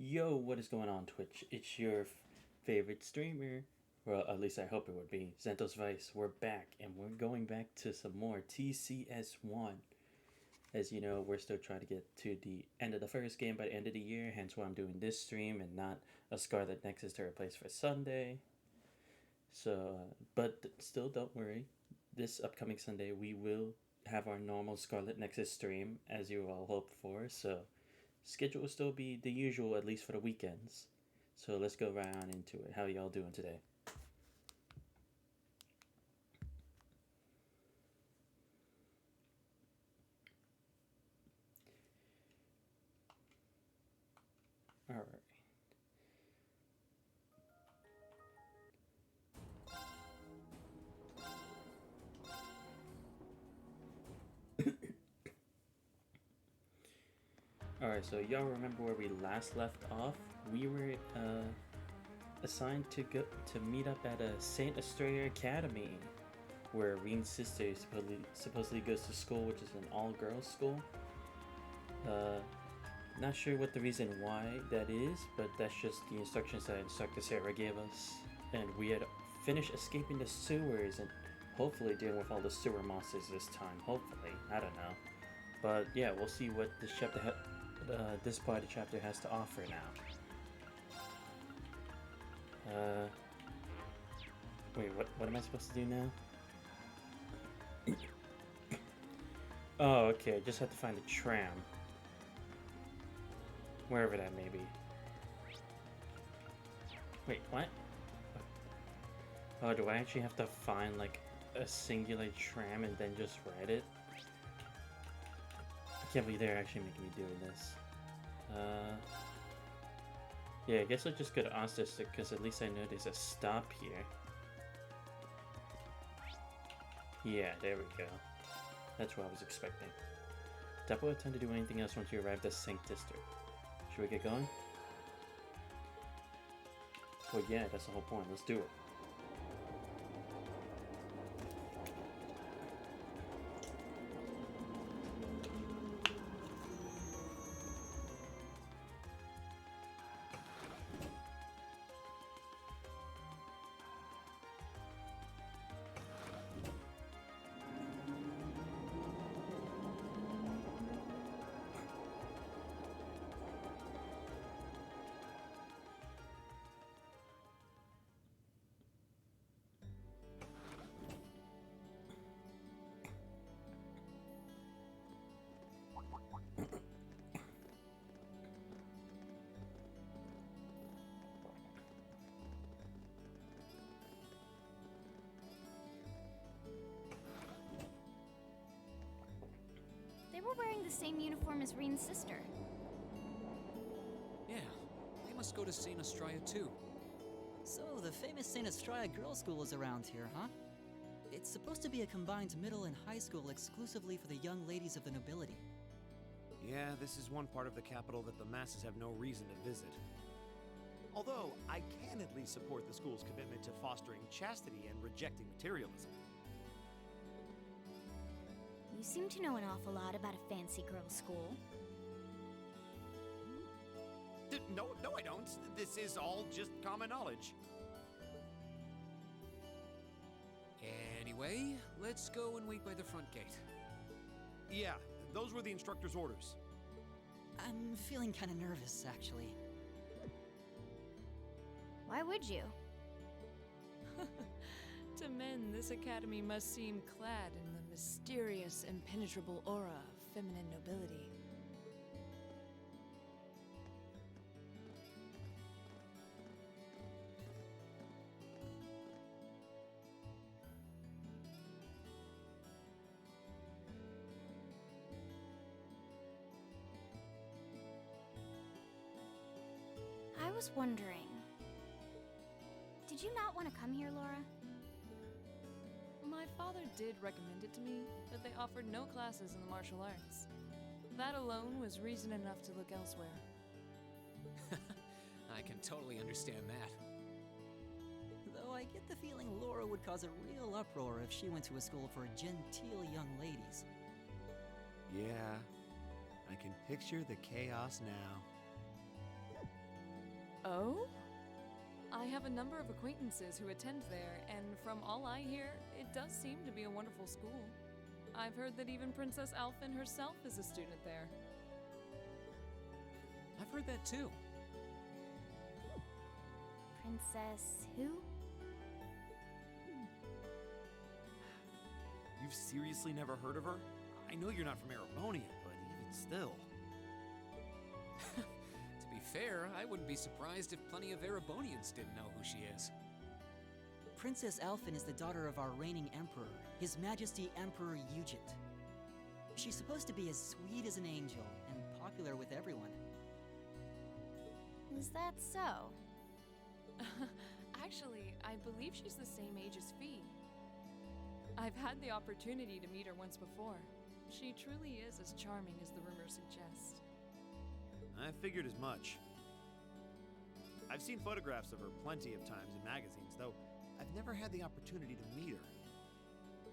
Yo, what is going on, Twitch? It's your favorite streamer. Well, at least I hope it would be. Zentos Vice. We're back, and we're going back to some more TCS1. As you know, we're still trying to get to the end of the first game by the end of the year, hence why I'm doing this stream and not a Scarlet Nexus to replace for Sunday. But still, don't worry. This upcoming Sunday, we will have our normal Scarlet Nexus stream, as you all hoped for, so schedule will still be the usual, at least for the weekends. So let's go right on into it. How y'all doing today? All right. Alright, so y'all remember where we last left off? We were assigned to go to meet up at a Saint Astraia Academy, where Reen's sister supposedly goes to school, which is an all-girls school. Not sure what the reason why that is, but that's just the instructions that Instructor Sarah gave us. And we had finished escaping the sewers and hopefully dealing with all the sewer monsters this time. Hopefully, I don't know. But yeah, we'll see what this this part of the chapter has to offer now. Wait, what am I supposed to do now? Oh, okay, just have to find a tram. Wherever that may be. Wait, what? Oh, do I actually have to find, like, a singular tram and then just ride it? I can't believe they're actually making me doing this. Yeah, I guess I'll just go to Astraia because at least I know there's a stop here. Yeah, there we go. That's what I was expecting. Depot will attempt to do anything else once you arrive at St. District. Should we get going? Well, yeah, that's the whole point. Let's do it. They were wearing the same uniform as Reen's sister. Yeah, they must go to St. Astraia too. So, the famous St. Astraia Girls' School is around here, huh? It's supposed to be a combined middle and high school exclusively for the young ladies of the nobility. Yeah, this is one part of the capital that the masses have no reason to visit. Although, I can at least support the school's commitment to fostering chastity and rejecting materialism. You seem to know an awful lot about a fancy girls' school. No, I don't. This is all just common knowledge. Anyway, let's go and wait by the front gate. Yeah, those were the instructor's orders. I'm feeling kind of nervous, actually. Why would you? To men, this academy must seem clad in the mysterious, impenetrable aura of feminine nobility. I was wondering... Did you not want to come here, Laura? My father did recommend it to me, but they offered no classes in the martial arts. That alone was reason enough to look elsewhere. I can totally understand that. Though I get the feeling Laura would cause a real uproar if she went to a school for genteel young ladies. Yeah, I can picture the chaos now. Oh? I have a number of acquaintances who attend there, and from all I hear, it does seem to be a wonderful school. I've heard that even Princess Alphen herself is a student there. I've heard that too. Princess who? You've seriously never heard of her? I know you're not from Erebonia, but even still. To be fair, I wouldn't be surprised if plenty of Erebonians didn't know who she is. Princess Alphen is the daughter of our reigning emperor, His Majesty Emperor Ugit. She's supposed to be as sweet as an angel and popular with everyone. Is that so? Actually, I believe she's the same age as Fee. I've had the opportunity to meet her once before. She truly is as charming as the rumors suggest. I figured as much. I've seen photographs of her plenty of times in magazines, though I've never had the opportunity to meet her.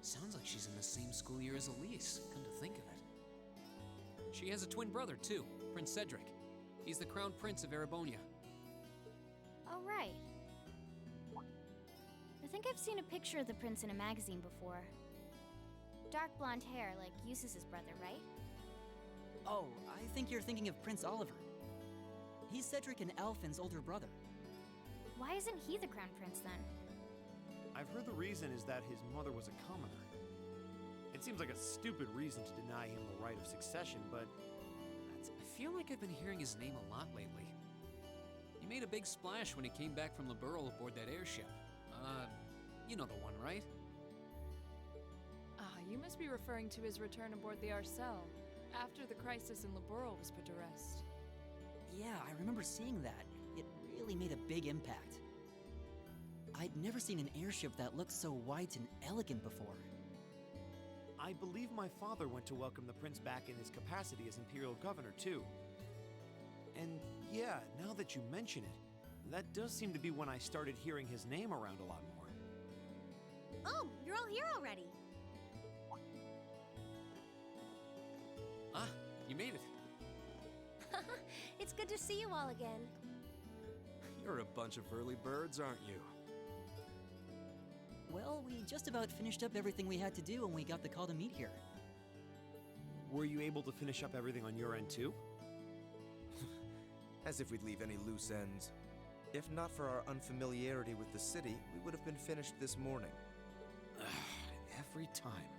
Sounds like she's in the same school year as Elise, come to think of it. She has a twin brother, too, Prince Cedric. He's the crown prince of Erebonia. Oh, right. I think I've seen a picture of the prince in a magazine before. Dark blonde hair, like Eustace's brother, right? Oh, I think you're thinking of Prince Oliver. He's Cedric and Alphen's older brother. Why isn't he the crown prince then? I've heard the reason is that his mother was a commoner. It seems like a stupid reason to deny him the right of succession, but I feel like I've been hearing his name a lot lately. He made a big splash when he came back from Liberl aboard that airship. You know the one, right? Ah, you must be referring to his return aboard the Arcel, after the crisis in Liberl was put to rest. Yeah, I remember seeing that. It really made a big impact. I'd never seen an airship that looked so white and elegant before. I believe my father went to welcome the prince back in his capacity as Imperial Governor, too. And yeah, now that you mention it, that does seem to be when I started hearing his name around a lot more. Oh, you're all here already. Ah, you made it. It's good to see you all again. You're a bunch of early birds, aren't you? Well, we just about finished up everything we had to do when we got the call to meet here. Were you able to finish up everything on your end, too? As if we'd leave any loose ends. If not for our unfamiliarity with the city, we would have been finished this morning. Every time.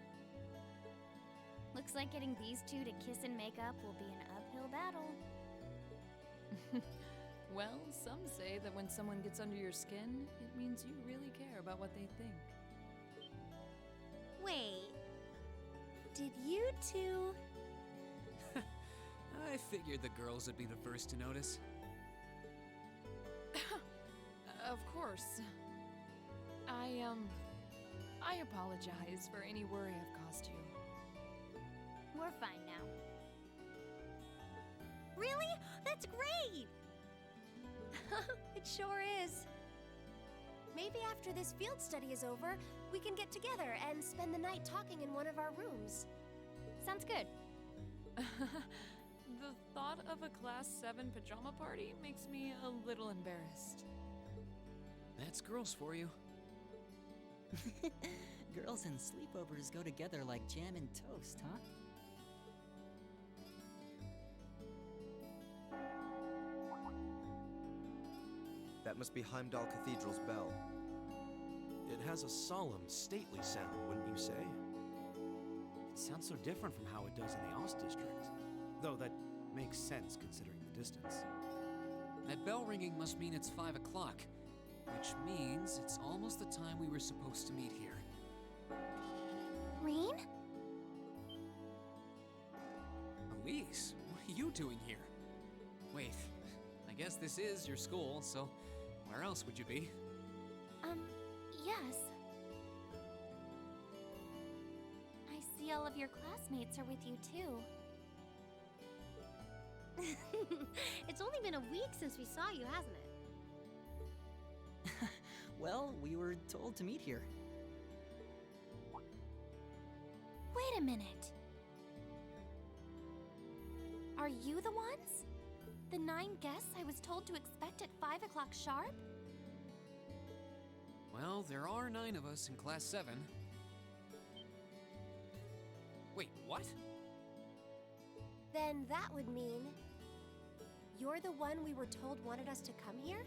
Looks like getting these two to kiss and make up will be an uphill battle. Well, some say that when someone gets under your skin, it means you really care about what they think. Wait, did you two? I figured the girls would be the first to notice. Of course. I apologize for any worry I've caused you. We're fine now. Really? That's great! It sure is. Maybe after this field study is over, we can get together and spend the night talking in one of our rooms. Sounds good. The thought of a Class 7 pajama party makes me a little embarrassed. That's girls for you. Girls and sleepovers go together like jam and toast, huh? That must be Heimdall Cathedral's bell. It has a solemn, stately sound, wouldn't you say? It sounds so different from how it does in the Ost District. Though that makes sense considering the distance. That bell ringing must mean it's 5 o'clock, which means it's almost the time we were supposed to meet here. Reen? Elise, what are you doing here? Wait, I guess this is your school, so where else would you be? Yes. I see all of your classmates are with you too. It's only been a week since we saw you, hasn't it? Well, we were told to meet here. Wait a minute. Are you the ones? The 9 guests I was told to expect expect at 5 o'clock sharp? Well, there are 9 of us in Class 7. Wait, what? Then that would mean you're the one we were told wanted us to come here?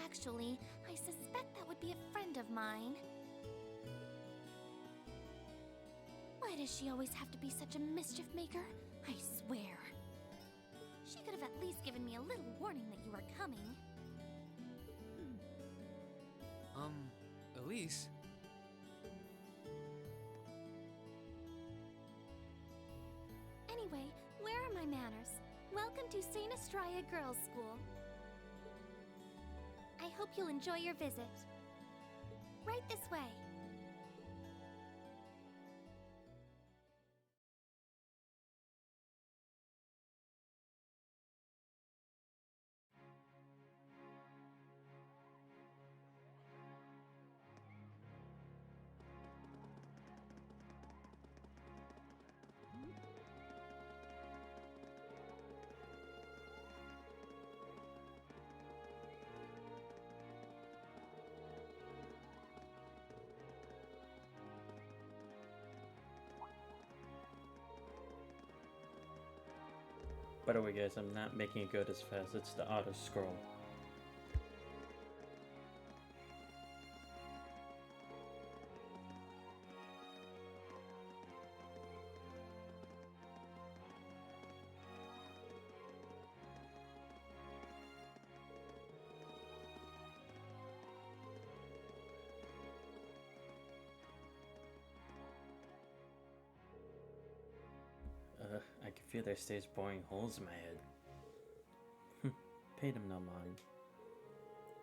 Actually, I suspect that would be a friend of mine. Why does she always have to be such a mischief maker? I swear. She could have at least given me a little warning that you were coming. Elise? Anyway, where are my manners? Welcome to St. Astraia Girls' School. I hope you'll enjoy your visit. Right this way. By the way, guys, I'm not making it go this fast. It's the auto scroll. I can feel their stage boring holes in my head. Pay them no mind.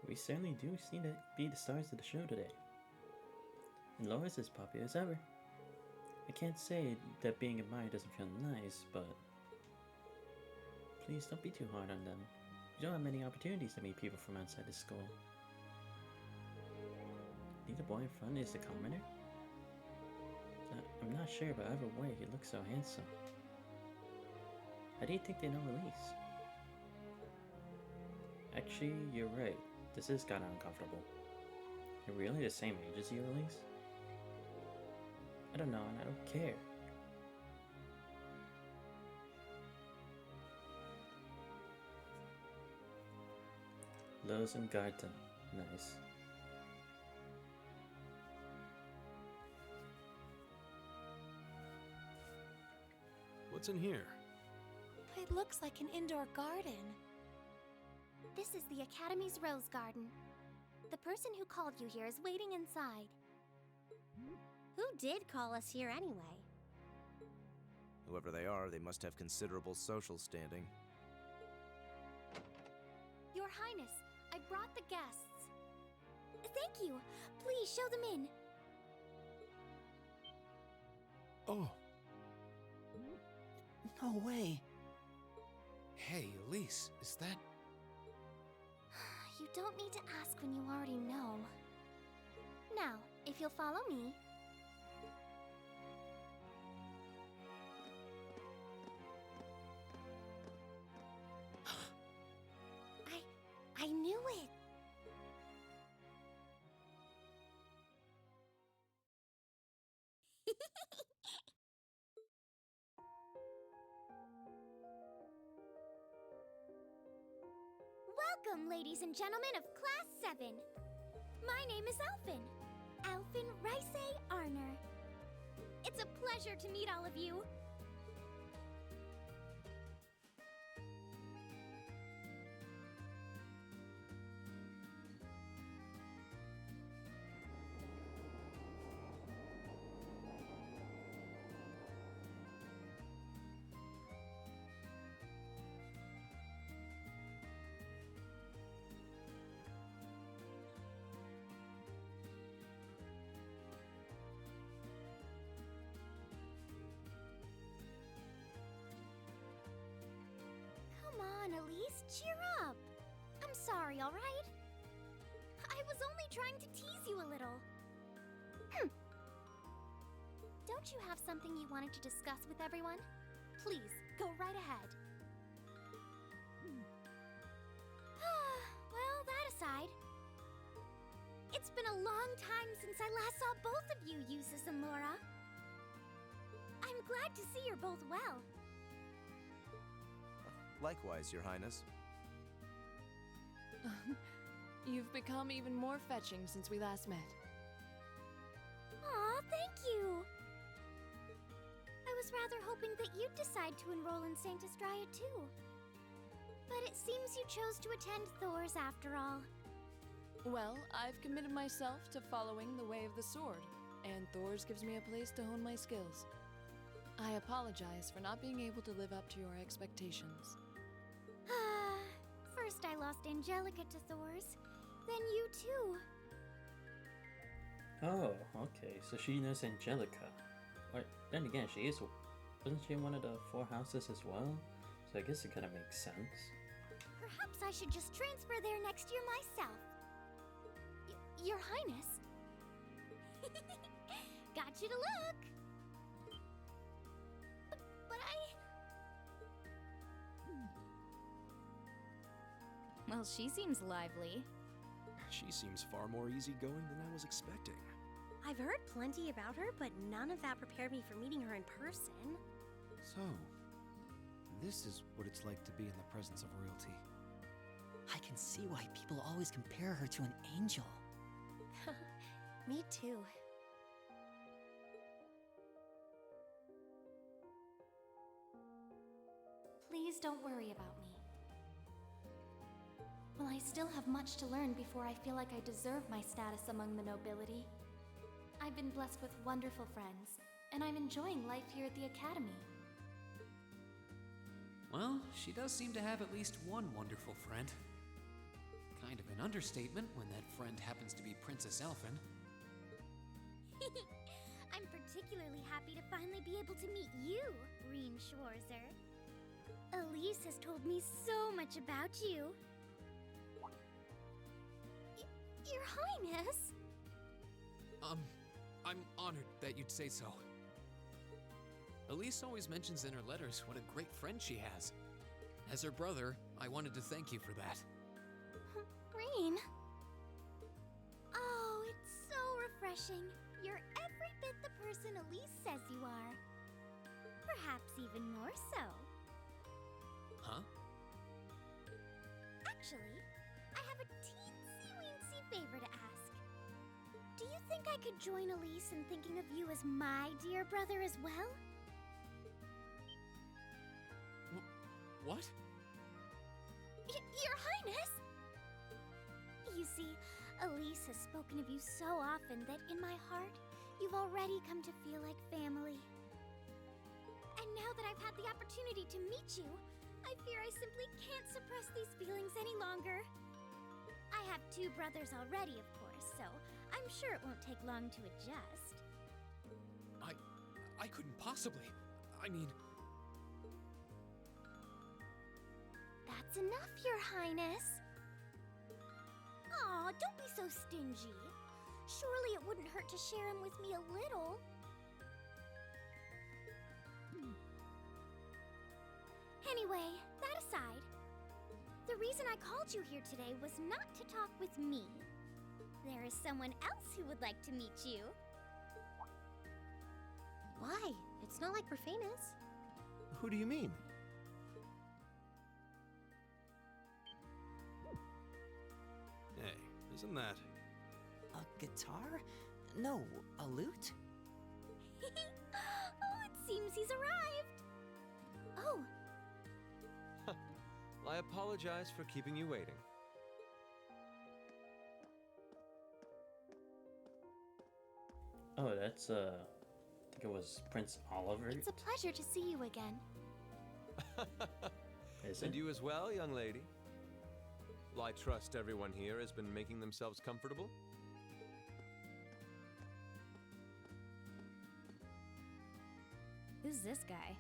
We certainly do seem to be the stars of the show today. And Laura's as popular as ever. I can't say that being admired doesn't feel nice, but please don't be too hard on them. You don't have many opportunities to meet people from outside the school. Think the boy in front is the commenter? I'm not sure, but either way, he looks so handsome. How do you think they know Elise? Actually, you're right. This is kinda uncomfortable. You're really the same age as you, Elise? I don't know, and I don't care. Lowe's and Garden. Nice. What's in here? It looks like an indoor garden. This is the Academy's Rose Garden. The person who called you here is waiting inside. Who did call us here anyway? Whoever they are, they must have considerable social standing. Your Highness, I brought the guests. Thank you. Please show them in. Oh. No way. Hey, Elise, is that... You don't need to ask when you already know. Now, if you'll follow me. I knew it. Welcome, ladies and gentlemen of Class 7. My name is Alphin. Alphin Rice Arner. It's a pleasure to meet all of you. Come on, Elise, cheer up. I'm sorry, all right? I was only trying to tease you a little. Don't you have something you wanted to discuss with everyone? Please, go right ahead. been a long time since I last saw both of you, Eustace and Laura. I'm glad to see you're both well. Likewise, Your Highness. You've become even more fetching since we last met. Aw, thank you! I was rather hoping that you'd decide to enroll in Saint Astraia too. But it seems you chose to attend Thor's after all. Well, I've committed myself to following the way of the sword, and Thor's gives me a place to hone my skills. I apologize for not being able to live up to your expectations. First I lost Angelica to Thor's, then you too. Oh, okay. So she knows Angelica. But then again, wasn't she in one of the 4 houses as well? So I guess it kind of makes sense. Perhaps I should just transfer there next year myself. Your Highness. Got you to look. But Well, she seems lively. She seems far more easygoing than I was expecting. I've heard plenty about her, but none of that prepared me for meeting her in person. So, this is what it's like to be in the presence of royalty. I can see why people always compare her to an angel. Me too. Please don't worry about me. Well, I still have much to learn before I feel like I deserve my status among the nobility. I've been blessed with wonderful friends, and I'm enjoying life here at the Academy. Well, she does seem to have at least one wonderful friend. Kind of an understatement when that friend happens to be Princess Elfin. I'm particularly happy to finally be able to meet you, Reen Schwarzer. Elise has told me so much about you. Your Highness? I'm honored that you'd say so. Elise always mentions in her letters what a great friend she has. As her brother, I wanted to thank you for that. Reen? Oh, it's so refreshing. You're every bit the person Elise says you are. Perhaps even more so. Huh? Actually, I have a teensy-weensy favor to ask. Do you think I could join Elise in thinking of you as my dear brother as well? What? Your Highness! You see, Elise has spoken of you so often that in my heart, you've already come to feel like family. And now that I've had the opportunity to meet you, I fear I simply can't suppress these feelings any longer. I have 2 brothers already, of course, so I'm sure it won't take long to adjust. I couldn't possibly. I mean... That's enough, Your Highness. Aw, don't be so stingy. Surely it wouldn't hurt to share him with me a little. Anyway, that aside, the reason I called you here today was not to talk with me. There is someone else who would like to meet you. Why? It's not like we're famous. Who do you mean? Hey, isn't that... A guitar? No, a lute? Oh, it seems he's arrived. Oh, Well, I apologize for keeping you waiting. Oh, that's I think it was Prince Oliver. It's a pleasure to see you again. Is And it? you as well, young lady. Well, I trust everyone here has been making themselves comfortable. who's this guy?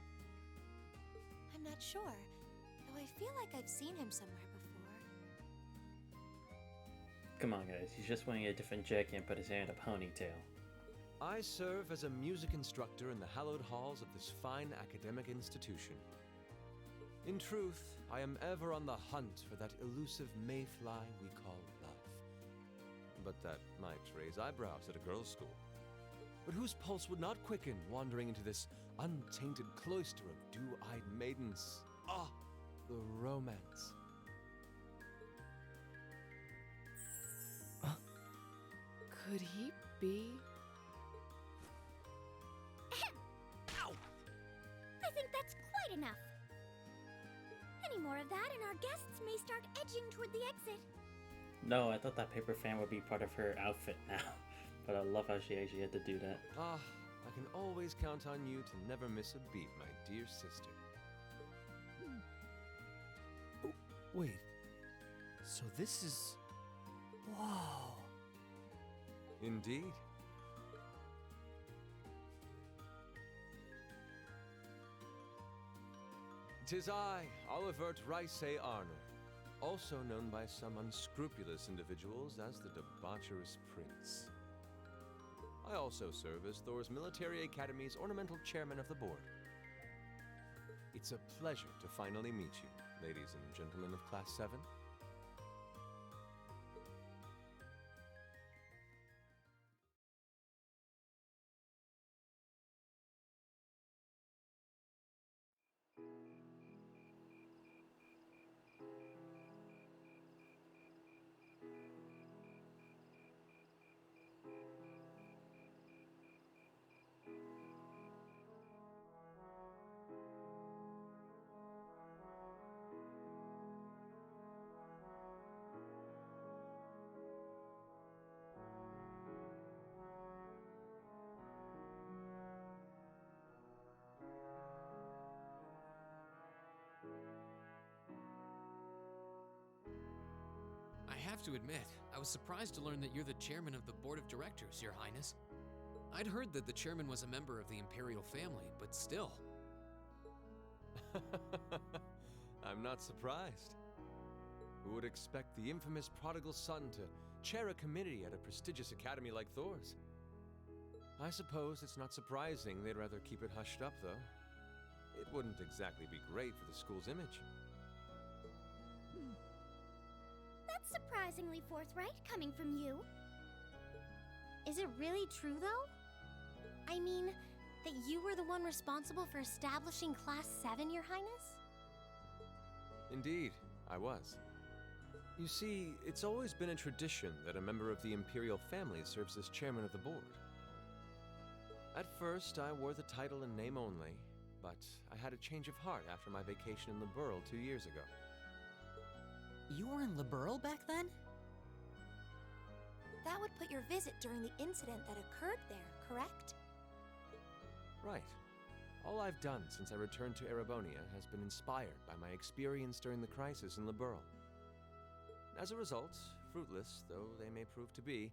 I'm not sure, though I feel like I've seen him somewhere before. Come on, guys. He's just wearing a different jacket and put his hair in a ponytail. I serve as a music instructor in the hallowed halls of this fine academic institution. In truth, I am ever on the hunt for that elusive mayfly we call love. but that might raise eyebrows at a girls' school. But whose pulse would not quicken wandering into this untainted cloister of dew-eyed maidens? Ah, the romance. Could he be? Ow! I think that's quite enough. Any more of that, and our guests may start edging toward the exit. No, I thought that paper fan would be part of her outfit now. But I love how she actually had to do that. Ah, I can always count on you to never miss a beat, my dear sister. Oh, wait. So this is... Whoa. Indeed. 'Tis I, Olivert Rice Arner, also known by some unscrupulous individuals as the Debaucherous Prince. I also serve as Thor's Military Academy's ornamental chairman of the board. It's a pleasure to finally meet you, ladies and gentlemen of Class 7. I have to admit, I was surprised to learn that you're the chairman of the board of directors, Your Highness. I'd heard that the chairman was a member of the imperial family, but still. I'm not surprised. Who would expect the infamous prodigal son to chair a committee at a prestigious academy like Thor's? I suppose it's not surprising they'd rather keep it hushed up, though. It wouldn't exactly be great for the school's image. That's surprisingly forthright coming from you. Is it really true, though? I mean, that you were the one responsible for establishing Class 7, Your Highness? Indeed, I was. You see, it's always been a tradition that a member of the imperial family serves as chairman of the board. At first, I wore the title in name only, but I had a change of heart after my vacation in Liberl 2 years ago. You were in Liberl back then? That would put your visit during the incident that occurred there, correct? Right. All I've done since I returned to Erebonia has been inspired by my experience during the crisis in Liberl. As a result, fruitless though they may prove to be,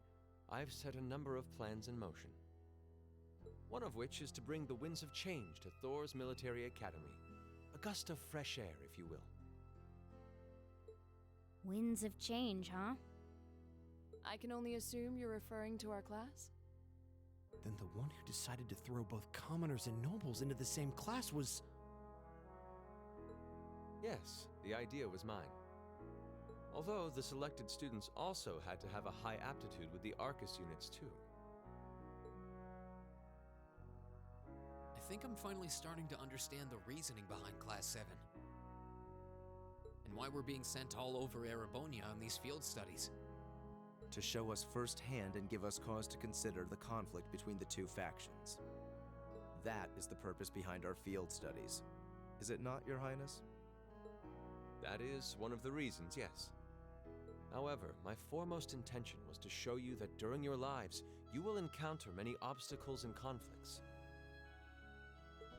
I've set a number of plans in motion. One of which is to bring the winds of change to Thor's Military Academy. A gust of fresh air, if you will. Winds of change, huh? I can only assume you're referring to our class? Then the one who decided to throw both commoners and nobles into the same class was... Yes, the idea was mine. Although the selected students also had to have a high aptitude with the Arcus units too. I think I'm finally starting to understand the reasoning behind Class 7. And why we're being sent all over Erebonia on these field studies. To show us firsthand and give us cause to consider the conflict between the two factions. That is the purpose behind our field studies. Is it not, Your Highness? That is one of the reasons, yes. However, my foremost intention was to show you that during your lives, you will encounter many obstacles and conflicts.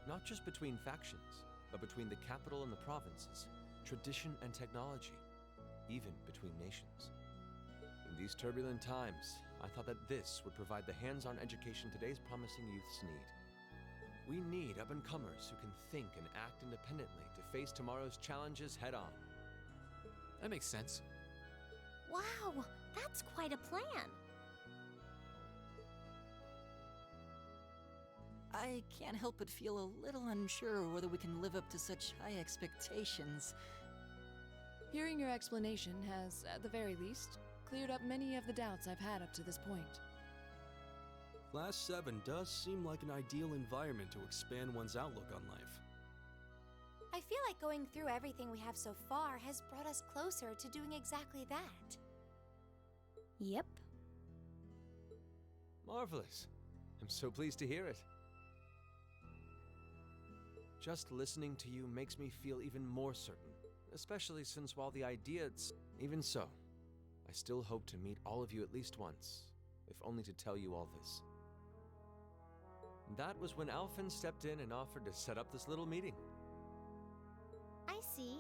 Not just between factions, but between the capital and the provinces, tradition and technology, even between nations. In these turbulent times, I thought that this would provide the hands-on education today's promising youths need. We need up-and-comers who can think and act independently to face tomorrow's challenges head-on. That makes sense. Wow, that's quite a plan. I can't help but feel a little unsure whether we can live up to such high expectations. Hearing your explanation has, at the very least, cleared up many of the doubts I've had up to this point. Class 7 does seem like an ideal environment to expand one's outlook on life. I feel like going through everything we have so far has brought us closer to doing exactly that. Yep. Marvelous. I'm so pleased to hear it. Just listening to you makes me feel even more certain, especially since while the idea's... Even so, I still hope to meet all of you at least once, if only to tell you all this. That was when Alphen stepped in and offered to set up this little meeting. I see.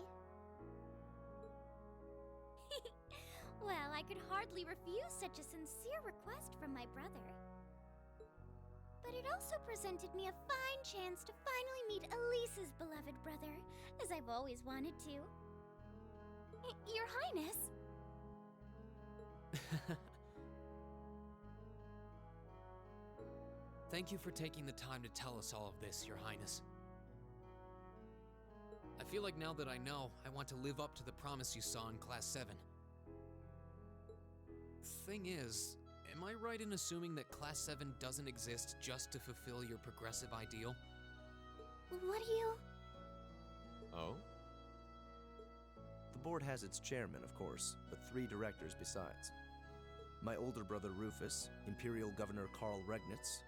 Well, I could hardly refuse such a sincere request from my brother. But it also presented me a fine chance to finally meet Elise's beloved brother, as I've always wanted to. Your Highness. Thank you for taking the time to tell us all of this, Your Highness. I feel like now that I know, I want to live up to the promise you saw in Class 7. Thing is, am I right in assuming that Class 7 doesn't exist just to fulfill your progressive ideal? What do you... Oh? The board has its chairman, of course, but 3 directors besides. My older brother Rufus, Imperial Governor Karl Regnitz,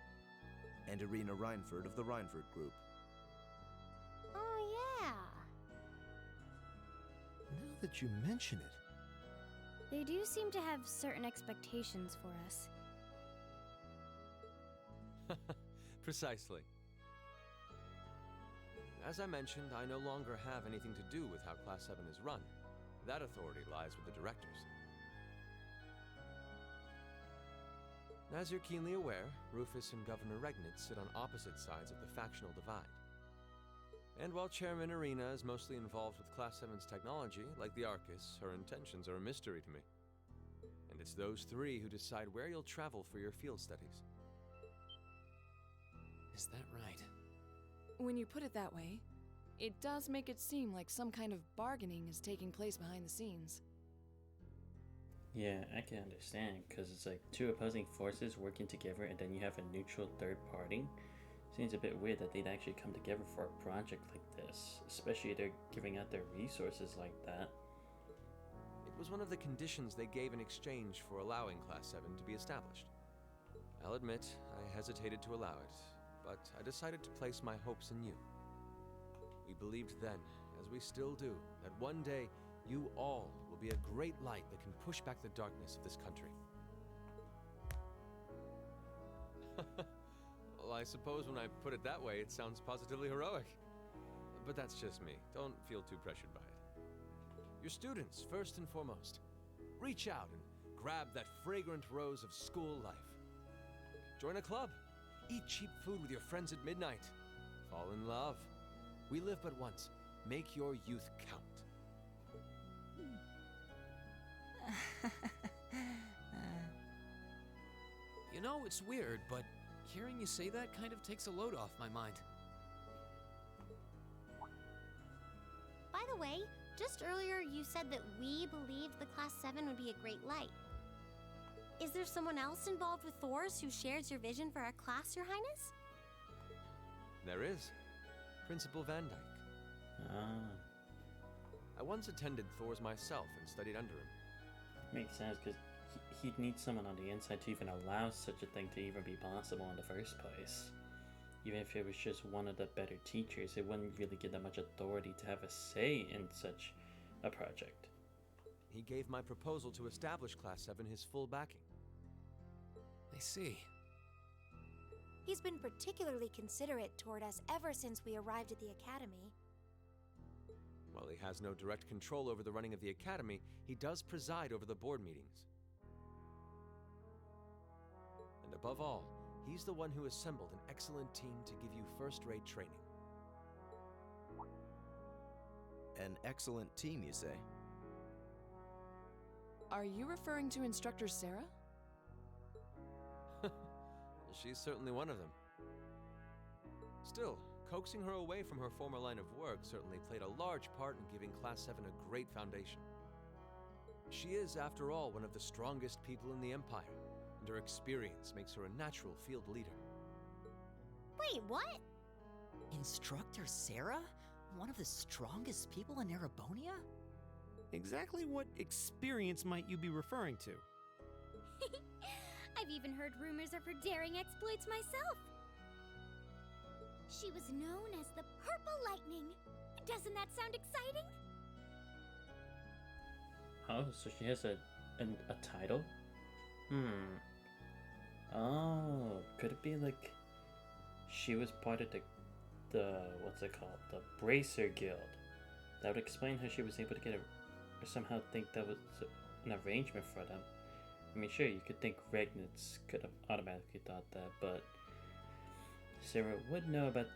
and Irina Reinford of the Reinford Group. Oh, yeah. Now that you mention it, They do seem to have certain expectations for us. Precisely. As I mentioned, I no longer have anything to do with how Class 7 is run. That authority lies with the directors. As you're keenly aware, Rufus and Governor Regnitz sit on opposite sides of the factional divide. And while Chairman Irina is mostly involved with Class 7's technology, like the Arcus, her intentions are a mystery to me. And it's those 3 who decide where you'll travel for your field studies. Is that right? When you put it that way, it does make it seem like some kind of bargaining is taking place behind the scenes. Yeah, I can understand, because it's like 2 opposing forces working together and then you have a neutral third party. Seems a bit weird that they'd actually come together for a project like this, especially if they're giving out their resources like that. It was one of the conditions they gave in exchange for allowing Class 7 to be established. I'll admit, I hesitated to allow it, but I decided to place my hopes in you. We believed then, as we still do, that one day you all will be a great light that can push back the darkness of this country. Well, I suppose when I put it that way, it sounds positively heroic. But that's just me. Don't feel too pressured by it. Your students, first and foremost. Reach out and grab that fragrant rose of school life. Join a club. Eat cheap food with your friends at midnight. Fall in love. We live but once. Make your youth count. You know, it's weird, but hearing you say that kind of takes a load off my mind. By the way, just earlier you said that we believed the Class 7 would be a great light. Is there someone else involved with Thor's who shares your vision for our class, Your Highness? There is. Principal Van Dyke. Ah, I once attended Thor's myself and studied under him. makes sense, because he'd need someone on the inside to even allow such a thing to even be possible in the first place. Even if it was just one of the better teachers, it wouldn't really give them much authority to have a say in such a project. He gave my proposal to establish Class 7 his full backing. I see. He's been particularly considerate toward us ever since we arrived at the Academy. While he has no direct control over the running of the Academy, he does preside over the board meetings. And above all, he's the one who assembled an excellent team to give you first-rate training. An excellent team, you say? Are you referring to Instructor Sarah? She's certainly one of them. Still, coaxing her away from her former line of work certainly played a large part in giving Class 7 a great foundation. She is, after all, one of the strongest people in the Empire, and her experience makes her a natural field leader. Wait, what? Instructor Sarah? One of the strongest people in Erebonia? Exactly what experience might you be referring to? I've even heard rumors of her daring exploits myself. She was known as the Purple Lightning. Doesn't that sound exciting? Oh, so she has a title? Oh, could it be like she was part of the what's it called? The Bracer Guild. That would explain how she was able to get or somehow think that was an arrangement for them. I mean, sure, you could think Regnitz could have automatically thought that, but Sarah would know about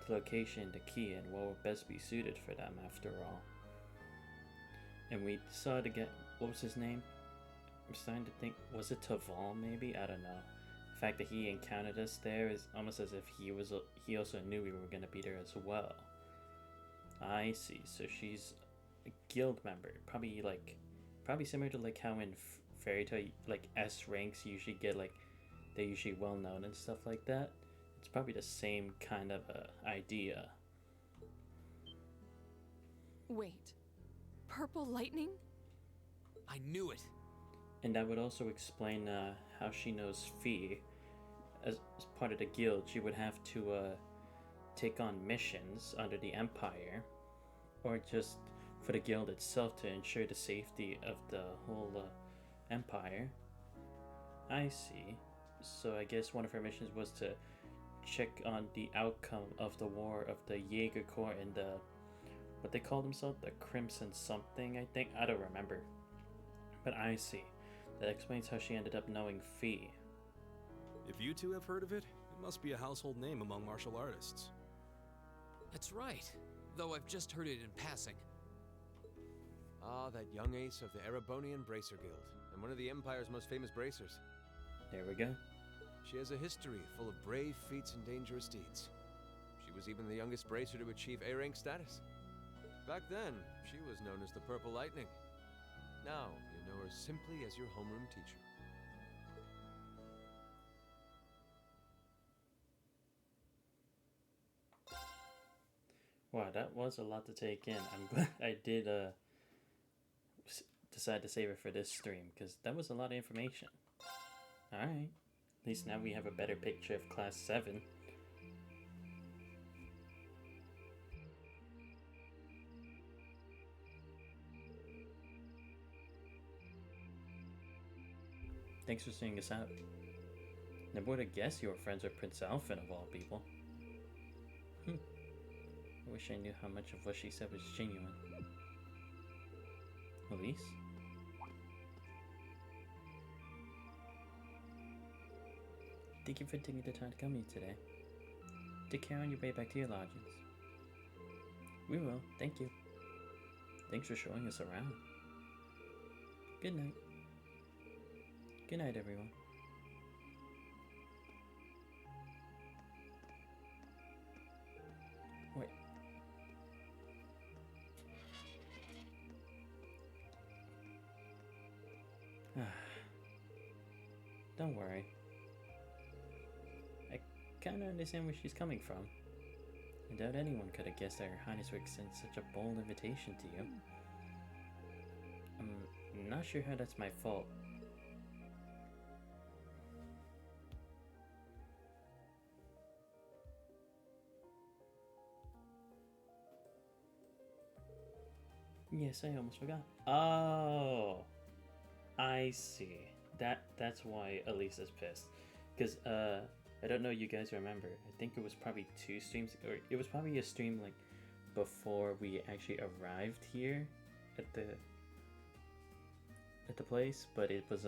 the location, the key, and what would best be suited for them after all. And we saw it again. What was his name? I'm starting to think, was it Taval maybe? I don't know. The fact that he encountered us there is almost as if he also knew we were gonna be there as well. I see. So she's a guild member, probably similar to like how in Fairy Tail, like S ranks usually get like they're usually well known and stuff like that. It's probably the same kind of idea. Wait. Purple lightning? I knew it. And that would also explain how she knows Fee. As part of the guild, she would have to take on missions under the Empire, or just for the guild itself to ensure the safety of the whole Empire. I see. So I guess one of her missions was to check on the outcome of the war of the Jaeger Corps and the what they call themselves, the Crimson something, I think. I don't remember. But I see. That explains how she ended up knowing Fee. If you two have heard of it, it must be a household name among martial artists. That's right. Though I've just heard it in passing. Ah, that young ace of the Erebonian Bracer Guild, and one of the Empire's most famous bracers. There we go. She has a history full of brave feats and dangerous deeds. She was even the youngest bracer to achieve A-rank status. Back then, she was known as the Purple Lightning. Now, you know her simply as your homeroom teacher. Wow, that was a lot to take in. I'm glad I did decide to save it for this stream, because that was a lot of information. Alright. At least now we have a better picture of Class 7. Thanks for seeing us out. Never would have guessed you were friends with Prince Alphen of all people. I wish I knew how much of what she said was genuine. Elise? Thank you for taking the time to come here today. Take care on your way back to your lodgings. We will, thank you. Thanks for showing us around. Good night. Good night, everyone. Wait. Don't worry. I kinda understand where she's coming from. I doubt anyone could have guessed that Her Highness would extend such a bold invitation to you. I'm not sure how that's my fault. Yes, I almost forgot. Oh, I see. That's why Elise is pissed. Because I don't know, you guys remember. I think it was probably 2 streams, or it was probably a stream like before we actually arrived here at the place. But it was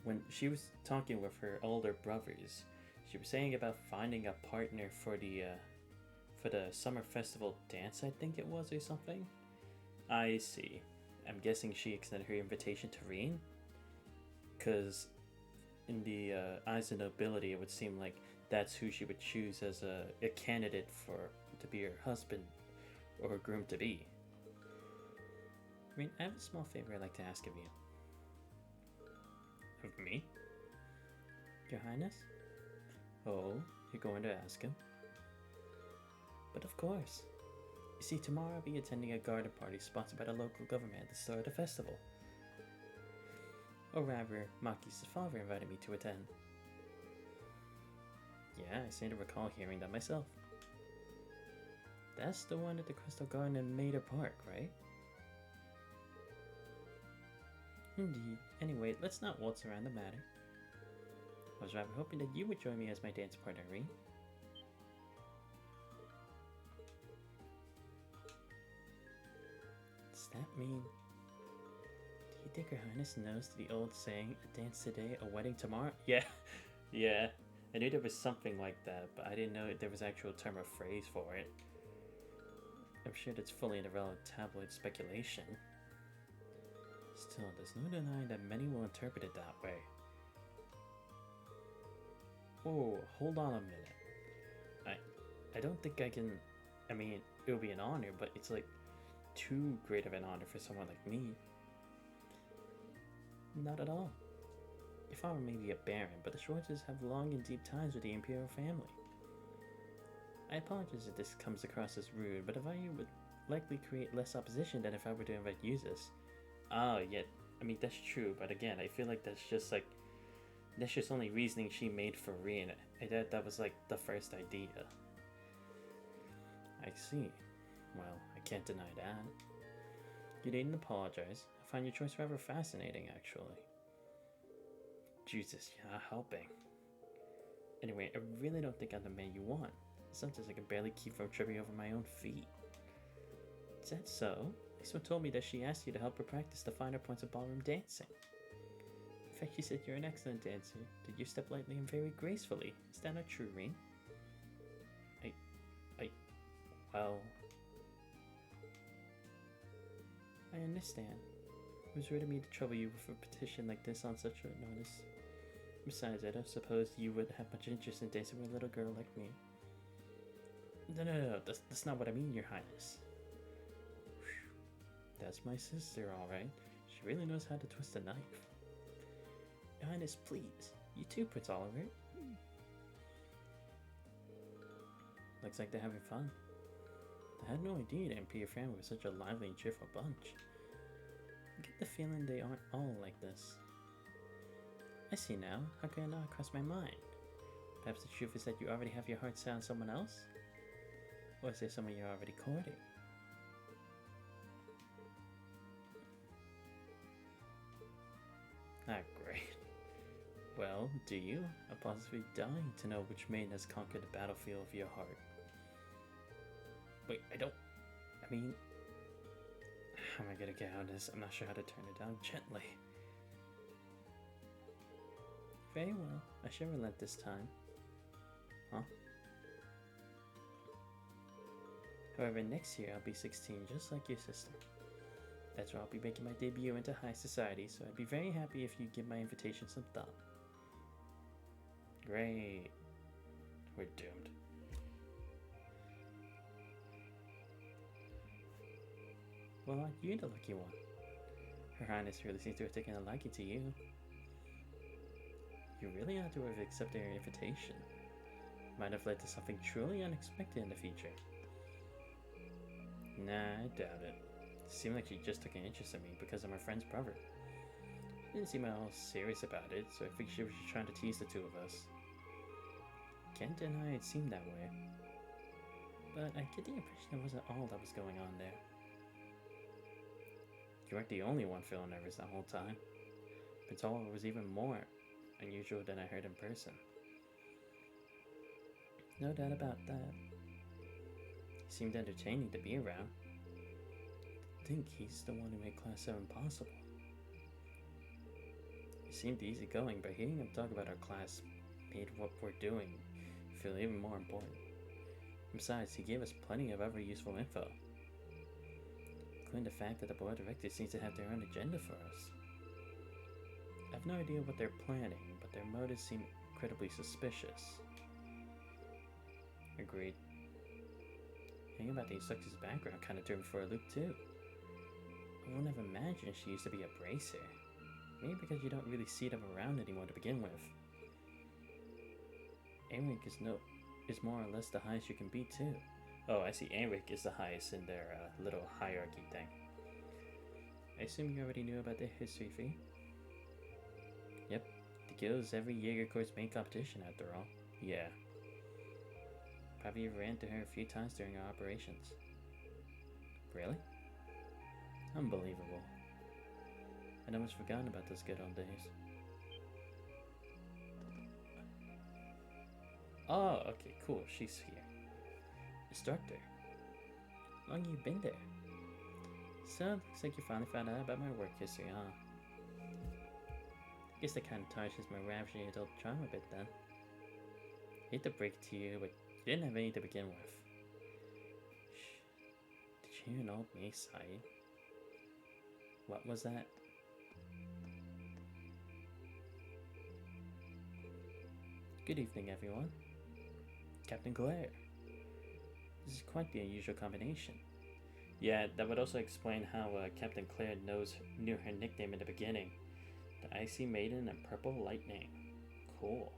when she was talking with her older brothers, she was saying about finding a partner for the summer festival dance, I think it was, or something. I see. I'm guessing she extended her invitation to Reen? Because in the eyes of nobility, it would seem like that's who she would choose as a candidate to be her husband or her groom to be. Rean, I have a small favor I'd like to ask of you. Of me? Your Highness? Oh, you're going to ask him? But of course. You see, tomorrow I'll be attending a garden party sponsored by the local government at the start of the festival. Or rather, Maki's father invited me to attend. Yeah, I seem to recall hearing that myself. That's the one at the Crystal Garden in Maida Park, right? Indeed. Anyway, let's not waltz around the matter. I was rather hoping that you would join me as my dance partner, Rean. Does that mean... Do you think Her Highness knows the old saying, a dance today, a wedding tomorrow? Yeah, yeah. I knew there was something like that, but I didn't know there was an actual term or phrase for it. I'm sure that's fully in the realm of tabloid speculation. Still, there's no denying that many will interpret it that way. Whoa, hold on a minute. I don't think I can... I mean, it would be an honor, but it's like too great of an honor for someone like me. Not at all. Your father may be a baron, but the Schwarzes have long and deep ties with the Imperial family. I apologize if this comes across as rude, but I would likely create less opposition than if I were to invite users. Oh, yeah, I mean, that's true, but again, I feel like that's just only reasoning she made for Rian. That was like the first idea. I see. Well, I can't deny that. You needn't apologize. I find your choice rather fascinating, actually. Jesus, you're not helping. Anyway, I really don't think I'm the man you want. Sometimes I can barely keep from tripping over my own feet. Is that so? Lisa told me that she asked you to help her practice the finer points of ballroom dancing. In fact, she said you're an excellent dancer, that you step lightly and very gracefully. Is that not true, Rean? Well... I understand. It was rude of me to trouble you with a petition like this on such short notice. Besides, I don't suppose you would have much interest in dancing with a little girl like me. No, that's not what I mean, Your Highness. Whew. That's my sister, alright. She really knows how to twist a knife. Your Highness, please. You too, Prince Oliver. Looks like they're having fun. I had no idea that MP family was such a lively and cheerful bunch. I get the feeling they aren't all like this. I see now. How could it not cross my mind? Perhaps the truth is that you already have your heart set on someone else? Or is there someone you're already courting? Ah, great. Well, do you? I'm positively dying to know which maiden has conquered the battlefield of your heart. Wait, I mean... How am I gonna get out of this? I'm not sure how to turn it down gently. Very well, I shall relent this time. Huh? However, next year I'll be 16, just like your sister. That's where I'll be making my debut into high society, so I'd be very happy if you give my invitation some thought. Great. We're doomed. Well, aren't you the lucky one? Her Highness really seems to have taken a liking to you. You really ought to have accepted her invitation. Might have led to something truly unexpected in the future. Nah, I doubt it. It seemed like she just took an interest in me because I'm her friend's brother. She didn't seem at all serious about it, so I think she was just trying to tease the two of us. Can't deny it seemed that way. But I get the impression it wasn't all that was going on there. You weren't the only one feeling nervous that whole time. Prince Oliver was even more unusual than I heard in person. No doubt about that. He seemed entertaining to be around. I think he's the one who made Class 7 possible. He seemed easygoing, but hearing him talk about our class made what we're doing feel even more important. Besides, he gave us plenty of other useful info. Including the fact that the board of directors seems to have their own agenda for us. I have no idea what they're planning, but their motives seem incredibly suspicious. Agreed. Hearing about the instructor's background kind of threw me for a loop too. I wouldn't have imagined she used to be a bracer. Maybe because you don't really see them around anymore to begin with. A-rank is more or less the highest you can be too. Oh, I see. A-rank is the highest in their little hierarchy thing. I assume you already knew about their history fee? Yep, the guild is every Jaeger Corps' main competition after all. Yeah. Probably ran into her a few times during our operations. Really? Unbelievable. I'd almost forgotten about those good old days. Oh, okay, cool. She's here. Instructor. How long you been there? So, looks like you finally found out about my work history, huh? Guess that kind of tarnishes my ravishing adult charm a bit then. Hate to break it to you, but you didn't have any to begin with. Shh. Did you hear an old me sighing? What was that? Good evening, everyone. Captain Claire. This is quite the unusual combination. Yeah, that would also explain how Captain Claire knew her nickname in the beginning. The Icy Maiden and Purple Lightning. Cool.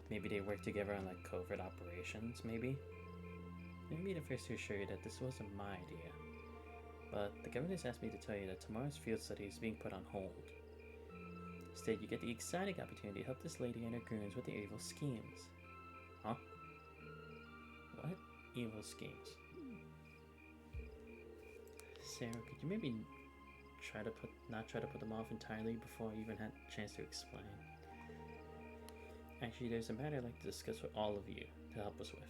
Maybe they work together on like covert operations, maybe? Let me be the first to assure you that this wasn't my idea. But the governors asked me to tell you that tomorrow's field study is being put on hold. Instead, you get the exciting opportunity to help this lady and her goons with their evil schemes. Huh? What? Evil schemes? Sarah, could you maybe not try to put them off entirely before I even had a chance to explain? Actually, there's a matter I'd like to discuss with all of you to help us with.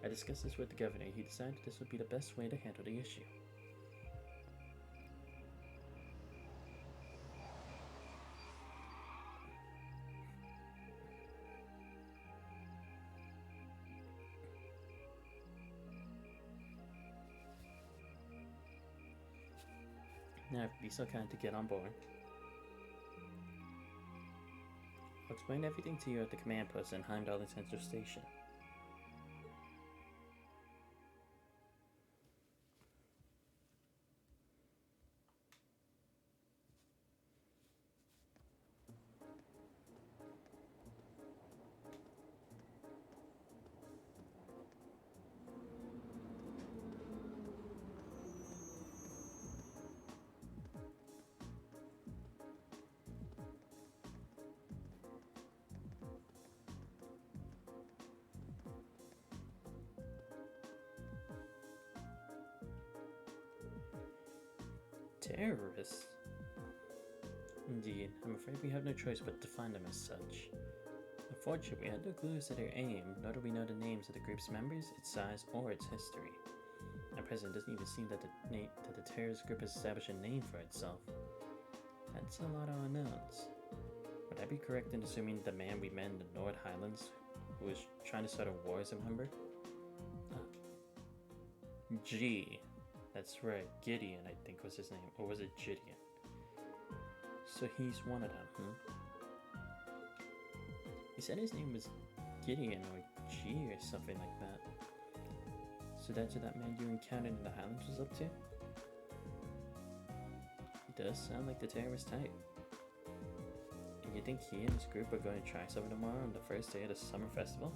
I discussed this with the governor. He decided this would be the best way to handle the issue. Now, be so kind to get on board. I'll explain everything to you at the command post in Heimdall Central Station. Terrorists? Indeed, I'm afraid we have no choice but to find them as such. Unfortunately, we had no clue as to their aim, nor do we know the names of the group's members, its size, or its history. At present, it doesn't even seem that the terrorist group has established a name for itself. That's a lot of unknowns. Would I be correct in assuming the man we met in the North Highlands, who was trying to start a war, is a member? G. That's right, Gideon, I think was his name. Or was it Gideon? So he's one of them, He said his name was Gideon or G or something like that. So that's what that man you encountered in the Highlands was up to? It does sound like the terrorist type. And you think he and his group are going to try something tomorrow on the first day of the summer festival?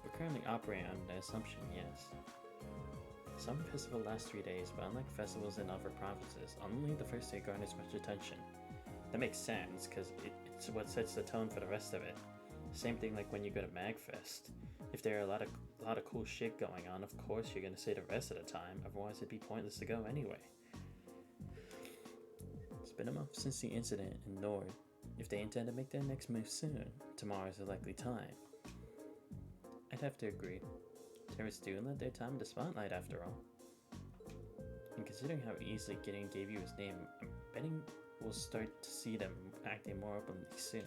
We're currently operating on the assumption, yes. The summer festival lasts 3 days, but unlike festivals in other provinces, only the first day garners much attention. That makes sense, because it's what sets the tone for the rest of it. Same thing like when you go to MagFest. If there are a lot of cool shit going on, of course you're going to say the rest of the time, otherwise it'd be pointless to go anyway. It's been a month since the incident in Nord. If they intend to make their next move soon, tomorrow is a likely time. I'd have to agree. Terrorists do let their time in the spotlight after all. And considering how easily Gideon gave you his name, I'm betting we'll start to see them acting more openly soon.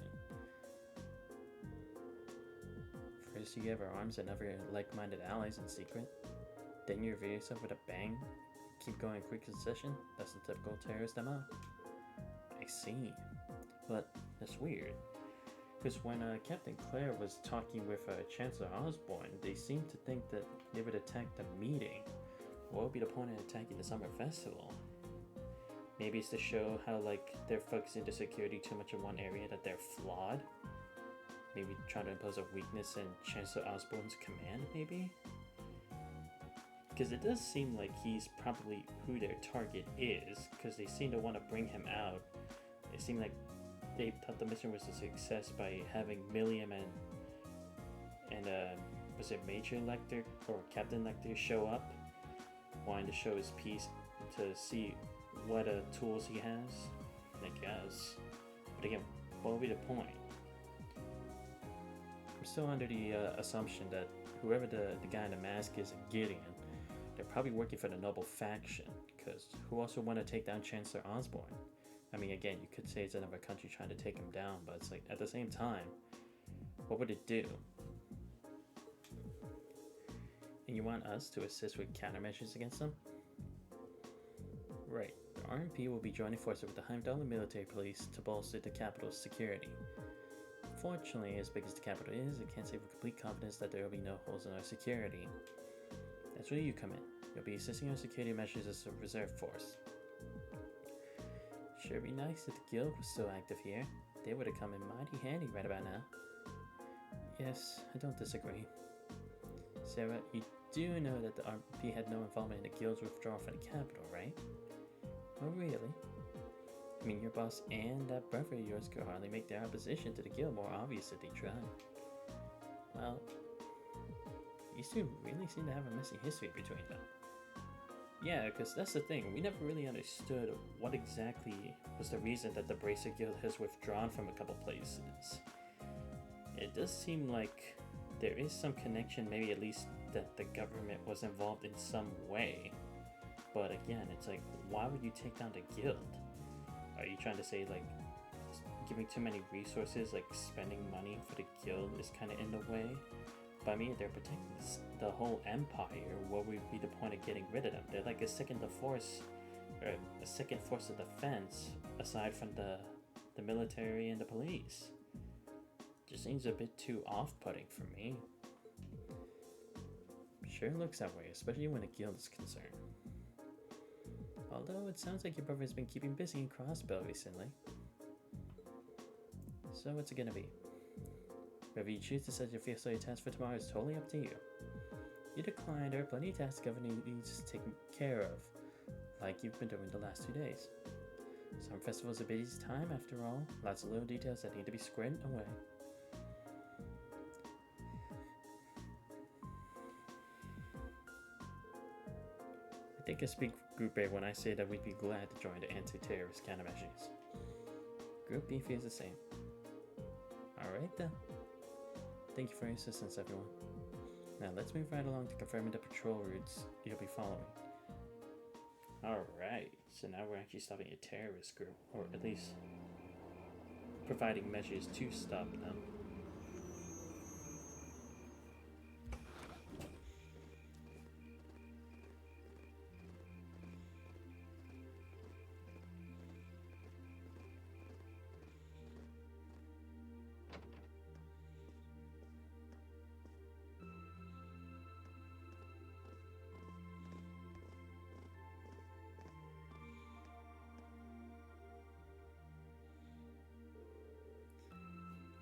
First you have our arms and other like-minded allies in secret, then you reveal yourself with a bang, keep going in quick succession. That's the typical terrorist MO. I see. But that's weird. Because when Captain Claire was talking with Chancellor Osborne, they seemed to think that they would attack the meeting. What would be the point of attacking the summer festival? Maybe it's to show how like they're focusing the security too much in one area that they're flawed. Maybe trying to impose a weakness in Chancellor Osborne's command, maybe? Because it does seem like he's probably who their target is, because they seem to want to bring him out. It seemed like they thought the mission was a success by having Milliam and was it Major Lecter or Captain Lecter show up, wanting to show his piece to see what tools he has, I guess. But again, what would be the point? I'm still under the assumption that whoever the guy in the mask is, Gideon, they're probably working for the Noble faction, because who also want to take down Chancellor Osborne? I mean, again, you could say it's another country trying to take him down, but it's like, at the same time, what would it do? And you want us to assist with countermeasures against them? Right. The RMP will be joining forces with the Heimdall military police to bolster the capital's security. Fortunately, as big as the capital is, it can't say with complete confidence that there will be no holes in our security. That's where you come in. You'll be assisting our security measures as a reserve force. Sure be nice if the guild was still active here. They would have come in mighty handy right about now. Yes, I don't disagree. Sarah, you do know that the RP had no involvement in the guild's withdrawal from the capital, right? Oh, really? I mean, your boss and that brother of yours could hardly make their opposition to the guild more obvious if they tried. Well, these two really seem to have a messy history between them. Yeah, because that's the thing, we never really understood what exactly was the reason that the Bracer Guild has withdrawn from a couple places. It does seem like there is some connection, maybe at least that the government was involved in some way. But again, it's like, why would you take down the guild? Are you trying to say like giving too many resources, like spending money for the guild is kind of in the way? But I mean, they're protecting the whole empire. What would be the point of getting rid of them? They're like a second force of defense aside from the military and the police. Just seems a bit too off-putting for me. Sure looks that way, especially when a guild is concerned. Although it sounds like your brother has been keeping busy in Crossbell recently. So what's it gonna be? Whether you choose to set your fiesta task for tomorrow is totally up to you. You declined, there are plenty of tasks the governor needs taken care of, like you've been doing the last 2 days. Some festivals are busy time after all, lots of little details that need to be squared away. I think I speak Group A when I say that we'd be glad to join the anti-terrorist countermeasures. Group B feels the same. Alright then. Thank you for your assistance, everyone. Now let's move right along to confirming the patrol routes you'll be following. Alright, so now we're actually stopping a terrorist group, or at least providing measures to stop them.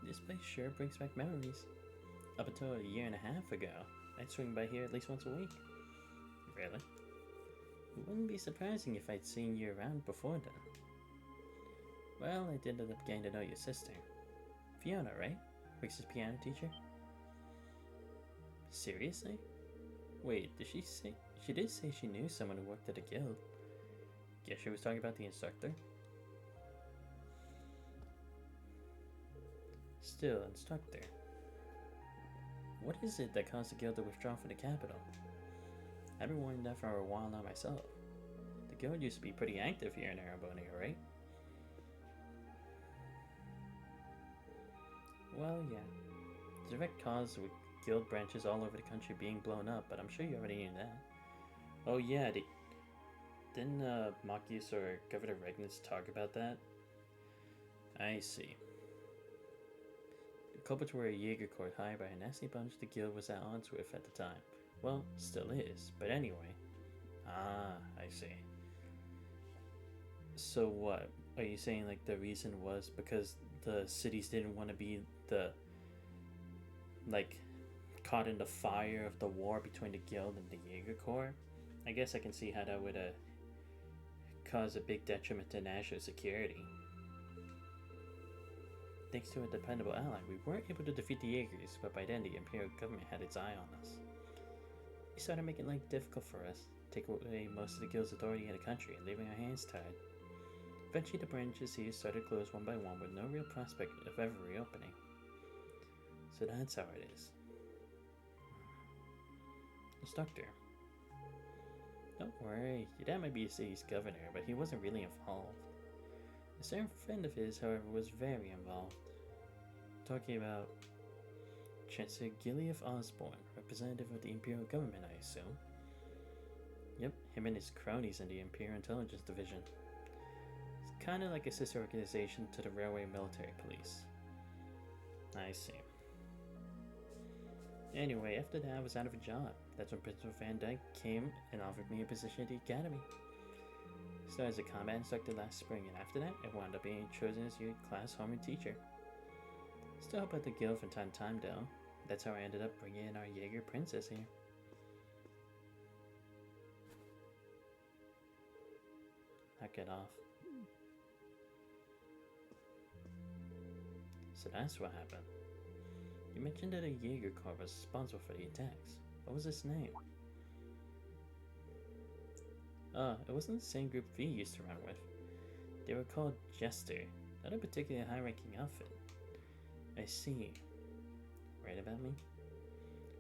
This place sure brings back memories. Up until a year and a half ago, I'd swing by here at least once a week. Really? It wouldn't be surprising if I'd seen you around before then. Well, I did end up getting to know your sister. Fiona, right? Rix's piano teacher? Seriously? Wait, did she say... She did say she knew someone who worked at a guild. Guess she was talking about the instructor? Still, instructor. What is it that caused the guild to withdraw from the capital? I've been wanting that for a while now myself. The guild used to be pretty active here in Arabonia, right? Well, yeah. The direct cause with guild branches all over the country being blown up, but I'm sure you already knew that. Oh yeah, didn't Machius or Governor Regnitz talk about that? I see. culprits were a Jaeger Corps hired by a nasty bunch the guild was at odds with at the time. Well, still is, but anyway. Ah, I see. So what? Are you saying like the reason was because the cities didn't want to be the like caught in the fire of the war between the guild and the Jaeger Corps? I guess I can see how that would cause a big detriment to national security. Thanks to a dependable ally, we weren't able to defeat the Jaegers, but by then the Imperial government had its eye on us. They started making life difficult for us, take away most of the guild's authority in the country, and leaving our hands tied. Eventually the branches here started to close one by one with no real prospect of ever reopening. So that's how it is. It's Doctor. Don't worry, your dad might be a city's governor, but he wasn't really involved. A certain friend of his, however, was very involved. Talking about Chancellor Gillief Osborne, representative of the Imperial government, I assume. Yep, him and his cronies in the Imperial Intelligence Division. It's kind of like a sister organization to the Railway Military Police. I see. Anyway, after that, I was out of a job. That's when Principal Van Dyke came and offered me a position at the academy. Started as a combat instructor last spring, and after that, I wound up being chosen as your class homeroom teacher. Still help out the guild from time to time, though. That's how I ended up bringing in our Jaeger princess here. Knock it off. So that's what happened. You mentioned that a Jaeger Corps was responsible for the attacks. What was its name? It wasn't the same group V used to run with. They were called Jester, not a particularly high-ranking outfit. I see. Right about me?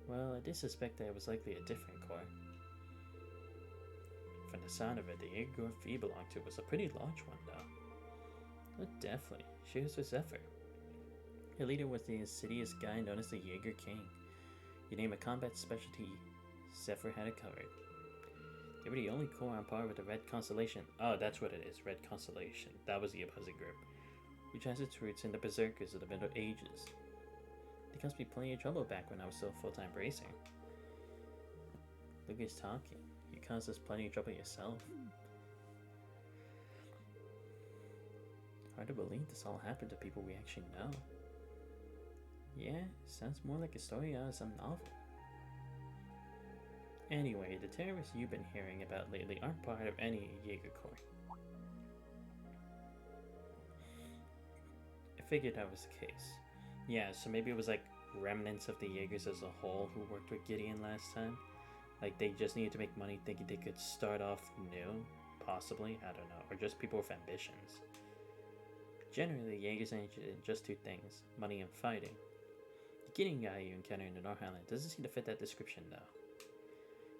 Well, I did suspect that it was likely a different corps. From the sound of it, the Jaeger Corps V belonged to was a pretty large one, though. Oh, definitely. She was with Zephyr. Her leader was the insidious guy known as the Jaeger King. You name a combat specialty, Zephyr had it covered. They were the only corps on par with the Red Constellation. Oh, that's what it is, Red Constellation. That was the opposing group, which has its roots in the Berserkers of the Middle Ages. They caused me plenty of trouble back when I was still full-time bracing. Look who's talking. You caused us plenty of trouble yourself. Hard to believe this all happened to people we actually know. Yeah, sounds more like a story out of some novel. Anyway, the terrorists you've been hearing about lately aren't part of any Jaeger Corps. I figured that was the case. Yeah, so maybe it was like remnants of the Jaegers as a whole who worked with Gideon last time. Like they just needed to make money thinking they could start off new, possibly, I don't know, or just people with ambitions. Generally, Jaegers are interested in just two things, money and fighting. The Gideon guy you encounter in the North Island doesn't seem to fit that description though.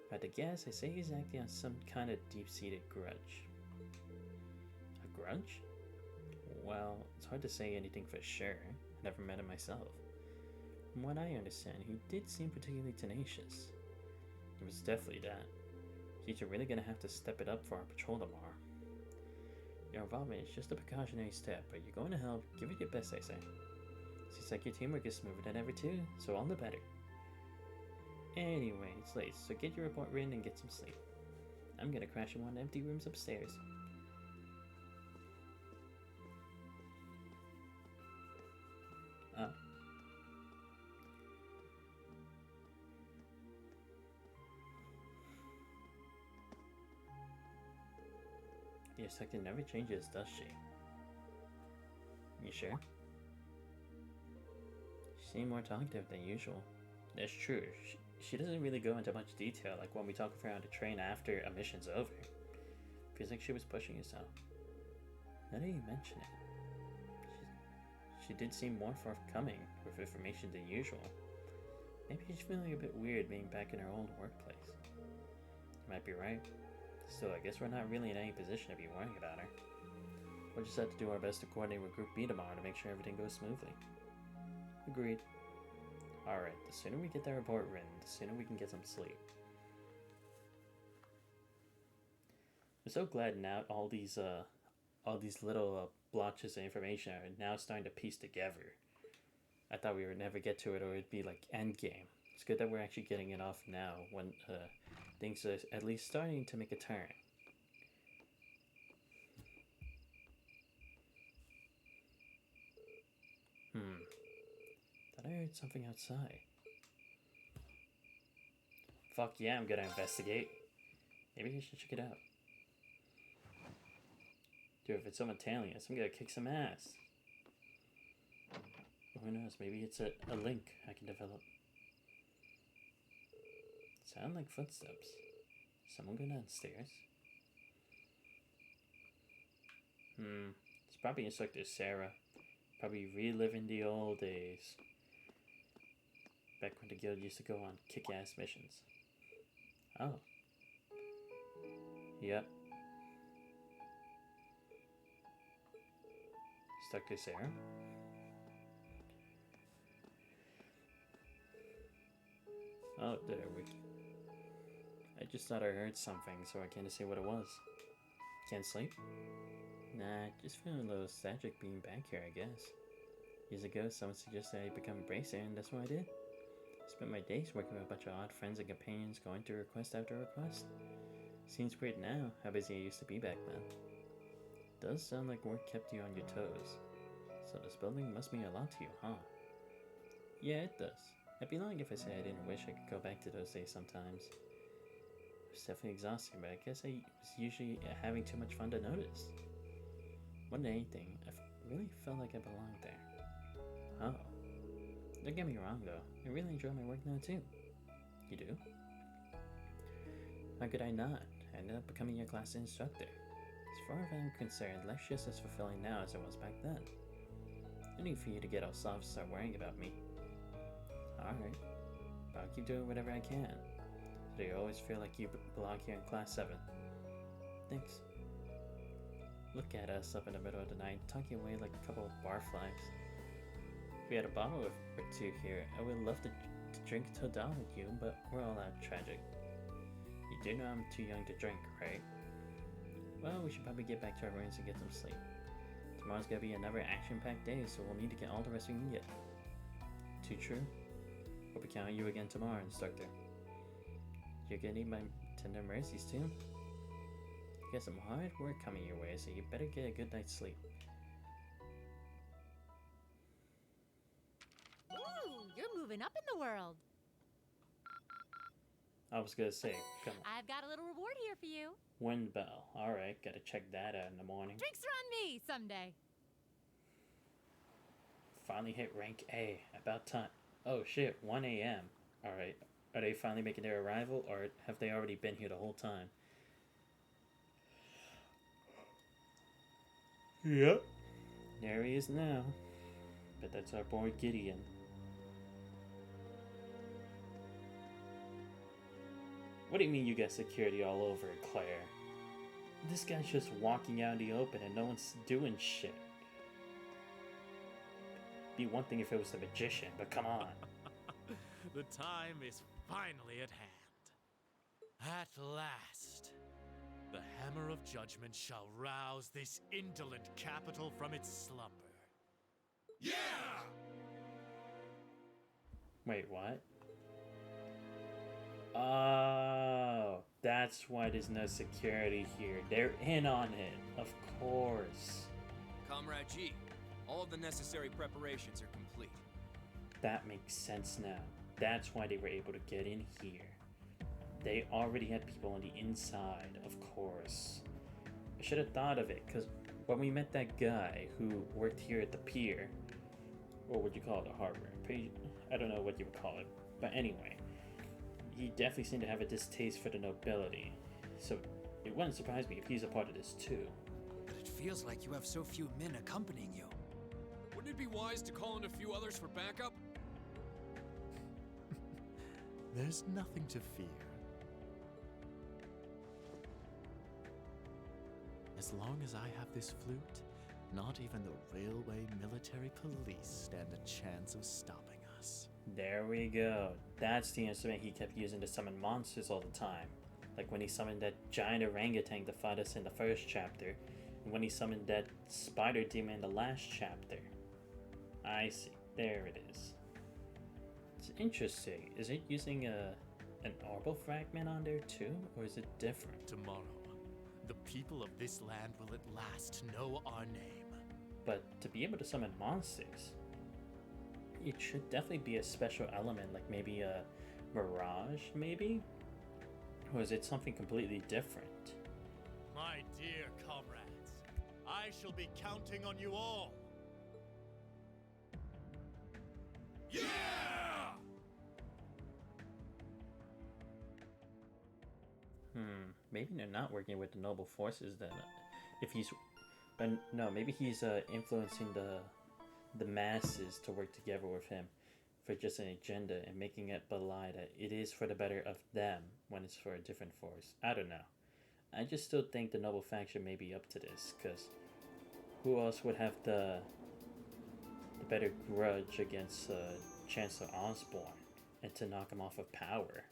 If I had to guess, I say he's acting on some kind of deep-seated grudge. A grudge? Well, it's hard to say anything for sure. I never met him myself. From what I understand, he did seem particularly tenacious. It was definitely that. Geez, you're really gonna have to step it up for our patrol tomorrow. Your involvement is just a precautionary step, but you're going to help. Give it your best, I say. Seems like your teamwork is smoother than ever too, so all the better. Anyway, it's late, so get your report written and get some sleep. I'm gonna crash in one of the empty rooms upstairs. The instructor never changes, does she? You sure? She seemed more talkative than usual. That's true. She doesn't really go into much detail, like when we talk with her on the train after a mission's over. Feels like she was pushing herself. Now that you mention it, she did seem more forthcoming with information than usual. Maybe she's feeling a bit weird being back in her old workplace. You might be right. Still, I guess we're not really in any position to be worrying about her. We'll just have to do our best to coordinate with Group B tomorrow to make sure everything goes smoothly. Agreed. Alright, the sooner we get that report written, the sooner we can get some sleep. I'm so glad now all these little blotches of information are now starting to piece together. I thought we would never get to it or it'd be like endgame. It's good that we're actually getting it off now when things are at least starting to make a turn. Thought I heard something outside. Fuck yeah, I'm gonna investigate. Maybe I should check it out. Dude, if it's someone tailing us, I'm gonna kick some ass. Who knows, maybe it's a link I can develop. Sound like footsteps. Someone go downstairs? It's probably Instructor Sarah. Probably reliving the old days. Back when the guild used to go on kick-ass missions. Oh. Yep. Instructor Sarah? Oh, there we go. I just thought I heard something, so I can't say what it was. Can't sleep? Nah, just feeling a little nostalgic being back here, I guess. Years ago, someone suggested I become a bracer, and that's what I did. Spent my days working with a bunch of odd friends and companions, going through request after request. Seems weird now, how busy I used to be back then. Does sound like work kept you on your toes. So this building must mean a lot to you, huh? Yeah, it does. I'd be lying if I say I didn't wish I could go back to those days sometimes. It was definitely exhausting, but I guess I was usually having too much fun to notice. More than anything, I really felt like I belonged there. Oh. Don't get me wrong though, I really enjoy my work now too. You do? How could I not? I ended up becoming your class instructor. As far as I'm concerned, life's just as fulfilling now as it was back then. No need for you to get all soft and start worrying about me. Alright, but I'll keep doing whatever I can, so you always feel like you belong here in Class 7. Thanks. Look at us up in the middle of the night, talking away like a couple of barflies. If we had a bottle or two here, I would love to drink till dawn with you, but we're all out tragic. You do know I'm too young to drink, right? Well, we should probably get back to our rooms and get some sleep. Tomorrow's gonna be another action-packed day, so we'll need to get all the rest we can get. Too true? Hope we count on you again tomorrow, Instructor. You're gonna need my tender mercies too. You got some hard work coming your way, so you better get a good night's sleep. Ooh, you're moving up in the world. I was gonna say, come on. I've got a little reward here for you. Wind bell. Alright, gotta check that out in the morning. Drinks are on me someday. Finally hit rank A. About time. Oh shit, 1 a.m. Alright. Are they finally making their arrival, or have they already been here the whole time? Yep. There he is now. But that's our boy Gideon. What do you mean you got security all over it, Claire? This guy's just walking out in the open and no one's doing shit. Be one thing if it was the magician, but come on. The time is finally at hand. At last, the hammer of judgment shall rouse this indolent capital from its slumber. Yeah! Wait, what? Oh, that's why there's no security here. They're in on it, of course. Comrade G, all of the necessary preparations are complete. That makes sense now. That's why they were able to get in here. They already had people on the inside, of course. I should have thought of it, because when we met that guy who worked here at the pier, or what you call it, the hardware page, I don't know what you would call it, but anyway, he definitely seemed to have a distaste for the nobility, so it wouldn't surprise me if he's a part of this too. But it feels like you have so few men accompanying you. Wouldn't it be wise to call in a few others for backup? There's nothing to fear. As long as I have this flute, not even the railway military police stand a chance of stopping us. There we go. That's the instrument he kept using to summon monsters all the time. Like when he summoned that giant orangutan to fight us in the first chapter, and when he summoned that spider demon in the last chapter. I see. There it is. It's interesting. Is it using an orbital fragment on there too, or is it different? Tomorrow, the people of this land will at last know our name. But to be able to summon monsters, it should definitely be a special element, like maybe a mirage, maybe? Or is it something completely different? My dear comrades, I shall be counting on you all. Yeah! Maybe they're not working with the noble forces then. If he's, but no, maybe he's influencing the masses to work together with him for just an agenda and making it belie that it is for the better of them when it's for a different force. I don't know. I just still think the noble faction may be up to this, because who else would have the better grudge against Chancellor Osborne and to knock him off of power?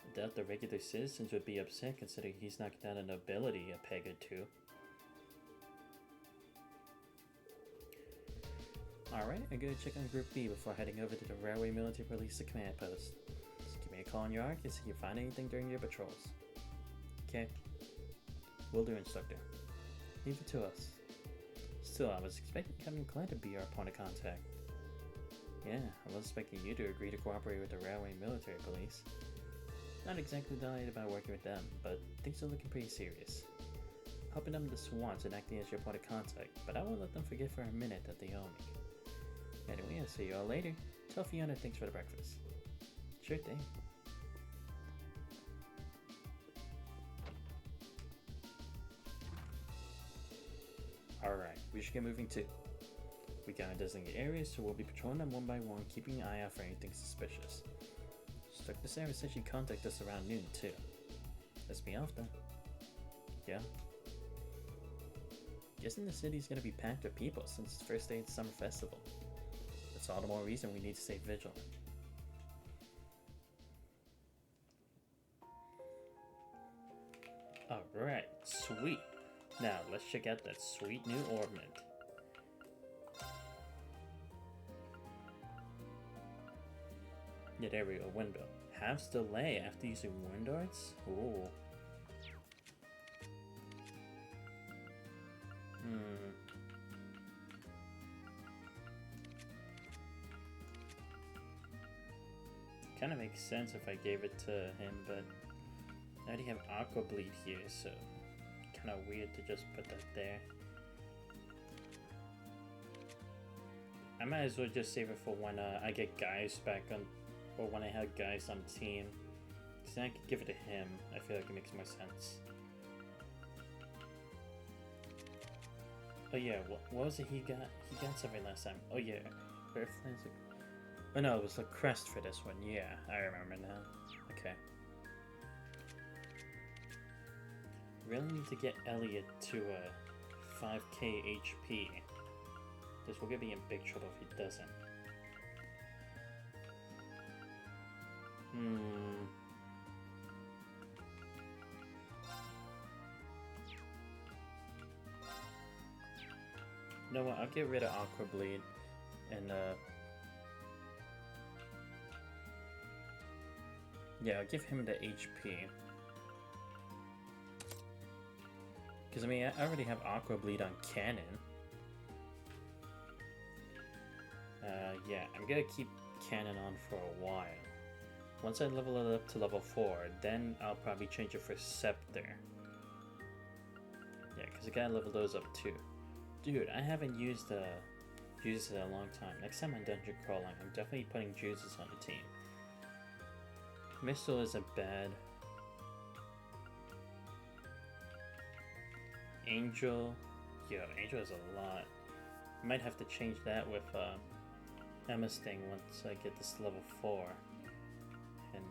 I doubt the regular citizens would be upset considering he's knocked down a nobility a peg or two. Alright, I'm gonna check on Group B before heading over to the Railway Military Police Command Post. Just give me a call on your arc and see if you find anything during your patrols. Okay? Will do, Instructor. Leave it to us. Still, I was expecting Captain Clyde to be our point of contact. Yeah, I was expecting you to agree to cooperate with the Railway Military Police. Not exactly delighted about working with them, but things are looking pretty serious. Helping them the Swans and acting as your point of contact, but I won't let them forget for a minute that they owe me. Anyway, I'll see you all later. Tell Fiona thanks for the breakfast. Sure thing. Alright, we should get moving too. We got designated areas, so we'll be patrolling them one by one, keeping an eye out for anything suspicious. Instructor Sarah said she'd contact us around noon too. Let's be off then. Yeah. Guessing the city's gonna be packed with people since it's first day of the summer festival. That's all the more reason we need to stay vigilant. Alright, sweet. Now, let's check out that sweet new ornament. Yeah, there we go, window. Halves delay after using wind darts? Ooh. Kind of makes sense if I gave it to him, but I already have Aqua Bleed here, so kind of weird to just put that there. I might as well just save it for when I get guys back on, or when I have guys on team. So then I could give it to him. I feel like it makes more sense. Oh yeah, what was it he got? He got something last time. Oh yeah, Earthlands. Oh no, it was the crest for this one. Yeah, I remember now. Okay. Really need to get Elliot to 5k HP. Because we're gonna be in big trouble if he doesn't. You know what, I'll get rid of Aqua Bleed and yeah, I'll give him the HP. Because I mean, I already have Aqua Bleed on Cannon. Yeah, I'm gonna keep Cannon on for a while. Once I level it up to level 4, then I'll probably change it for Scepter. Yeah, because I gotta level those up too. Dude, I haven't used Juices in a long time. Next time I'm dungeon crawling, I'm definitely putting Juices on the team. Missile isn't bad. Angel. Yo, Angel is a lot. I might have to change that with Emma Sting once I get this level 4. And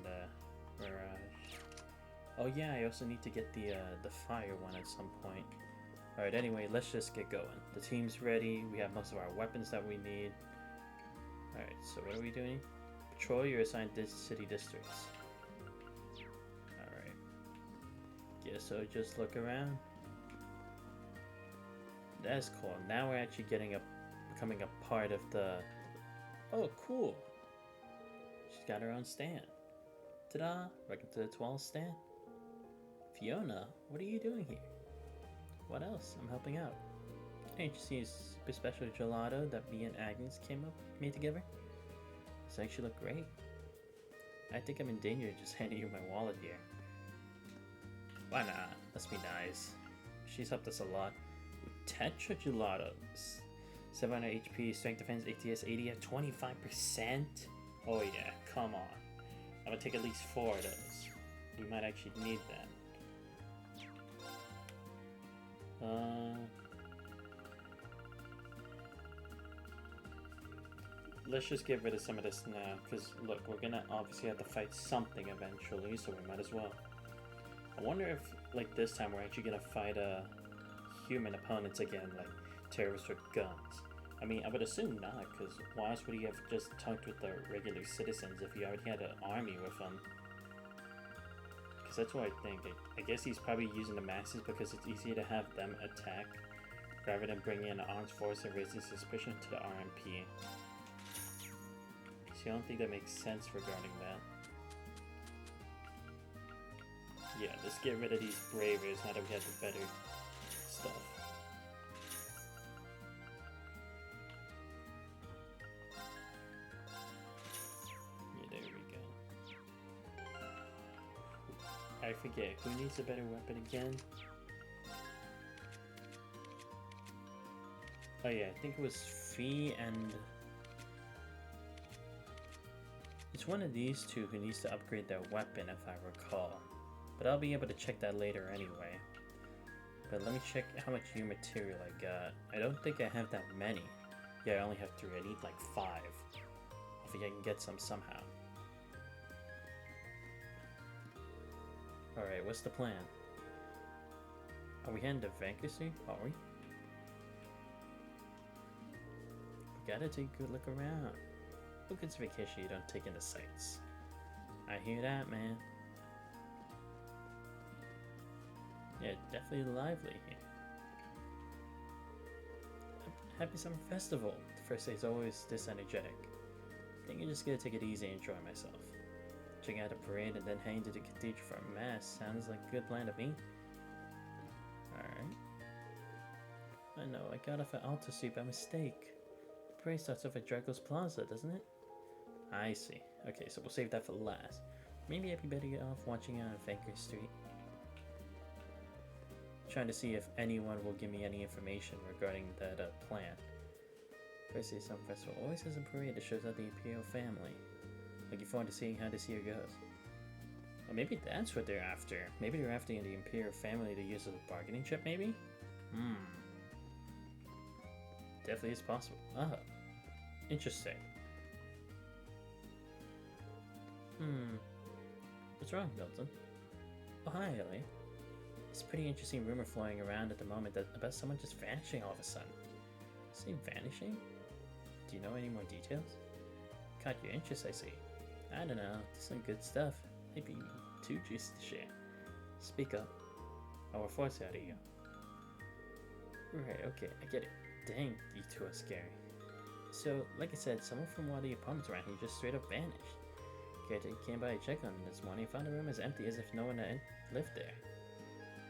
Mirage. Oh yeah, I also need to get the fire one at some point. Alright, anyway, let's just get going. The team's ready, we have most of our weapons that we need. Alright, so what are we doing? Patrol your assigned city districts. Alright. Guess I'll just look around. That's cool. Now we're actually becoming a part of the Oh, cool. She's got her own stand. Ta-da! Welcome to the 12th stand. Fiona, what are you doing here? What else? I'm helping out. Can't you see a super special gelato that me and Agnes made together? This actually look great. I think I'm in danger of just handing you my wallet here. Why not? Let's be nice. She's helped us a lot. Tetra gelato. 700 HP, strength defense, ATS 80 at 25%? Oh yeah, come on. I'm gonna take at least 4 of those. You might actually need that. Let's just get rid of some of this now, because look, we're gonna obviously have to fight something eventually, so we might as well. I wonder if, like, this time we're actually gonna fight human opponents again, like terrorists with guns. I mean, I would assume not, because why else would he have just talked with the regular citizens if he already had an army with him? Because that's what I think. I guess he's probably using the masses because it's easier to have them attack rather than bringing in an armed force and raising suspicion to the RMP. So I don't think that makes sense regarding that. Yeah, let's get rid of these bravers now that we have the better stuff. Yeah, there we go. I forget, who needs a better weapon again? Oh yeah, I think it was Fee and... It's one of these two who needs to upgrade their weapon if I recall. But I'll be able to check that later anyway. But let me check how much new material I got. I don't think I have that many. Yeah, I only have 3. I need like 5. I think I can get some somehow. Alright, what's the plan? Are we heading to Vacancy? Are we? We gotta take a good look around. Look, it's vacation, you don't take in the sights. I hear that, man. Yeah, definitely lively here. Happy Summer Festival. The first day is always this energetic. I think I'm just gonna take it easy and enjoy myself. Checking out a parade and then heading to the cathedral for a mass sounds like a good plan to me. Alright. I know, I got off at Alta Street by mistake. The parade starts off at Draco's Plaza, doesn't it? I see. Okay, so we'll save that for last. Maybe I'd be better off watching out on Vanker Street. Trying to see if anyone will give me any information regarding that plan. First day Summer Festival always has a parade that shows out the Imperial family. Looking forward to seeing how this year goes. Well, maybe that's what they're after. Maybe they're after the Imperial family to use as a bargaining chip, maybe? Definitely is possible. Ah, interesting. What's wrong, Milton? Oh, hi, Ellie. There's a pretty interesting rumor flying around at the moment about someone just vanishing all of a sudden. Say vanishing? Do you know any more details? Caught your interest, I see. I don't know, some good stuff. Maybe too juicy to share. Speak up. I will force out of you. Right, okay, I get it. Dang, you two are scary. So, like I said, someone from one of the apartments around here just straight up vanished. Caretaker came by to check on them this morning and found the room as empty as if no one had lived there.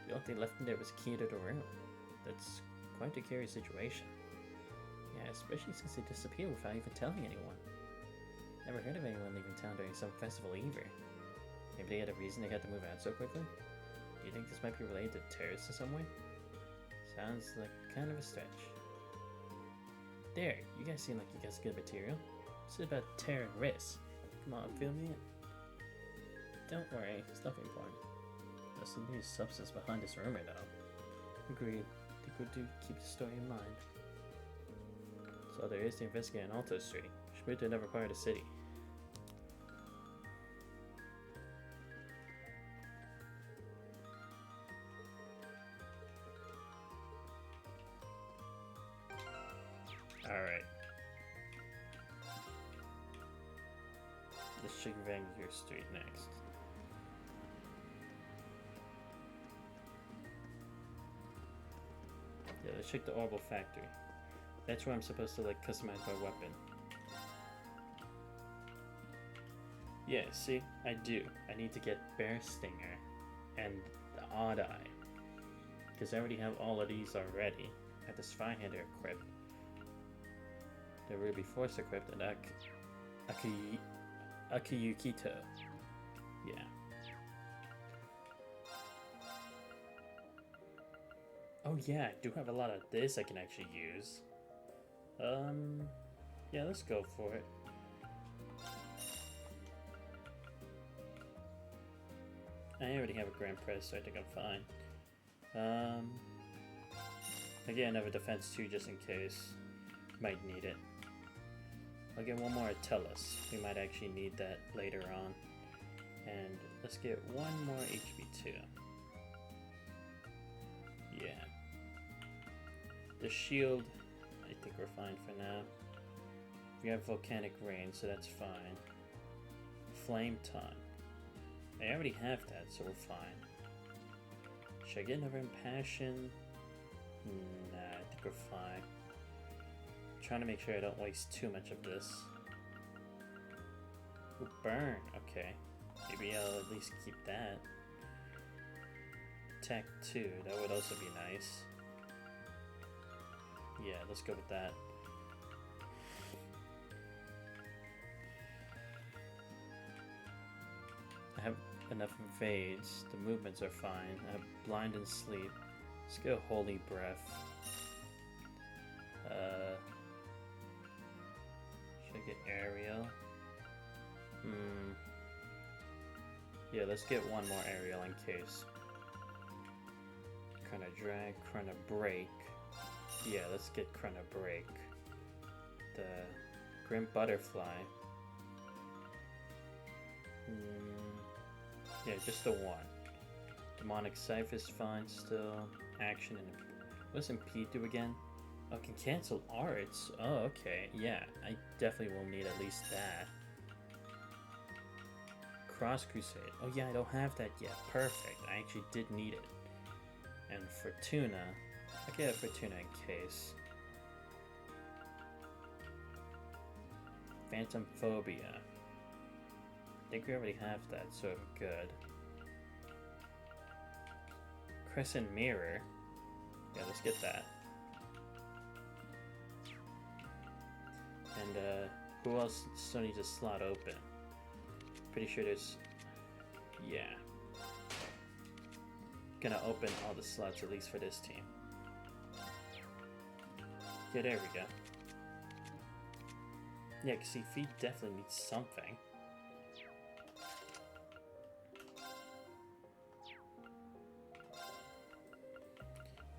The only thing left in there was a key to the room. That's quite a curious situation. Yeah, especially since they disappeared without even telling anyone. Never heard of anyone leaving town during some festival either. Maybe they had a reason they had to move out so quickly? Do you think this might be related to terrorists in some way? Sounds like kind of a stretch. There, you guys seem like you got some good material. This is about terrorists. Come on, fill me in. Don't worry, it's nothing important. There's some new substance behind this rumor, though. Agreed. I think we'll do keep the story in mind. So there is to investigate on Alto Street. Should move to another part of the city. Alright. Let's check Vanguard Street next. Yeah, let's check the Orbital Factory. That's where I'm supposed to, like, customize my weapon. Yeah, see, I do. I need to get Bear Stinger and the Odd Eye. Because I already have all of these already. I have the Spyhander equipped. The Ruby Force equipped and Akiyukito. Yeah. Oh yeah, I do have a lot of this I can actually use. Yeah, let's go for it. I already have a Grand Press, so I think I'm fine. Again, I have a Defense 2 just in case. Might need it. I'll get one more Tellus. We might actually need that later on. And let's get one more HB2. Yeah. The shield, I think we're fine for now. We have Volcanic Rain, so that's fine. Flame Tongue. I already have that, so we're fine. Should I get another Impassion? Nah, I think we're fine. Trying to make sure I don't waste too much of this. Ooh, burn, okay. Maybe I'll at least keep that. Attack 2, that would also be nice. Yeah, let's go with that. I have enough evades, the movements are fine. I have Blind and Sleep. Let's go Holy Breath. Should I get Aerial? Yeah, let's get one more Aerial in case. Chrono Drag, Chrono Break. Yeah, let's get Chrono Break. The Grim Butterfly. Yeah, just the one. Demonic Scythe is fine still. Action and... What does Impede do again? Oh, can cancel arts. Oh, okay. Yeah, I definitely will need at least that. Cross Crusade. Oh yeah, I don't have that yet. Perfect. I actually did need it. And Fortuna. I can have Fortuna in case. Phantom Phobia. I think we already have that, so good. Crescent Mirror. Yeah, let's get that. And who else still needs a slot open? Pretty sure there's... Yeah. Gonna open all the slots at least for this team. Yeah, there we go. Yeah, cause see, Feet definitely needs something.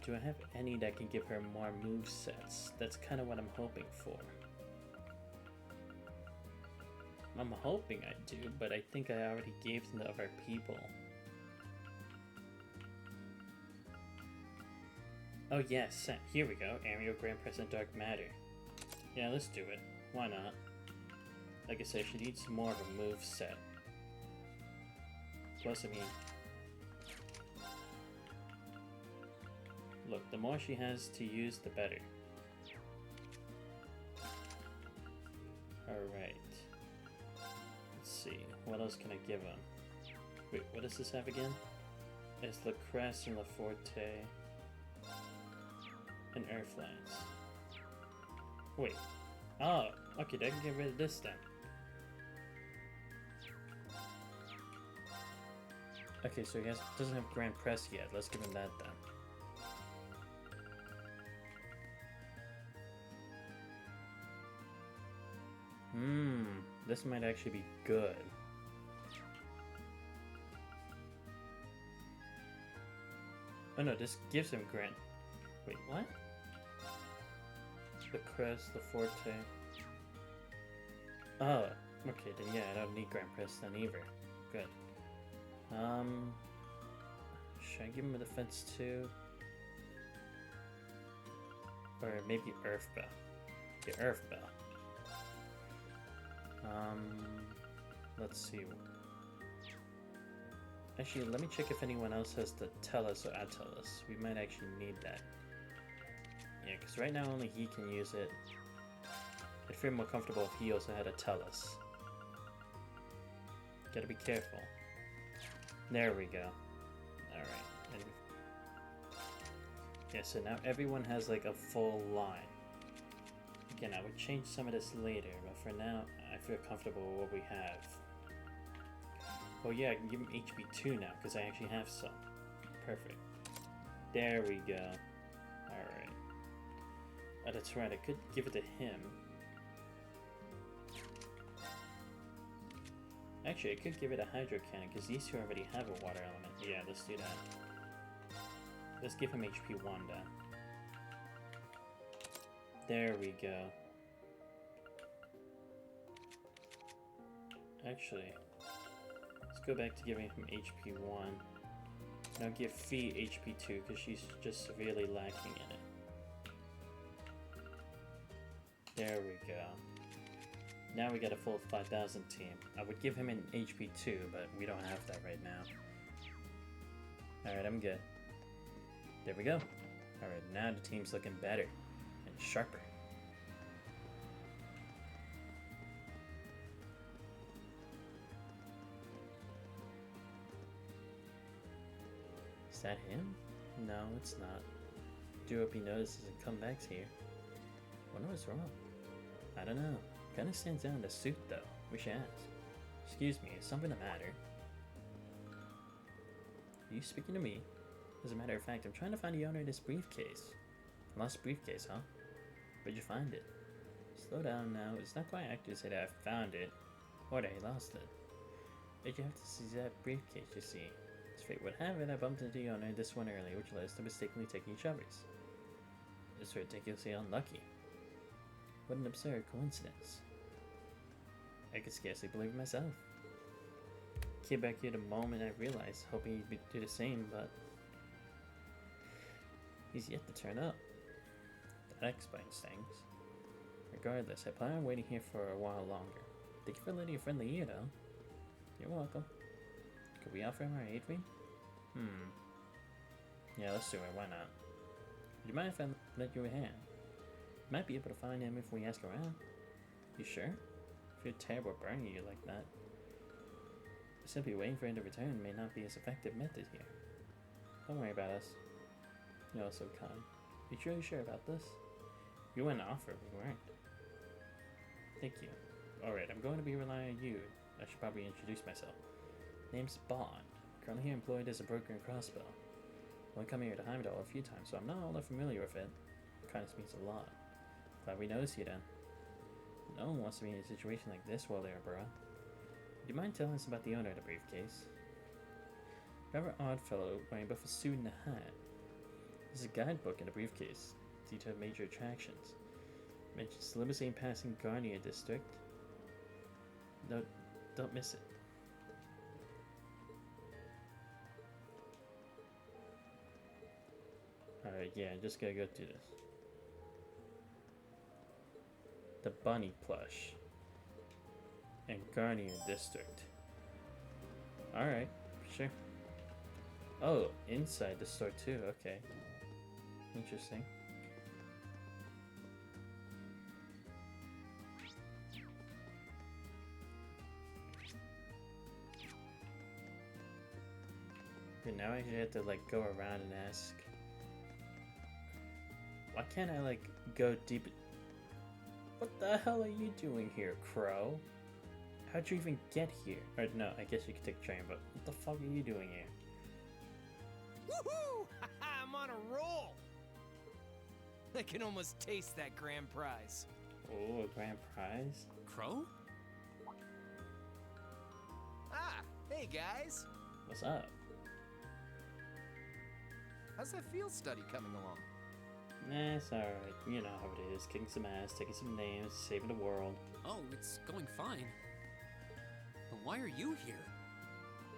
Do I have any that can give her more movesets? That's kind of what I'm hoping for. I'm hoping I do, but I think I already gave them to other people. Oh yes, here we go. Aerial, Grand Press, and Dark Matter. Yeah, let's do it. Why not? Like I said, she needs more of a move set. Plus, I mean... Look, the more she has to use, the better. Alright. Let's see, what else can I give him? Wait, what does this have again? It's La Crest and La Forte. And Earthlance. Wait. Oh, okay, I can get rid of this then. Okay, so he doesn't have Grand Press yet. Let's give him that then. This might actually be good. Oh no, this gives him Grand... Wait, what? The Crest, the Forte. Oh, okay, then yeah, I don't need Grand Press then either. Good. Should I give him a Defense 2? Or maybe Earth Bell. Yeah, Earth Bell. Let's see. Actually, let me check if anyone else has the Tellus or Atellus. We might actually need that. Yeah, because right now only he can use it. I'd feel more comfortable if he also had a Tellus. Gotta be careful. There we go. Alright. And yeah, so now everyone has like a full line. Again, I would change some of this later, but for now, I feel comfortable with what we have. Oh yeah, I can give him HP 2 now, because I actually have some. Perfect. There we go. Alright. Oh, that's right, I could give it to him. Actually, I could give it a Hydro Cannon, because these two already have a Water Element. Yeah, let's do that. Let's give him HP 1 then. There we go. Actually, let's go back to giving him HP 1. Now give Fee HP 2 because she's just severely lacking in it. There we go. Now we got a full 5,000 team. I would give him an HP 2, but we don't have that right now. Alright, I'm good. There we go. Alright, now the team's looking better and sharper. Is that him? No, it's not. Do hope he notices and comes back here. Wonder what's wrong. I don't know. Kinda stands out in the suit though. We should ask. Excuse me, is something the matter? Are you speaking to me? As a matter of fact, I'm trying to find the owner of this briefcase. Lost briefcase, huh? Where'd you find it? Slow down now. It's not quite accurate to say that I found it, or that I lost it. But you have to see that briefcase, you see. As fate would have it, I bumped into the owner of this one earlier, which led us to mistakenly taking each other's. It's ridiculously unlucky. What an absurd coincidence. I could scarcely believe it myself. Came back here the moment I realized, hoping he'd do the same, but he's yet to turn up. That explains things. Regardless, I plan on waiting here for a while longer. Thank you for lending a friendly ear, though. You're welcome. Could we offer him our aid, Yeah, let's do it. Why not? Would you mind if I lend you a hand? Might be able to find him if we ask around. You sure? I feel terrible burning you like that. Simply waiting for him to return may not be as effective method here. Don't worry about us. You're all so kind. You truly sure about this? You wouldn't offer, we weren't. Thank you. Alright, I'm going to be relying on you. I should probably introduce myself. Name's Bond. Currently here employed as a broker and crossbow. I've come here to Heimdall a few times, so I'm not all that familiar with it. Kindness means a lot. Glad we noticed you then. No one wants to be in a situation like this while they're abroad. Would you mind telling us about the owner of the briefcase? Rather odd fellow wearing both a suit and a hat. There's a guidebook in the briefcase, detailed major attractions. Mentions limousine passing Garnier district. No, don't miss it. Alright, yeah, just gotta go through this. The bunny plush. And Garnier district. Alright, sure. Oh, inside the store too, okay. Interesting. And now I actually have to like go around and ask. Why can't I like go deep? What the hell are you doing here, Crow? How'd you even get here? Or no, I guess you could take a train, but what the fuck are you doing here? Woohoo! I'm on a roll! I can almost taste that grand prize. Oh, a grand prize? Crow? Ah, hey guys! What's up? How's that field study coming along? Nah, it's alright. You know how it is. Kicking some ass, taking some names, saving the world. Oh, it's going fine. But why are you here?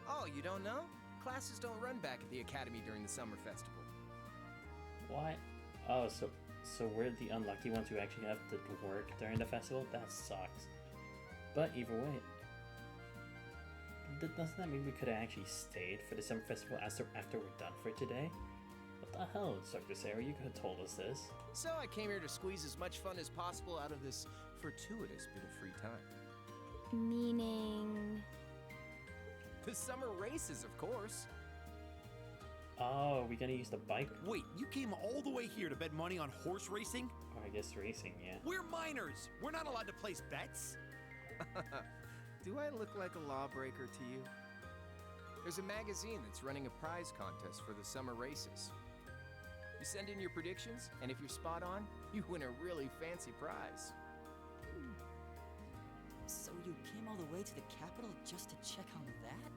Oh, you don't know? Classes don't run back at the academy during the summer festival. What? Oh, so we're the unlucky ones who actually have to work during the festival? That sucks. But either way, doesn't that mean we could have actually stayed for the summer festival after we're done for today? What the hell, Dr. Sarah? You could have told us this. So I came here to squeeze as much fun as possible out of this fortuitous bit of free time. Meaning... The summer races, of course. Oh, we gonna use the bike? Wait, you came all the way here to bet money on horse racing? Or I guess racing, yeah. We're minors! We're not allowed to place bets! Do I look like a lawbreaker to you? There's a magazine that's running a prize contest for the summer races. You send in your predictions, and if you're spot on, you win a really fancy prize. So you came all the way to the capital just to check on that?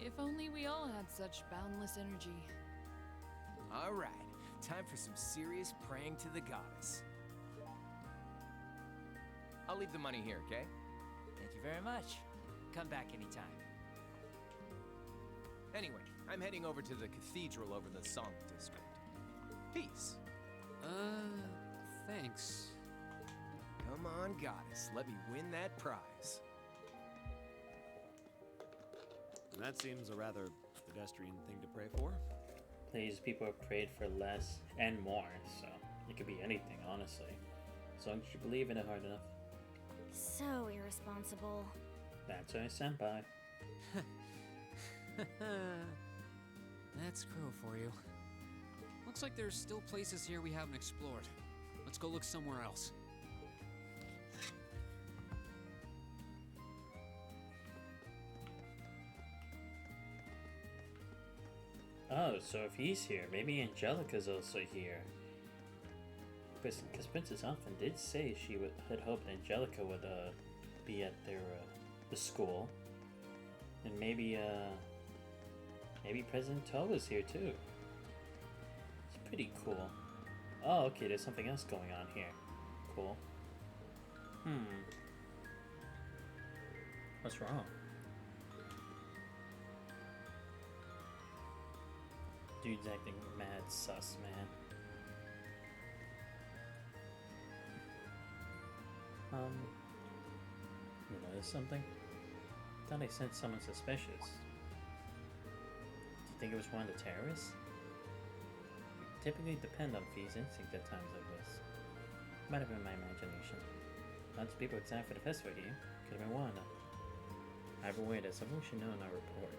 If only we all had such boundless energy. All right, time for some serious praying to the goddess. I'll leave the money here, okay? Thank you very much. Come back anytime. Anyway, I'm heading over to the cathedral over the Song district. Peace. Thanks. Come on, goddess, let me win that prize. That seems a rather pedestrian thing to pray for. These people have prayed for less and more, so it could be anything, honestly. As long as you believe in it hard enough. So irresponsible. That's our senpai. That's Crow for you. Looks like there's still places here we haven't explored. Let's go look somewhere else. Oh, so if he's here, maybe Angelica's also here. Because Princess Elfin did say she had hoped Angelica would be at their the school, and maybe President Towa's here too. It's pretty cool. Oh, okay. There's something else going on here. Cool. What's wrong? Dude's acting mad sus, man. You notice something? Thought I sensed someone suspicious. Do you think it was one of the terrorists? You typically depend on Fee's instinct at times like this. Might have been my imagination. Lots of people excited for the festival here. Could have been Wanda. Either way, there's something we should know in our report.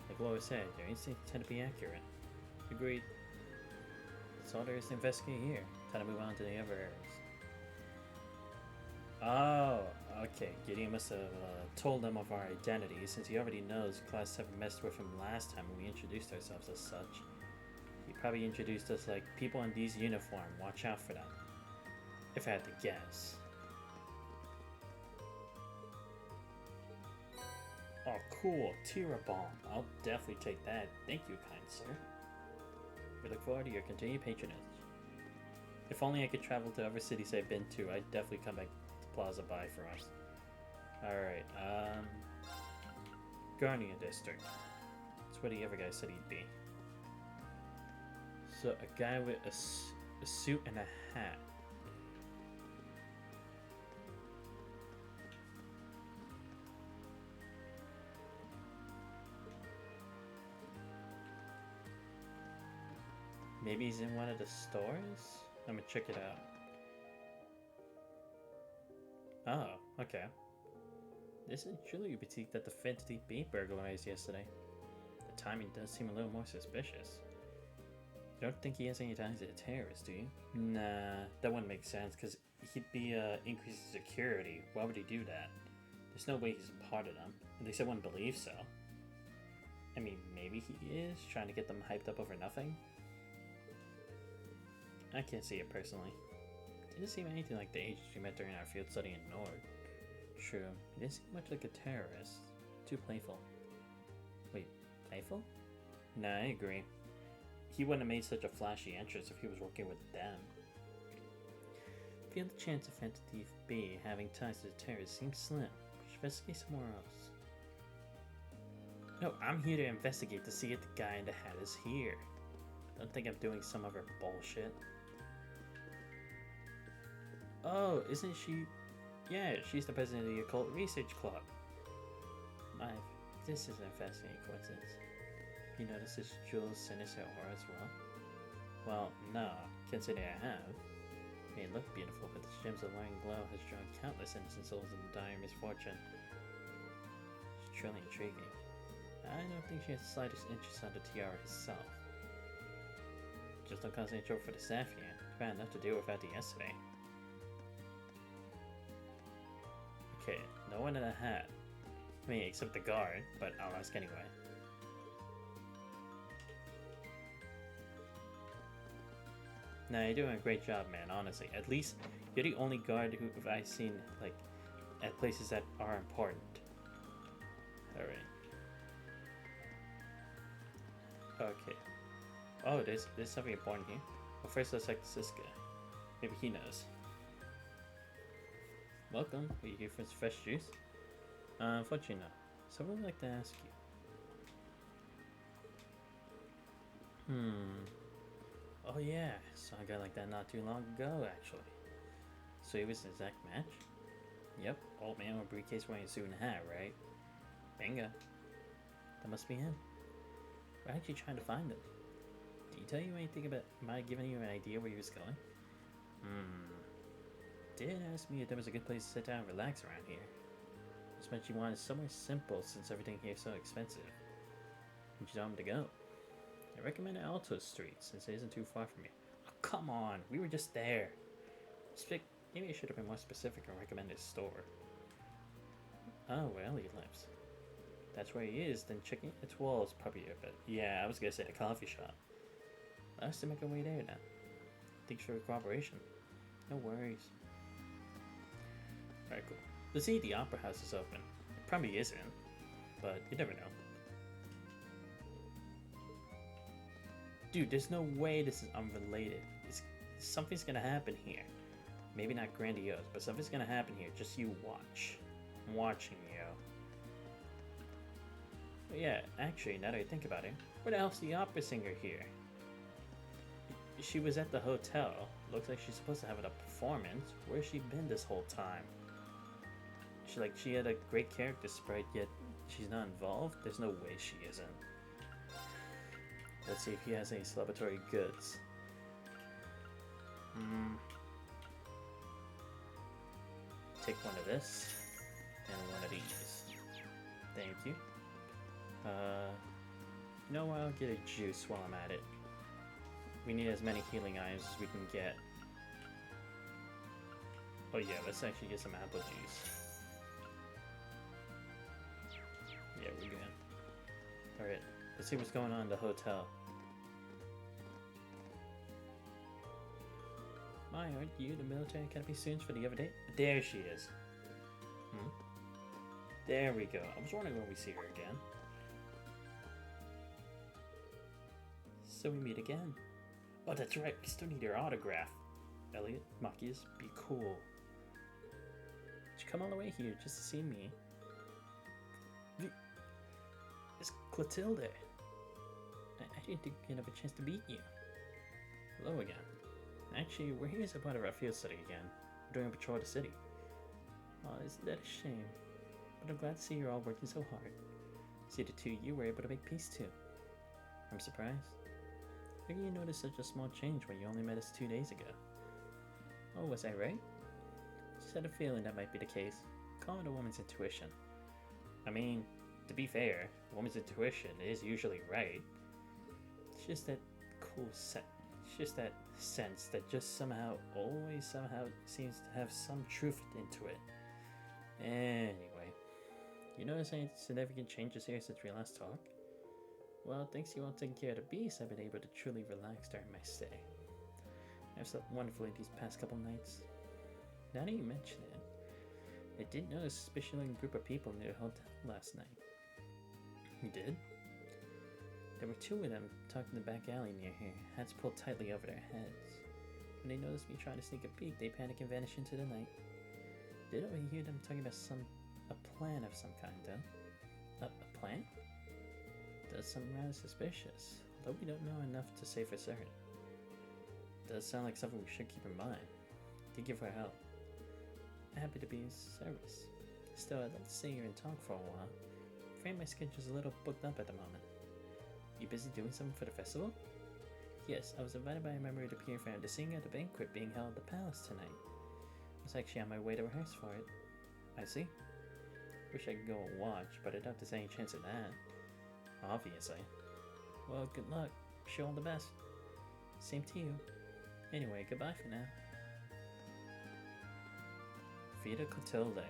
Like Laura said, your instincts tend to be accurate. Agreed. That's all there is to investigate here. Time to move on to the other areas. Oh, okay. Gideon must have told them of our identity, since he already knows Class 7 messed with him last time when we introduced ourselves as such. He probably introduced us like, people in these uniform, watch out for them. If I had to guess. Oh, cool. Tira Bomb. I'll definitely take that. Thank you, kind sir. We look forward to your continued patronage. If only I could travel to other cities I've been to, I'd definitely come back to Plaza Buy for us. Alright, Guardian District. That's where the other guy said he'd be. So, a guy with a suit and a hat. Maybe he's in one of the stores? I'm gonna check it out. Oh, okay. This is truly a boutique that the Fantasy Beat burglarized yesterday. The timing does seem a little more suspicious. You don't think he has any ties to the terrorists, do you? Nah, that wouldn't make sense, because he'd be increasing security. Why would he do that? There's no way he's a part of them. At least I wouldn't believe so. I mean, maybe he is, trying to get them hyped up over nothing? I can't see it personally. Didn't seem anything like the agents we met during our field study in Nord. True, he didn't seem much like a terrorist. Too playful. Wait, playful? Nah, I agree. He wouldn't have made such a flashy entrance if he was working with them. Feel the chance of Fantasy B having ties to the terrorists seems slim. We should investigate somewhere else. No, I'm here to investigate to see if the guy in the hat is here. Don't think I'm doing some other bullshit. Oh, isn't she? Yeah, she's the president of the Occult Research Club. This isn't a fascinating coincidence. You notice this Jules' sinister aura as well? Well, no, can't say that I have. It may look beautiful, but this gem's alluring glow has drawn countless innocent souls into dire misfortune. It's truly intriguing. I don't think she has the slightest interest on the tiara herself. Just don't cause any trouble for the staff here. I've had enough to deal with after yesterday. Okay, no one in a hat. I mean, except the guard, but I'll ask anyway. Nah, you're doing a great job, man, honestly. At least you're the only guard who I've seen, like, at places that are important. Alright. Okay. Oh, there's something important here. Well, first let's check this guy. Maybe he knows. Welcome. Are you here for some fresh juice? What you know? So I would like to ask you. Oh yeah, saw a guy like that not too long ago, actually. So he was the exact match? Yep, old man with briefcase wearing a suit and hat, right? Bingo. That must be him. Why aren't you trying to find him? Did he tell you anything about my giving you an idea where he was going? Did ask me if there was a good place to sit down and relax around here. Just meant you wanted somewhere simple since everything here is so expensive. Where'd you tell him to go? I recommend Alto Street since it isn't too far from here. Oh, come on, we were just there. Maybe I should have been more specific and recommended a store. Oh, well, he lives. That's where he is, then checking its walls probably a bit. Yeah, I was gonna say a coffee shop. Let's make our way there now. Thanks for your cooperation. No worries. Alright, cool. Let's see if the opera house is open. It probably isn't, but you never know. Dude, there's no way this is unrelated. Something's gonna happen here. Maybe not grandiose, but something's gonna happen here. Just you watch. I'm watching you. But yeah, actually, now that I think about it, where the hell's the opera singer here? She was at the hotel. Looks like she's supposed to have a performance. Where's she been this whole time? She had a great character spread, yet she's not involved? There's no way she isn't. Let's see if he has any celebratory goods. Take one of this, and one of these. Thank you. You know what, I'll get a juice while I'm at it. We need as many healing items as we can get. Oh yeah, let's actually get some apple juice. Yeah, we're good. Alright, let's see what's going on in the hotel. My, aren't you the military academy students for the other day? There she is. There we go. I was wondering when we see her again. So we meet again. Oh, that's right. We still need her autograph. Elliot, Machias, be cool. Did you come all the way here just to see me? It's Clotilde. I didn't think we'd have a chance to meet you. Hello again. Actually, we're here as a part of our field study again. We're doing a patrol of the city. Oh, isn't that a shame? But I'm glad to see you're all working so hard. See, the two of you were able to make peace too. I'm surprised. How can you notice such a small change when you only met us 2 days ago? Oh, was I right? Just had a feeling that might be the case. Call it a woman's intuition. I mean, to be fair, a woman's intuition is usually right. It's just that that sense that just always somehow seems to have some truth into it. Anyway, you notice any significant changes here since we last talked? Well, thanks to you all taking care of the beast, I've been able to truly relax during my stay. I've slept wonderfully these past couple nights. Now that you mention it, I did notice a suspicious group of people near the hotel last night. You did? There were 2 of them tucked in the back alley near here, hats pulled tightly over their heads. When they noticed me trying to sneak a peek, they panicked and vanished into the night. Did overhear them talking about a plan of some kind, though. A plan? Does sound rather suspicious, although we don't know enough to say for certain. Does sound like something we should keep in mind. Thank you for your help. I'm happy to be of service. Still, I'd like to stay here and talk for a while. I'm afraid my schedule's a little booked up at the moment. You busy doing something for the festival? Yes, I was invited by a member of the peer family to sing at a banquet being held at the palace tonight. I was actually on my way to rehearse for it. I see. Wish I could go and watch, but I doubt there's any chance of that. Obviously. Well, good luck. Wish you all the best. Same to you. Anyway, goodbye for now. Vita Clotilde.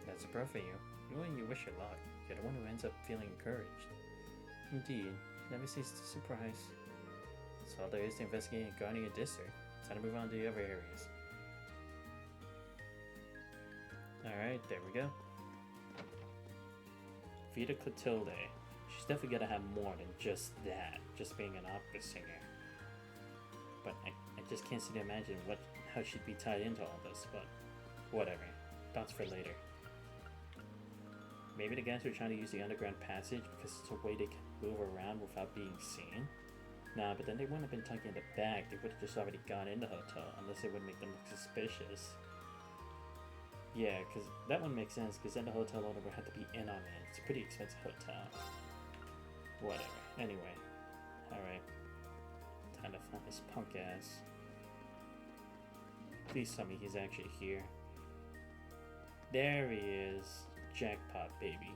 That's a pro for you. You and you wish her luck. You're the one who ends up feeling encouraged. Indeed, never cease to surprise. That's all there is to investigate in Guardian District. Time to move on to the other areas. Alright, there we go. Vita Clotilde. She's definitely gotta have more than just that, just being an opera singer. But I just can't seem to imagine how she'd be tied into all this, but whatever. Thoughts for later. Maybe the guys were trying to use the underground passage because it's a way they can move around without being seen? Nah, but then they wouldn't have been tucking in the back, they would have just already gone in the hotel, unless it would make them look suspicious. Yeah, because that one makes sense, because then the hotel owner would have to be in on it. It's a pretty expensive hotel. Whatever. Anyway. Alright. Time to find this punk ass. Please tell me he's actually here. There he is. Jackpot, baby.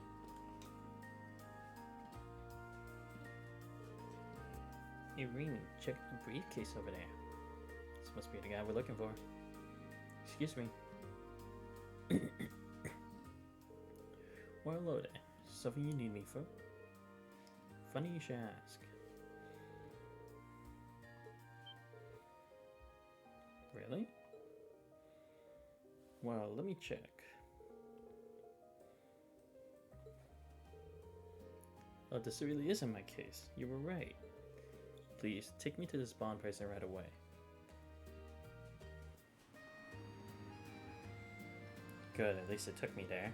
Hey, Remy, check the briefcase over there. This must be the guy we're looking for. Excuse me. Well, hello there. Something you need me for? Funny you should ask. Really? Well, let me check. Oh, this really isn't my case. You were right. Please, take me to this bond person right away. Good, at least it took me there.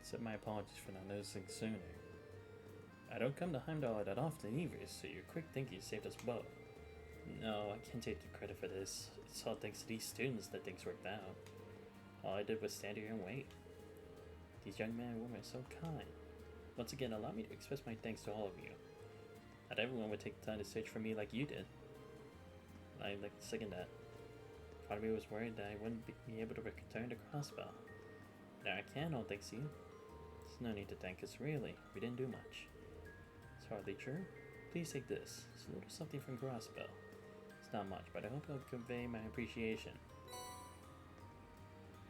Accept my apologies for not noticing sooner. I don't come to Heimdall that often either, so your quick thinking saved us both. No, I can't take the credit for this. It's all thanks to these students that things worked out. All I did was stand here and wait. These young men and women are so kind. Once again, allow me to express my thanks to all of you. Not everyone would take the time to search for me like you did. I'd like to second that. Part of me was worried that I wouldn't be able to return to Crossbell. Now I can, all thanks to you. There's no need to thank us, really. We didn't do much. It's hardly true. Please take this. It's a little something from Crossbell. It's not much, but I hope it'll convey my appreciation.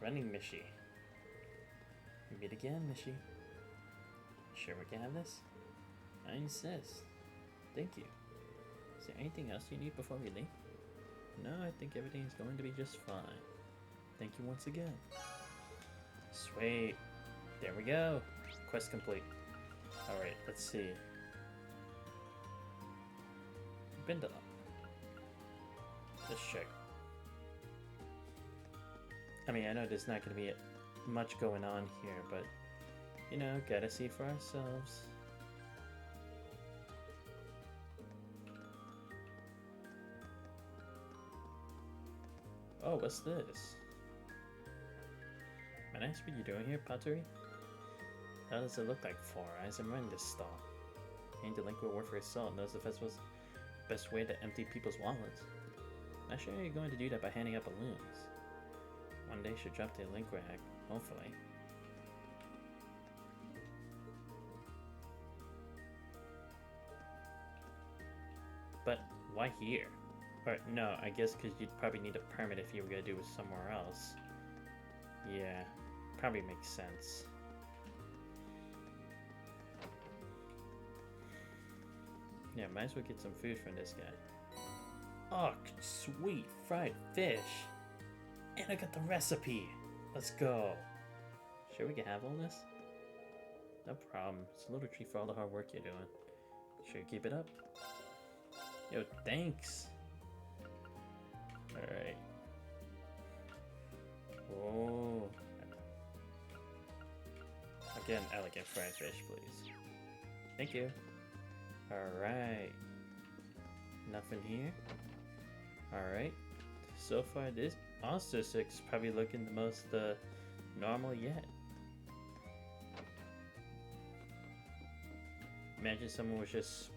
Running Mishy. We meet again, Mishy. Sure we can have this? I insist. Thank you. Is there anything else you need before we leave? No, I think everything's going to be just fine. Thank you once again. Sweet. There we go. Quest complete. Alright, let's see. Bindala. Let's check. I mean, I know there's not going to be much going on here, but, you know, gotta see for ourselves. Oh, what's this? May I ask what you're doing here, Pottery? How does it look like, Four Eyes? I'm running this stall. Any delinquent worth her salt knows the festival's the best way to empty people's wallets. Not sure you're going to do that by handing out balloons. One day she'll drop the delinquent act, hopefully. But why here? Or no, I guess because you'd probably need a permit if you were gonna do it somewhere else. Yeah, probably makes sense. Yeah, might as well get some food from this guy. Oh, sweet fried fish! And I got the recipe! Let's go! Sure we can have all this? No problem. It's a little treat for all the hard work you're doing. Sure you keep it up? Yo, thanks! Alright. Oh. Again, elegant fried fish, please. Thank you. Alright. Nothing here. Alright. So far, this Monster 6 is probably looking the most normal yet. Imagine someone was just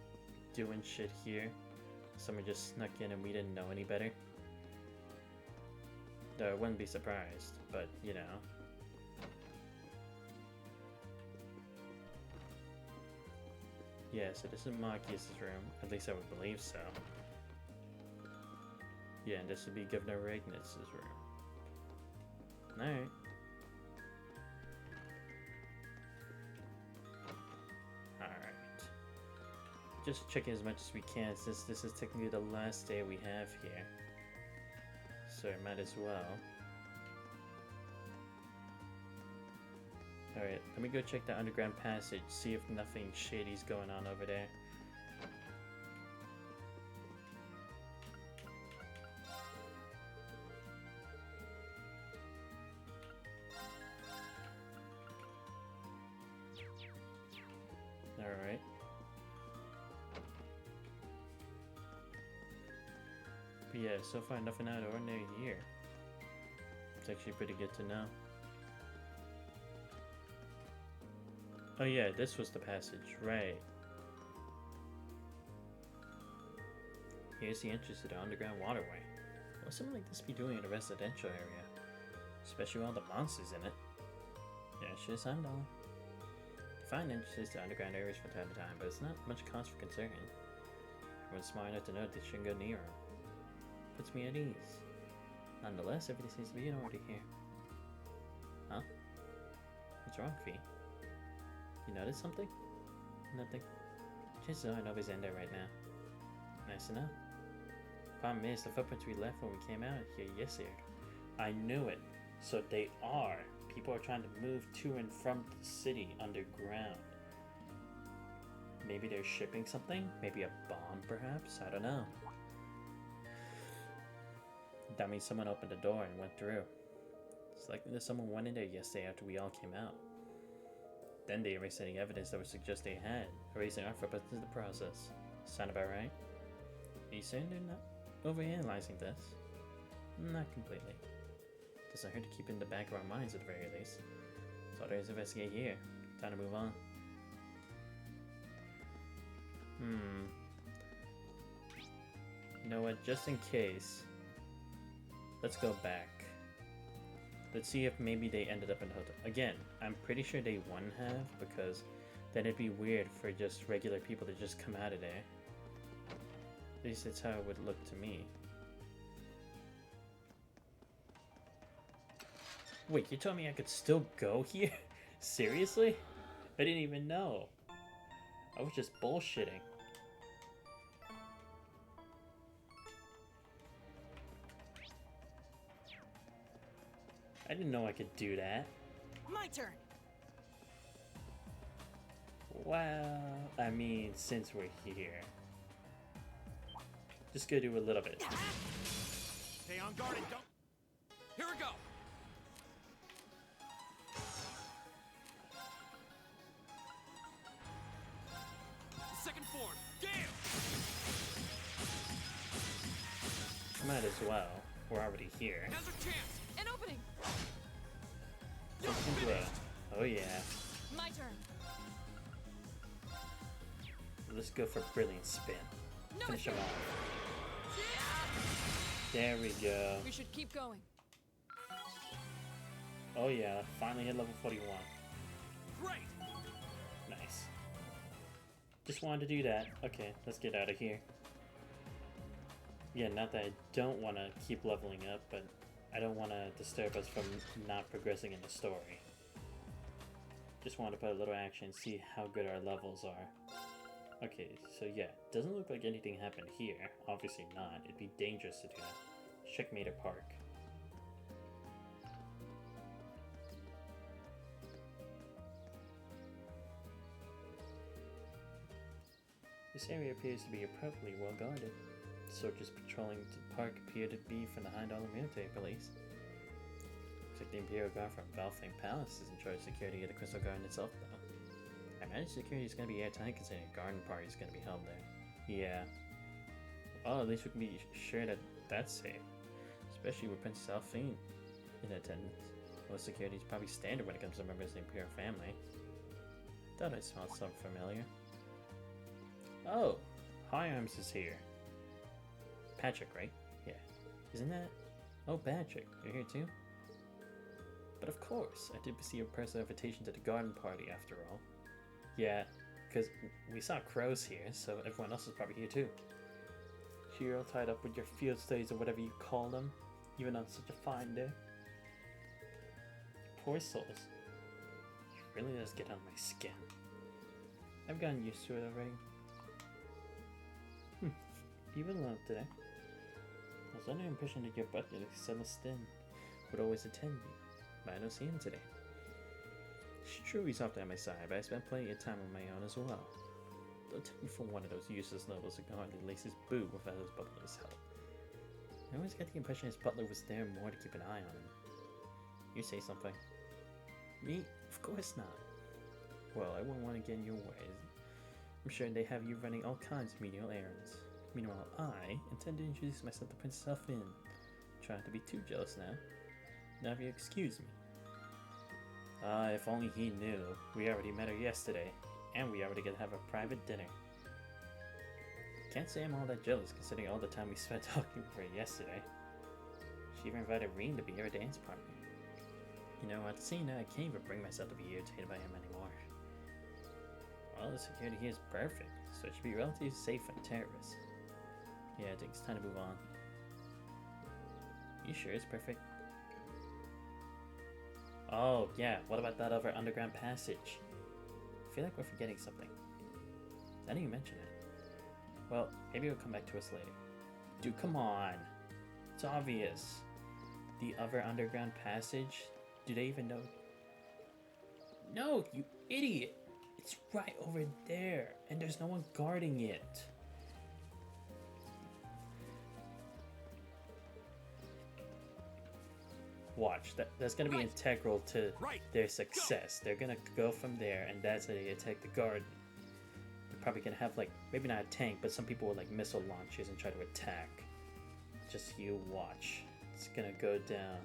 doing shit here. Someone just snuck in and we didn't know any better. Though I wouldn't be surprised, but you know. Yeah, so this is Marcus's room. At least I would believe so. Yeah, and this would be Governor Regnitz's room. Alright. Alright. Just checking as much as we can since this is technically the last day we have here. So I might as well. Alright, let me go check the underground passage, see if nothing shady's going on over there. Alright. But yeah, so far nothing out of ordinary here. It's actually pretty good to know. Oh yeah, this was the passage, right. Here's the entrance to the underground waterway. What's something like this be doing in a residential area? Especially with all the monsters in it. Yeah, sure sound all. You find entrances to underground areas from time to time, but it's not much cause for concern. Everyone's smart enough to know they shouldn't go near them. Puts me at ease. Nonetheless, everything seems to be in order here. Huh? What's wrong, Fee? You notice something? Nothing. Chances are nobody's in there right now. Nice to know. Problem is, the footprints we left when we came out here yesterday. I knew it. So they are. People are trying to move to and from the city underground. Maybe they're shipping something? Maybe a bomb, perhaps? I don't know. That means someone opened the door and went through. It's likely that someone went in there yesterday after we all came out. Then they erased any evidence that would suggest they had, erasing our footprints in the process. Sound about right? Are you saying they're not overanalyzing this? Not completely. Doesn't hurt to keep it in the back of our minds at the very least. That's all there is to investigate here. Time to move on. You know what? Just in case, let's go back. Let's see if maybe they ended up in the hotel. Again, I'm pretty sure they wouldn't have, because then it'd be weird for just regular people to just come out of there. At least that's how it would look to me. Wait, you told me I could still go here? Seriously? I didn't even know. I was just bullshitting. I didn't know I could do that. My turn. Well, I mean, since we're here. Just go do a little bit. Stay on guard and don't... Here we go! Second form, Gale! Might as well. We're already here. Now's our chance! An opening! Something blow. Oh yeah. My turn. Let's go for brilliant spin. No, Finish him off. Yeah. There we go. We should keep going. Oh yeah, finally hit level 41. Great! Nice. Just wanted to do that. Okay, let's get out of here. Yeah, not that I don't want to keep leveling up, but I don't want to disturb us from not progressing in the story. Just wanted to put a little action, see how good our levels are. Okay, so yeah, doesn't look like anything happened here. Obviously not. It'd be dangerous to do that. Checkmate Park. This area appears to be appropriately well guarded. Soldiers patrolling the park appear to be from the Heimdall military police. Looks like the Imperial Guard from Valfang Palace is in charge of security of the Crystal Garden itself, though. I imagine security is going to be airtight considering a garden party is going to be held there. Yeah. Well, at least we can be sure that that's safe. Especially with Princess Alphine in attendance. Most security is probably standard when it comes to members of the Imperial family. Thought I smelled something familiar. Oh, High Arms is here. Patrick, right? Yeah. Isn't that Oh, Patrick, you're here too? But of course, I did receive a personal invitation to the garden party after all. Yeah, because we saw crows here, so everyone else is probably here too. So you're all tied up with your field studies or whatever you call them, even on such a fine day. Poor souls. It really does get on my skin. I've gotten used to it already. Even alone today. I was under the impression that your butler, Celestin, would always attend you, but I don't see him today. It's true he's often at my side, but I spent plenty of time on my own as well. Don't take me for one of those useless nobles who guard and lace his boot without his butler's help. I always get the impression his butler was there more to keep an eye on him. You say something. Me? Of course not. Well, I wouldn't want to get in your way. I'm sure they have you running all kinds of menial errands. Meanwhile, I intend to introduce myself to Princess Elfin. Try not to be too jealous now. Now if you excuse me. If only he knew. We already met her yesterday, and we already get to have a private dinner. Can't say I'm all that jealous considering all the time we spent talking with her yesterday. She even invited Reen to be her dance partner. You know, at seeing that, I can't even bring myself to be irritated by him anymore. Well, the security here is perfect, so it should be relatively safe from terrorists. Yeah, I think it's time to move on. You sure it's perfect? Oh, yeah, what about that other underground passage? I feel like we're forgetting something. I didn't even mention it. Well, maybe it'll come back to us later. Dude, come on! It's obvious. The other underground passage? Do they even know? No, you idiot! It's right over there, and there's no one guarding it. Watch, that's gonna be integral to their success. They're gonna go from there, and that's how they attack the garden. They're probably gonna have, like, maybe not a tank, but some people with, like, missile launchers and try to attack. Just you watch. It's gonna go down.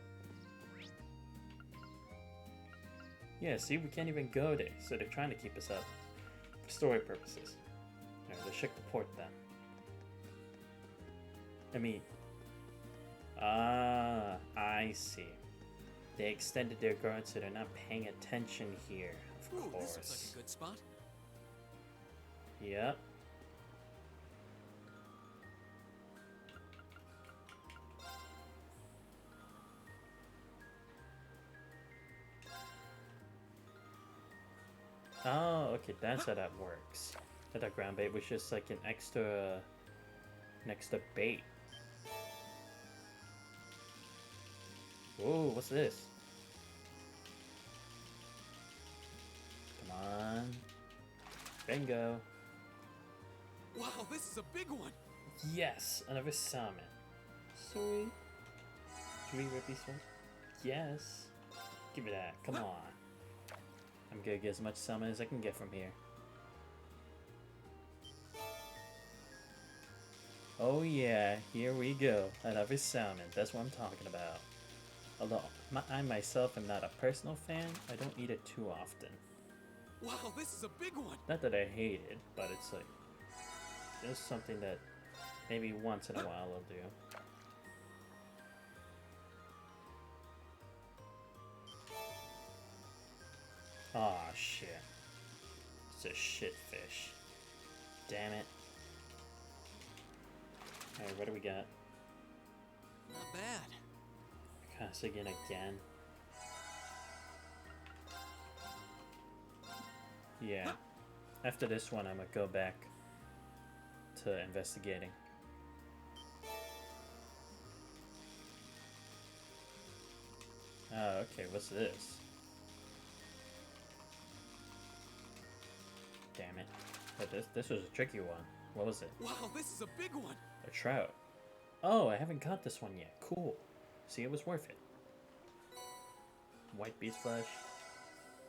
Yeah, see, we can't even go there, so they're trying to keep us up. For story purposes. Alright, let's check the port then. I mean... I see. They extended their guard so they're not paying attention here, of course. This looks like a good spot. Yep. Oh, okay, that's how that works. That ground bait was just like an extra bait. Whoa, what's this? Come on. Bingo. Wow, this is a big one. Yes, another salmon. Sorry. Should we rip these ones? Yes. Give me that. Come on. I'm gonna get as much salmon as I can get from here. Oh yeah, here we go. Another salmon. That's what I'm talking about. Although I myself am not a personal fan, I don't eat it too often. Wow, this is a big one. Not that I hate it, but it's like just something that maybe once in a while I'll do. Aw, shit. It's a shit fish. Damn it. Alright, what do we got? Not bad. Cast again. Yeah. After this one, I'm gonna go back to investigating. Oh, okay, what's this? Damn it. But this was a tricky one. What was it? Wow, this is a big one. A trout. Oh, I haven't caught this one yet. Cool. See, it was worth it. White beast flesh.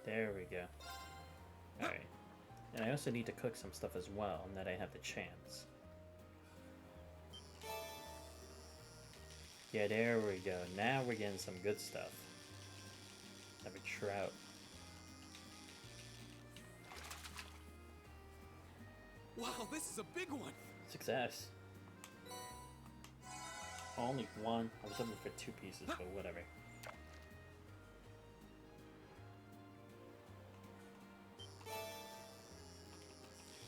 There we go. Alright. And I also need to cook some stuff as well, now that I have the chance. Yeah, there we go. Now we're getting some good stuff. Have a trout. Wow, this is a big one. Success. Only one. I was hoping for 2 pieces, but whatever.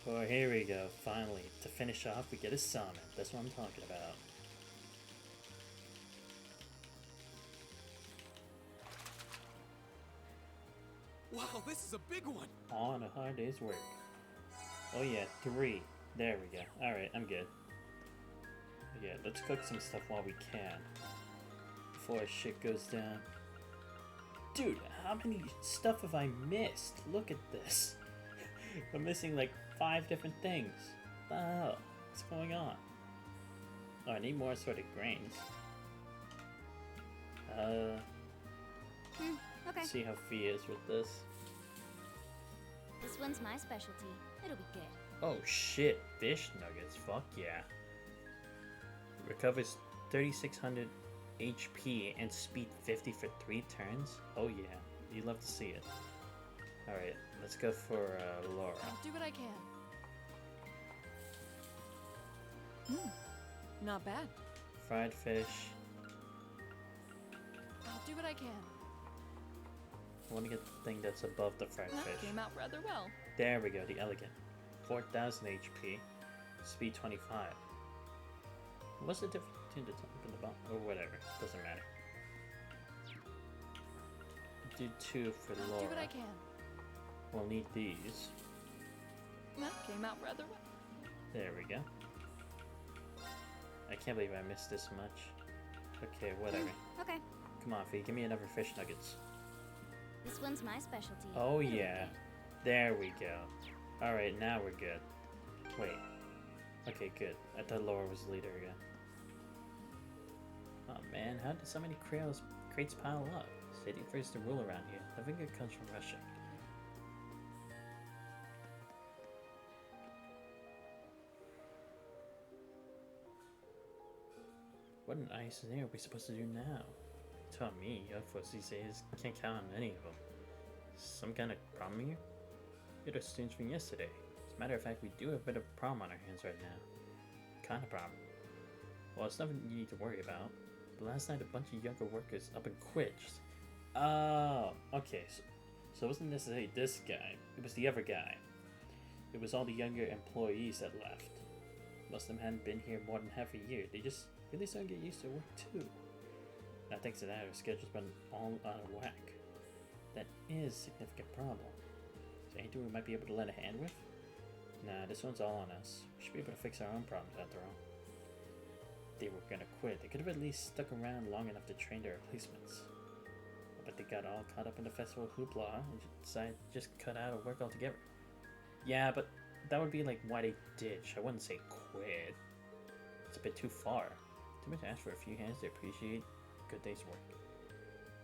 Oh, here we go. Finally, to finish off, we get a summon. That's what I'm talking about. Wow, this is a big one! On a hard day's work. Oh yeah, 3. There we go. Alright, I'm good. Yeah, let's cook some stuff while we can. Before shit goes down. Dude, how many stuff have I missed? Look at this. I'm missing like 5 different things. What the hell? What's going on? Oh, I need more assorted grains. Okay. See how Fee is with this. This one's my specialty. It'll be good. Oh shit, fish nuggets, fuck yeah. Recovers 3600 HP and speed 50 for 3 turns. Oh yeah, you'd love to see it. Alright, let's go for Laura. I'll do what I can. Not bad. Fried fish. I'll do what I can. I want to get the thing that's above the fried That fish. came out rather well. There we go, the elegant. 4000 HP, speed 25. What's the difference between the top and the bottom? Or whatever, doesn't matter. Do 2 for I'll Laura. do what I can. We'll need these. That came out rather well. There we go. I can't believe I missed this much. Okay, whatever. Okay. Come on, Fee, give me another fish nuggets. This one's my specialty. Oh It'll be yeah. good. There we go. Alright, now we're good. Wait. Okay, good. I thought Laura was the leader again. Oh man, how did so many crates pile up? Safety first to rule around here. Nothing good comes from Russia. What an ice are we supposed to do now? Tell me, young folks these days can't count on any of them. Some kind of problem here? You're the students from yesterday. As a matter of fact, we do have a bit of a problem on our hands right now. Kind of problem. Well, it's nothing you need to worry about. But last night, a bunch of younger workers up and quit. Oh, okay. So it wasn't necessarily this guy. It was the other guy. It was all the younger employees that left. Most of them hadn't been here more than half a year. They just really started to get used to work too. Now thanks to that, our schedule's been all out of whack. That is a significant problem. Is there anything we might be able to lend a hand with? Nah, this one's all on us. We should be able to fix our own problems after all. They were gonna quit. They could have at least stuck around long enough to train their replacements. But they got all caught up in the festival hoopla and decided to just cut out of work altogether. Yeah, but that would be like why they ditch. I wouldn't say quit. It's a bit too far. Too much to ask for a few hands to appreciate a good day's work.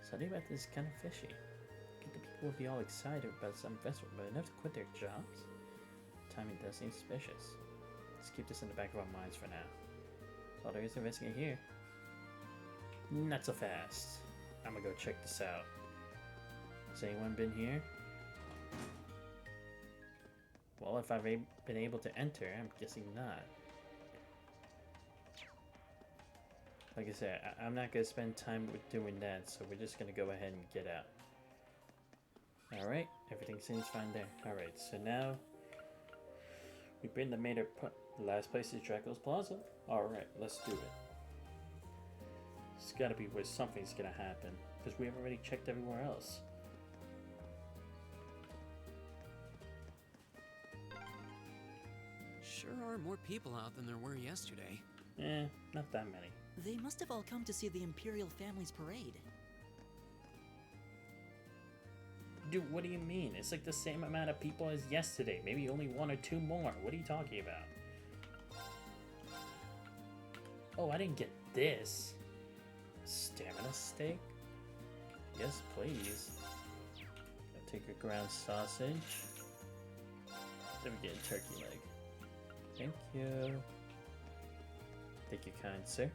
Something about this is kind of fishy. The people would be all excited about some festival, but enough to quit their jobs? Timing does seem suspicious. Let's keep this in the back of our minds for now. That's all there is to investigate here. Not so fast. I'm gonna go check this out. Has anyone been here? Well, if I've been able to enter, I'm guessing not. Like I said, I'm not gonna spend time with doing that, so we're just gonna go ahead and get out. Alright, everything seems fine there. Alright, so now we've been to the last place is Dracula's Plaza. Alright, let's do it. It's gotta be where something's gonna happen, because we have already checked everywhere else. Sure are more people out than there were yesterday. Not that many. They must have all come to see the Imperial family's parade. Dude, what do you mean? It's like the same amount of people as yesterday. Maybe only 1 or 2 more. What are you talking about? Oh, I didn't get this. Stamina steak? Yes, please. I'll take a ground sausage. Then we get a turkey leg. Thank you. Thank you, kind sir.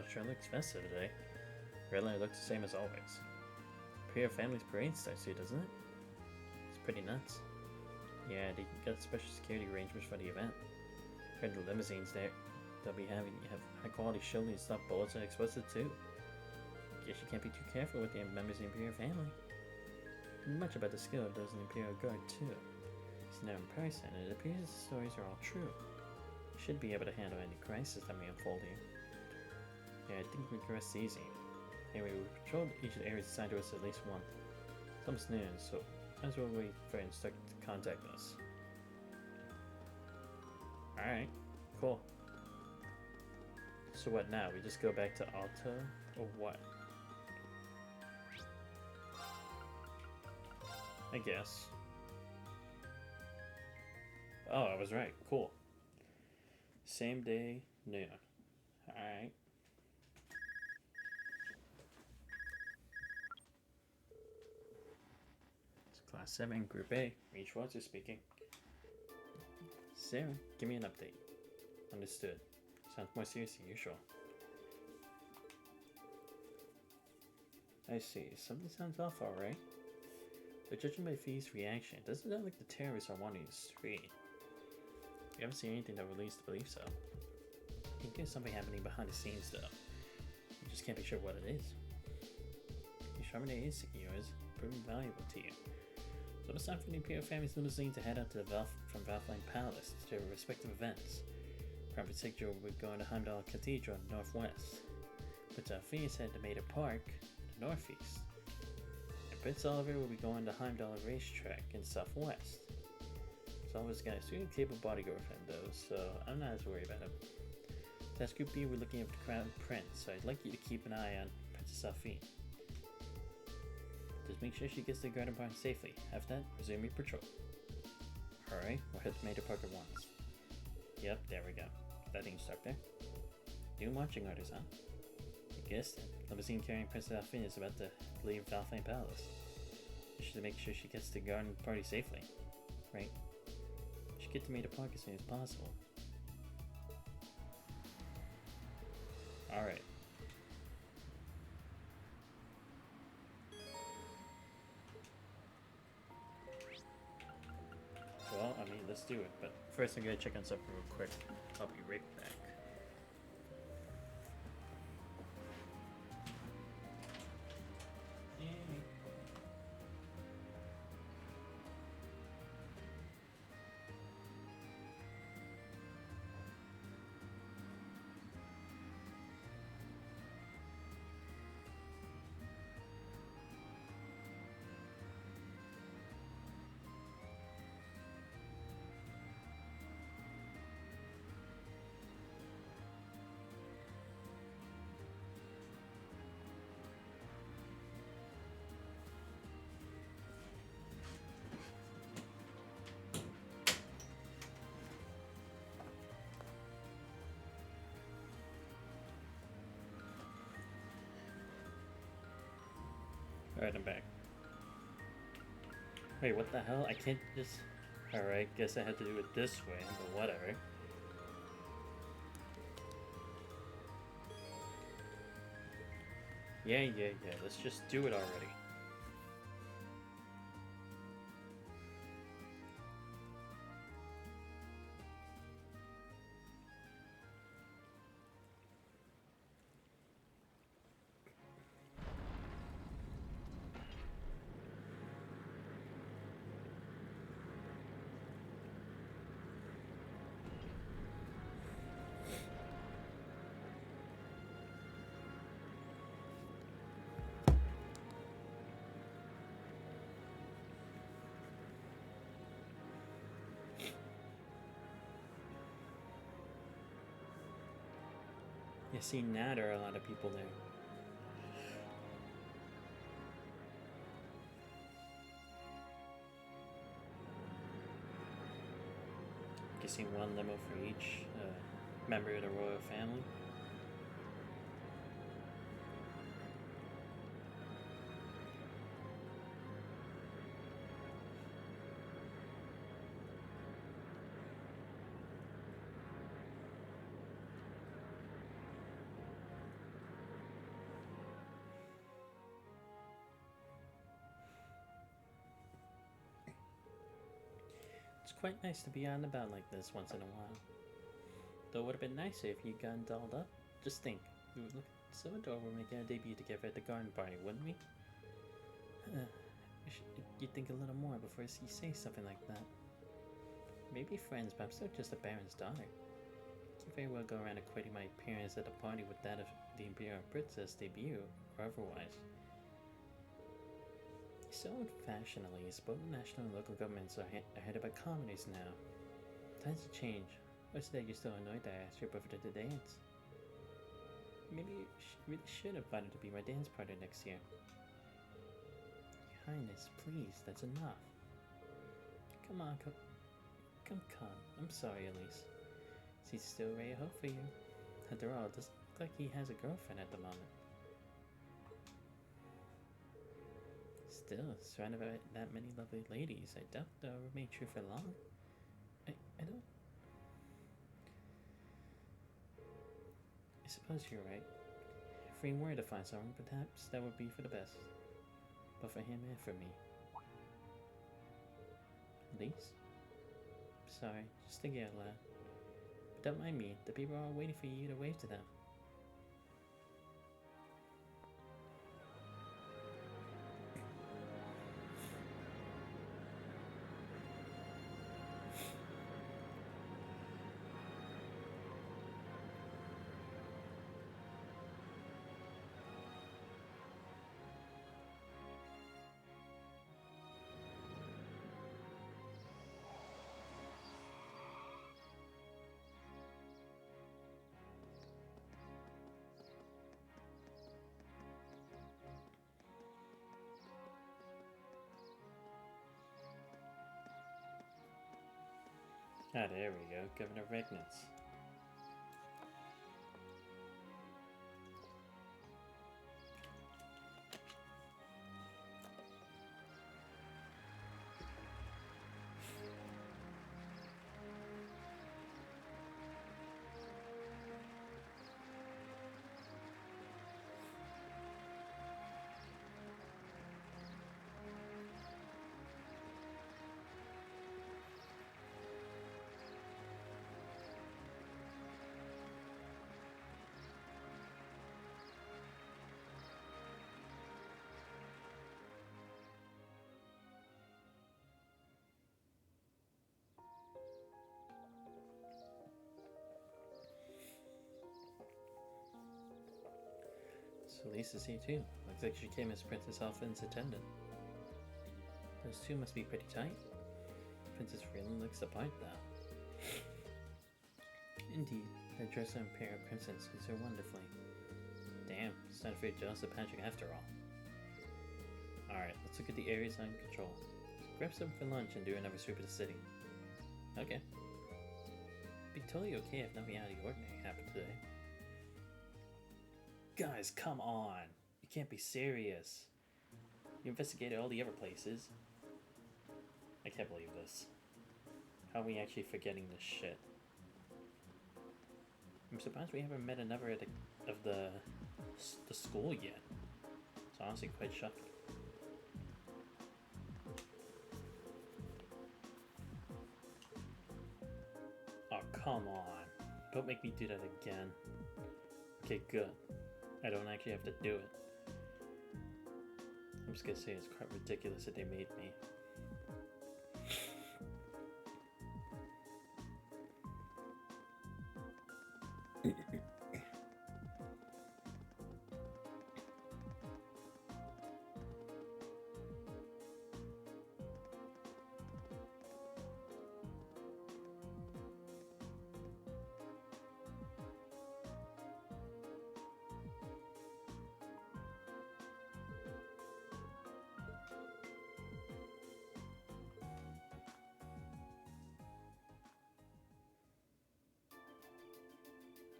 it sure looks festive today. Really looks the same as always. Imperial Family's parade starts here, doesn't it? It's pretty nuts. Yeah, they got special security arrangements for the event. Heard the limousines there. They'll be having high quality shielding and stop bullets and explosives too. Guess you can't be too careful with the members of the Imperial Family. Much about the skill of those in the Imperial Guard too. So now in person, it appears the stories are all true. Should be able to handle any crisis that may unfold here. Yeah, I think we can rest easy. Anyway, we patrolled each area assigned to us at least once. Some snooze, so might as well wait for an instructor to contact us. Alright, cool. So what now? We just go back to Alta, or what? I guess. Oh, I was right. Cool. Same day, noon. Alright. It's Class 7, Group A. Reach Walter speaking. Sarah, give me an update. Understood. Sounds more serious than usual. I see. Something sounds off, alright. But judging by Fee's reaction, it doesn't sound like the terrorists are wanting the street. We haven't seen anything that would lead us to believe so. I think there's something happening behind the scenes, though. We just can't be sure what it is. The Charbonnet is seeking yours, proving valuable to you. So it's time for the Imperial Family's limousine to head out to from Valfline Palace to their respective events. Crown Prince Sigil will be going to Heimdall Cathedral in the northwest. Prince Alfie is headed to Maida Park in the northeast. And Prince Oliver will be going to Heimdall Racetrack in the southwest. So Oliver's got a sweet capable bodyguard with him though, so I'm not as worried about him. Task Group B, we're looking at the Crown Prince, so I'd like you to keep an eye on Princess Alfie. Just make sure she gets to the garden barn safely. After that, resume your patrol. Alright, we'll head to Maida Park at once. Yep, there we go. That thing's stuck there. New marching orders, huh? I guess then. Limousine carrying Princess Alfie is about to leave Valfline Palace. You should make sure she gets to the garden party safely. Right? You should get to Maida Park as soon as possible. Alright. Well, I mean, let's do it, but first I'm gonna check on something real quick. I'll be right back. Alright, I'm back. Wait, what the hell? I can't just... Alright, guess I had to do it this way, but whatever. Yeah, let's just do it already. Yeah, see, now there are a lot of people there. Guessing one limo for each member of the royal family. quite nice to be out and about like this once in a while. Though it would have been nicer if you'd gotten dolled up. Just think, we would look so adorable making our debut together at the garden party, wouldn't we? You'd think a little more before you say something like that. Maybe friends, but I'm still just a baron's daughter. I can't very well go around equating my appearance at a party with that of the Imperial Princess debut, or otherwise. So old-fashioned, at least. Both national and local governments are headed by communists now. Times have changed. What's that you're still annoyed that I asked your brother to dance? Maybe you really should have invited to be my dance partner next year. Your Highness, please, that's enough. Come on, come. I'm sorry, Elise. He's still ready to hope for you. After all, it doesn't look like he has a girlfriend at the moment. Still, surrounded by that many lovely ladies, I doubt they'll remain true for long. I don't... I suppose you're right. If we were to find someone, perhaps that would be for the best. But for him and for me. Elise? Sorry, just thinking out loud. But don't mind me, the people are all waiting for you to wave to them. Ah, there we go, Governor Regnitz. So Lisa's here too. Looks like she came as Princess Elfin's attendant. Those two must be pretty tight. Princess really looks the part though. Indeed, that dress of Imperial Princess suits her wonderfully. Damn, it's not fair jealous of Patrick after all. Alright, let's look at the areas on control. Grab some for lunch and do another sweep of the city. Okay. Be totally okay if nothing out of the ordinary happened today. Guys, come on! You can't be serious. You investigated all the other places. I can't believe this. How are we actually forgetting this shit? I'm surprised we haven't met another of the school yet. It's honestly quite shocking. Oh, come on. Don't make me do that again. Okay, good. I don't actually have to do it. I'm just gonna say it's quite ridiculous that they made me.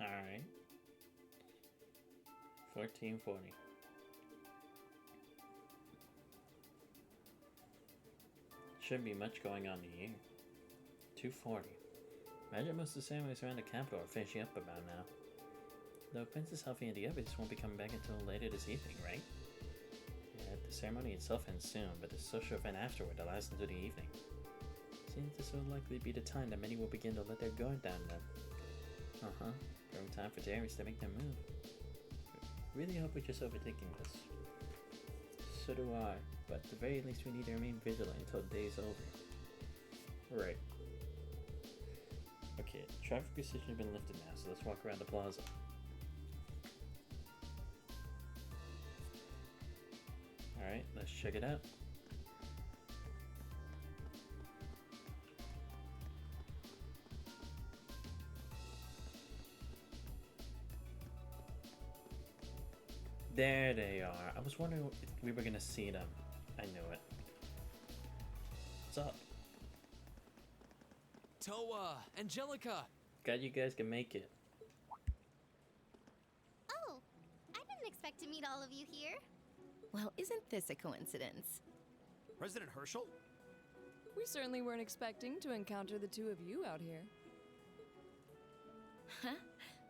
Alright. 1440. Shouldn't be much going on here. 240. Imagine most of the ceremonies around the capital are finishing up about now. Though Princess Elfie and the others won't be coming back until later this evening, right? Yeah, the ceremony itself ends soon, but the social event afterward that lasts into the evening. Seems this will likely be the time that many will begin to let their guard down then. Uh-huh. Growing time for Darius to make their move. Really hope we're just overthinking this. So do I, but at the very least we need to remain vigilant until the day's over. Right. Okay, traffic restriction has been lifted now, so let's walk around the plaza. Alright, let's check it out. There they are. I was wondering if we were gonna see them. I knew it. What's up? Toa! Angelica! Glad you guys can make it. Oh, I didn't expect to meet all of you here. Well, isn't this a coincidence? President Herschel? We certainly weren't expecting to encounter the two of you out here. Huh?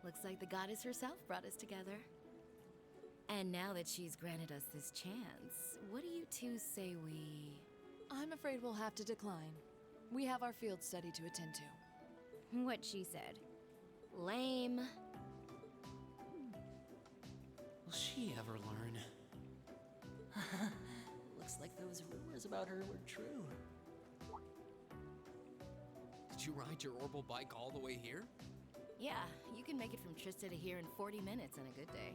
Looks like the goddess herself brought us together. And now that she's granted us this chance, what do you two say we... I'm afraid we'll have to decline. We have our field study to attend to. What she said. Lame. Will she ever learn? Looks like those rumors about her were true. Did you ride your orbital bike all the way here? Yeah, you can make it from Trista to here in 40 minutes on a good day.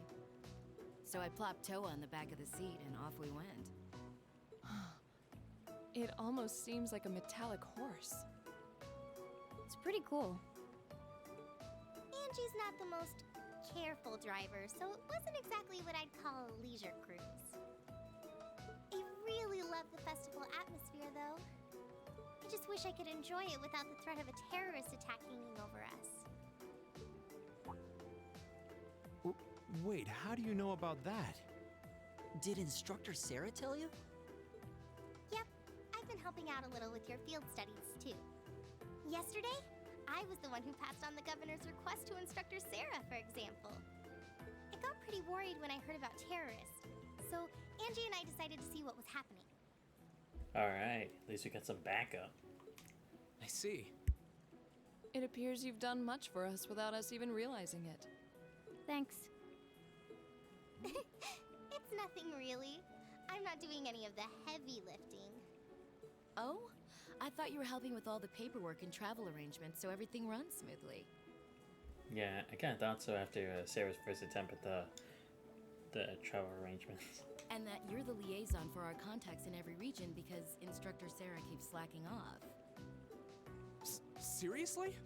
So I plopped Toa on the back of the seat and off we went. It almost seems like a metallic horse. It's pretty cool. Angie's not the most careful driver, so it wasn't exactly what I'd call a leisure cruise. I really love the festival atmosphere, though. I just wish I could enjoy it without the threat of a terrorist attack hanging over us. Wait, how do you know about that? Did Instructor Sarah tell you? Yep, I've been helping out a little with your field studies, too. Yesterday, I was the one who passed on the governor's request to Instructor Sarah, for example. I got pretty worried when I heard about terrorists, so Angie and I decided to see what was happening. Alright, at least we got some backup. I see. It appears you've done much for us without us even realizing it. Thanks. It's nothing really. I'm not doing any of the heavy lifting. Oh? I thought you were helping with all the paperwork and travel arrangements so everything runs smoothly. Yeah, I kind of thought so after Sarah's first attempt at the travel arrangements. And that you're the liaison for our contacts in every region because Instructor Sarah keeps slacking off. Seriously?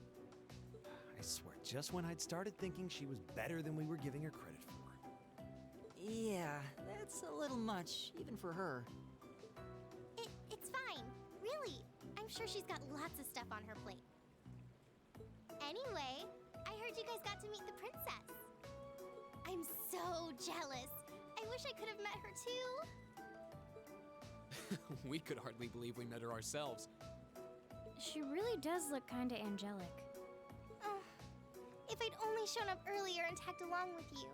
I swear, just when I'd started thinking she was better than we were giving her credit for. Yeah, that's a little much, even for her. It's fine. Really. I'm sure she's got lots of stuff on her plate. Anyway, I heard you guys got to meet the princess. I'm so jealous. I wish I could have met her too. We could hardly believe we met her ourselves. She really does look kinda angelic. Oh, if I'd only shown up earlier and tagged along with you.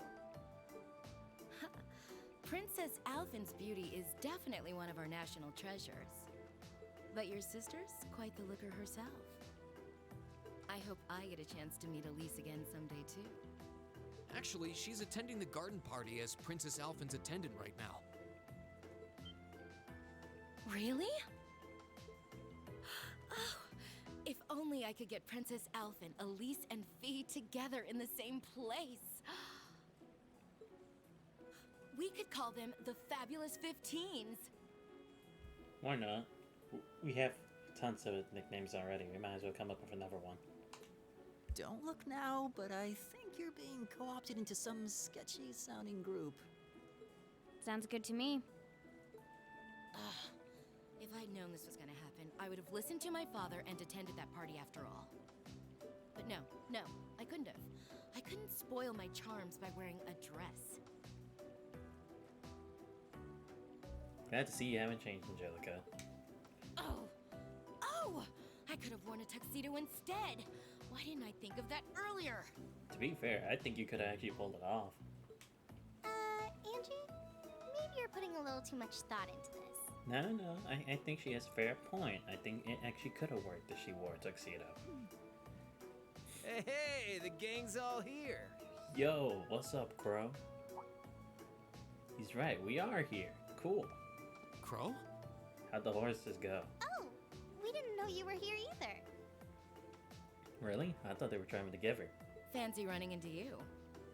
Princess Alphin's beauty is definitely one of our national treasures. But your sister's quite the looker herself. I hope I get a chance to meet Elise again someday too. Actually, she's attending the garden party as Princess Alphin's attendant right now. Really? Oh, if only I could get Princess Alphin, Elise, and Fee together in the same place. We could call them the Fabulous 15s. Why not? We have tons of nicknames already. We might as well come up with another one. Don't look now, but I think you're being co-opted into some sketchy-sounding group. Sounds good to me. If I'd known this was gonna happen, I would have listened to my father and attended that party after all. But no, I couldn't have. I couldn't spoil my charms by wearing a dress. Glad to see you haven't changed, Angelica. Oh! I could have worn a tuxedo instead. Why didn't I think of that earlier? To be fair, I think you could have actually pulled it off. Angie? Maybe you're putting a little too much thought into this. No, no, I think she has a fair point. I think it actually could have worked if she wore a tuxedo. Hey, the gang's all here. Yo, what's up, Crow? He's right, we are here. Cool. Crow? How'd the horses go? Oh, we didn't know you were here either. Really? I thought they were driving together. Fancy running into you.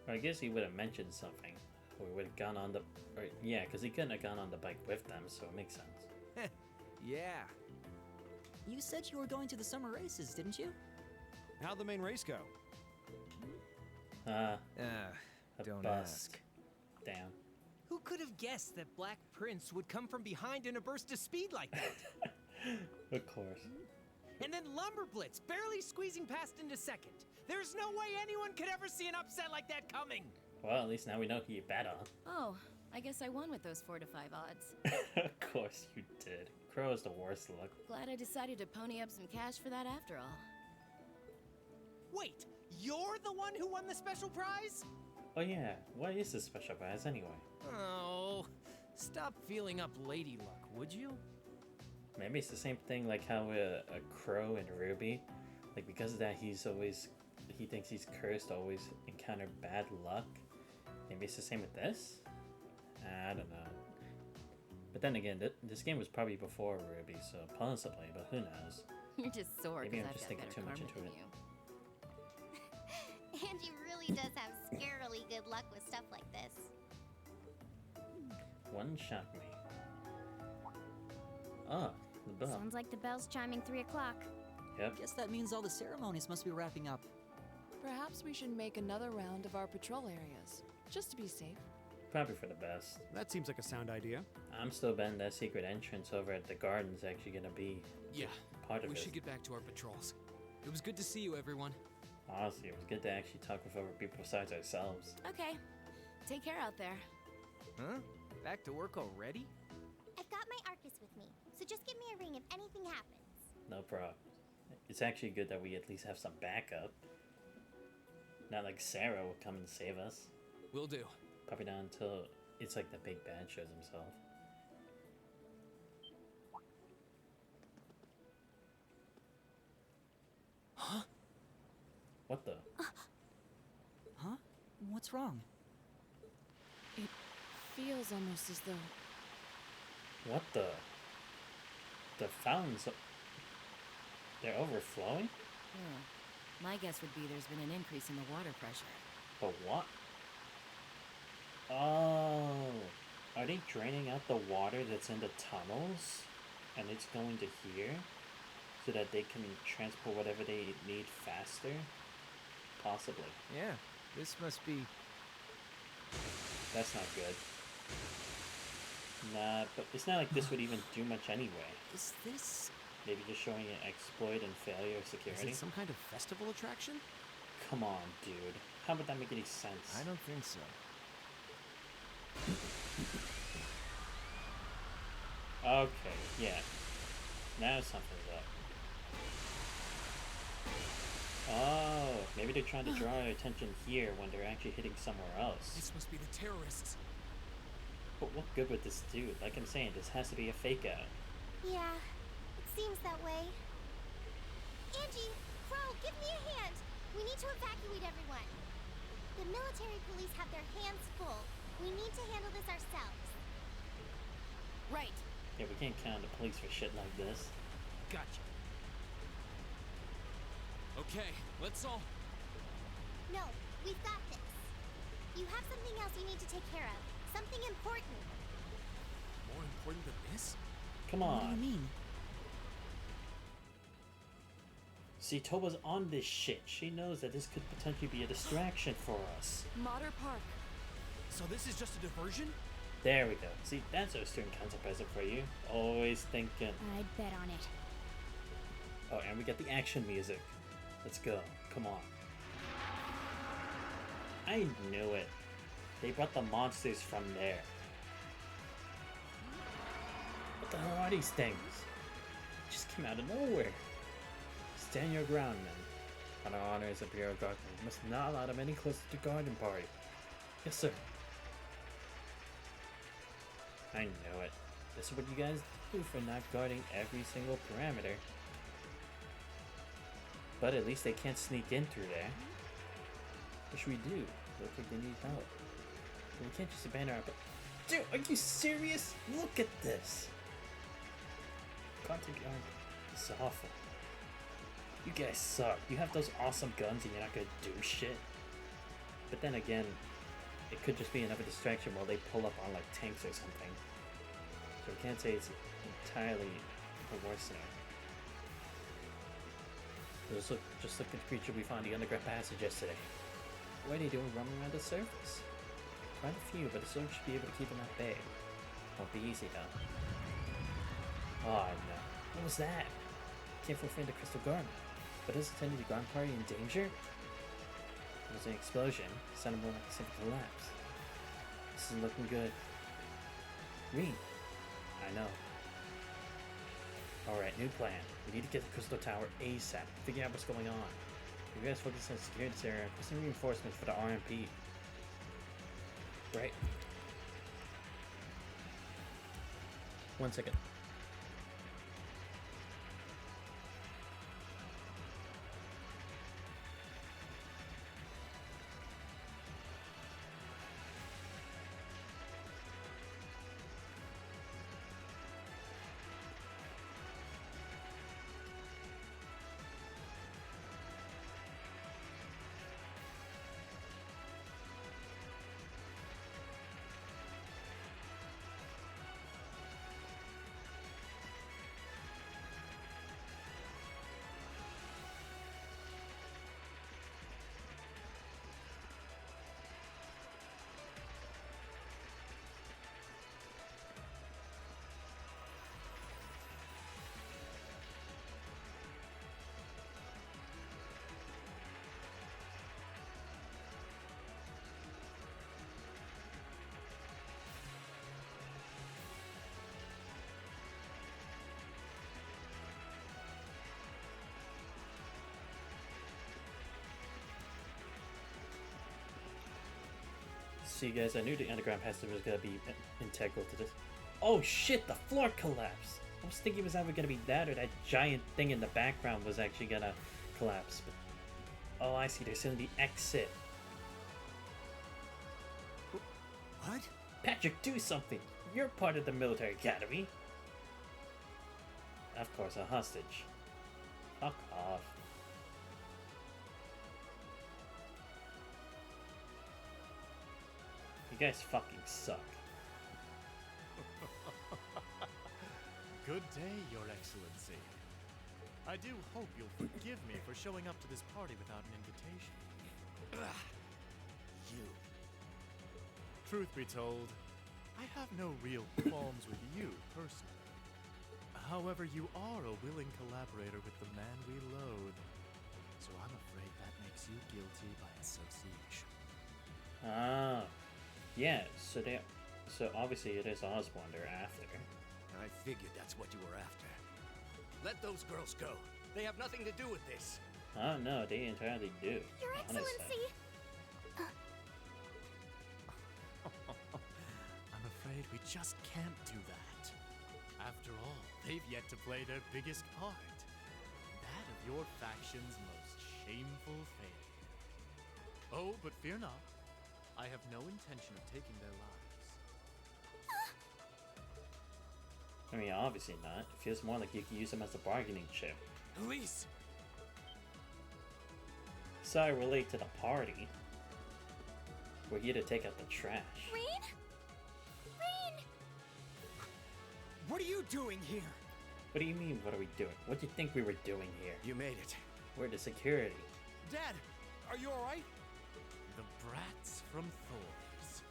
Well, I guess he would have mentioned something. Or we would have gone on the... Or, yeah, because he couldn't have gone on the bike with them, so it makes sense. Yeah. You said you were going to the summer races, didn't you? How'd the main race go? A don't busk. Damn. Who could have guessed that Black Prince would come from behind in a burst of speed like that? Of course. And then Lumber Blitz, barely squeezing past into second. There's no way anyone could ever see an upset like that coming. Well, at least now we know who you bet on. Oh, I guess I won with those 4 to 5 odds. Of course you did. Crow is the worst luck. Glad I decided to pony up some cash for that after all. Wait, you're the one who won the special prize? Oh yeah, what is this special prize anyway? Oh, stop feeling up lady luck, would you? Maybe it's the same thing like how a Crow and Ruby, like because of that he thinks he's cursed, always encounter bad luck. Maybe it's the same with this? I don't know. But then again, this game was probably before Ruby, so possibly, but who knows? You're just sore Maybe because I'm I've just got thinking better too much karma into than it. you. Angie really does have scarily good luck with stuff like this. One shot me. Ah, the bell. Sounds like the bell's chiming 3 o'clock. Yep. Guess that means all the ceremonies must be wrapping up. Perhaps we should make another round of our patrol areas, just to be safe. Probably for the best. That seems like a sound idea. I'm still betting that secret entrance over at the garden's actually gonna be Yeah, part of we it. should get back to our patrols. It was good to see you, everyone. Honestly, it was good to actually talk with other people besides ourselves. Okay, take care out there. Huh? Back to work already? I've got my Arcus with me, so just give me a ring if anything happens. No problem. It's actually good that we at least have some backup. Not like Sarah will come and save us. Will do. Probably not until it's like the big bad shows himself. Huh? What the? Huh? What's wrong? It feels almost as though... What the? The fountains... They're overflowing? My guess would be there's been an increase in the water pressure. But what? Oh, are they draining out the water that's in the tunnels? And it's going to here? So that they can transport whatever they need faster? Possibly. Yeah, this must be... That's not good. Nah, but it's not like this would even do much anyway. Is this... Maybe just showing an exploit and failure of Is security? it some kind of festival attraction? Come on, dude. How would that make any sense? I don't think so. Okay, yeah. Now something's up. Oh, maybe they're trying to draw our attention here when they're actually hitting somewhere else. This must be the terrorists. But what good would this do? Like I'm saying, this has to be a fake out. Yeah, it seems that way. Angie, Crow, give me a hand. We need to evacuate everyone. The military police have their hands full. We need to handle this ourselves. Right. Yeah, we can't count on the police for shit like this. Gotcha. Okay, let's all... No, we've got this. You have something else you need to take care of. Something important. More important than this? Come What do you on. mean? See, Toba's on this shit. She knows that this could potentially be a distraction for us. Mater Park. So this is just a diversion? There we go. See, that's our student council present for you. Always thinking. I'd bet on it. Oh, and we got the action music. Let's go. Come on. I knew it. They brought the monsters from there. What the hell are these things? They just came out of nowhere. Stand your ground, men. On our honor as Imperial Guardsmen, you must not allow them any closer to Garden Party. Yes, sir. I knew it. This is what you guys do for not guarding every single parameter. But at least they can't sneak in through there. What should we do? Look like they need help. But we can't just abandon our... Dude, are you serious? Look at this! Confronting is awful. You guys suck. You have those awesome guns and you're not gonna do shit. But then again, it could just be another distraction while they pull up on like tanks or something. So we can't say it's entirely the worst scenario. Just look at the creature we found in the underground passage yesterday. What are they doing roaming around the surface? Quite a few, but the soldiers should be able to keep them at bay. Won't be easy though. Oh no. What was that? Can't fulfill the crystal garment. But is attending the garden party in danger? It was an explosion. It sounded more like a simple collapse. This isn't looking good. Reed. I know. Alright, new plan. We need to get the crystal tower ASAP. Figure out what's going on. You guys focus on securing this area. Put some reinforcements for the RMP. Right. 1 second. See guys, I knew the underground passage was gonna be integral to this. Oh shit, the floor collapsed! I was thinking it was either gonna be that or that giant thing in the background was actually gonna collapse. But, oh, I see, there's gonna be exit. What? Patrick, do something! You're part of the military academy! Of course, a hostage. Fuck off. You guys fucking suck. Good day, Your Excellency. I do hope you'll forgive me for showing up to this party without an invitation. You. Truth be told, I have no real qualms with you personally. However, you are a willing collaborator with the man we loathe, so I'm afraid that makes you guilty by association. Ah. Yeah, so obviously it is Osborne they're after. I figured that's what you were after. Let those girls go. They have nothing to do with this. Oh no, they entirely do. Your Excellency! I'm afraid we just can't do that. After all, they've yet to play their biggest part. That of your faction's most shameful failure. Oh, but fear not. I have no intention of taking their lives. I mean, obviously not. It feels more like you can use them as a bargaining chip. Elise! Sorry, we're late to the party. We're here to take out the trash. Rain? Rain! What are you doing here? What do you mean, what are we doing? What do you think we were doing here? You made it. We're the security. Dad, are you alright? The brats from Thor's.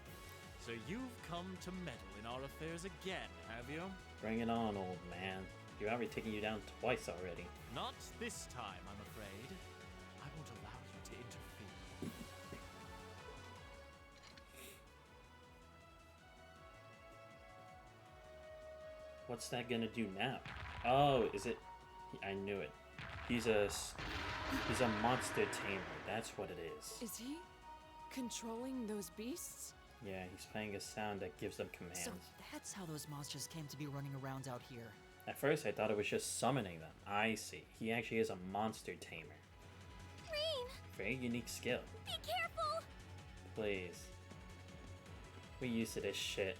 So you've come to meddle in our affairs again, have you? Bring it on, old man. You've already taken you down twice already. Not this time, I'm afraid. I won't allow you to interfere. What's that gonna do now? Oh, is it? I knew it. He's a monster tamer. That's what it is. Is he controlling those beasts? Yeah, he's playing a sound that gives them commands. So that's how those monsters came to be running around out here. At first, I thought it was just summoning them. I see. He actually is a monster tamer. Rain! Very unique skill. Be careful! Please. We used to this shit.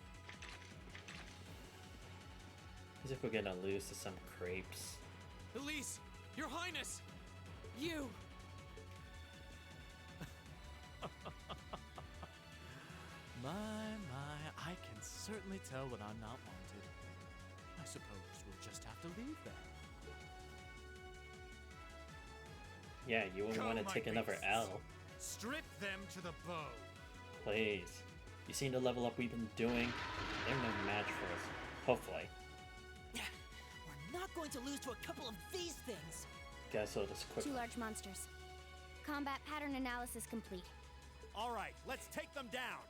As if we're gonna lose to some crepes. Elise! Your Highness! You! My, I can certainly tell when I'm not wanted. I suppose we'll just have to leave then. Yeah, you wouldn't want to take another L. Strip them to the bone. Please. You seen the level up we've been doing? They're no match for us. Hopefully. We're not going to lose to a couple of these things. Guess I'll just quick. 2 large monsters. Combat pattern analysis complete. All right, let's take them down.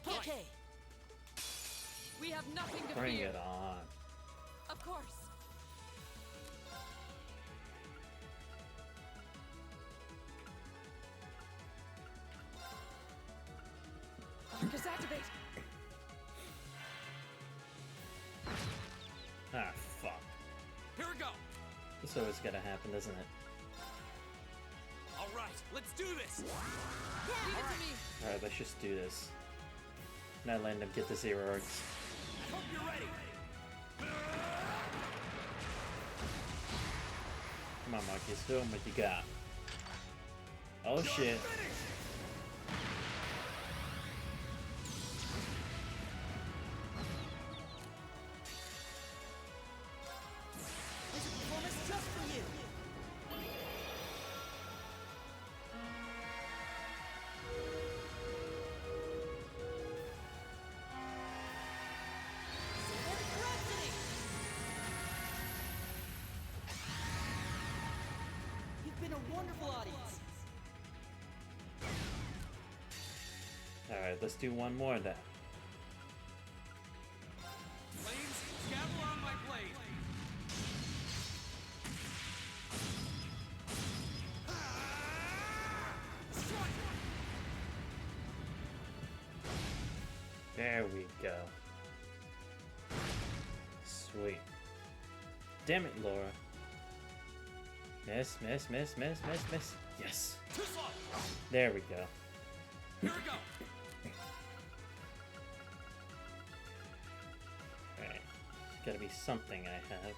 Okay. We have nothing to Bring fear. it on. Of course. Arcus activate. Ah, fuck. Here we go! This always gotta happen, doesn't it? Alright, let's do this! Leave it to me. Alright, let's just do this. Not letting them get the 0 arcs. Hope you're ready. Come on, Marcus, show 'em what you got. Oh shit. There's a performance just for you. You've been a wonderful audience. Alright, let's do one more then. Flames, gather on my blade! There we go. Sweet. Damn it, Laura. Miss, miss, miss, miss, miss, miss. Yes. Too slow! There we go. Here we go! Alright. Gotta be something I have.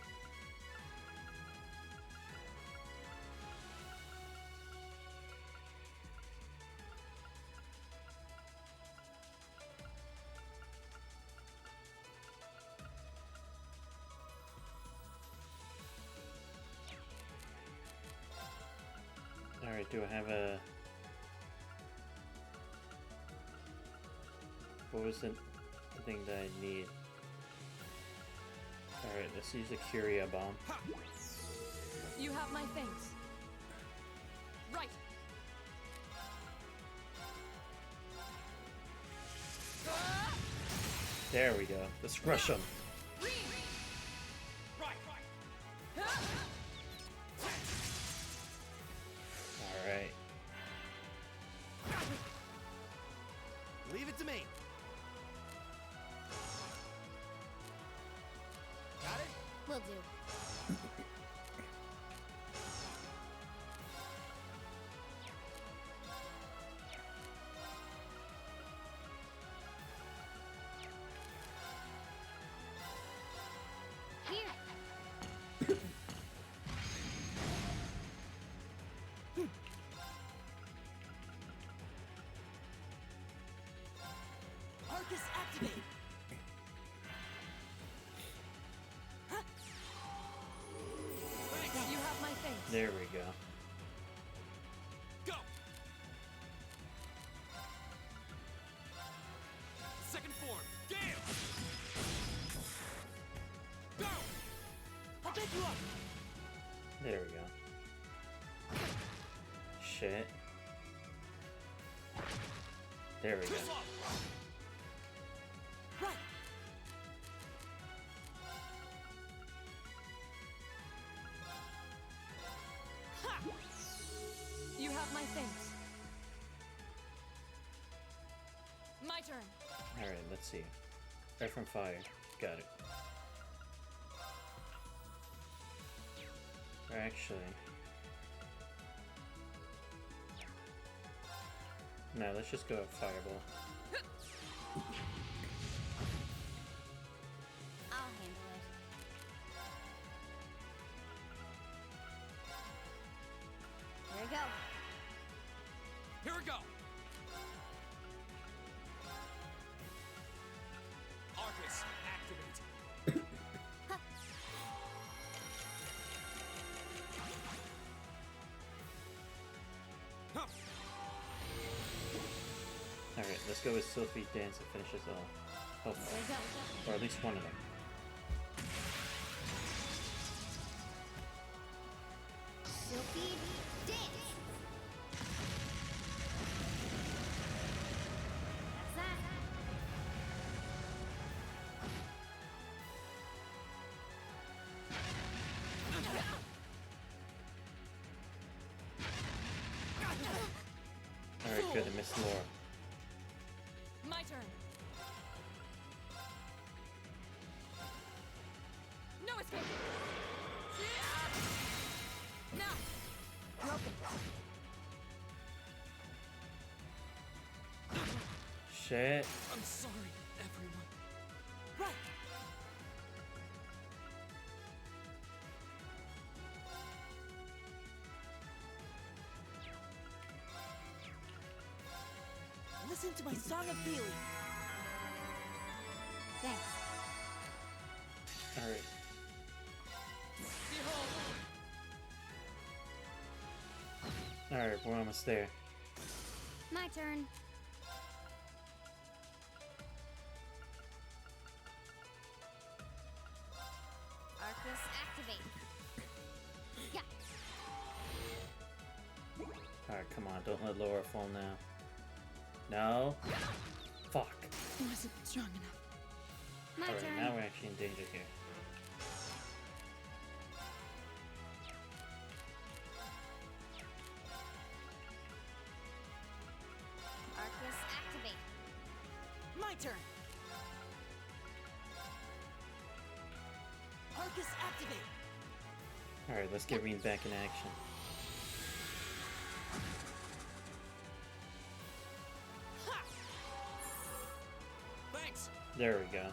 Alright, do I have a... What was the thing that I need? Alright, let's use the Curia Bomb. You have my things. Right. There we go. Let's crush them. Alright. Leave it to me. Got it? Will do. Here. Arcus activate. You have my things. There we go. Go! Second form, gale! Go! I'll pick you up. There we go. Shit. There we go. Right. You have my things. My turn. Alright, let's see. Earth and fire. Got it. Or actually... No, let's just go with fireball. I'll handle it. Here we go. Here we go! Arcus, activate. Alright, let's go with Sylphie Dance to finish us all. Hopefully. Or at least one of them. Silky dance. That's that. Alright, good. I missed Laura. My turn. No escape. Now. Broken. Shit. I'm sorry, everyone. Right. Listen to my song of feeling. Thanks. Alright. Alright, we're almost there. My turn. Arcus activate. Yeah. Alright, come on. Don't let Laura fall now. No? Fuck. It wasn't strong enough. My Alright, turn. now we're actually in danger here. Arcus activate. My turn. Arcus activate. Alright, let's get Reen back in action. Thanks. There we go.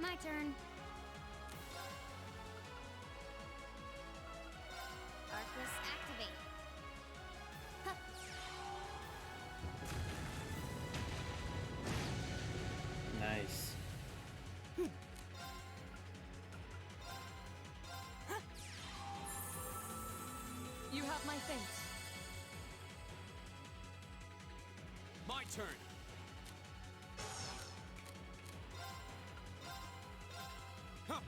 My turn. Arcus activate. Huh. Nice. You have my thanks. My turn. Huh.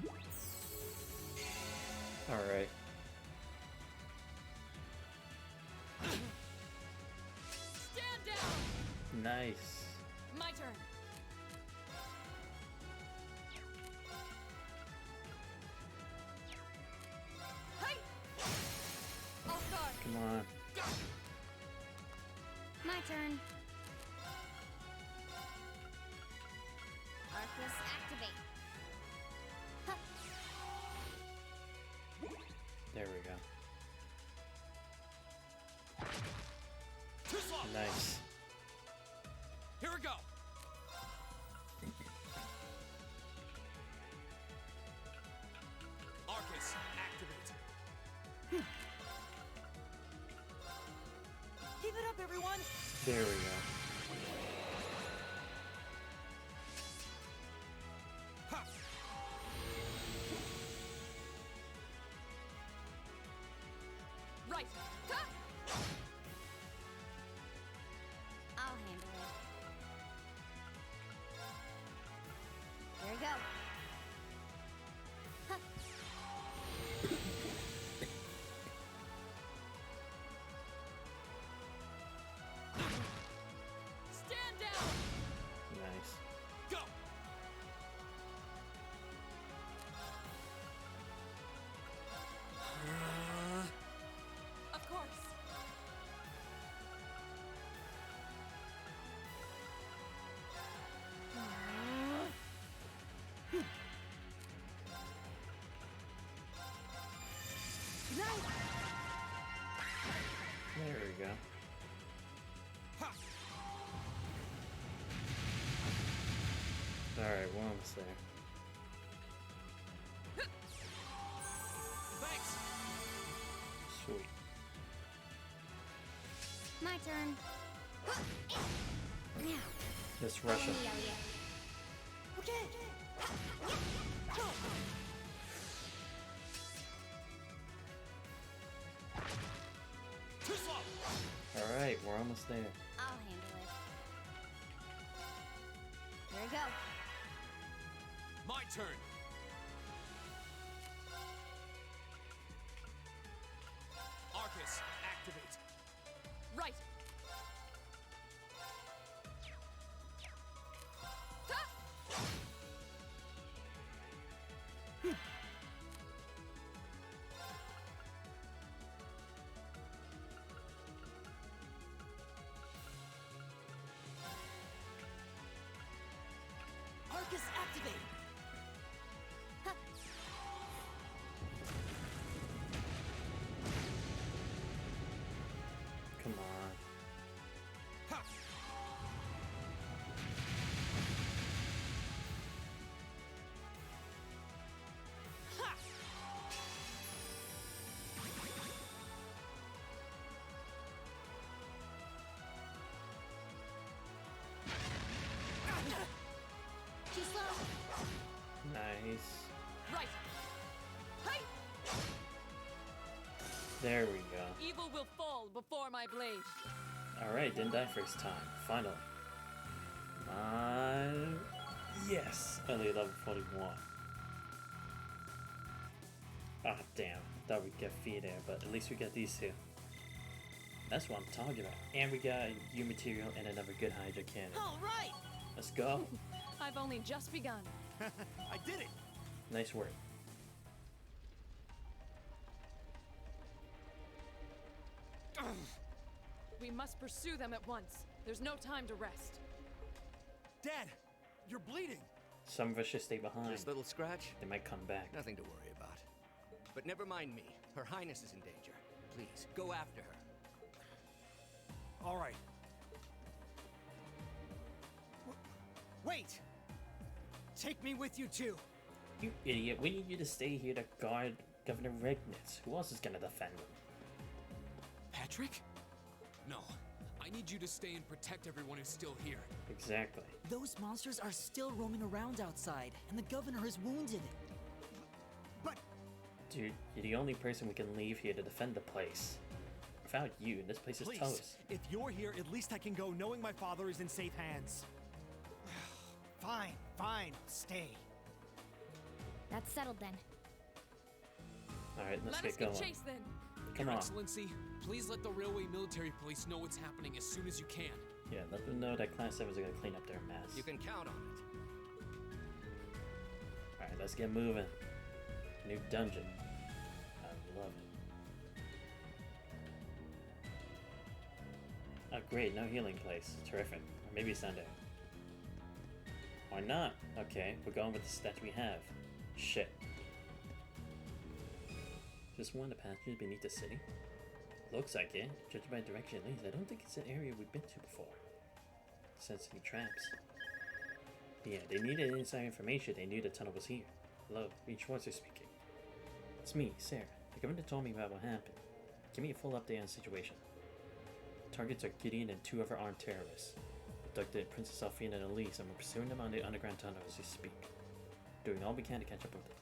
Alright. Stand down. Nice. My turn. Hey. Off guard. Come on. My turn. Arcus activate. Huh. There we go. Too slow. Nice. Here we go. Arcus, activate. Keep it up, everyone. There we go. Ha. Right. Ha! I'll handle it. Here we go. Huh. we go. Alright, we're almost there. Thanks. Sweet. My turn. Just rush him. Too slow. Alright, we're almost there. I'll handle it. Here we go. My turn. Arcus, activate. Right. Arcus activate! Come on. Too slow. Nice. Right. Hey! There we go. Evil will fall before my blade. Alright, didn't die first time. Finally. Yes! Elite level 41. Ah, damn. Thought we'd get feet there, but at least we got these two. That's what I'm talking about. And we got U material and another good Hydra cannon. All right! Let's go. I've only just begun. I did it! Nice work. We must pursue them at once. There's no time to rest. Dad, you're bleeding! Some of us should stay behind. Just a little scratch? They might come back. Nothing to worry about. But never mind me. Her Highness is in danger. Please, go after her. All right. Wait! Take me with you too. You idiot. We need you to stay here to guard Governor Regnitz. Who else is gonna defend him? Patrick? No. I need you to stay and protect everyone who's still here. Exactly. Those monsters are still roaming around outside, and the governor is wounded. But... Dude, you're the only person we can leave here to defend the place. Without you, this place is please, toast. if you're here, at least I can go knowing my father is in safe hands. Fine, fine, stay. That's settled then. Alright, let's Let get us going. give chase then. Come Your on. Excellency, please let the Railway Military Police know what's happening as soon as you can. Yeah, let them know that Class 7s are gonna clean up their mess. You can count on it. Alright, let's get moving. New dungeon. I love it. Oh great, no healing place. Terrific. Or maybe Sunday. Or not. Okay, we're going with the stats we have. Shit. Just one of the passages beneath the city? Looks like it. Judging by the direction it leads, I don't think it's an area we've been to before. Sense any traps. Yeah, they needed inside information. They knew the tunnel was here. Hello, Reed Schwartz is speaking. It's me, Sarah. The governor told me about what happened. Give me a full update on the situation. Targets are Gideon and two other armed terrorists. Abducted Princess Alfina and Elise, and we're pursuing them on the underground tunnel as we speak. Doing all we can to catch up with them.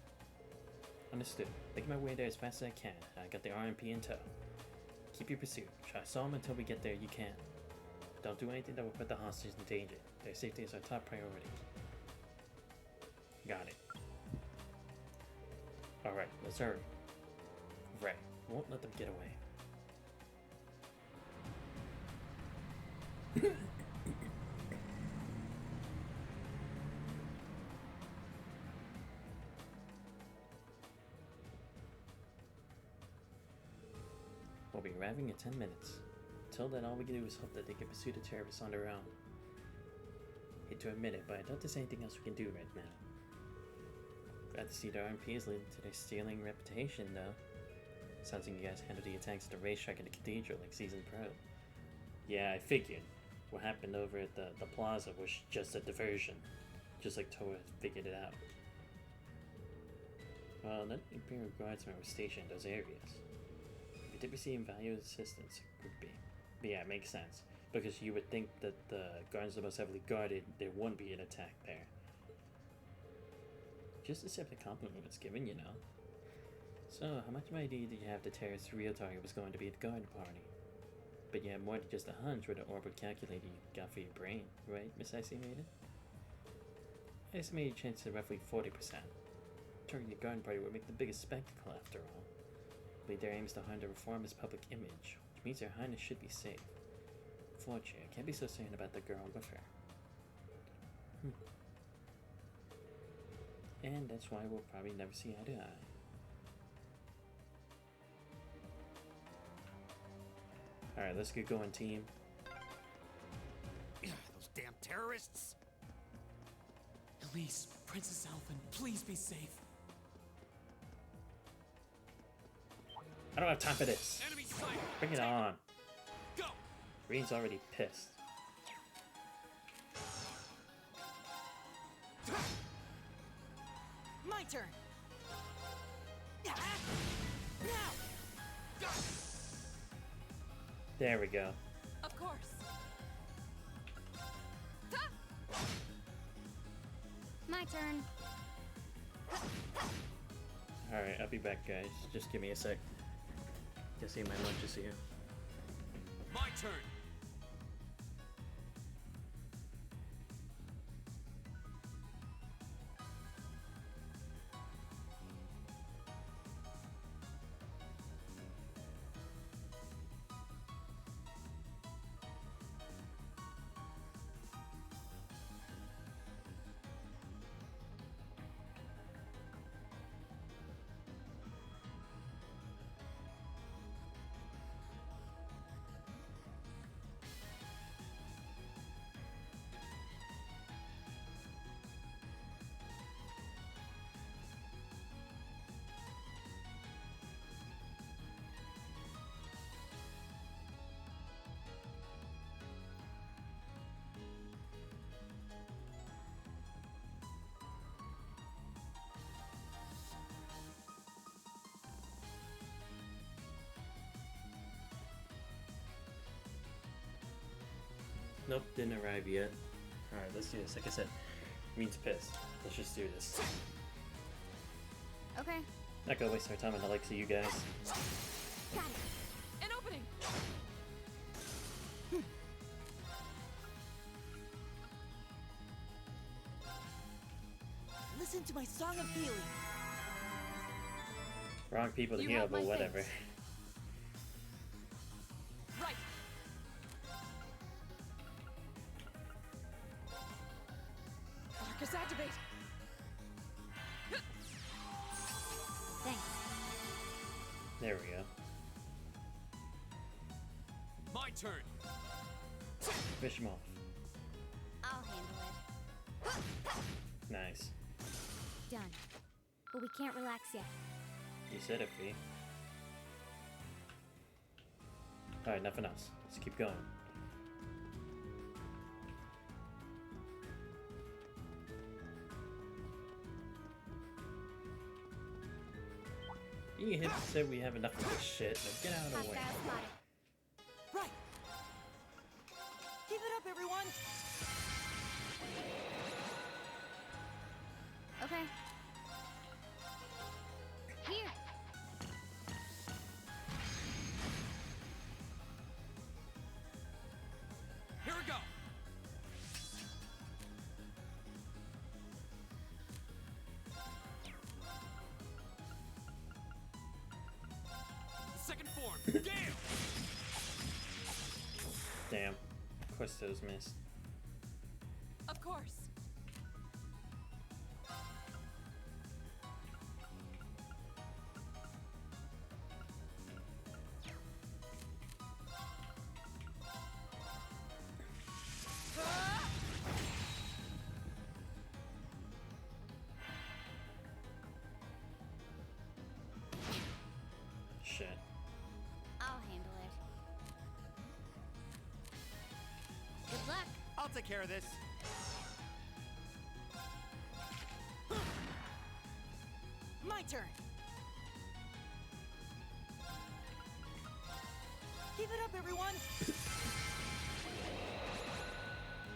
Understood. Making my way there as fast as I can. I got the RMP in tow. Keep your pursuit. Try to solve them until we get there. You can. Don't do anything that will put the hostages in danger. Their safety is our top priority. Got it. Alright, let's hurry. Right. Won't let them get away. We'll be arriving in 10 minutes. Until then, all we can do is hope that they can pursue the terrorists on their own. Hate to admit it, but I doubt there's anything else we can do right now. Glad to see the RMP is leading to their stealing reputation, though. Sounds like you guys handled the attacks at the racetrack and the cathedral like season pro. Yeah, I figured. What happened over at the plaza was just a diversion. Just like Toa figured it out. Well, none of the Imperial Guardsmen were stationed in those areas. If you did receive valuable assistance, it could be. But yeah, it makes sense. Because you would think that the gardens are most heavily guarded, there wouldn't be an attack there. Just accept the compliment was given, you know. So, how much of an idea did you have the terrorist's real target was going to be at the garden party? But you had more than just a hunch with the orbital calculator you got for your brain, right, Miss Estimated? I estimated your chance at roughly 40%. Targeting the garden party would make the biggest spectacle after all. But their aim is to harm the reformist public image, which means their highness should be safe. Fortunately, I can't be so certain about the girl with her. And that's why we'll probably never see eye to eye. Alright, let's get going, team. Those damn terrorists! Elise, Princess Alphen, please be safe. I don't have time for this. Enemy sight! Bring it on. Go! Green's already pissed. My turn. Now. There we go. Of course. My turn. Alright, I'll be back, guys. Just give me a sec. Just see my lunch is here. My turn! Nope, didn't arrive yet. Alright, let's do this. Like I said, Green's pissed. Let's just do this. Okay. Not gonna waste our time on the likes of you guys. Got it. An opening! Listen to my song of healing. Wrong people to You heal, have but my whatever. thanks. Right. Arcus activate! Thanks. There we go. My turn! Fish him off. I'll handle it. Nice. Done. But we can't relax yet. You said it, Fee. Alright, nothing else. Let's keep going. You hit said we have enough of this shit. Now get out of the way. Hostile spotted. Right. Keep it up, everyone. Okay. Here. Here we go! Second form, Gale! Damn. Of course those missed. Of course. Shit. take care of this. My turn. Keep it up, everyone.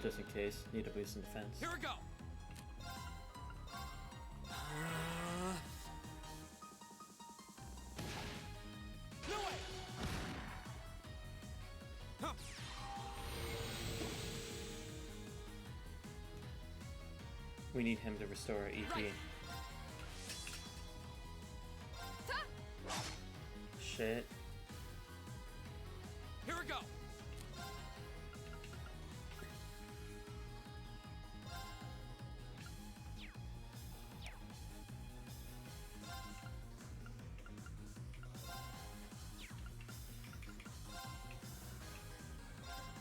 Just in case, need a boost in defense. Here we go. No way. Huh. We need him to restore our EP. Right. Shit. Here we go.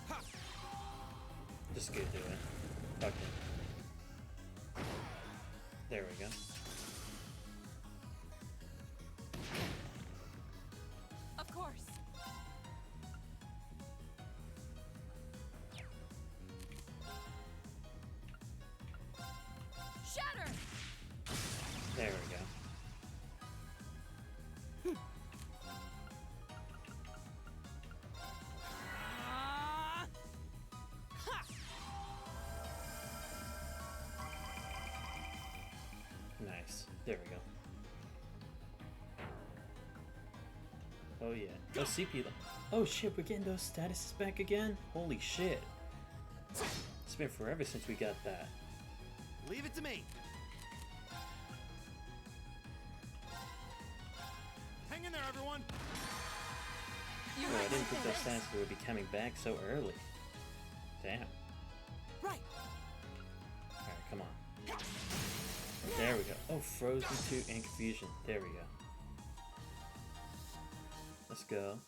Ha. Just go do it. Fuck it. There we go. Of course. Shatter! There we go. Nice. There we go. Oh yeah. Oh CP. Oh shit, we're getting those statuses back again? Holy shit. It's been forever since we got that. Leave it to me. Hang in there, everyone. Oh, I didn't think those statuses would be coming back so early. Damn. Right. Alright, come on. There we go. Oh, Frozen 2 and Confusion. There we go. Let's go.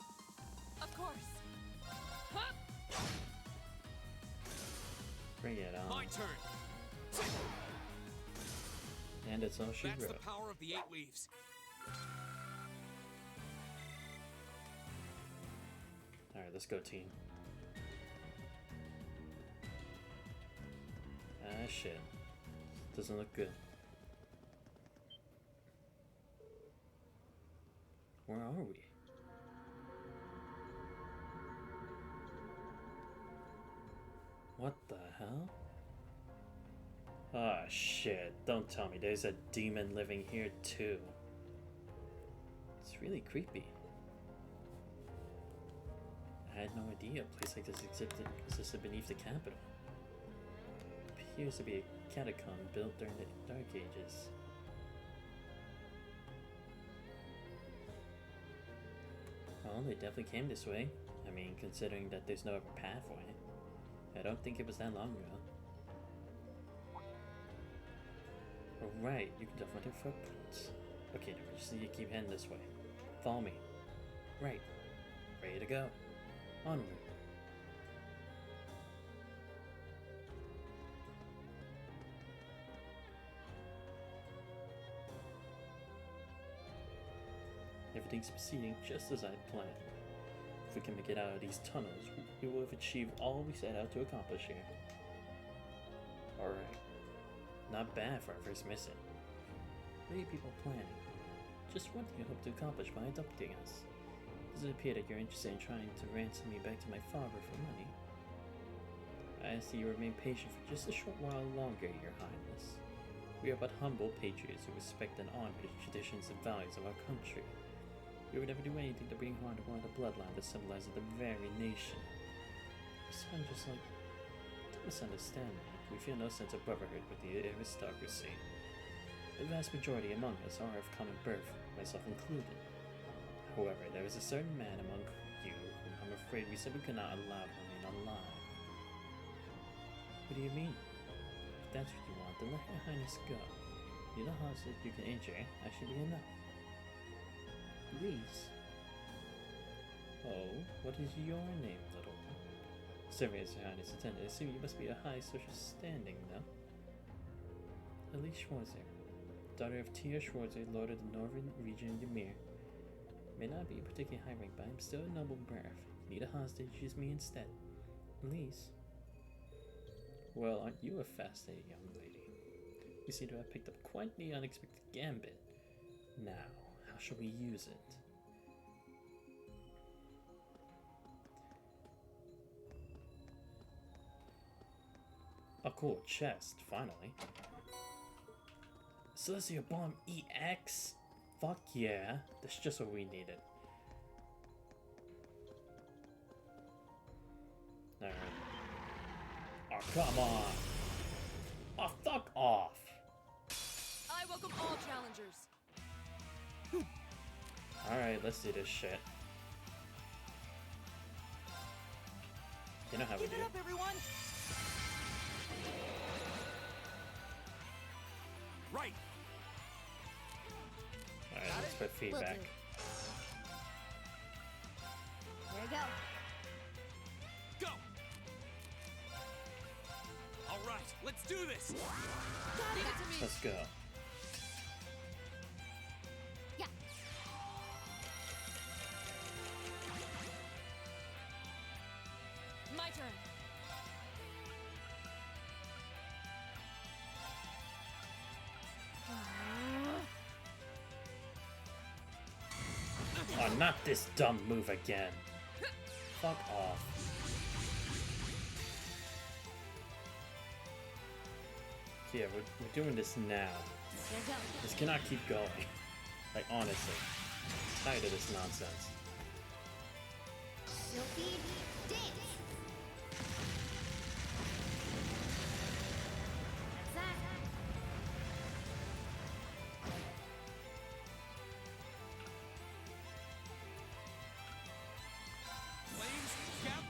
Of course. Huh? Bring it on. My turn. And it's all she That's wrote. the power of the 8 leaves. Alright, let's go, team. Ah, shit. Doesn't look good. Where are we? What the hell? Ah, shit. Don't tell me there's a demon living here too. It's really creepy. I had no idea a place like this existed beneath the capital. It appears to be a catacomb built during the Dark Ages. Well, they definitely came this way. I mean, considering that there's no other pathway. I don't think it was that long ago. Oh, right, you can definitely find footprints. Okay, now we just need to keep heading this way. Follow me. Right. Ready to go. Onward. Everything's proceeding just as I had planned. If we can make it out of these tunnels, we will have achieved all we set out to accomplish here. Alright. Not bad for our first mission. Many people planning. Just what do you hope to accomplish by adopting us? Does it appear that you're interested in trying to ransom me back to my father for money? I ask that you remain patient for just a short while longer, Your Highness. We are but humble patriots who respect and honor the traditions and values of our country. We would never do anything to bring harm to one of the bloodline that symbolizes the very nation. You sound just like... Don't misunderstand me. We feel no sense of brotherhood with the aristocracy. The vast majority among us are of common birth, myself included. However, there is a certain man among you whom I'm afraid we simply cannot allow to remain alive. What do you mean? If that's what you want, then let Your Highness go. Neither hostage you can injure, that should be enough. Please. Oh, what is your name, little one? Serving as Your Highness attendant, I assume you must be a high social standing, no? Elise Schwarzer, daughter of Tia Schwarzer, Lord of the Northern Region of Ymir. May not be particularly high rank, but I'm still a noble birth. Need a hostage, use me instead. Elise. Well, aren't you a fascinating young lady? You seem to have picked up quite the unexpected gambit. Now, how shall we use it? A cool chest, finally. Celestia Bomb EX? Fuck yeah, that's just what we needed. Alright. Oh, come on! Oh, fuck off! I welcome all challengers. Alright, let's do this shit. You know how we do. Give it up, everyone! Right. Alright, let's put feedback. There you go. Go! All right, let's do this! Leave it to me. Let's go. Yeah. My turn. Oh, not this dumb move again. Fuck off. Yeah, we're doing this now. There you go. This cannot keep going. Like, honestly. I'm tired of this nonsense. Sylphie, dance! That's that. Flames, scout.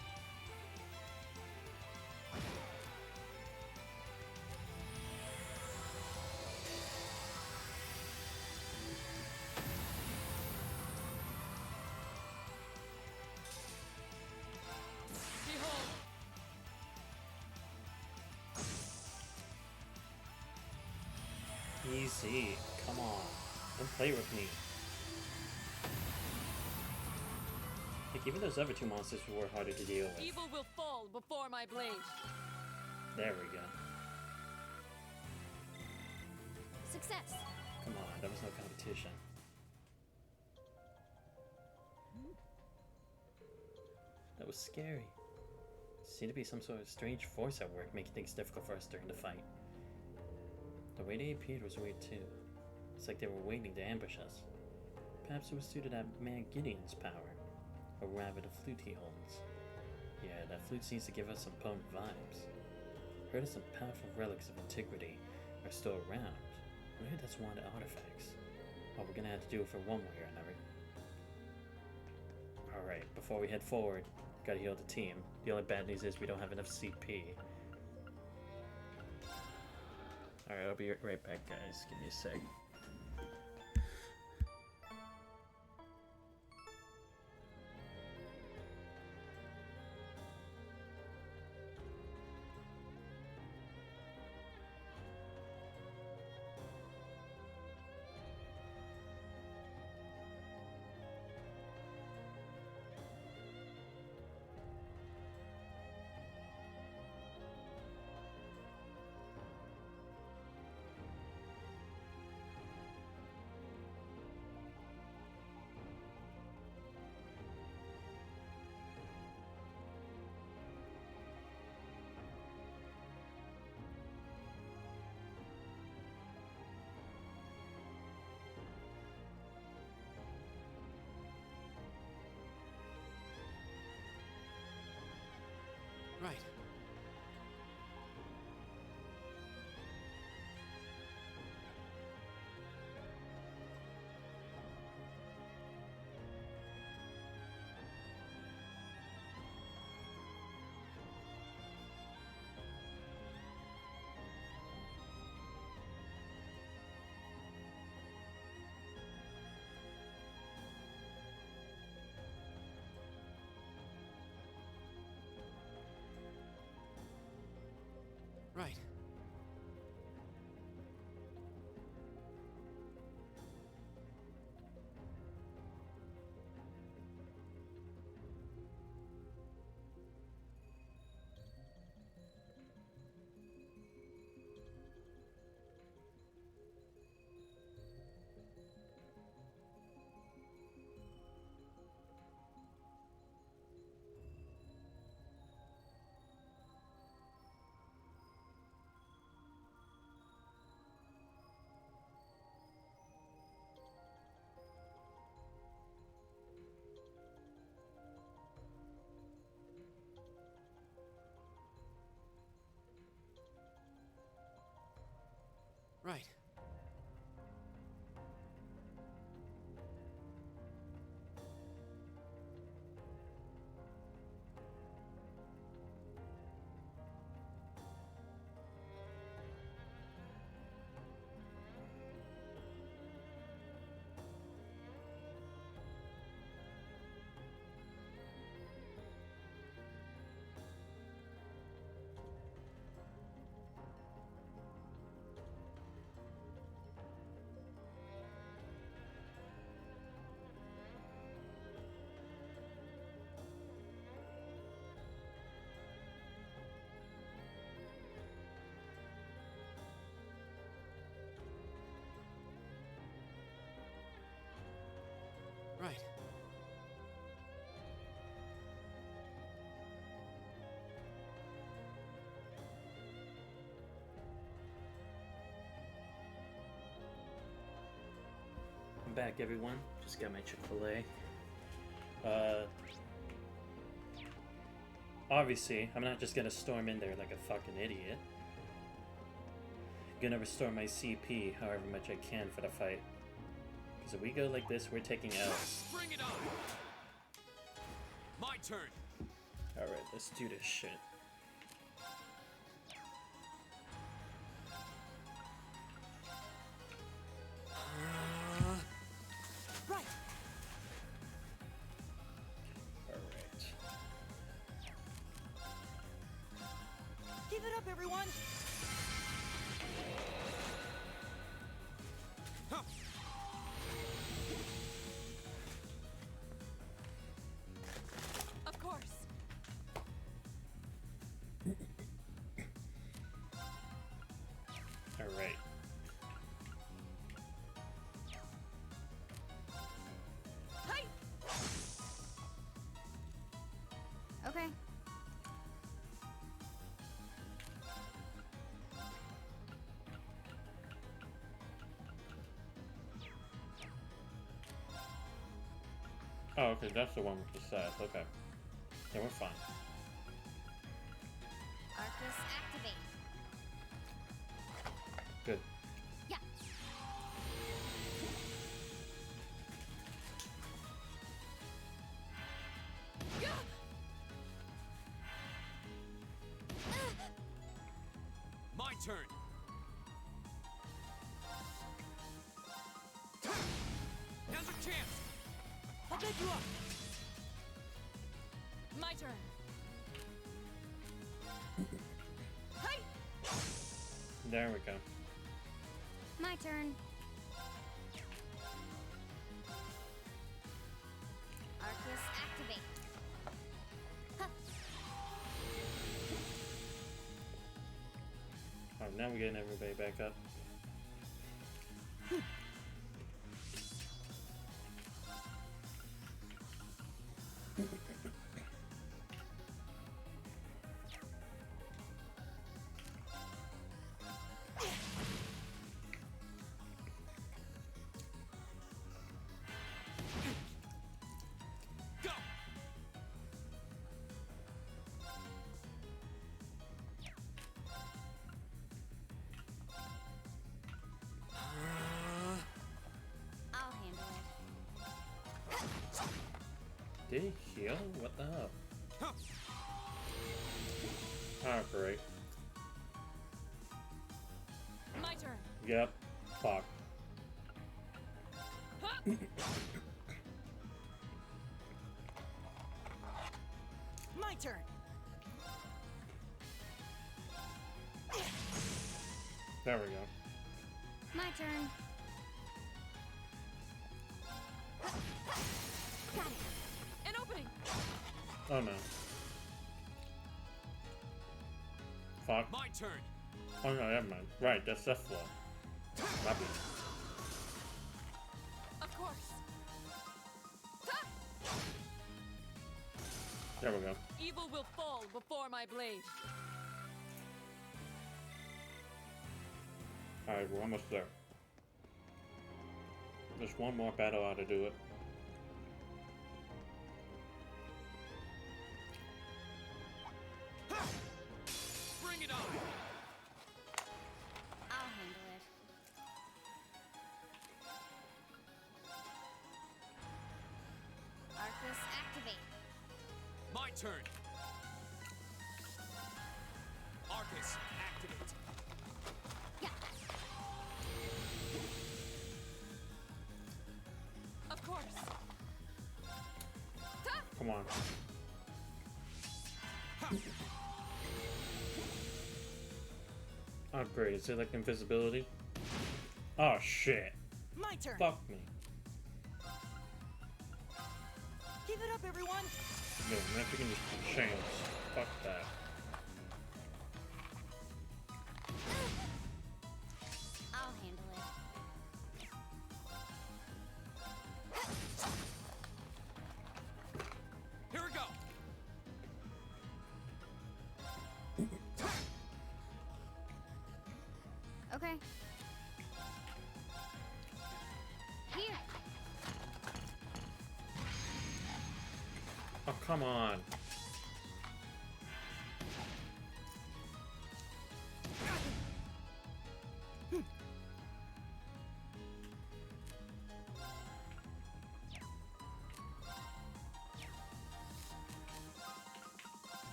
Behold. Easy. Come on. Don't play with me. Like, even those other two monsters were harder to deal with. Evil will fall before my blade. There we go. Success. Come on, that was no competition. That was scary. Seemed to be some sort of strange force at work, making things difficult for us during the fight. The way they appeared was weird too. It's like they were waiting to ambush us. Perhaps it was due to that man Gideon's power, or rather the flute he holds. Yeah, that flute seems to give us some potent vibes. Heard that some powerful relics of antiquity are still around. I heard that's one of the artifacts. Well, we're gonna have to do it for one way or another. Alright, before we head forward, gotta heal the team. The only bad news is we don't have enough CP. Alright, I'll be right back, guys. Give me a sec. Right. Right. Right. I'm back, everyone. Just got my Chick-fil-A. Obviously, I'm not just gonna storm in there like a fucking idiot. Gonna restore my CP however much I can for the fight. Because if we go like this, we're taking L's. Bring it on! My turn! Alright, let's do this shit. Right. Alright. Keep it up, everyone. Of course. Alright. Hi. Okay. Oh, okay, that's the one with the sass. Okay. Then we're fine. Arcus activate. Good. Yeah. My turn! Now's your chance! I'll pick you up. My turn. Hi. There we go. My turn. Arcus activate. Alright, now we're getting everybody back up. Go! I'll handle it. Did he heal? What the hell? Oh, great. My turn. Yep. Fuck. My turn. There we go. My turn. Got it. An opening. Oh no. Fuck. My turn! Oh no, never mind. Right, that's Death Flow. My bad. Of course. There we go. Evil will fall before my blade. Alright, we're almost there. There's one more battle out to do it. Bring it on! I'll handle it. Come on. Oh great, is it like invisibility? Oh shit. My turn. Fuck me. Give it up, everyone. No, man, if you can just change. Fuck that. I'll handle it. Here we go. Okay. Here. Oh, come on.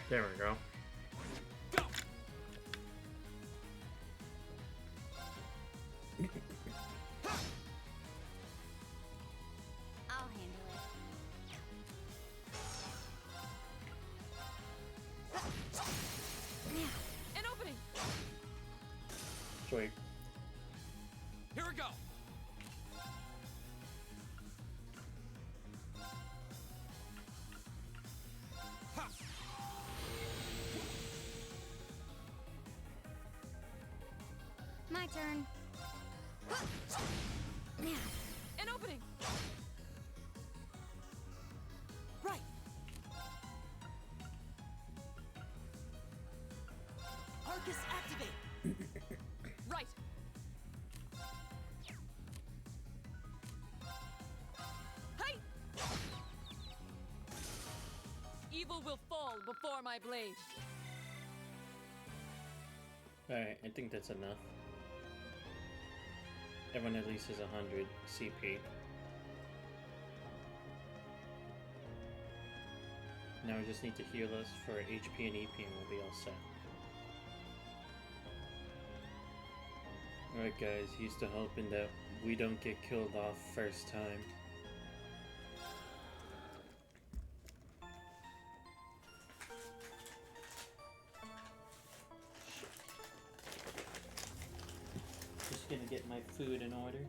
There we go. I'll handle it. An opening. Sweet. Here we go. My turn. An opening. Right. Arcus activate. Right. Hey! Evil will fall before my blade. Alright, I think that's enough. Everyone at least is 100 CP. Now we just need to heal us for HP and EP and we'll be all set. Alright guys, here's to hoping that we don't get killed off first time. Just gonna get my food in order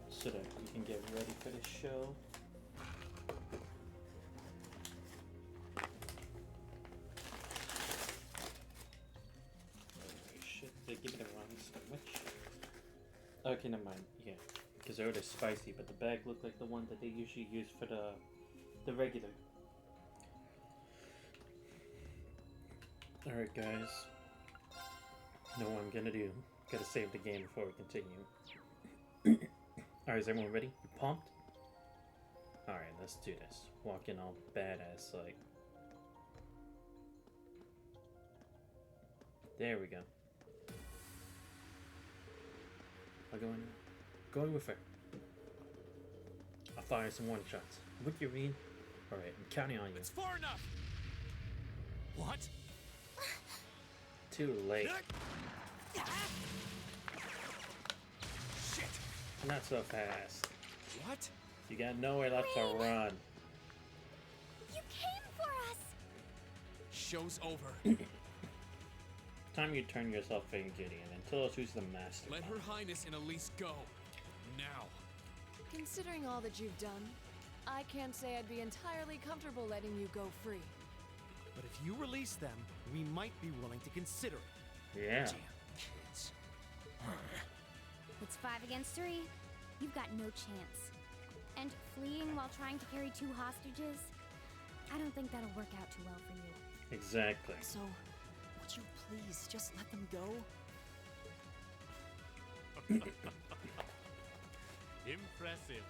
so that we can get ready for the show. Shit, they give me the wrong sandwich. Okay, never mind. Yeah, because they're ordered spicy, but the bag looked like the one that they usually use for the regular. Alright guys, know what I'm gonna do. Gotta save the game before we continue. Alright, is everyone ready? You pumped? Alright, let's do this. Walk in all badass like. There we go. I'll go in. Going with her. I'll fire some one shots. What you mean? Alright, I'm counting on you. It's far enough. What? Too late. Shit. Not so fast. What? You got nowhere left to run. You came for us! Show's over. Time you turn yourself in, Gideon, and tell us who's the master. Let Her Highness and Elise go. Now. Considering all that you've done, I can't say I'd be entirely comfortable letting you go free. But if you release them, we might be willing to consider it. Yeah. Damn kids. It's 5 against 3. You've got no chance. And fleeing while trying to carry 2 hostages? I don't think that'll work out too well for you. Exactly. So, would you please just let them go? Impressive.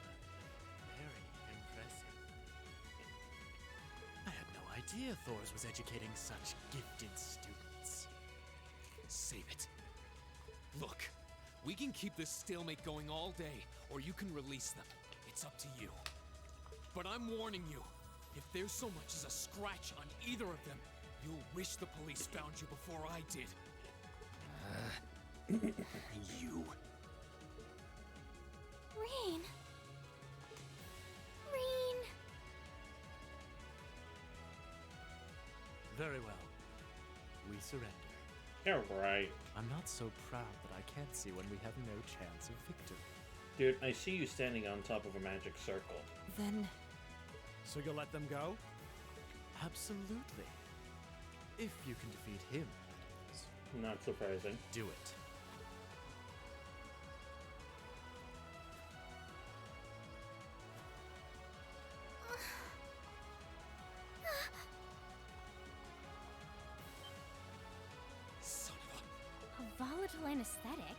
Very impressive. I had no idea Thors was educating such gifted students. Save it. Look, we can keep this stalemate going all day, or you can release them. It's up to you. But I'm warning you, if there's so much as a scratch on either of them, you'll wish the police found you before I did. You. Rain! Very well. We surrender. You're right. I'm not so proud that I can't see when we have no chance of victory. Dude, I see you standing on top of a magic circle. Then... So you'll let them go? Absolutely. If you can defeat him, that is. Not surprising. Do it. Son of A volatile anesthetic?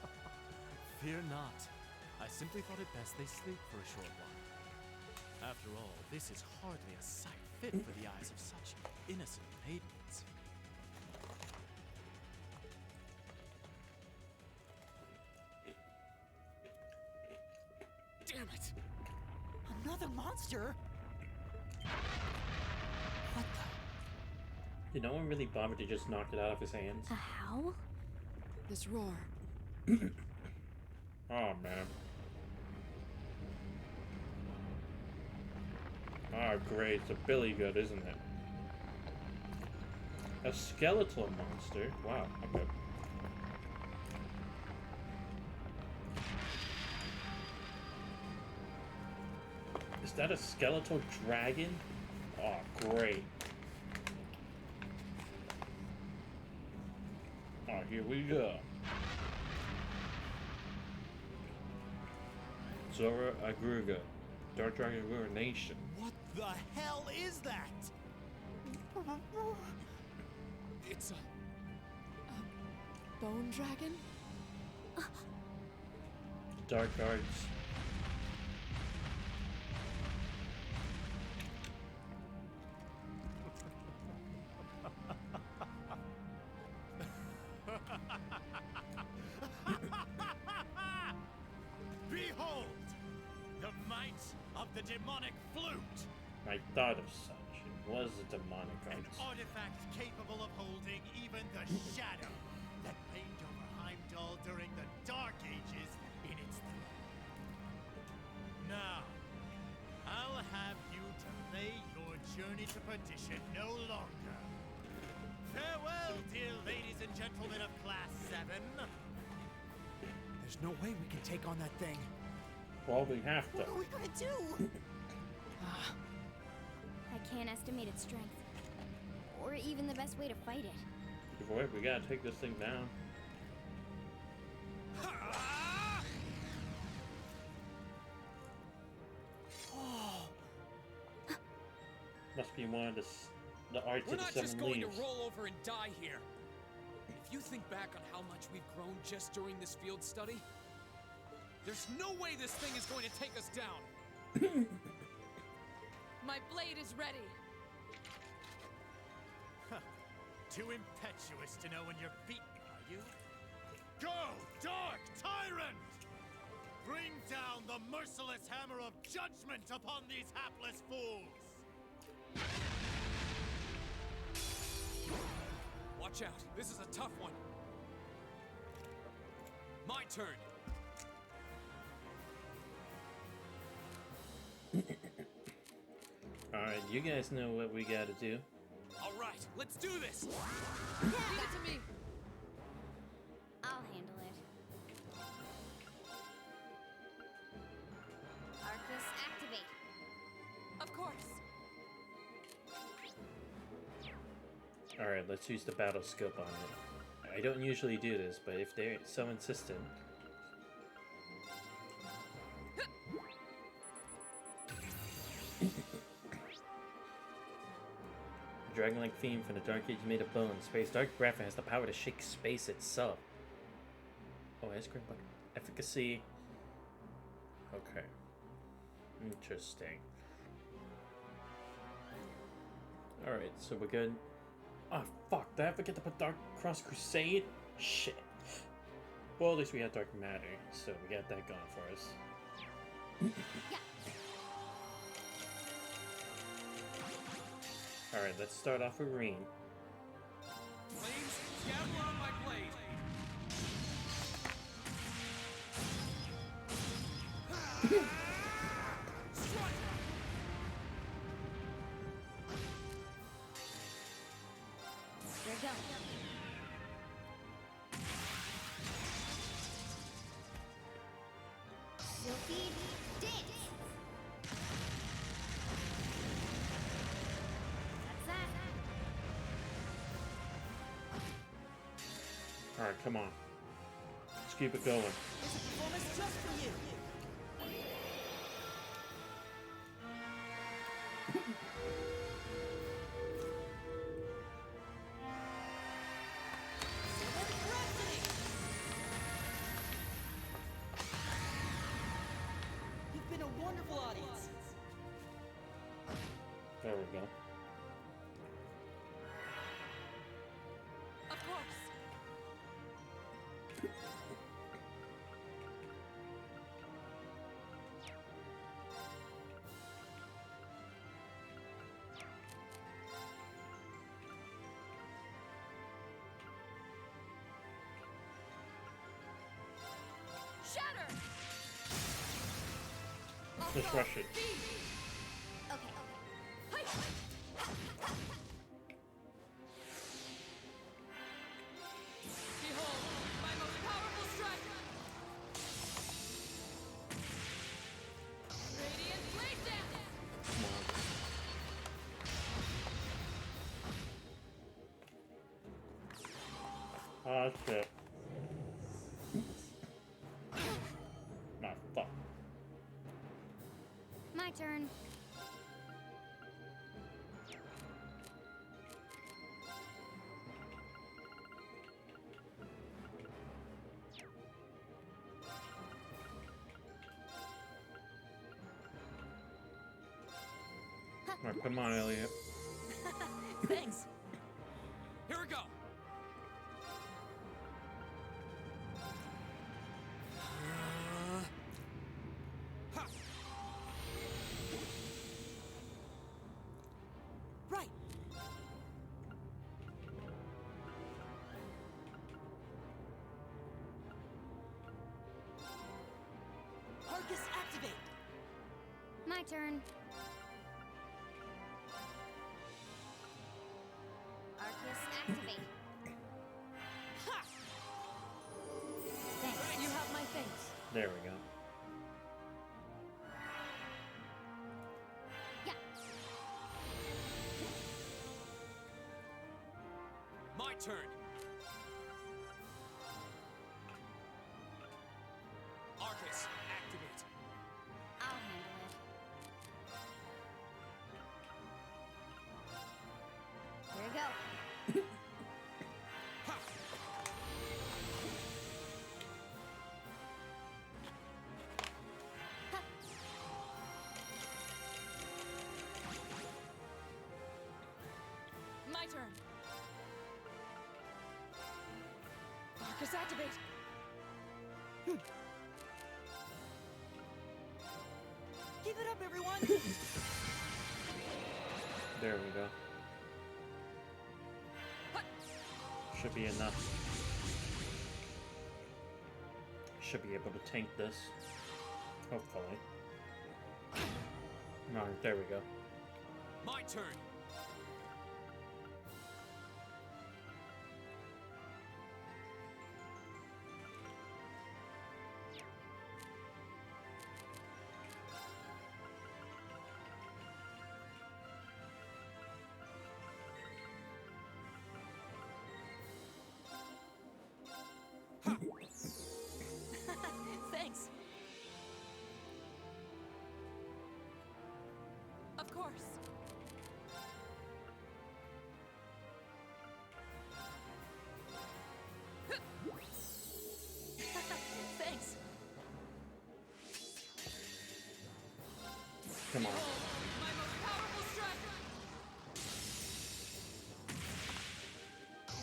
a... Fear not. I simply thought it best they sleep for a short while. After all, this is hardly a sight fit for the eyes of such innocent maidens. Damn it! Another monster? What the? Did no one really bother to just knock it out of his hands? A howl? This roar. Oh, man. Ah, great. It's a billy good, isn't it? A skeletal monster? Wow, okay. Is that a skeletal dragon? Oh, great. Oh, here we go. Zora Agruga. Dark Dragon Nation. What the hell is that? It's a Bone dragon? Dark Arts. Behold! The might of the demonic flute! I thought of such. It was a demonic An arts. artifact capable of holding even the shadow that reigned over Heimdall during the Dark Ages in its throne. Now, I'll have you delay your journey to perdition no longer. Farewell, dear ladies and gentlemen of Class 7. There's no way we can take on that thing. Well, we have to. What are we gonna do? I can't estimate its strength. Or even the best way to fight it. Before we gotta take this thing down. Must be one of the arts We're of the not seven just going leaves. to roll over and die here. If you think back on how much we've grown just during this field study, there's no way this thing is going to take us down. My blade is ready. Too impetuous to know when you're beaten, are you? Go, Dark Tyrant! Bring down the merciless hammer of judgment upon these hapless fools! Watch out, this is a tough one. My turn. Alright, you guys know what we gotta do. All right, let's do this. Leave it to me. I'll handle it. Arcus, activate. Of course. Alright, let's use the battle scope on it. I don't usually do this, but if they're so insistent. Dragon-like theme from the Dark Age made of bone. Space Dark Breath has the power to shake space itself. Oh, ice cream butter. Efficacy. Okay. Interesting. Alright, so we're good. Oh, fuck. Did I forget to put Dark Cross Crusade? Shit. Well, at least we have Dark Matter, so we got that going for us. Alright, let's start off with Reen. Flames, gather on my blade. Alright, come on. Let's keep it going. It's a performance just for you. You've been a wonderful audience. There we go. Of course. Shatter! Let's rush it. Behold, my most powerful strike! Radiant blade dance! Ah, shit. Nah, fuck. My turn. Alright, come on, Elliot. Thanks. Here we go. Right. Arcus activate. My turn. Arcus activate. Thanks. You have my thanks. There we go. Yeah. My turn. Arcus, activate. I'll handle it. Here we go. My turn. Arcus activate. Give it up, everyone. There we go. Should be enough. Should be able to tank this. Hopefully. Alright, there we go. My turn. Thanks. Of course. Thanks. Come on. My most powerful strike.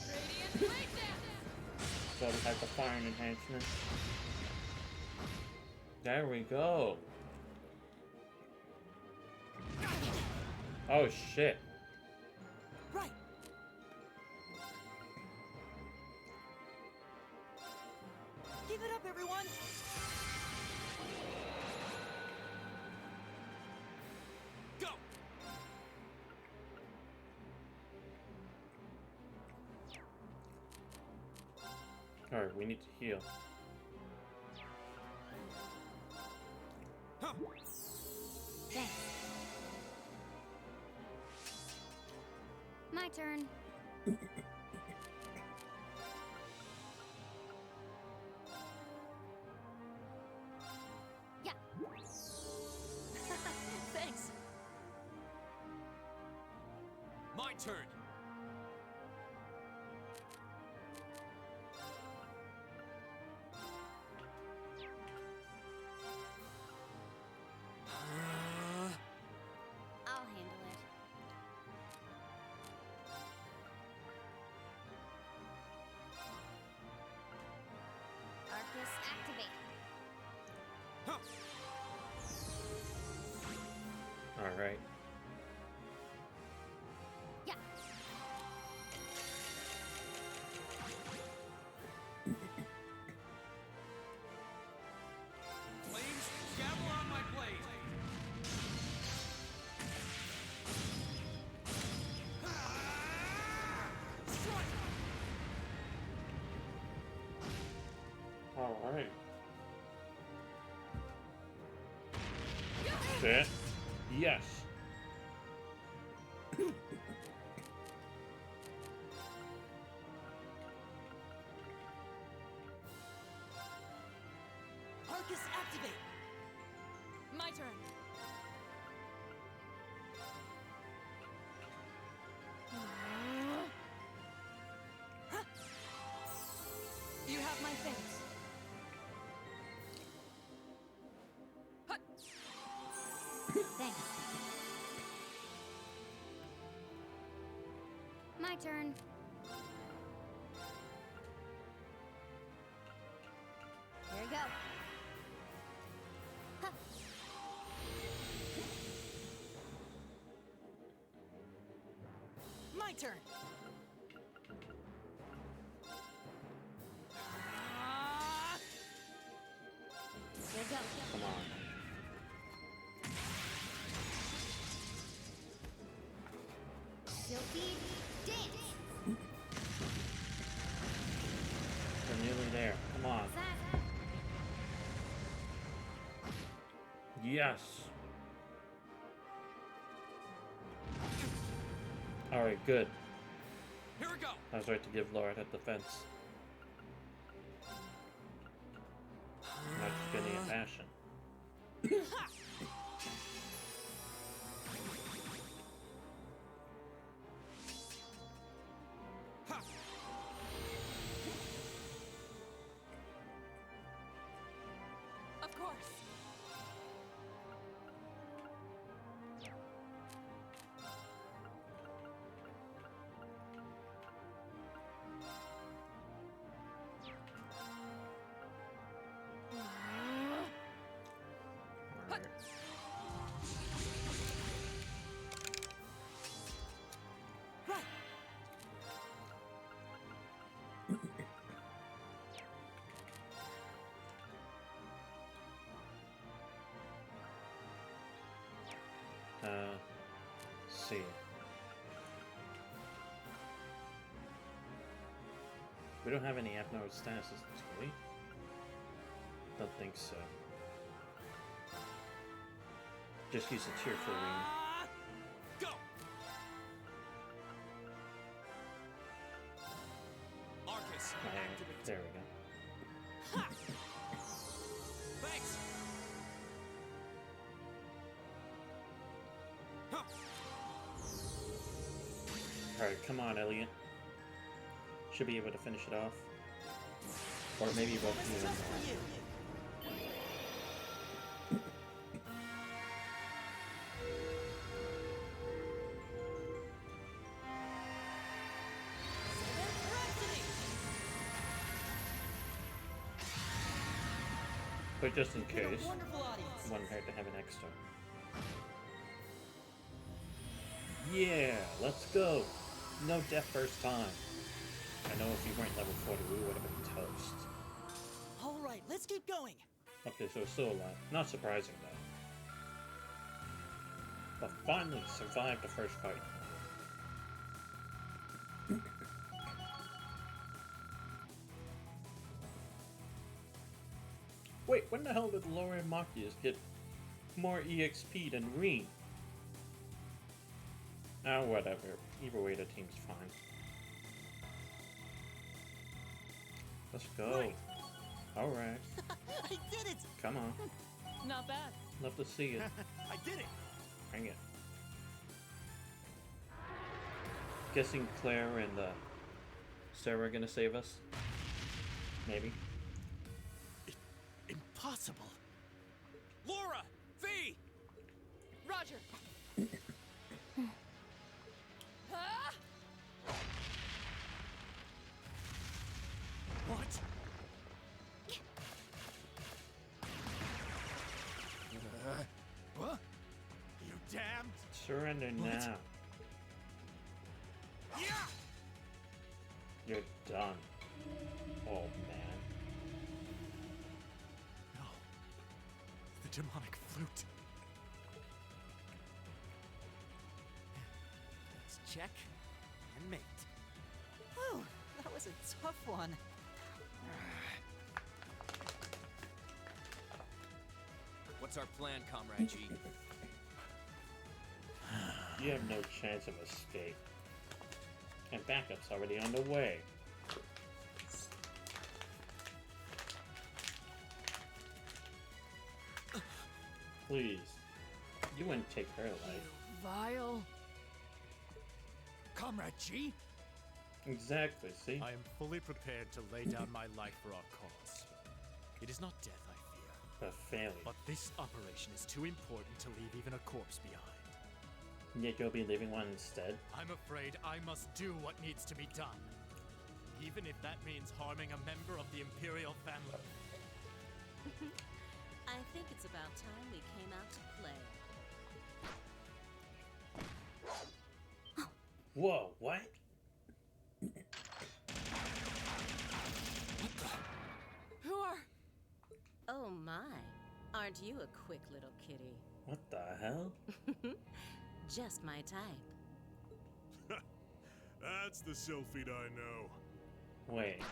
Radiant blade dance. Some type of fire enhancement. There we go. Oh shit. Right. Give it up, everyone. Go. Alright, we need to heal. Thanks. My turn. turn. I'll handle it. Arcus, activate. All right. Yeah. Flames, gavel on my blade. Strike! All right. Shit. Yes. Arcus, activate! My turn. You have my thanks. Thanks. My turn. Here we go. Huh. My turn! Here we go. Come on. Silky dance. We're nearly there. Come on. Zap. Yes. All right. Good. Here we go. I was right to give Laura that defense. Not just getting a passion. Of course. See. We don't have any abnormal statuses, do we? Don't think so. Just use a cheerful ring. Go. Arcus, activate. There we go. Ha! Thanks. Huh. Alright, come on, Elliot. Should be able to finish it off. Or maybe both of Just them. for you! But just in You've been a case, wonderful audience. one hurt to have an extra. Yeah, let's go. No death first time. I know if you weren't level 40, we would have been toast. Alright, let's keep going! Okay, so it's still alive. Not surprising though. But finally survived the first fight. Wait, when the hell did Laura and Marcus get more EXP than Reen? Ah, whatever. Either way, the team's fine. Let's go. Right. Alright. I did it! Come on. Not bad. Love to see it. I did it! Bring it. Guessing Claire and Sarah are gonna save us. Maybe. Impossible. Laura! V! Roger. Ah! What? What? You damned! Surrender now. Yeah! You're done. Oh man. No. The demonic flute. Let's check and mate. Whew, that was a tough one. What's our plan, Comrade G? You have no chance of escape. And backup's already on the way. Please. You wouldn't take her life. Vile. Comrade G? Exactly, see? I am fully prepared to lay down my life for our cause. It is not death I fear, But failure. but this operation is too important to leave even a corpse behind. Yet you'll be leaving one instead? I'm afraid I must do what needs to be done, even if that means harming a member of the Imperial family. I think it's about time we came out to play. Whoa, what? Who are... Oh my, aren't you a quick little kitty? What the hell? Just my type. That's the Sylphid I know. Wait.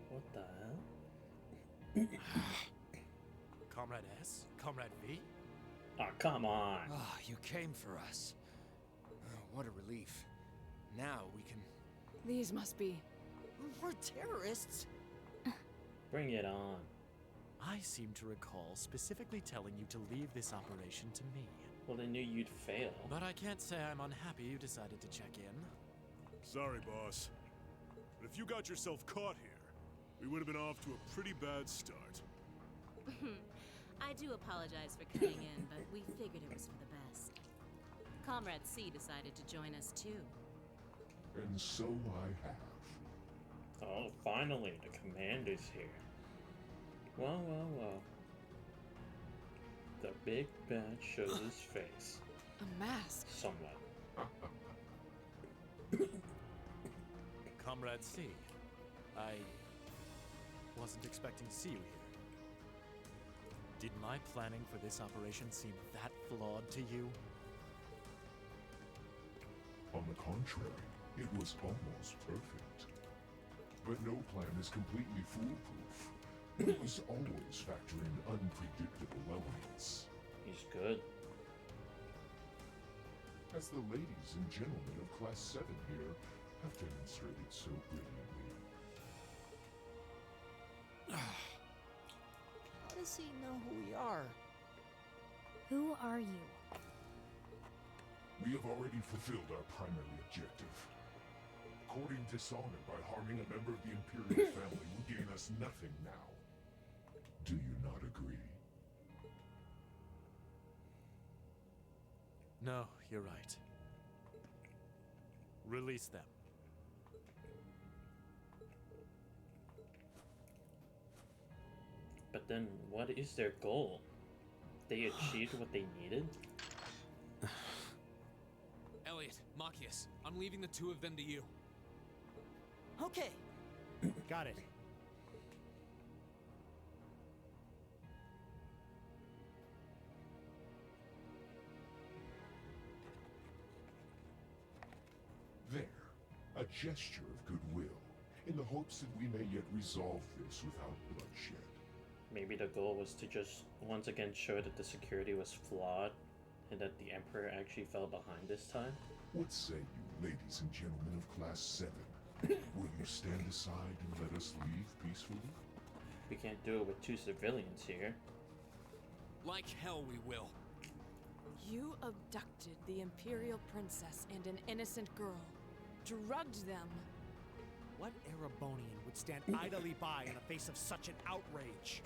What the hell? Comrade S? Comrade V? Oh, come on. Ah, you came for us. What a relief. Now we can... These must be... We're terrorists. Bring it on. I seem to recall specifically telling you to leave this operation to me. Well, they knew you'd fail. But I can't say I'm unhappy you decided to check in. Sorry, boss. But if you got yourself caught here, we would have been off to a pretty bad start. I do apologize for cutting in, but we figured it was for the best. Comrade C decided to join us too. And so I have. Oh, finally, the commander's here. Well, well, well. The big bad shows his face. A mask. Somewhat. Comrade C, I wasn't expecting to see you here. Did my planning for this operation seem that flawed to you? On the contrary, it was almost perfect. But no plan is completely foolproof. We must always factor in unpredictable elements. He's good. As the ladies and gentlemen of Class 7 here have demonstrated so brilliantly. How does he know who we are? Who are you? We have already fulfilled our primary objective. Courting dishonor by harming a member of the Imperial family will gain us nothing now. Do you not agree? No, you're right. Release them. But then, what is their goal? They achieved what they needed? Elliot, Machias, I'm leaving the two of them to you. Okay. Got it. There, a gesture of goodwill, in the hopes that we may yet resolve this without bloodshed. Maybe the goal was to just once again show that the security was flawed and that the Emperor actually fell behind this time. What say you, ladies and gentlemen of Class 7? Will you stand aside and let us leave peacefully? We can't do it with two civilians here. Like hell we will. You abducted the Imperial Princess and an innocent girl. Drugged them. What Erebonian would stand idly by in the face of such an outrage?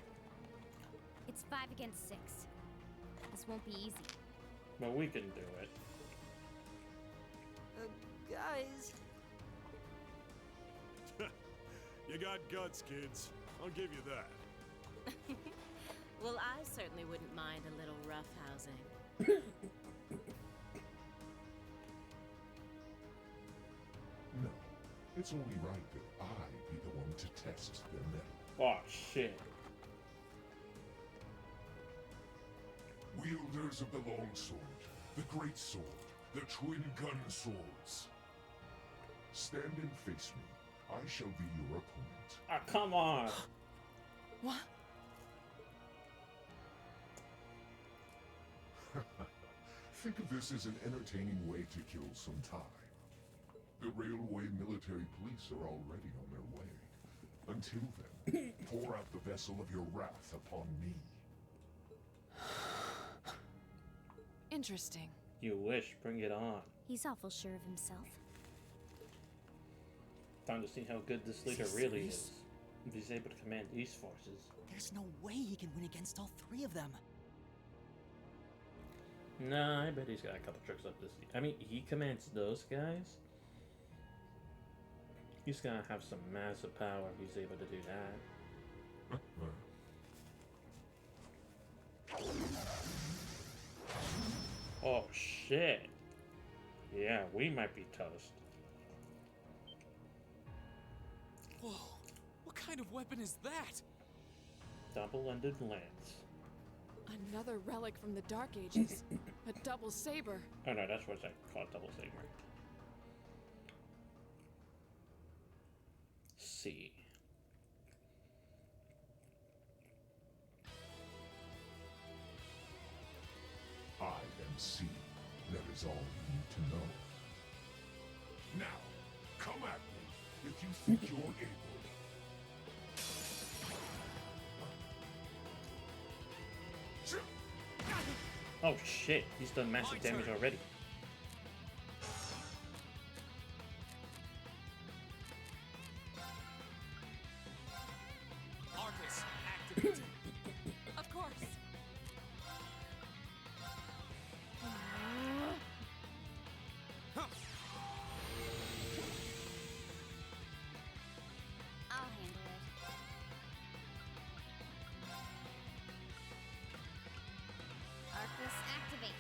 It's 5 against 6. This won't be easy. But we can do it. Guys. You got guts, kids. I'll give you that. Well, I certainly wouldn't mind a little roughhousing. No, it's only right that I be the one to test their mettle. Oh, shit. Wielders of the longsword, the great sword, the twin gun swords. Stand and face me. I shall be your opponent. Ah, come on. What? Think of this as an entertaining way to kill some time. The railway military police are already on their way. Until then, pour out the vessel of your wrath upon me. Interesting. You wish. Bring it on. He's awful sure of himself. Time to see how good this leader really is. If he's able to command these forces. There's no way he can win against all 3 of them. Nah, I bet he's got a couple tricks up this. I mean, he commands those guys. He's gonna have some massive power if he's able to do that. Oh shit. Yeah, we might be toast. Whoa, what kind of weapon is that? Double-ended lance. Another relic from the Dark Ages. A double saber. Oh no, that's what I call a double saber. C. I am C. That is all you need to know. Now, come at me if you think you're able. Oh shit, he's done massive damage already. Arcus, activated. Of course. I'll handle it. Arcus, activate.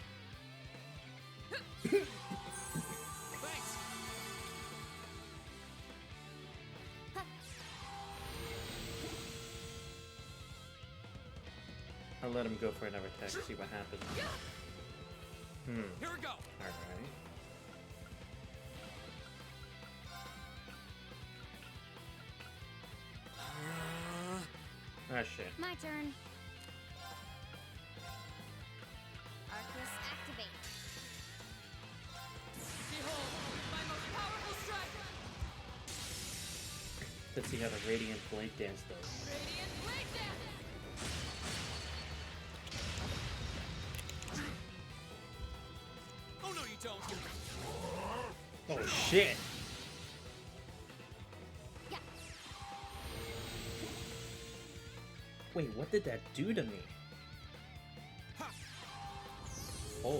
Thanks. I'll let him go for another attack, see what happens. Here we go. Alright. Ah shit. My turn. Arcus, activate. Behold, my most powerful strike. Let's see how the Radiant Blade Dance does. Radiant Blade Dance. Oh no, you don't. Oh shit! Yeah. Wait, what did that do to me? 4.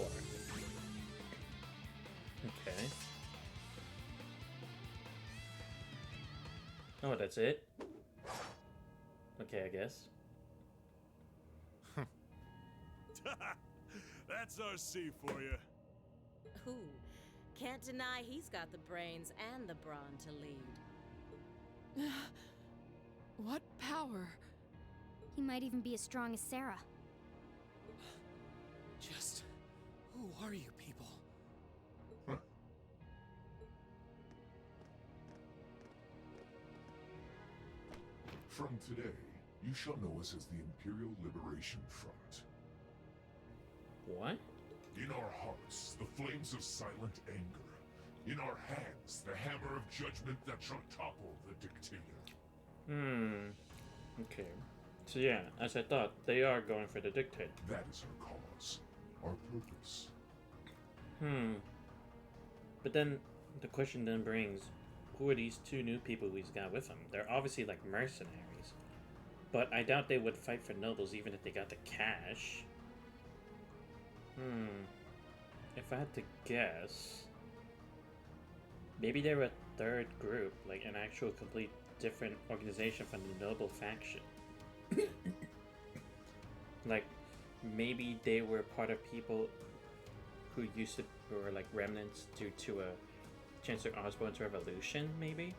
Okay. Oh, that's it? Okay, I guess. That's our C for you. Ooh, can't deny he's got the brains and the brawn to lead. What power? He might even be as strong as Sarah. Just who are you people? From today, you shall know us as the Imperial Liberation Front. What? In our hearts, the flames of silent anger. In our hands, the hammer of judgment that shall topple the dictator. Okay. So yeah, as I thought, they are going for the dictator. That is our cause, our purpose. But then the question then brings, who are these two new people he's got with him? They're obviously like mercenaries, but I doubt they would fight for nobles even if they got the cash. If I had to guess, maybe they're a third group, like an actual complete different organization from the noble faction. Like, maybe they were part of people who used to, were like remnants due to a Chancellor Osborne's revolution, maybe?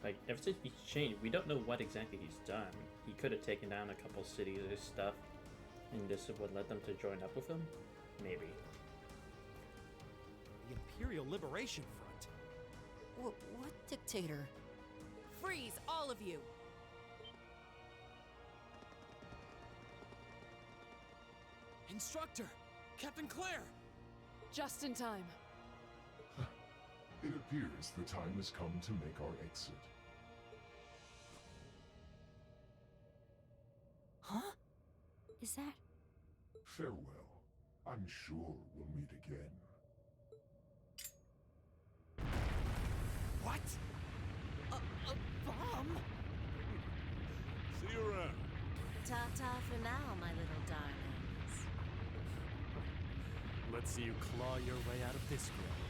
Like, ever since he's changed, we don't know what exactly he's done. He could have taken down a couple cities or stuff, and this is what led them to join up with him? Maybe. The Imperial Liberation Front? What dictator? Freeze, all of you! Instructor! Captain Claire! Just in time. It appears the time has come to make our exit. Huh? Is that... Farewell. I'm sure we'll meet again. What? A bomb? See you around. Ta-ta for now, my little darlings. Let's see you claw your way out of this grove.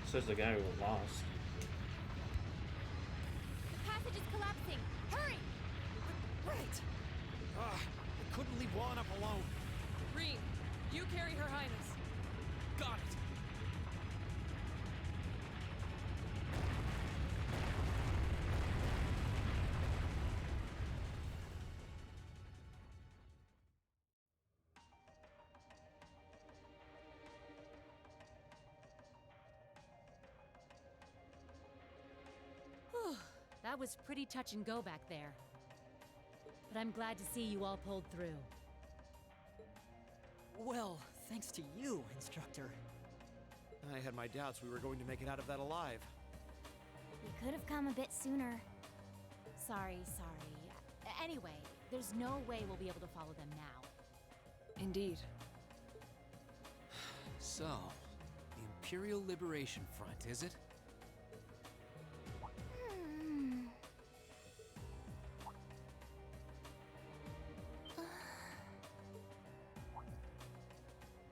Says the guy who lost. The passage is collapsing. Hurry! Right! I couldn't leave Juan up alone. Reen, you carry Her Highness. Got it! Whew, that was pretty touch and go back there. But I'm glad to see you all pulled through. Well, thanks to you, Instructor. I had my doubts we were going to make it out of that alive. You could have come a bit sooner. Sorry. Anyway, there's no way we'll be able to follow them now. Indeed. So, the Imperial Liberation Front, is it?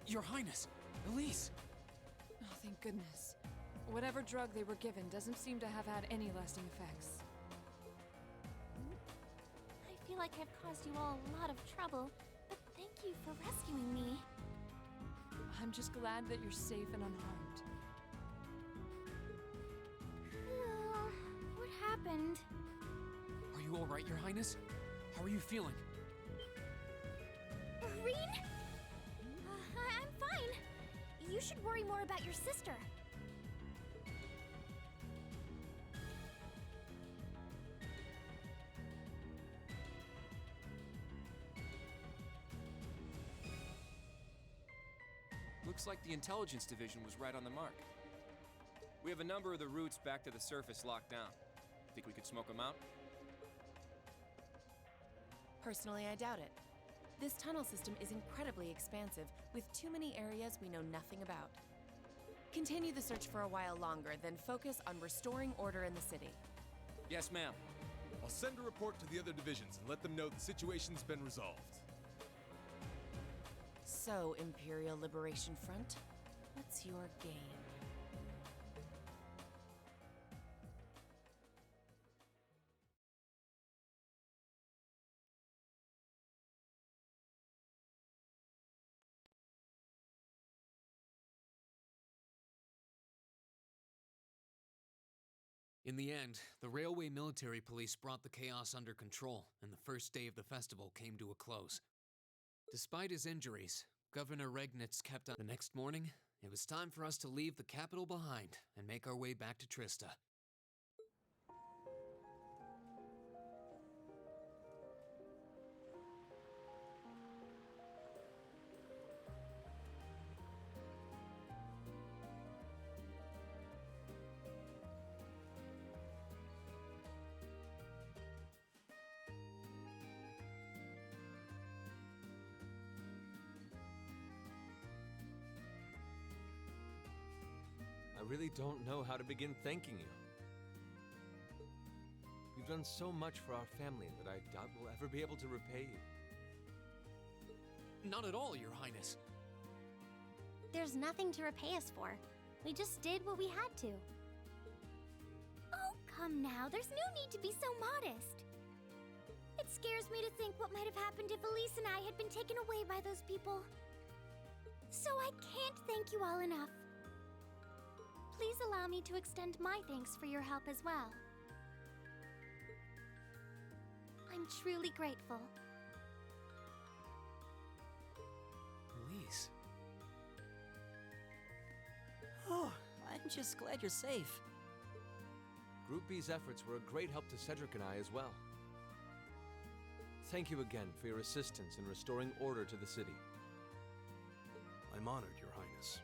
Your Highness! Elise! Oh, thank goodness. Whatever drug they were given doesn't seem to have had any lasting effects. I feel like I've caused you all a lot of trouble, but thank you for rescuing me. I'm just glad that you're safe and unharmed. What happened? Are you alright, Your Highness? How are you feeling? Reen? I'm fine. You should worry more about your sister. Looks like the intelligence division was right on the mark. We have a number of the routes back to the surface locked down. Think we could smoke them out? Personally, I doubt it. This tunnel system is incredibly expansive, with too many areas we know nothing about. Continue the search for a while longer, then focus on restoring order in the city. Yes, ma'am. I'll send a report to the other divisions and let them know the situation's been resolved. So, Imperial Liberation Front, what's your game? In the end, the Railway Military Police brought the chaos under control, and the first day of the festival came to a close. Despite his injuries, Governor Regnitz kept on. The next morning, it was time for us to leave the capital behind and make our way back to Trista. really don't know how to begin thanking you. You've done so much for our family that I doubt we'll ever be able to repay you. Not at all, Your Highness. There's nothing to repay us for. We just did what we had to. Oh, come now. There's no need to be so modest. It scares me to think what might have happened if Elise and I had been taken away by those people. So I can't thank you all enough. Please allow me to extend my thanks for your help as well. I'm truly grateful. Elise. Oh, I'm just glad you're safe. Group B's efforts were a great help to Cedric and I as well. Thank you again for your assistance in restoring order to the city. I'm honored, Your Highness.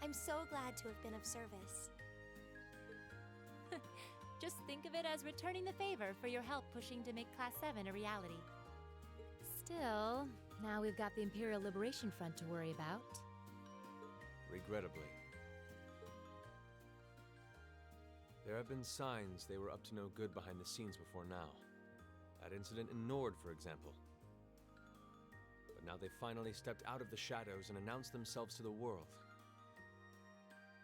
I'm so glad to have been of service. Just think of it as returning the favor for your help pushing to make Class 7 a reality. Still, now we've got the Imperial Liberation Front to worry about. Regrettably. There have been signs they were up to no good behind the scenes before now. That incident in Nord, for example. But now they've finally stepped out of the shadows and announced themselves to the world.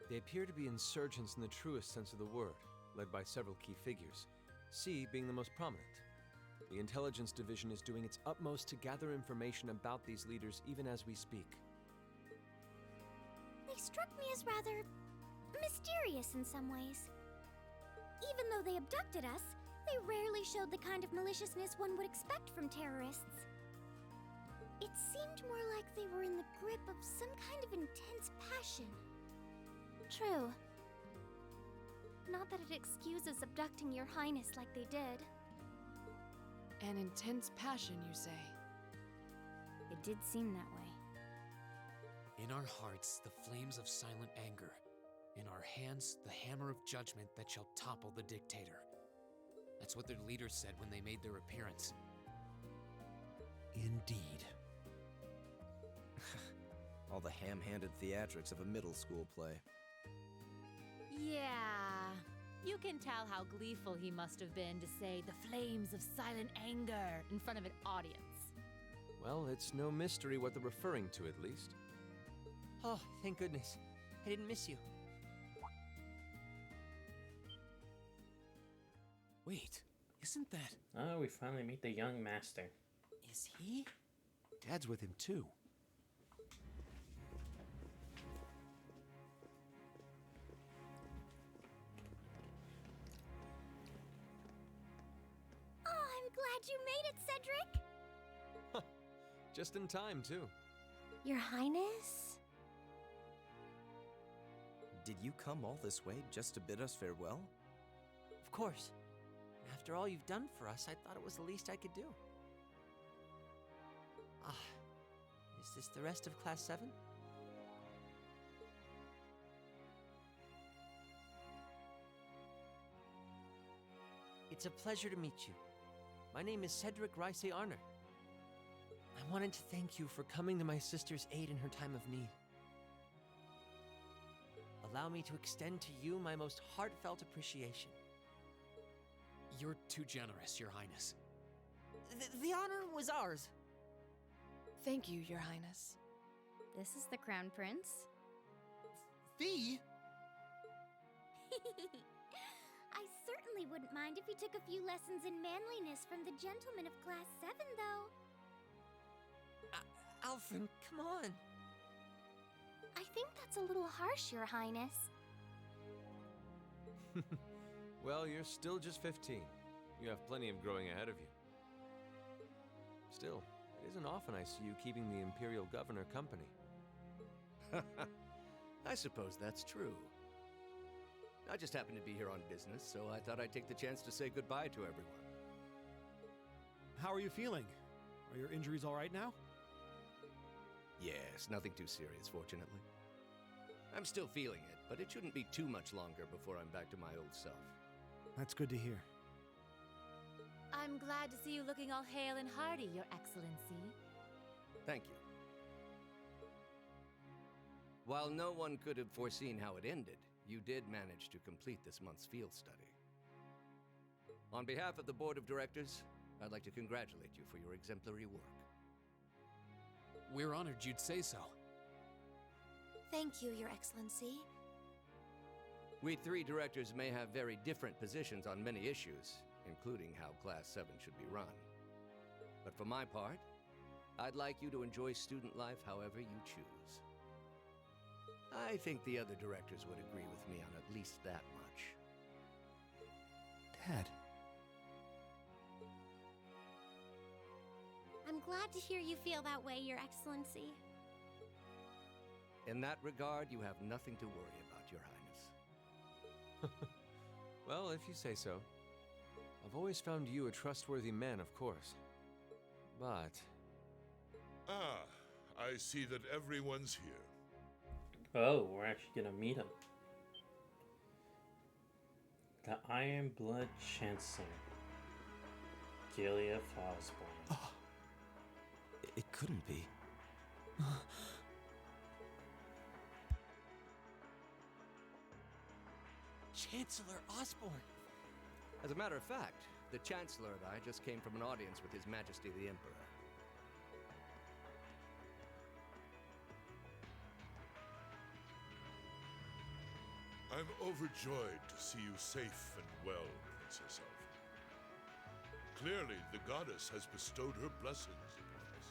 They appear to be insurgents in the truest sense of the word, led by several key figures, C being the most prominent. The intelligence division is doing its utmost to gather information about these leaders even as we speak. They struck me as rather mysterious in some ways. Even though they abducted us, they rarely showed the kind of maliciousness one would expect from terrorists. It seemed more like they were in the grip of some kind of intense passion. True. Not that it excuses abducting Your Highness like they did. An intense passion, you say? It did seem that way. In our hearts, the flames of silent anger. In our hands, the hammer of judgment that shall topple the dictator. That's what their leaders said when they made their appearance. Indeed. All the ham-handed theatrics of a middle school play. Yeah. You can tell how gleeful he must have been to say the flames of silent anger in front of an audience. Well, it's no mystery what they're referring to, at least. Oh, thank goodness. I didn't miss you. Wait, isn't that... Oh, we finally meet the young master. Is he? Dad's with him too. Oh, I'm glad you made it, Cedric! Just in time, too. Your Highness? Did you come all this way just to bid us farewell? Of course. After all you've done for us, I thought it was the least I could do. Ah, is this the rest of Class 7? It's a pleasure to meet you. My name is Cedric Rice Arner. I wanted to thank you for coming to my sister's aid in her time of need. Allow me to extend to you my most heartfelt appreciation. You're too generous, Your Highness. The honor was ours. Thank you, Your Highness. This is the Crown Prince. Fee? I certainly wouldn't mind if you took a few lessons in manliness from the gentlemen of Class 7, though. Alfin, come on. I think that's a little harsh, Your Highness. Well, you're still just 15. You have plenty of growing ahead of you. Still, it isn't often I see you keeping the Imperial Governor company. I suppose that's true. I just happened to be here on business, so I thought I'd take the chance to say goodbye to everyone. How are you feeling? Are your injuries all right now? Yes, nothing too serious, fortunately. I'm still feeling it, but it shouldn't be too much longer before I'm back to my old self. That's good to hear. I'm glad to see you looking all hale and hearty, Your Excellency. Thank you. While no one could have foreseen how it ended, you did manage to complete this month's field study. On behalf of the Board of Directors, I'd like to congratulate you for your exemplary work. We're honored you'd say so. Thank you, Your Excellency. We three directors may have very different positions on many issues, including how Class 7 should be run. But for my part, I'd like you to enjoy student life however you choose. I think the other directors would agree with me on at least that much. Dad. I'm glad to hear you feel that way, Your Excellency. In that regard, you have nothing to worry about, Your Highness. Well, if you say so. I've always found you a trustworthy man, of course. But... Ah, I see that everyone's here. Oh, we're actually gonna meet him. The Iron Blood Chancellor, Gilead Osborne. It couldn't be. Chancellor Osborne! As a matter of fact, the Chancellor and I just came from an audience with His Majesty the Emperor. I'm overjoyed to see you safe and well, Princess Alpha. Clearly, the goddess has bestowed her blessings upon us.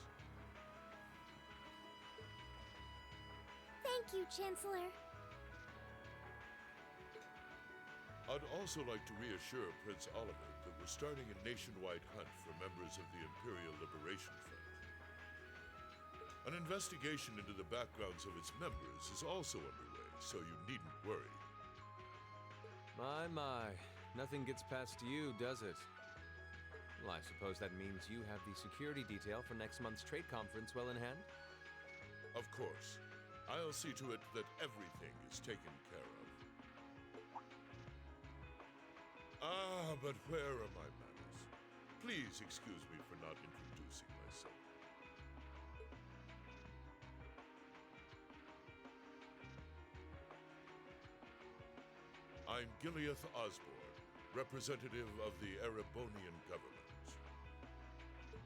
Thank you, Chancellor. I'd also like to reassure Prince Oliver that we're starting a nationwide hunt for members of the Imperial Liberation Front. An investigation into the backgrounds of its members is also underway, so you needn't worry. My. Nothing gets past you, does it? Well, I suppose that means you have the security detail for next month's trade conference well in hand? Of course. I'll see to it that everything is taken care of. Ah, but where are my manners? Please excuse me for not introducing myself. I'm Gilead Osborne, representative of the Erebonian government.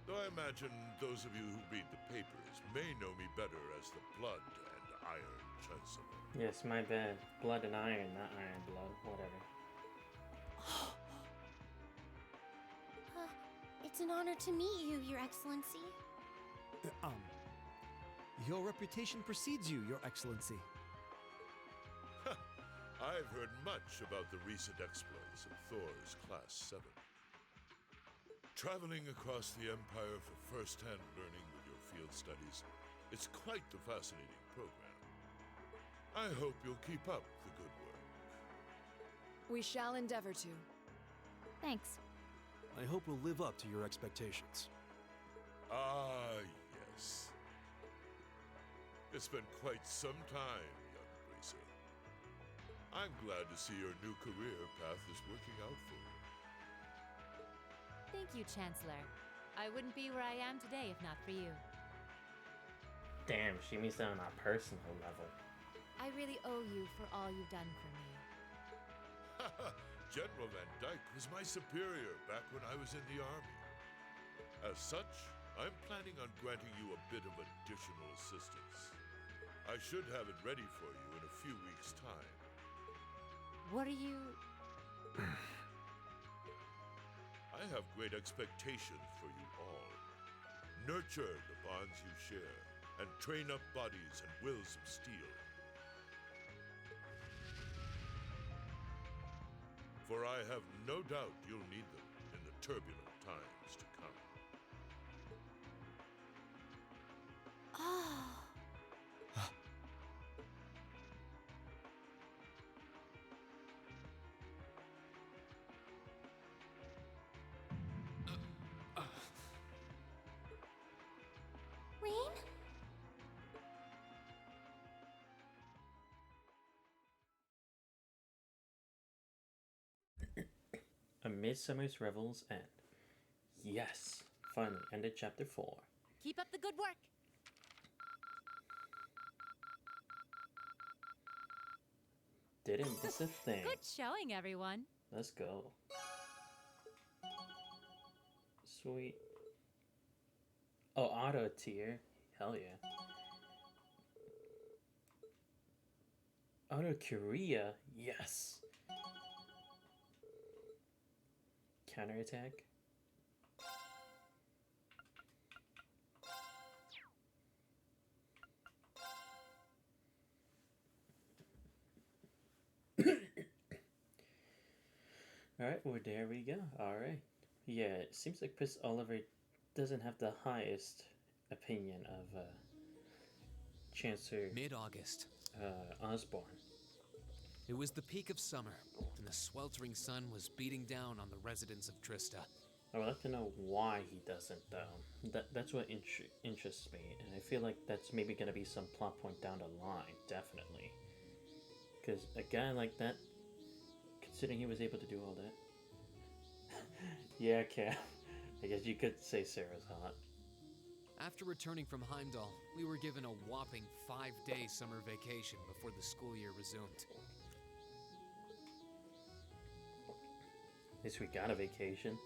Though I imagine those of you who read the papers may know me better as the Blood and Iron Chancellor. Yes, my bad. Blood and iron, not iron blood. Whatever. It's an honor to meet you, Your Excellency. Your reputation precedes you, Your Excellency. I've heard much about the recent exploits of Thor's Class 7. Traveling across the Empire for first-hand learning with your field studies, it's quite the fascinating program. I hope you'll keep up the good work. We shall endeavor to. Thanks. I hope we'll live up to your expectations. Ah, yes. It's been quite some time, young racer. I'm glad to see your new career path is working out for you. Thank you, Chancellor. I wouldn't be where I am today if not for you. Damn, she means that on a personal level. I really owe you for all you've done for me. General Van Dyke was my superior back when I was in the army. As such, I'm planning on granting you a bit of additional assistance. I should have it ready for you in a few weeks' time. What are you... I have great expectations for you all. Nurture the bonds you share, and train up bodies and wills of steel. For I have no doubt you'll need them in the turbulent times to come. Oh. Rain? A Midsummer's Revels End. Yes, finally ended chapter 4. Keep up the good work. Didn't miss a thing. Good showing, everyone. Let's go. Sweet. Oh, auto tier. Hell yeah. Auto Korea. Yes. Counterattack. Alright, well, there we go. Alright. Yeah, it seems like Chris Oliver doesn't have the highest opinion of Chancellor Mid-August. Osborne. It was the peak of summer, and the sweltering sun was beating down on the residents of Trista. I would like to know why he doesn't, though. That's what interests me, and I feel like that's maybe going to be some plot point down the line, definitely. Because a guy like that, considering he was able to do all that... Yeah, Cam. I guess you could say Sarah's hot. After returning from Heimdall, we were given a whopping 5-day summer vacation before the school year resumed. At least we got a vacation.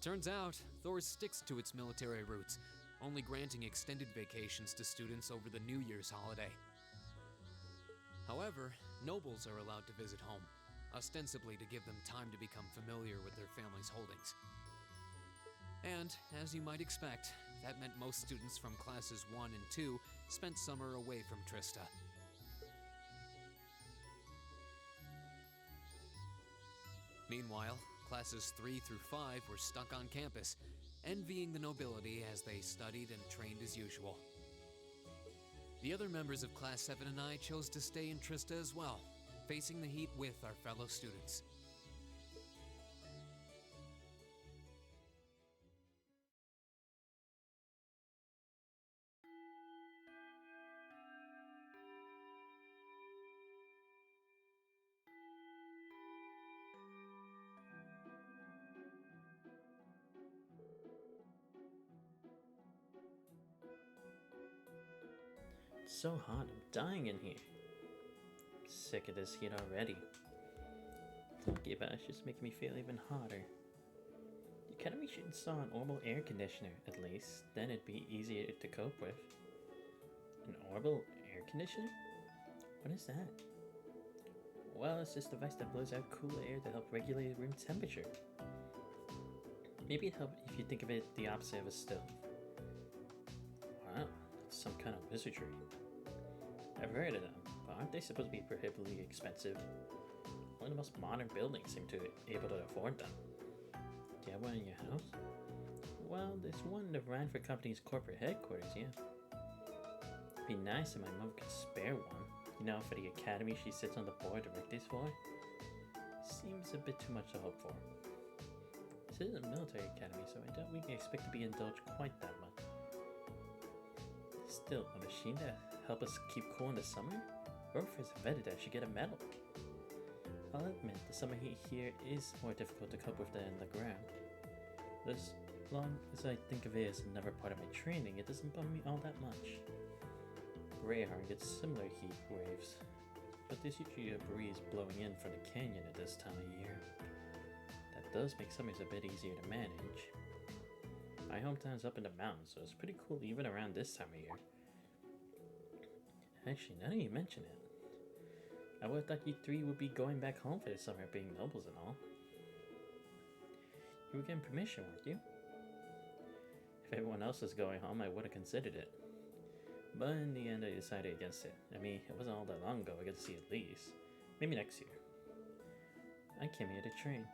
Turns out, Thor sticks to its military roots, only granting extended vacations to students over the New Year's holiday. However, nobles are allowed to visit home, ostensibly to give them time to become familiar with their family's holdings. And, as you might expect, that meant most students from classes 1 and 2 spent summer away from Trista. Meanwhile, classes 3 through 5 were stuck on campus, envying the nobility as they studied and trained as usual. The other members of Class 7 and I chose to stay in Trista as well, facing the heat with our fellow students. It's so hot, I'm dying in here. Sick of this heat already. Talking about it's just making me feel even hotter. The Academy should install an orbital air conditioner, at least. Then it'd be easier to cope with. An orbital air conditioner? What is that? Well, it's this device that blows out cool air to help regulate room temperature. Maybe it'd help if you think of it the opposite of a stove. Wow, that's some kind of wizardry. I've heard of them, but aren't they supposed to be prohibitively expensive? Only the most modern buildings seem to be able to afford them. Do you have one in your house? Well, there's one in the Ranford Company's corporate headquarters, yeah. It'd be nice if my mom could spare one. You know, for the academy she sits on the board of directors for. Seems a bit too much to hope for. This is a military academy, so I doubt we can expect to be indulged quite that much. Still, a machine to help us keep cool in the summer? Rofers vetted that should get a medal. I'll admit, the summer heat here is more difficult to cope with than the ground. As long as I think of it as another part of my training, it doesn't bother me all that much. Greyheart gets similar heat waves, but there's usually a breeze blowing in from the canyon at this time of year. That does make summers a bit easier to manage. My hometown's up in the mountains, so it's pretty cool even around this time of year. Actually, now that you mention it, I would have thought you three would be going back home for the summer, being nobles and all. You were getting permission, weren't you? If everyone else was going home, I would have considered it. But in the end, I decided against it. I mean, it wasn't all that long ago I got to see at least. Maybe next year. I came here to train.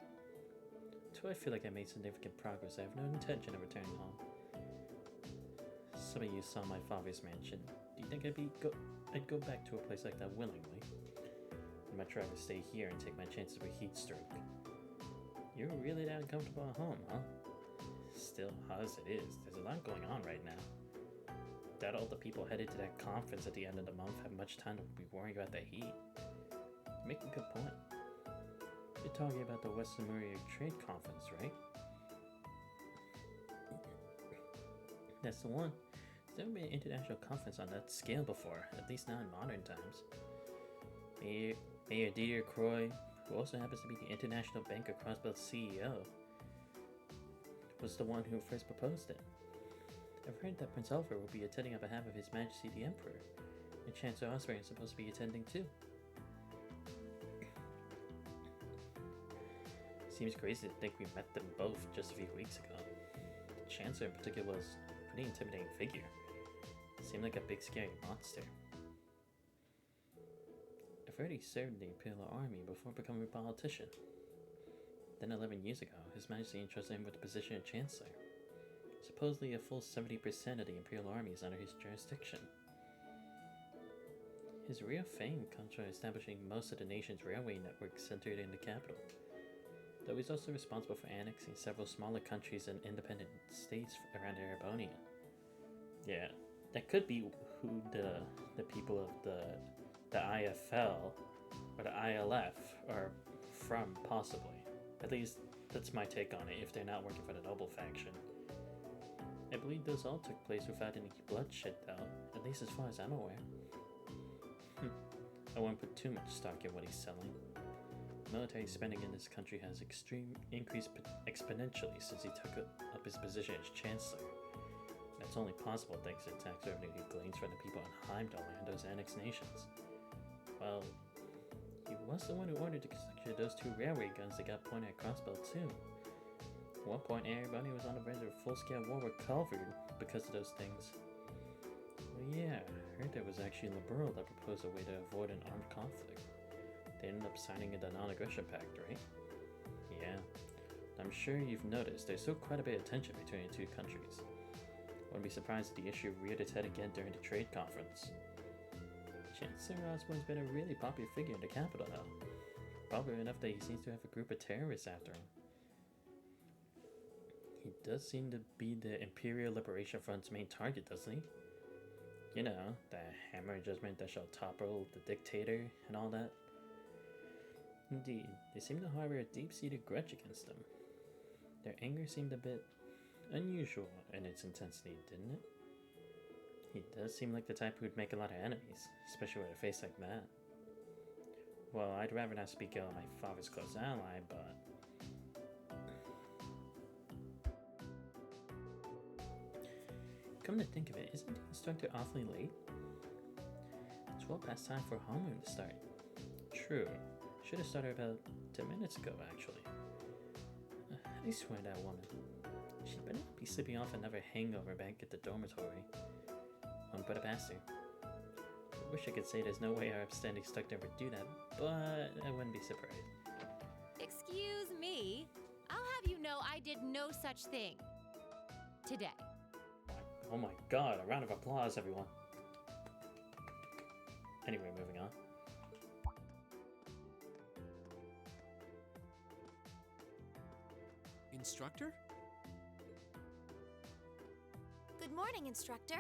Until I feel like I made significant progress, I have no intention of returning home. Some of you saw my father's mansion. Do you think I'd go back to a place like that willingly? I'd much rather stay here and take my chances with heat stroke. You're really that uncomfortable at home, huh? Still, hot as it is, there's a lot going on right now. Doubt all the people headed to that conference at the end of the month have much time to be worrying about the heat. You make a good point. You're talking about the Western Maria Trade Conference, right? That's the one. There's never been an international conference on that scale before, at least not in modern times. Mayor Dieter Croy, who also happens to be the International Bank of Crossbelt's CEO, was the one who first proposed it. I've heard that Prince Alfred will be attending on behalf of His Majesty the Emperor, and Chancellor Osborne is supposed to be attending too. Seems crazy to think we met them both just a few weeks ago. The Chancellor in particular was a pretty intimidating figure. Seemed like a big scary monster. I've heard he served in the Imperial Army before becoming a politician. Then 11 years ago, His Majesty entrusted him with the position of Chancellor. Supposedly a full 70% of the Imperial Army is under his jurisdiction. His real fame comes from establishing most of the nation's railway network centered in the capital, though he's also responsible for annexing several smaller countries and independent states around Erebonia. Yeah, that could be who the people of the IFL or the ILF are from, possibly. At least, that's my take on it, if they're not working for the Noble faction. I believe those all took place without any bloodshed, though, at least as far as I'm aware. I won't put too much stock in what he's selling. Military spending in this country has increased exponentially since he took up his position as Chancellor. That's only possible thanks to the tax revenue he gleans from the people in Heimdall and those annexed nations. Well, he was the one who ordered the construction of those 2 railway guns that got pointed at Crossbelt too. At one point, everybody was on the verge of a full-scale war with Culver because of those things. Well, yeah, I heard there was actually a liberal that proposed a way to avoid an armed conflict. They ended up signing the non-aggression pact, right? Yeah. I'm sure you've noticed there's still quite a bit of tension between the 2 countries. Wouldn't be surprised if the issue reared its head again during the trade conference. Chancellor Osborne's been a really popular figure in the capital, though. Popular enough that he seems to have a group of terrorists after him. He does seem to be the Imperial Liberation Front's main target, doesn't he? You know, the hammer of judgment that shall topple the dictator and all that. Indeed, they seem to harbor a deep-seated grudge against him. Their anger seemed a bit unusual in its intensity, didn't it? He does seem like the type who'd make a lot of enemies, especially with a face like that. Well, I'd rather not speak ill of my father's close ally, but... Come to think of it, isn't the instructor awfully late? It's well past time for homeroom to start. True. Should have started about 10 minutes ago, actually. I swear that woman. She better not be sleeping off another hangover back at the dormitory. One put it past her. I wish I could say there's no way our upstanding instructor would do that, but I wouldn't be surprised. Excuse me. I'll have you know I did no such thing. Today. Oh my god, a round of applause, everyone. Anyway, moving on. Instructor? Good morning, Instructor.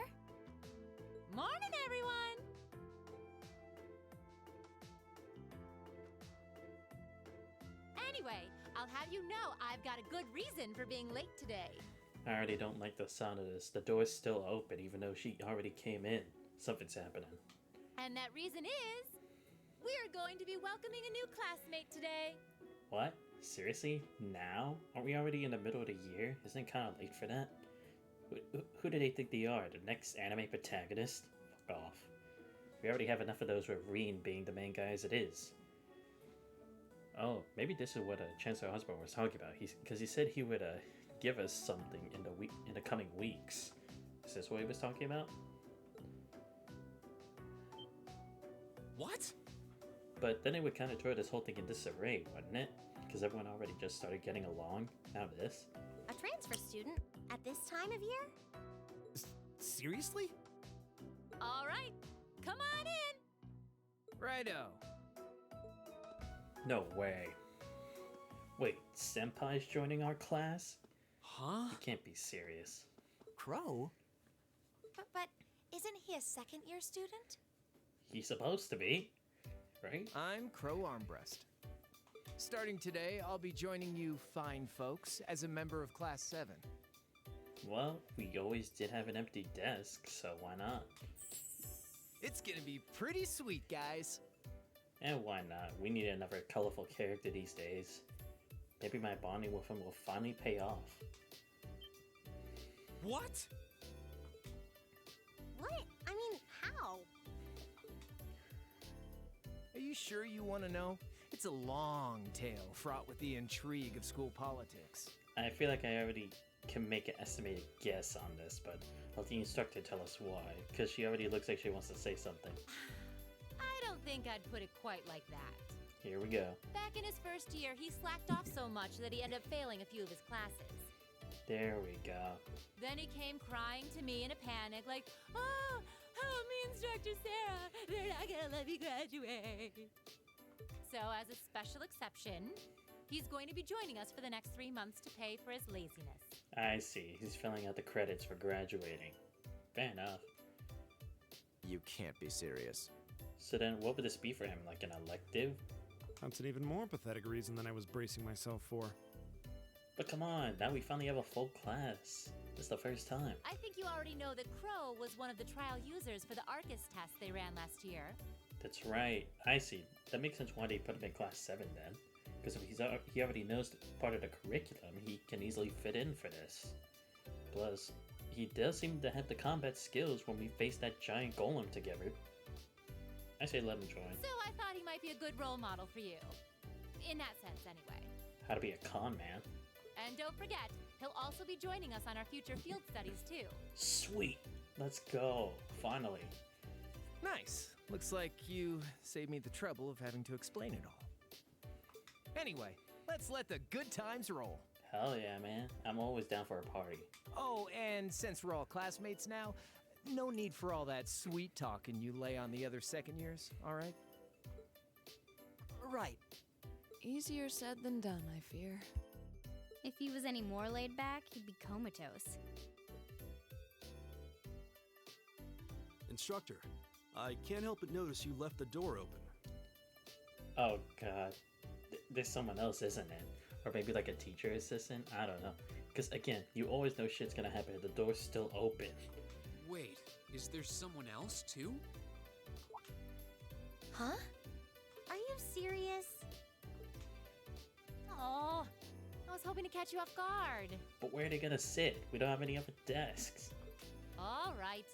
Morning, everyone! Anyway, I'll have you know I've got a good reason for being late today. I already don't like the sound of this. The door's still open even though she already came in. Something's happening. And that reason is... we're going to be welcoming a new classmate today. What? Seriously? Now? Aren't we already in the middle of the year? Isn't it kind of late for that? Who do they think they are? The next anime protagonist? Fuck off. We already have enough of those with Reen being the main guy as it is. Oh, maybe this is what Chancellor Osborne was talking about. Because he said he would give us something in the coming weeks. Is this what he was talking about? What? But then it would kind of throw this whole thing in disarray, wouldn't it? Because everyone already just started getting along. Now this. A transfer student at this time of year? Seriously? All right, come on in. Righto. No way. Wait, Senpai's joining our class? Huh? You can't be serious. Crow? But isn't he a second-year student? He's supposed to be, right? I'm Crow Armbrust. Starting today, I'll be joining you fine folks as a member of Class 7. Well, we always did have an empty desk, so why not? It's gonna be pretty sweet, guys. And why not? We need another colorful character these days. Maybe my bonding with him will finally pay off. What? What? I mean, how? Are you sure you want to know? It's a long tale fraught with the intrigue of school politics. I feel like I already can make an estimated guess on this, but I'll let the instructor tell us why, because she already looks like she wants to say something. I don't think I'd put it quite like that. Here we go. Back in his first year, he slacked off so much that he ended up failing a few of his classes. There we go. Then he came crying to me in a panic, like, "Oh, help me, Instructor Sarah! They're not gonna let me graduate." So, as a special exception, he's going to be joining us for the next 3 months to pay for his laziness. I see. He's filling out the credits for graduating. Fair enough. You can't be serious. So then, what would this be for him? Like an elective? That's an even more pathetic reason than I was bracing myself for. But come on, now we finally have a full class. It's the first time. I think you already know that Crow was one of the trial users for the Arcus test they ran last year. That's right. I see. That makes sense why they put him in class 7 then. Because if he already knows part of the curriculum, he can easily fit in for this. Plus, he does seem to have the combat skills when we face that giant golem together. I say let him join. So I thought he might be a good role model for you. In that sense, anyway. How to be a con man. And don't forget, he'll also be joining us on our future field studies, too. Sweet! Let's go. Finally. Nice. Looks like you saved me the trouble of having to explain it all. Anyway, let's let the good times roll. Hell yeah, man. I'm always down for a party. Oh, and since we're all classmates now, no need for all that sweet talking you lay on the other second years, all right? Right. Easier said than done, I fear. If he was any more laid back, he'd be comatose. Instructor, I can't help but notice you left the door open. Oh god. There's someone else, isn't it? Or maybe like a teacher assistant? I don't know. Because again, you always know shit's gonna happen if the door's still open. Wait, is there someone else too? Huh? Are you serious? Oh, I was hoping to catch you off guard. But where are they gonna sit? We don't have any other desks. All right,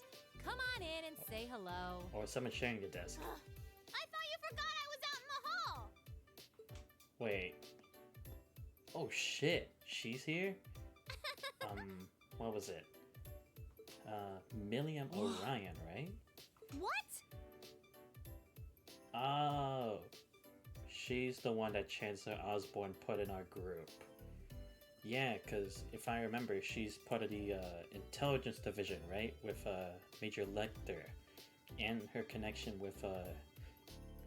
come on in and say hello. Or someone sharing a desk. I thought you forgot I was out in the hall! Wait. Oh shit, she's here? What was it? Milliam Orion, right? What? Oh. She's the one that Chancellor Osborne put in our group. Yeah, because if I remember, she's part of the intelligence division, right? With Major Lecter. And her connection with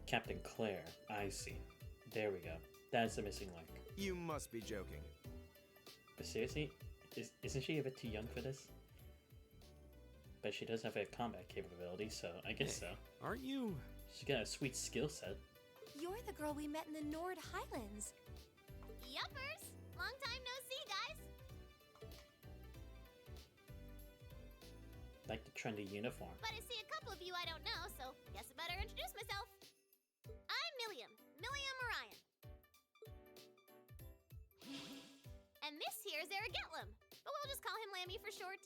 Captain Claire. I see. There we go. That's the missing link. You must be joking. But seriously? Isn't she a bit too young for this? But she does have a combat capability, so I guess so. Aren't you? She's got a sweet skill set. You're the girl we met in the Nord Highlands. Yuppers! Long time no see, guys! Like the trendy uniform. But I see a couple of you I don't know, so guess I better introduce myself. I'm Milliam Orion. And this here's Aragetlum, but we'll just call him Lammy for short.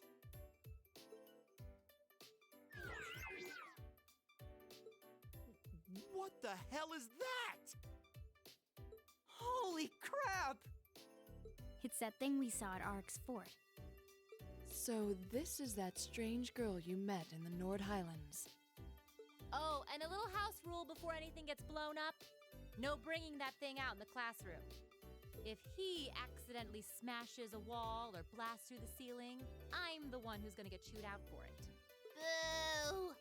What the hell is that? Holy crap! It's that thing we saw at Ark's fort. So this is that strange girl you met in the Nord Highlands. Oh, and a little house rule before anything gets blown up. No bringing that thing out in the classroom. If he accidentally smashes a wall or blasts through the ceiling, I'm the one who's gonna get chewed out for it. Boo!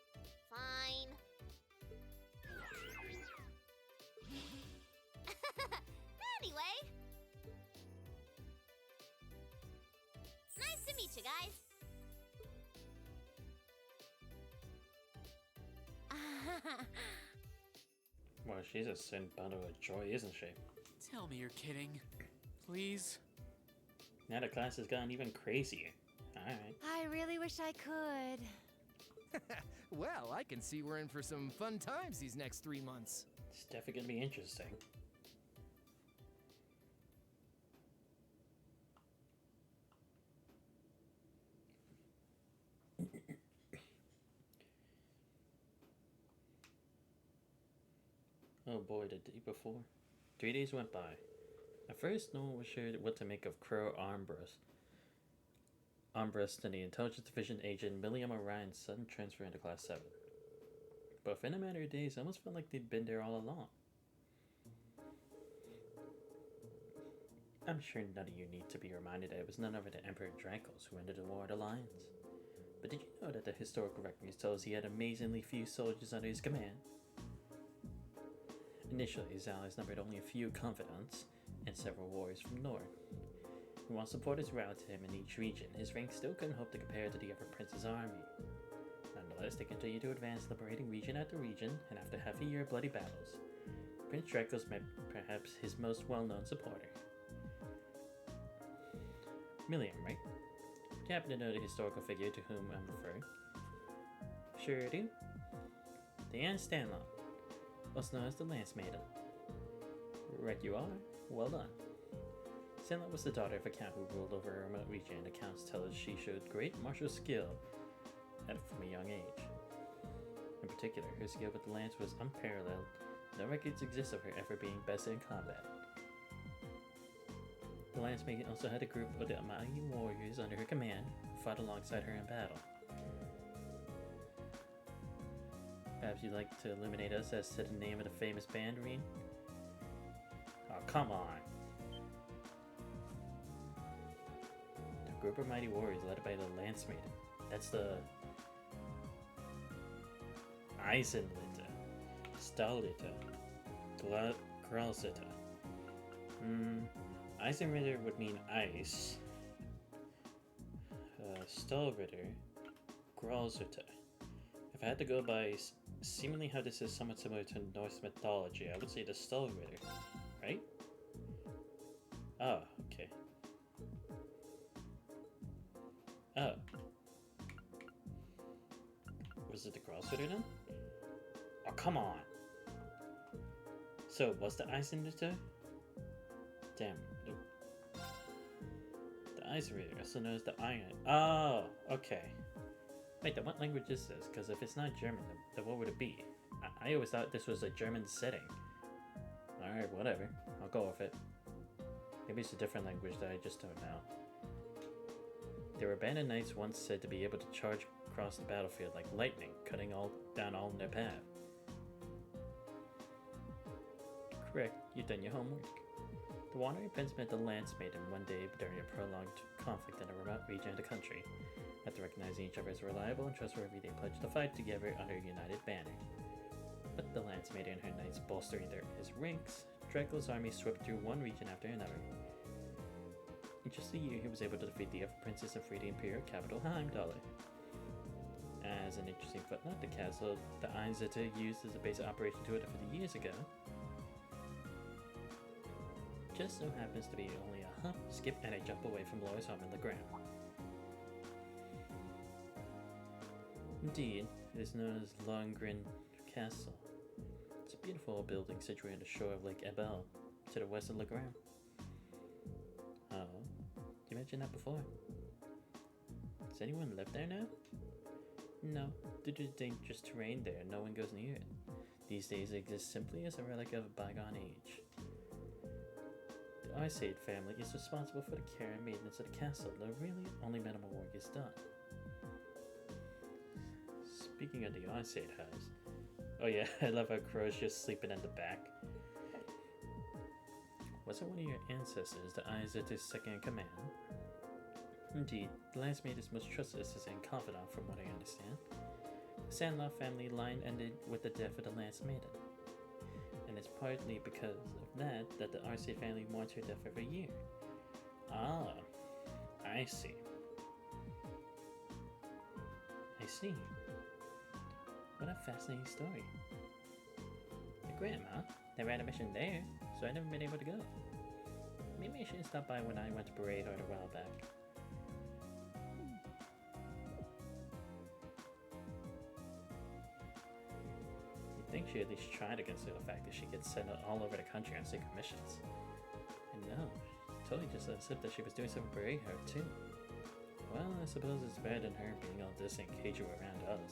Fine. Anyway. Nice to meet you guys. Well, she's a sin bundle of joy, isn't she? Tell me you're kidding. Please? Now the class has gotten even crazier. I really wish I could. Well, I can see we're in for some fun times these next 3 months. It's definitely gonna be interesting. Oh boy, the day before. 3 days went by. At first, no one was sure what to make of Crow Armbrust. Armbrust and the Intelligence Division agent William Orion's sudden transfer into Class 7. But within a matter of days, it almost felt like they'd been there all along. I'm sure none of you need to be reminded that it was none other than Emperor Dracos who ended the War of the Lions. But did you know that the historical records tell us he had amazingly few soldiers under his command? Initially, his allies numbered only a few confidants and several warriors from north. And while supporters routed him in each region, his rank still couldn't hope to compare to the other prince's army. Nonetheless, they continued to advance, liberating region after region, and after half a year of bloody battles, Prince Dracos met perhaps his most well-known supporter. Milliam, right? Do you happen to know the historical figure to whom I'm referring? Sure do. Diane Stanlock, also known as the Lance Maiden. Right you are. Well done. Stanlock was the daughter of a count who ruled over a remote region. Accounts tell us she showed great martial skill from a young age. In particular, her skill with the lance was unparalleled. No records exist of her ever being bested in combat. The Lance Maiden also had a group of the mighty warriors under her command who fought alongside her in battle. Perhaps you'd like to illuminate us as to the name of the famous band, Reen? Oh, come on! The group of mighty warriors led by the Lance Maiden. That's the Eisenlitter, Stahllitter, Gralsitter. Eisenritter would mean ice. Stahlritter, Gralsitter. If I had to go by seemingly how this is somewhat similar to Norse mythology, I would say the Stahlritter, right? Oh, okay. Oh. Was it the Gralsitter then? Oh, come on! So, was the Eisenritter? Damn. The Eisenritter, also known as the Iron. Oh, okay. Wait, then what language is this? Because if it's not German, then what would it be? I always thought this was a German setting. Alright, whatever. I'll go with it. Maybe it's a different language that I just don't know. There were bandit knights once said to be able to charge across the battlefield like lightning, cutting down all in their path. Correct, you've done your homework. The wandering prince met the Lance Maiden one day during a prolonged conflict in a remote region of the country. After recognizing each other as reliable and trustworthy, they pledged to fight together under a united banner. But the Lance Maiden and her knights bolstering his ranks, Dracula's army swept through one region after another. In just a year, he was able to defeat the other princes and free the imperial capital Heimdall. As an interesting footnote, the castle the Einzitter used as a base of operation 250 years ago just so happens to be only a hop, skip, and a jump away from Laura's home in the ground. Indeed, it is known as Lohengrin Castle. It's a beautiful old building situated on the shore of Lake Ebel, to the west of Legram. Oh, you mentioned that before. Does anyone live there now? No, due to the dangerous terrain there, no one goes near it. These days it exists simply as a relic of a bygone age. The Arsaid family is responsible for the care and maintenance of the castle, though really only minimal work is done. Speaking of the Arsaid house, oh yeah, I love how Crow's just sleeping in the back. Wasn't one of your ancestors the Einzitter's second in command? Indeed, the Lance Maiden's most trusted assistant and confidant from what I understand. The Sandlaw family line ended with the death of the Lance Maiden. And it's partly because of that the Arsaid family mourns her death every year. Ah, I see. I see. What a fascinating story. My grandma never had a mission there, so I never been able to go. Maybe I should stop by when I went to Parade Hard a while back. think she'd at least try to consider the fact that she gets sent all over the country on secret missions. And no, totally just let it slip that she was doing something for her too. Well, I suppose it's better than her being all distant cagey around us.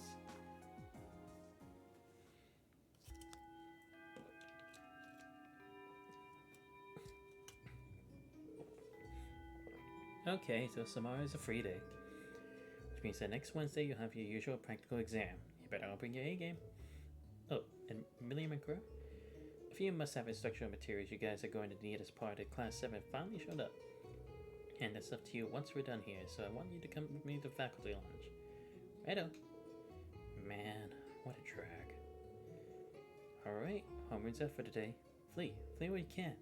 Okay, so tomorrow is a free day. Which means that next Wednesday you'll have your usual practical exam. You better all bring your A game. Oh, and Milliam and Crow? A few must-have instructional materials you guys are going to need as part of Class 7 finally showed up. And it's up to you once we're done here, so I want you to come with me to faculty lounge. Righto. Man, what a drag. Alright, homework's up for today. Flee where you can.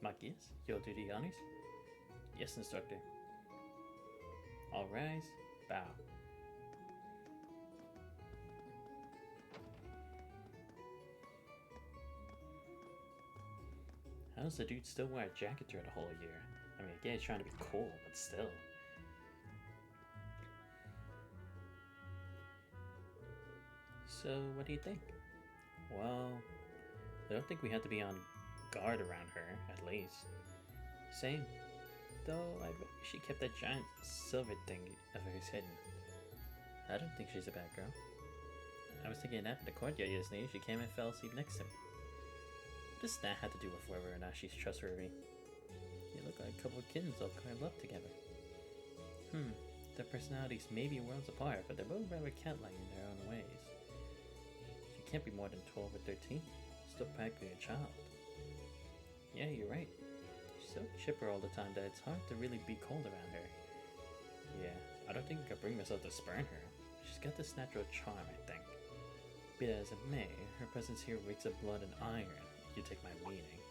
Machias, you'll do the honors? Yes, instructor. All rise, bow. How does the dude still wear a jacket throughout the whole year? I mean, again, he's trying to be cool, but still. So, what do you think? Well, I don't think we have to be on guard around her, at least. Same. Though, I bet she kept that giant silver thing of hers hidden. I don't think she's a bad girl. I was taking a nap in the courtyard yesterday. She came and fell asleep next to me. What does that have to do with whether or not she's trustworthy? They look like a couple of kittens all curled up together. Their personalities may be worlds apart, but they're both rather cat-like in their own ways. She can't be more than 12 or 13. Still practically a child. Yeah, you're right. She's so chipper all the time that it's hard to really be cold around her. Yeah, I don't think I could bring myself to spurn her. She's got this natural charm, I think. Be that as it may, her presence here reeks of blood and iron, if you take my meaning.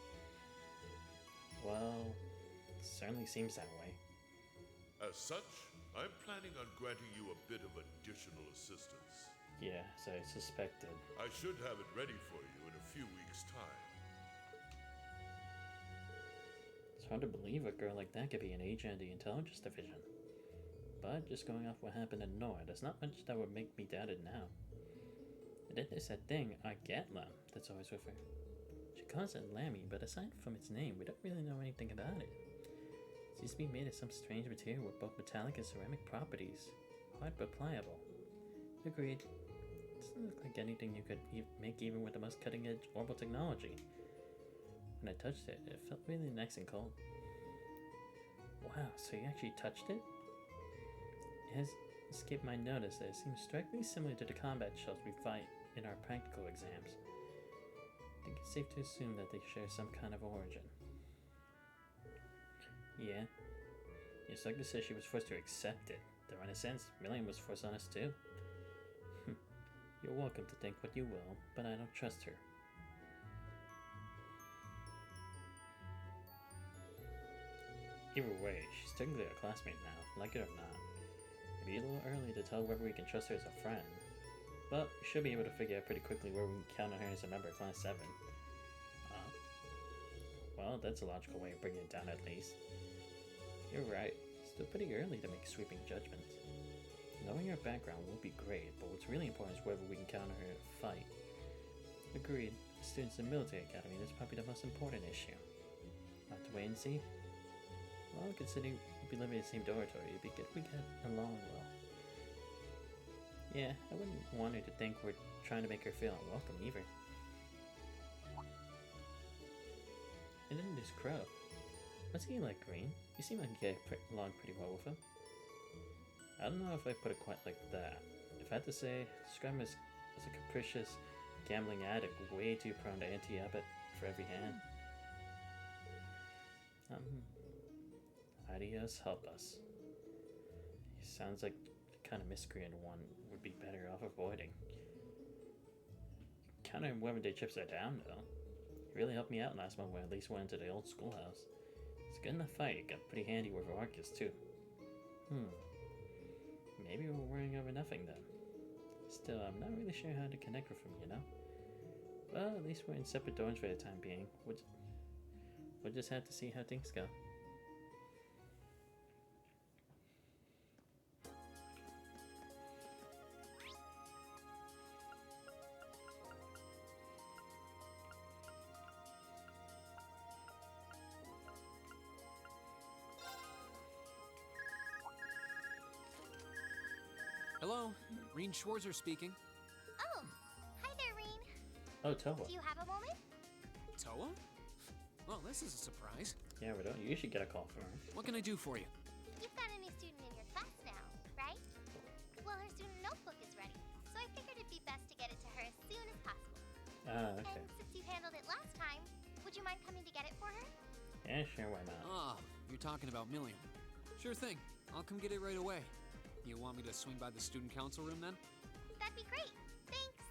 Well, it certainly seems that way. As such, I'm planning on granting you a bit of additional assistance. Yeah, so I suspected. I should have it ready for you in a few weeks' time. It's hard to believe a girl like that could be an agent of the intelligence division. But just going off what happened in Nora, there's not much that would make me doubt it now. And then there's that thing, Argatla, that's always with her. She calls it Lammy, but aside from its name, we don't really know anything about it. It seems to be made of some strange material with both metallic and ceramic properties. Hard but pliable. Agreed. It doesn't look like anything you could make even with the most cutting-edge orbital technology. When I touched it, it felt really nice and cold. Wow, so you actually touched it? It has escaped my notice that it seems strikingly similar to the combat shells we fight in our practical exams. I think it's safe to assume that they share some kind of origin. Yeah. The instructor says she was forced to accept it, though in a sense, Milliam was forced on us too. You're welcome to think what you will, but I don't trust her. Either way, she's technically a classmate now, like it or not. It'd be a little early to tell whether we can trust her as a friend, but we should be able to figure out pretty quickly where we can count on her as a member of Class 7. Well, that's a logical way of bringing it down at least. You're right, still pretty early to make sweeping judgments. Knowing her background will be great, but what's really important is whether we can count on her to fight. Agreed, students in the military academy, that's probably the most important issue. I'll have to wait and see. Well, considering we'll be living in the same dormitory, it'd be good if we get along well. Yeah, I wouldn't want her to think we're trying to make her feel unwelcome either. And then there's Crow. What's he like, Green? You seem like you get along pretty well with him. I don't know if I put it quite like that. If I had to say, describe him as a capricious, gambling addict, way too prone to anti-habit for every hand. Ideas help us. He sounds like the kind of miscreant one would be better off avoiding. Counting whether the chips are down, though. He really helped me out last month when I at least went into the old schoolhouse. It's good in a fight. It got pretty handy with Arcus, too. Maybe we're worrying over nothing, then. Still, I'm not really sure how to connect with him, you know? Well, at least we're in separate dorms for the time being. We'll just have to see how things go. Hello, Reen Schwarzer speaking. Oh, hi there, Reen. Oh, Toa. Do you have a moment? Toa? Well, this is a surprise. Yeah, we don't usually get a call from her. What can I do for you? You've got a new student in your class now, right? Well, her student notebook is ready, so I figured it'd be best to get it to her as soon as possible. Ah, okay. And since you handled it last time, would you mind coming to get it for her? Yeah, sure, why not? Oh, you're talking about Milliam. Sure thing. I'll come get it right away. You want me to swing by the student council room then? That'd be great. Thanks.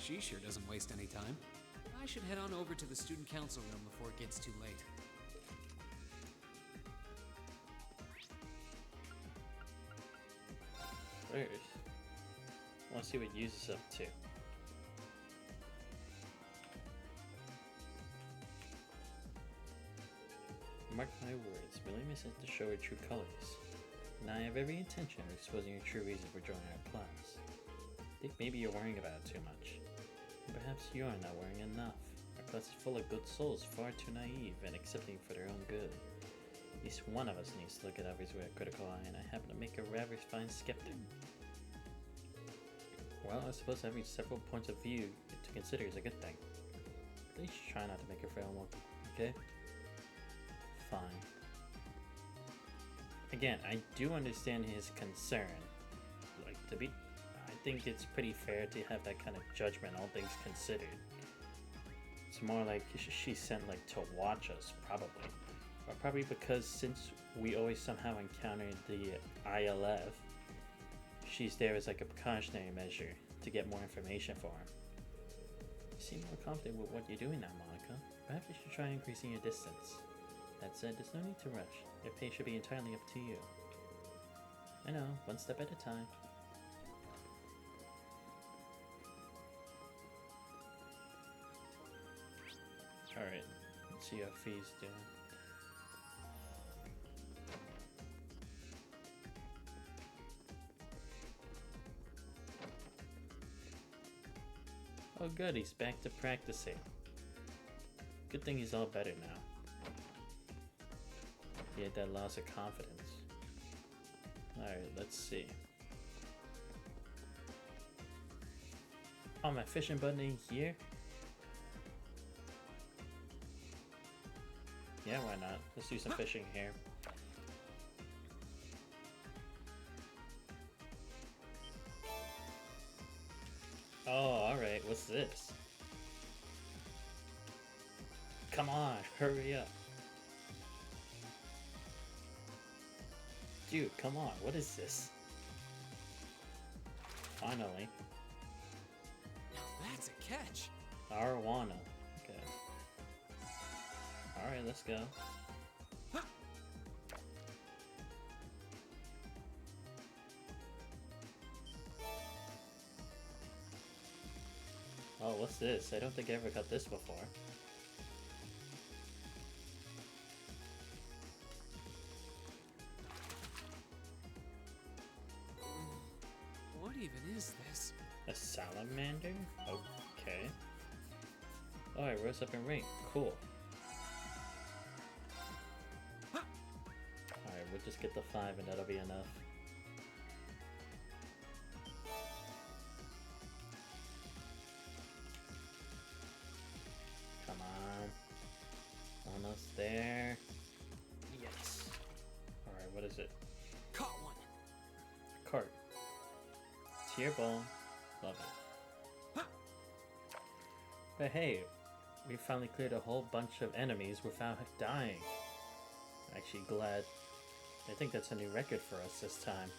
She sure doesn't waste any time. I should head on over to the student council room before it gets too late. First, I want to see what Yuz is up to. Mark my words, William is sent to show her true colors. And I have every intention of exposing your true reason for joining our class. I think maybe you're worrying about it too much. Perhaps you're not worrying enough. Our class is full of good souls, far too naive and accepting for their own good. At least one of us needs to look at others with a critical eye, and I happen to make a rather fine skeptic. Well, I suppose having several points of view to consider is a good thing. At least try not to make her feel more, okay? Fine. Again, I do understand his concern. Like, I think it's pretty fair to have that kind of judgment, all things considered. It's more like she's sent, like, to watch us, probably. Or probably because since we always somehow encountered the ILF, she's there as, like, a precautionary measure to get more information for him. You seem more confident with what you're doing now, Monica. Perhaps you should try increasing your distance. That said, there's no need to rush. Your pace should be entirely up to you. I know, one step at a time. Alright, let's see how Fee's doing. Oh good, he's back to practicing. Good thing he's all better now. He had that loss of confidence. Alright, let's see. Oh, my fishing button in here? Yeah, why not? Let's do some fishing here. Oh, alright, what's this? Come on, hurry up. Dude, come on, what is this? Finally. Now that's a catch. Arowana. Okay. Alright, let's go. Oh, what's this? I don't think I ever got this before. What even is this? A salamander? Okay. Oh, I rose up in rank. Cool. Alright, we'll just get the 5 and that'll be enough. Come on. Almost there. Yes. Alright, what is it? Caught one. Cart. Tier ball. Love it. But hey, we finally cleared a whole bunch of enemies without dying. Actually glad. I think that's a new record for us this time.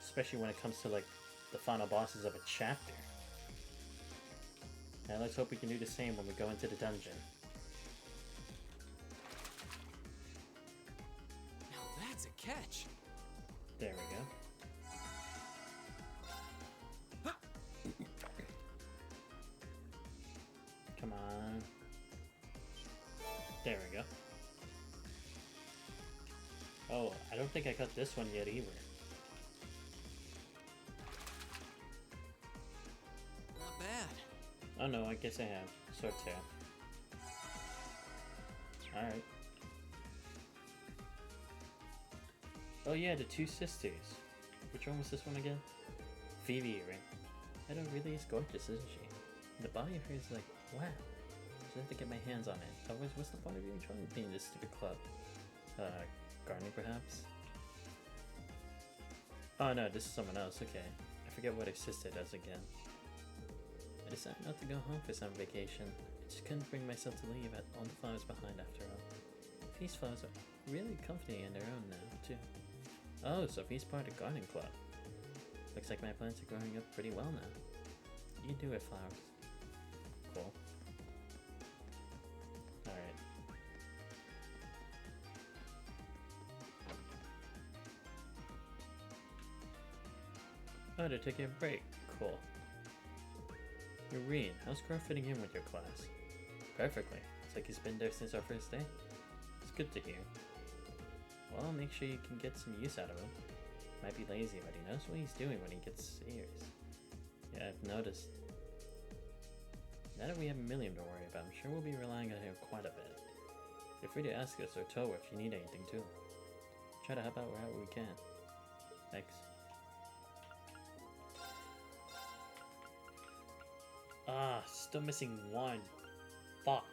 Especially when it comes to like the final bosses of a chapter. Now let's hope we can do the same when we go into the dungeon. Now that's a catch. There we go. Come on. There we go. Oh, I don't think I got this one yet either. Not bad. Oh no, I guess I have. Sword tail. Alright. Oh yeah, the two sisters. Which one was this one again? Phoebe, right? Edo really is gorgeous, isn't she? The body of her is like, wow. Just have to get my hands on it. Otherwise, what's the point of even trying to be in this stupid club? Gardening perhaps? Oh no, this is someone else, okay. I forget what her sister does again. I decided not to go home for summer vacation. I just couldn't bring myself to leave all the flowers behind after all. These flowers are really comforting on their own now, too. Oh, Sophie's part of the gardening club. Looks like my plants are growing up pretty well now. You do it, flowers. Cool. Alright. Oh, they're taking a break. Cool. Irene, how's Crow fitting in with your class? Perfectly. It's like he's been there since our first day. It's good to hear. Well, I'll make sure you can get some use out of him. Might be lazy, but he knows what he's doing when he gets serious. Yeah, I've noticed. Now that we have Milliam to worry about, I'm sure we'll be relying on him quite a bit. Feel free to ask us or Toa if you need anything too. Try to help out wherever we can. Thanks. Ah, still missing one. Fuck.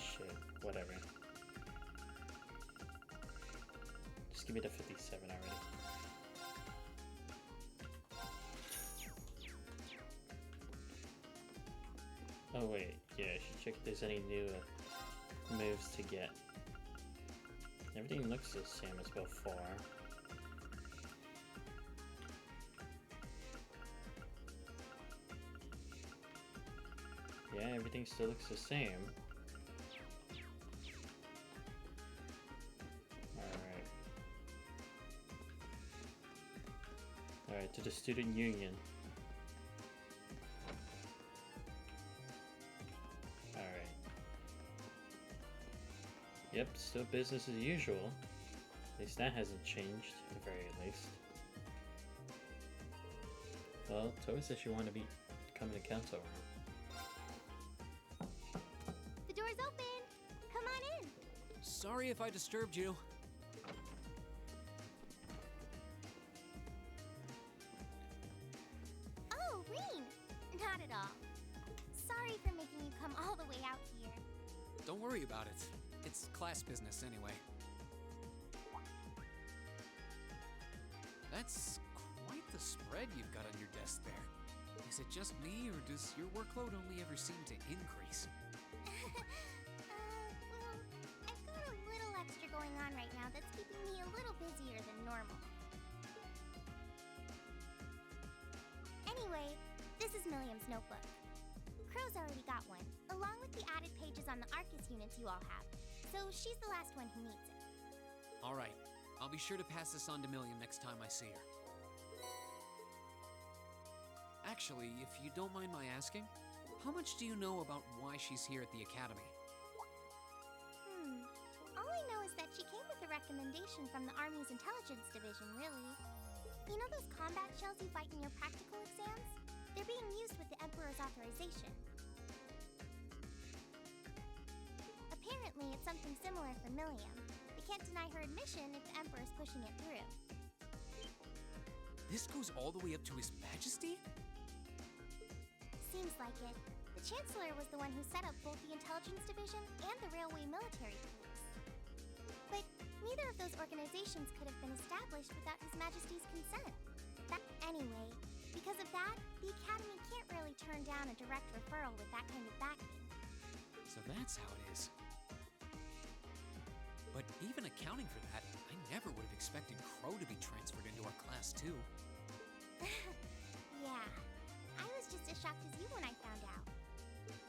Shit, whatever. Just give me the 57 already. Oh wait, yeah, I should check if there's any new moves to get. Everything looks the same as before. Yeah, everything still looks the same. Alright. Alright, to the student union. Alright. Yep, still business as usual. At least that hasn't changed, at the very least. Well, Toa says she wanted to become an council room. The door's open! Come on in! Sorry if I disturbed you. Oh, Reen! Not at all. Sorry for making you come all the way out here. Don't worry about it. It's class business anyway. That's quite the spread you've got on your desk there. Is it just me, or does your workload only ever seem to increase? Well, I've got a little extra going on right now that's keeping me a little busier than normal. Anyway, this is Milliam's notebook. Crow's already got one, along with the added pages on the Arcus units you all have, so she's the last one who needs it. All right, I'll be sure to pass this on to Milliam next time I see her. Actually, if you don't mind my asking, how much do you know about why she's here at the academy? All I know is that she came with a recommendation from the Army's intelligence division, really. You know those combat shells you fight in your practical exams? They're being used with the Emperor's authorization. Apparently, it's something similar for Milliam. They can't deny her admission if the Emperor's pushing it through. This goes all the way up to His Majesty? Seems like it. The Chancellor was the one who set up both the Intelligence Division and the Railway Military Police. But neither of those organizations could have been established without His Majesty's consent. Anyway, because of that, the Academy can't really turn down a direct referral with that kind of backing. So that's how it is. But even accounting for that, I never would have expected Crow to be transferred into our class too. Yeah. I was just as shocked as you when I found out.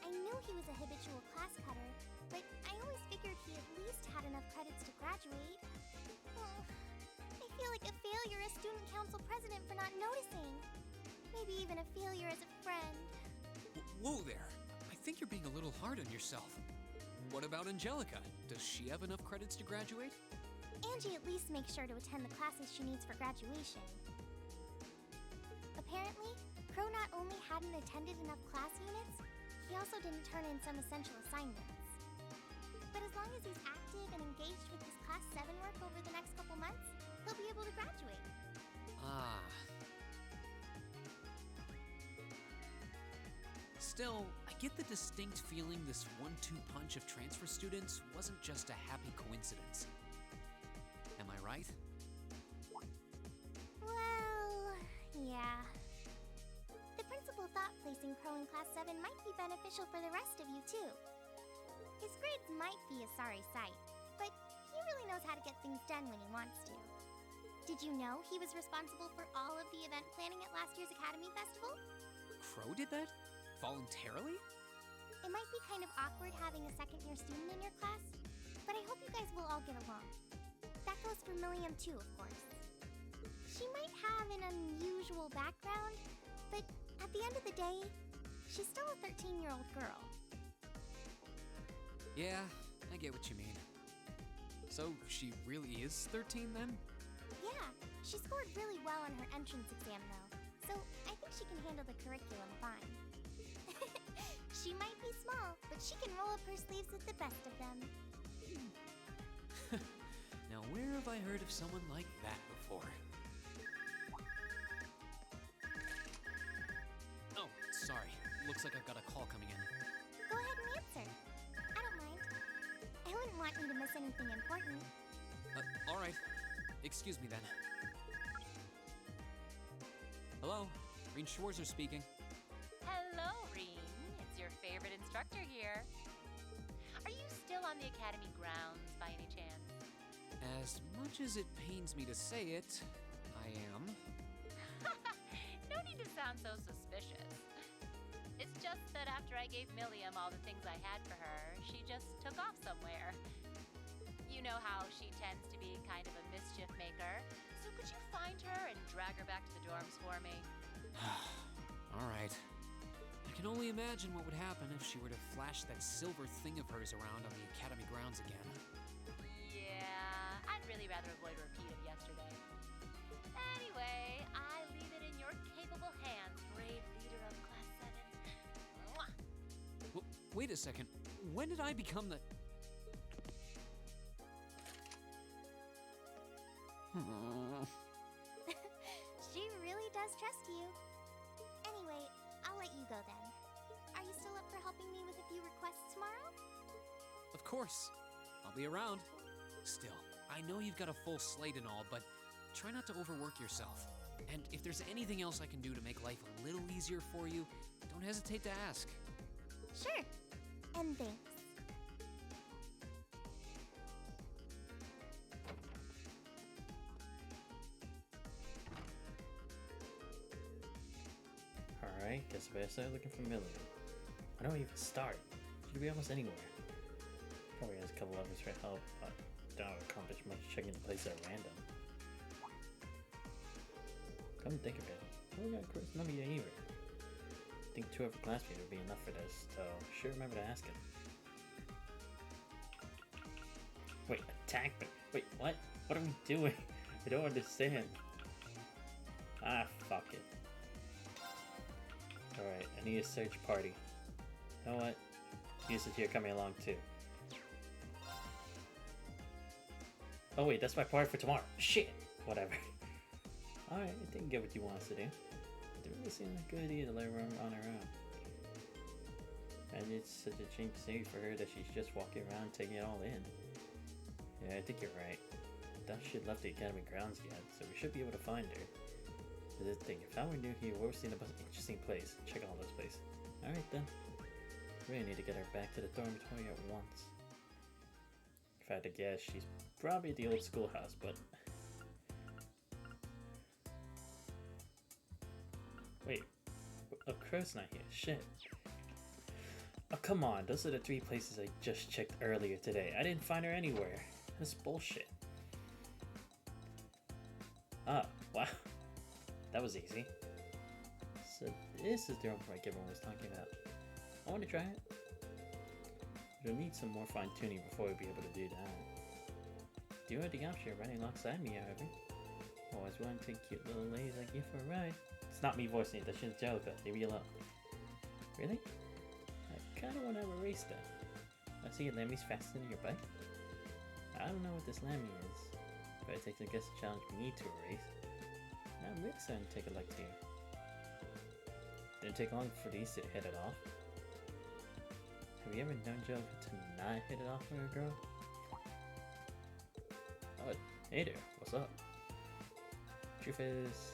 I knew he was a habitual class cutter, but I always figured he at least had enough credits to graduate. I feel like a failure as student council president for not noticing. Maybe even a failure as a friend. Whoa there! I think you're being a little hard on yourself. What about Angelica? Does she have enough credits to graduate? Angie at least makes sure to attend the classes she needs for graduation. Apparently, Crow not only hadn't attended enough class units, he also didn't turn in some essential assignments. But as long as he's active and engaged with his class they'll be able to graduate. Ah. Still, I get the distinct feeling this 1-2 punch of transfer students wasn't just a happy coincidence. Am I right? Well, yeah. The principal thought placing Crow in Class 7 might be beneficial for the rest of you, too. His grades might be a sorry sight, but he really knows how to get things done when he wants to. Did you know he was responsible for all of the event planning at last year's Academy Festival? Crow did that? Voluntarily? It might be kind of awkward having a second-year student in your class, but I hope you guys will all get along. That goes for Milliam too, of course. She might have an unusual background, but at the end of the day, she's still a 13-year-old girl. Yeah, I get what you mean. So, she really is 13 then? Yeah, she scored really well on her entrance exam though, so I think she can handle the curriculum fine. She might be small, but she can roll up her sleeves with the best of them. Now, where have I heard of someone like that before? Oh, sorry. Looks like I've got a call coming in. Go ahead and answer. I don't mind. I wouldn't want you to miss anything important. Alright. Excuse me then. Hello? Reen Schwarzer speaking. Hello, Reen. It's your favorite instructor here. Are you still on the Academy grounds by any chance? As much as it pains me to say it, I am. No need to sound so suspicious. It's just that after I gave Milliam all the things I had for her, she just took off somewhere. You know how she tends to be kind of a mischief maker, so could you find her and drag her back to the dorms for me? Alright. I can only imagine what would happen if she were to flash that silver thing of hers around on the Academy grounds again. Yeah, I'd really rather avoid a repeat of yesterday. Anyway, I leave it in your capable hands, brave leader of Class 7. Mwah! Wait a second. When did I become the... She really does trust you. Anyway, I'll let you go then. Are you still up for helping me with a few requests tomorrow? Of course. I'll be around. Still, I know you've got a full slate and all, but try not to overwork yourself. And if there's anything else I can do to make life a little easier for you, don't hesitate to ask. Sure. And thanks. Alright, guess I better start looking for Milliam. I don't even start. She could be almost anywhere. Probably has a couple others for help, but don't accomplish much checking the place at random. Come to think of it, I only got Chris number either. I think 2 of her classmates would be enough for this, so sure remember to ask him. Wait, attack me? Wait, what? What are we doing? I don't understand. Ah, fuck it. Alright, I need a search party. You know what? Uses here coming along too. Oh wait, that's my party for tomorrow. Shit! Whatever. Alright, I didn't get what you want us to do. It didn't really seem like a good idea to let her run on her own. And it's such a change of scenery for her that she's just walking around taking it all in. Yeah, I think you're right. I doubt she had left the Academy grounds yet, so we should be able to find her. But the thing, if I were new here, we're seeing a interesting place. Check all those places. Alright then. Really need to get her back to the dormitory at once. If I had to guess, she's probably at the old schoolhouse, but... Wait. Oh, Crow's not here. Shit. Oh, come on. Those are the 3 places I just checked earlier today. I didn't find her anywhere. That's bullshit. Ah, wow. That was easy. So this is the dormitory everyone was talking about. I want to try it. We'll need some more fine-tuning before we'll be able to do that. Do you have the option of riding alongside me, however? Always want to take cute little ladies like you for a ride. It's not me voicing it, that's Angelica. Leave me alone. Really? I kind of want to have a race then. I see your Lemmy's faster than your bike. I don't know what this Lemmy is, But it takes a guess to challenge me to a race. Now Rick's gonna take a look to you. Didn't take long for these to hit it off. Have you ever known Joe to not hit it off with a girl? Oh, hey there, what's up? Truth is...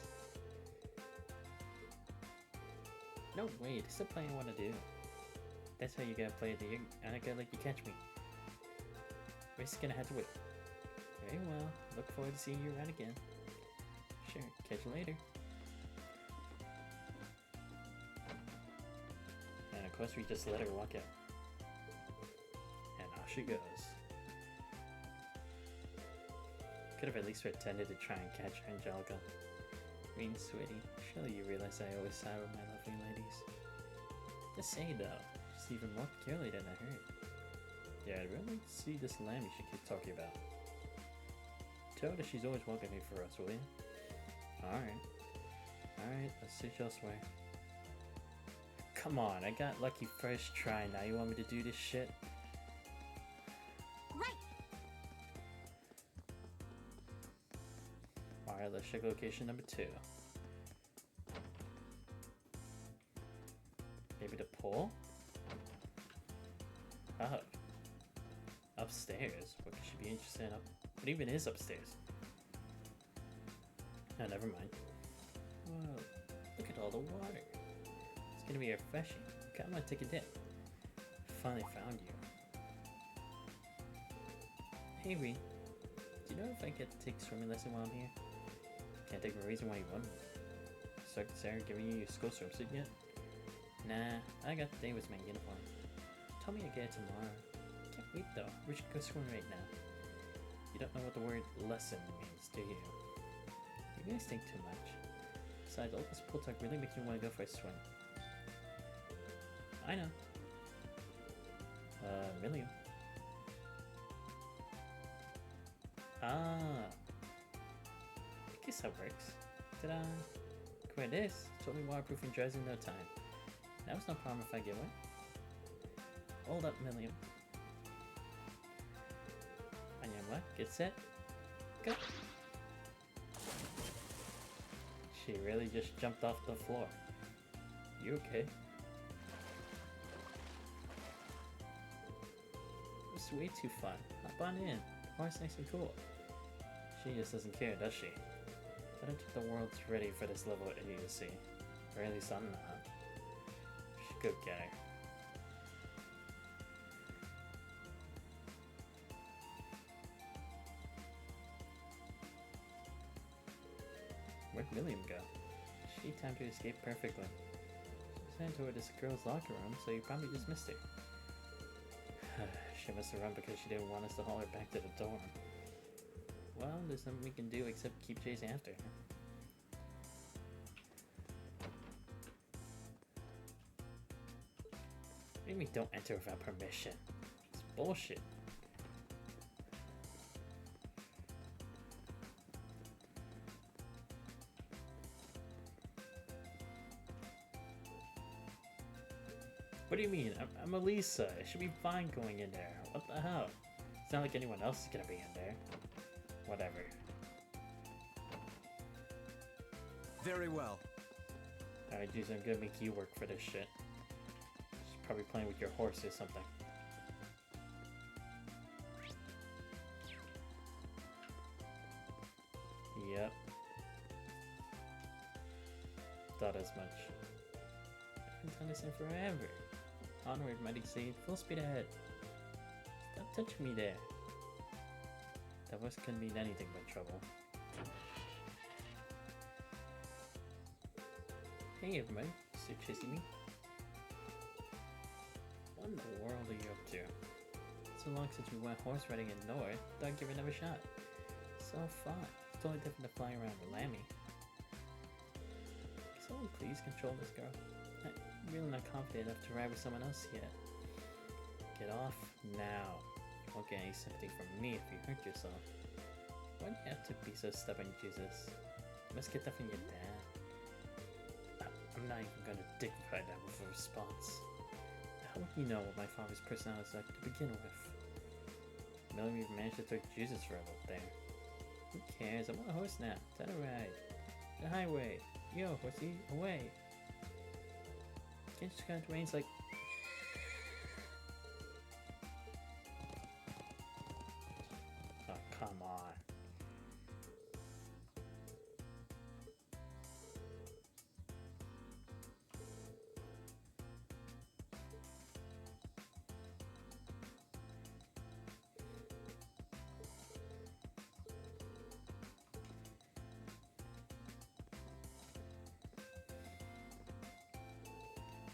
No way, this is the play I want to do. That's how you gotta play it, and I gotta let you catch me. Race is gonna have to wait. Very well, look forward to seeing you around again. Sure, catch you later. And of course we just let her walk out. And off she goes. Could have at least pretended to try and catch her, Angelica. I mean, sweetie, surely you realize I always side with my lovely ladies. To say though, she's even more peculiar than I heard. Yeah, I'd really like to see this Lammy she keeps talking about. Tell her that she's always welcome here for us, will you? Alright. Alright, let's see elsewhere. Come on, I got lucky first try, now you want me to do this shit? Right! Alright, let's check location number 2. Maybe the pool? Oh. Upstairs? What could she be interested in? What even is upstairs? Oh, never mind. Whoa, look at all the water. It's gonna be refreshing. Come on, take a dip. Finally found you. Hey, Ree. Do you know if I get to take a swimming lesson while I'm here? Can't think of a reason why you wouldn't. So, Sarah giving you your school swimsuit yet? Nah, I got the day with my uniform. Tell me I get it tomorrow. Can't wait though. We should go swim right now. You don't know what the word lesson means, do you? You guys think too much. Besides, all this pool talk really makes me want to go for a swim. I know. Million. Ah. I guess that works. Ta-da! Look at this. Totally waterproof and dries in no time. That was no problem if I get wet. Hold up, Million. On your what? Get set. Go! She really just jumped off the floor. You okay? It was way too fun. Hop on in. The water's nice and cool. She just doesn't care, does she? I don't think the world's ready for this level of idiocy. Or at least I'm not. We should go get her. Where'd William go? She timed her escape perfectly. She was heading toward this girl's locker room, so you probably just missed her. She must have run because she didn't want us to haul her back to the dorm. Well, there's nothing we can do except keep chasing after her. Maybe don't enter without permission. It's bullshit. What do you mean? I'm Elisa. I should be fine going in there. What the hell? It's not like anyone else is gonna be in there. Whatever. Very well. Alright, dudes, I'm gonna make you work for this shit. She's probably playing with your horse or something. Yep. Thought as much. I've been done this in forever. Onward, mighty steed, full speed ahead. Stop touching me there. That voice couldn't mean anything but trouble. Hey everybody, still chasing me? What in the world are you up to? So long since we went horse riding in North, thought I'd give it another shot. So fun. It's totally different to flying around with Lammy. Can someone please control this girl? I'm really not confident enough to ride with someone else yet. Get off now. You won't get any sympathy from me if you hurt yourself. Why do you have to be so stubborn, Jesus? You must get that from your dad. I'm not even gonna dignify that with a response. How would you know what my father's personality is like to begin with? Melanie managed to throw Jesus for a little there. Who cares? I'm on a horse now. Time to ride. The highway. Yo, horsey, away. Can't just kind of rains like. Oh, come on.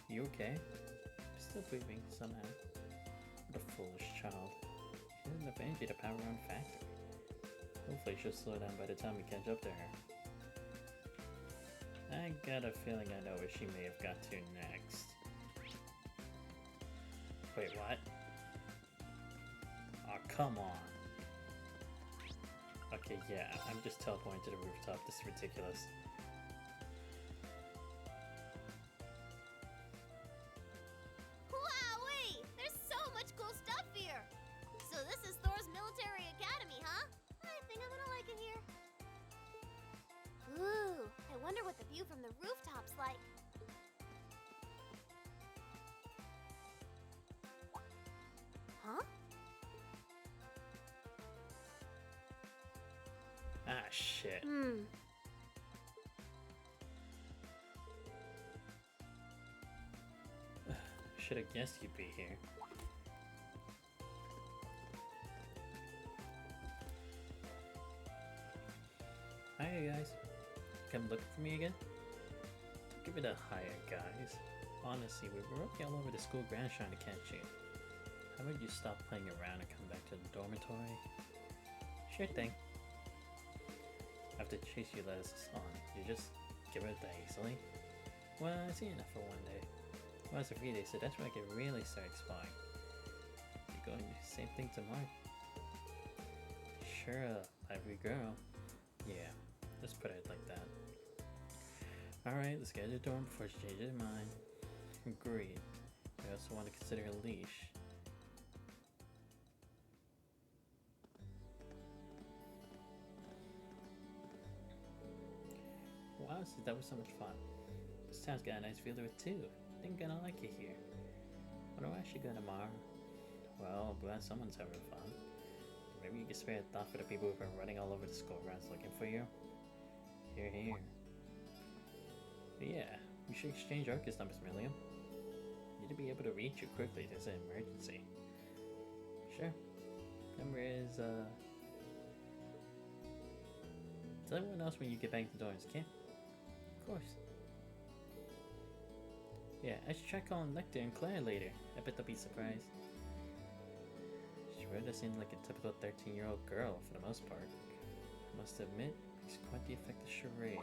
You okay? Still breathing somehow. What a foolish child. She doesn't have energy to power her own factory. Hopefully she'll slow down by the time we catch up to her. I got a feeling I know where she may have got to next. Wait, what? Oh, come on. Okay, yeah, I'm just teleporting to the rooftop. This is ridiculous. Wowee! There's so much cool stuff here! So this is Thor's military academy, huh? I think I'm gonna like it here. Ooh, I wonder what the view from the rooftop's like. Huh? Ah, shit. Should have guessed you'd be here. Hiya, guys. Come looking for me again? Give it a hiya, guys. Honestly, we were already all over the school grounds trying to catch you. How about you stop playing around and come back to the dormitory? Sure thing. After chase you let us on, you just give it that easily? Well, I see enough for one day. Well, it's a free day, so that's where I can really start exploring. You're going to do the same thing tomorrow? Sure, lively girl. Yeah, let's put it like that. Alright, let's get to the dorm before she changes her mind. Agreed. I also want to consider a leash. Wow, that was so much fun. This town's got a nice feel to it too. I think I'm gonna like it here. Wonder where I should go tomorrow. Well, I'm glad someone's having fun. Maybe you can spare a thought for the people who've been running all over the school grounds looking for you. Here, here. But yeah, we should exchange Arcus numbers, Milliam. Need to be able to reach you quickly if there's an emergency. Sure. Number is, tell everyone else when you get back to the dorms, okay? Of course. Yeah, I should try calling Nectar and Claire later. I bet they'll be surprised. She really does seem like a typical 13-year-old girl for the most part. I must admit, it's quite the effective charade.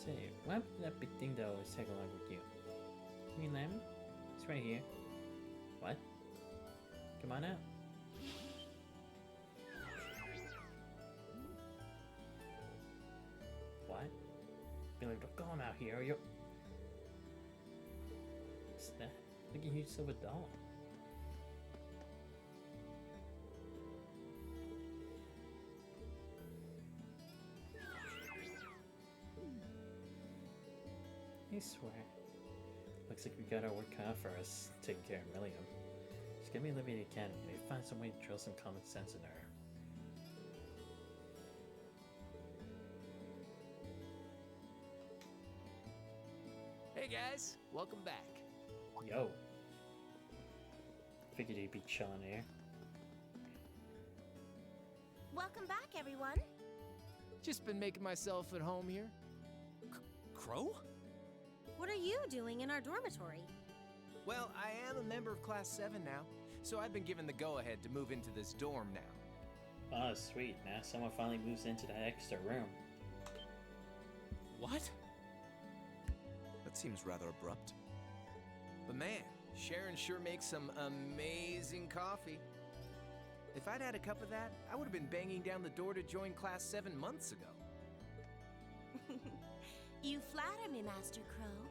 Say, what happened to that big thing that always tag along with you? You mean Lammy? It's right here. What? Come on out. What? Billy, don't go on out here, are you? What's that? Like a huge silver doll. I swear. Looks like we got our work cut out for us, taking care of Milliam. Just get me Olivia to the academy, maybe find some way to drill some common sense in her. Hey guys, welcome back. Yo. Figured you'd be chilling here. Welcome back, everyone. Just been making myself at home here. Crow? What are you doing in our dormitory? Well, I am a member of Class 7 now, so I've been given the go-ahead to move into this dorm now. Oh, sweet. Now someone finally moves into that extra room. What? That seems rather abrupt. But man, Sharon sure makes some amazing coffee. If I'd had a cup of that, I would have been banging down the door to join Class 7 months ago. You flatter me, Master Crow.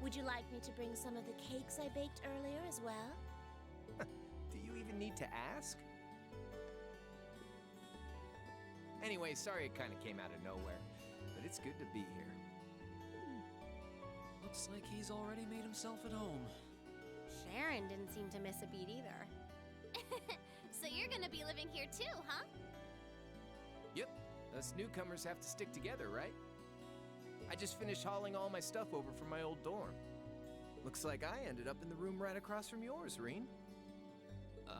Would you like me to bring some of the cakes I baked earlier as well? Do you even need to ask? Anyway, sorry it kind of came out of nowhere, but it's good to be here. Looks like he's already made himself at home. Sharon didn't seem to miss a beat either. So you're gonna be living here too, huh? Yep, us newcomers have to stick together, right? I just finished hauling all my stuff over from my old dorm. Looks like I ended up in the room right across from yours, Reen.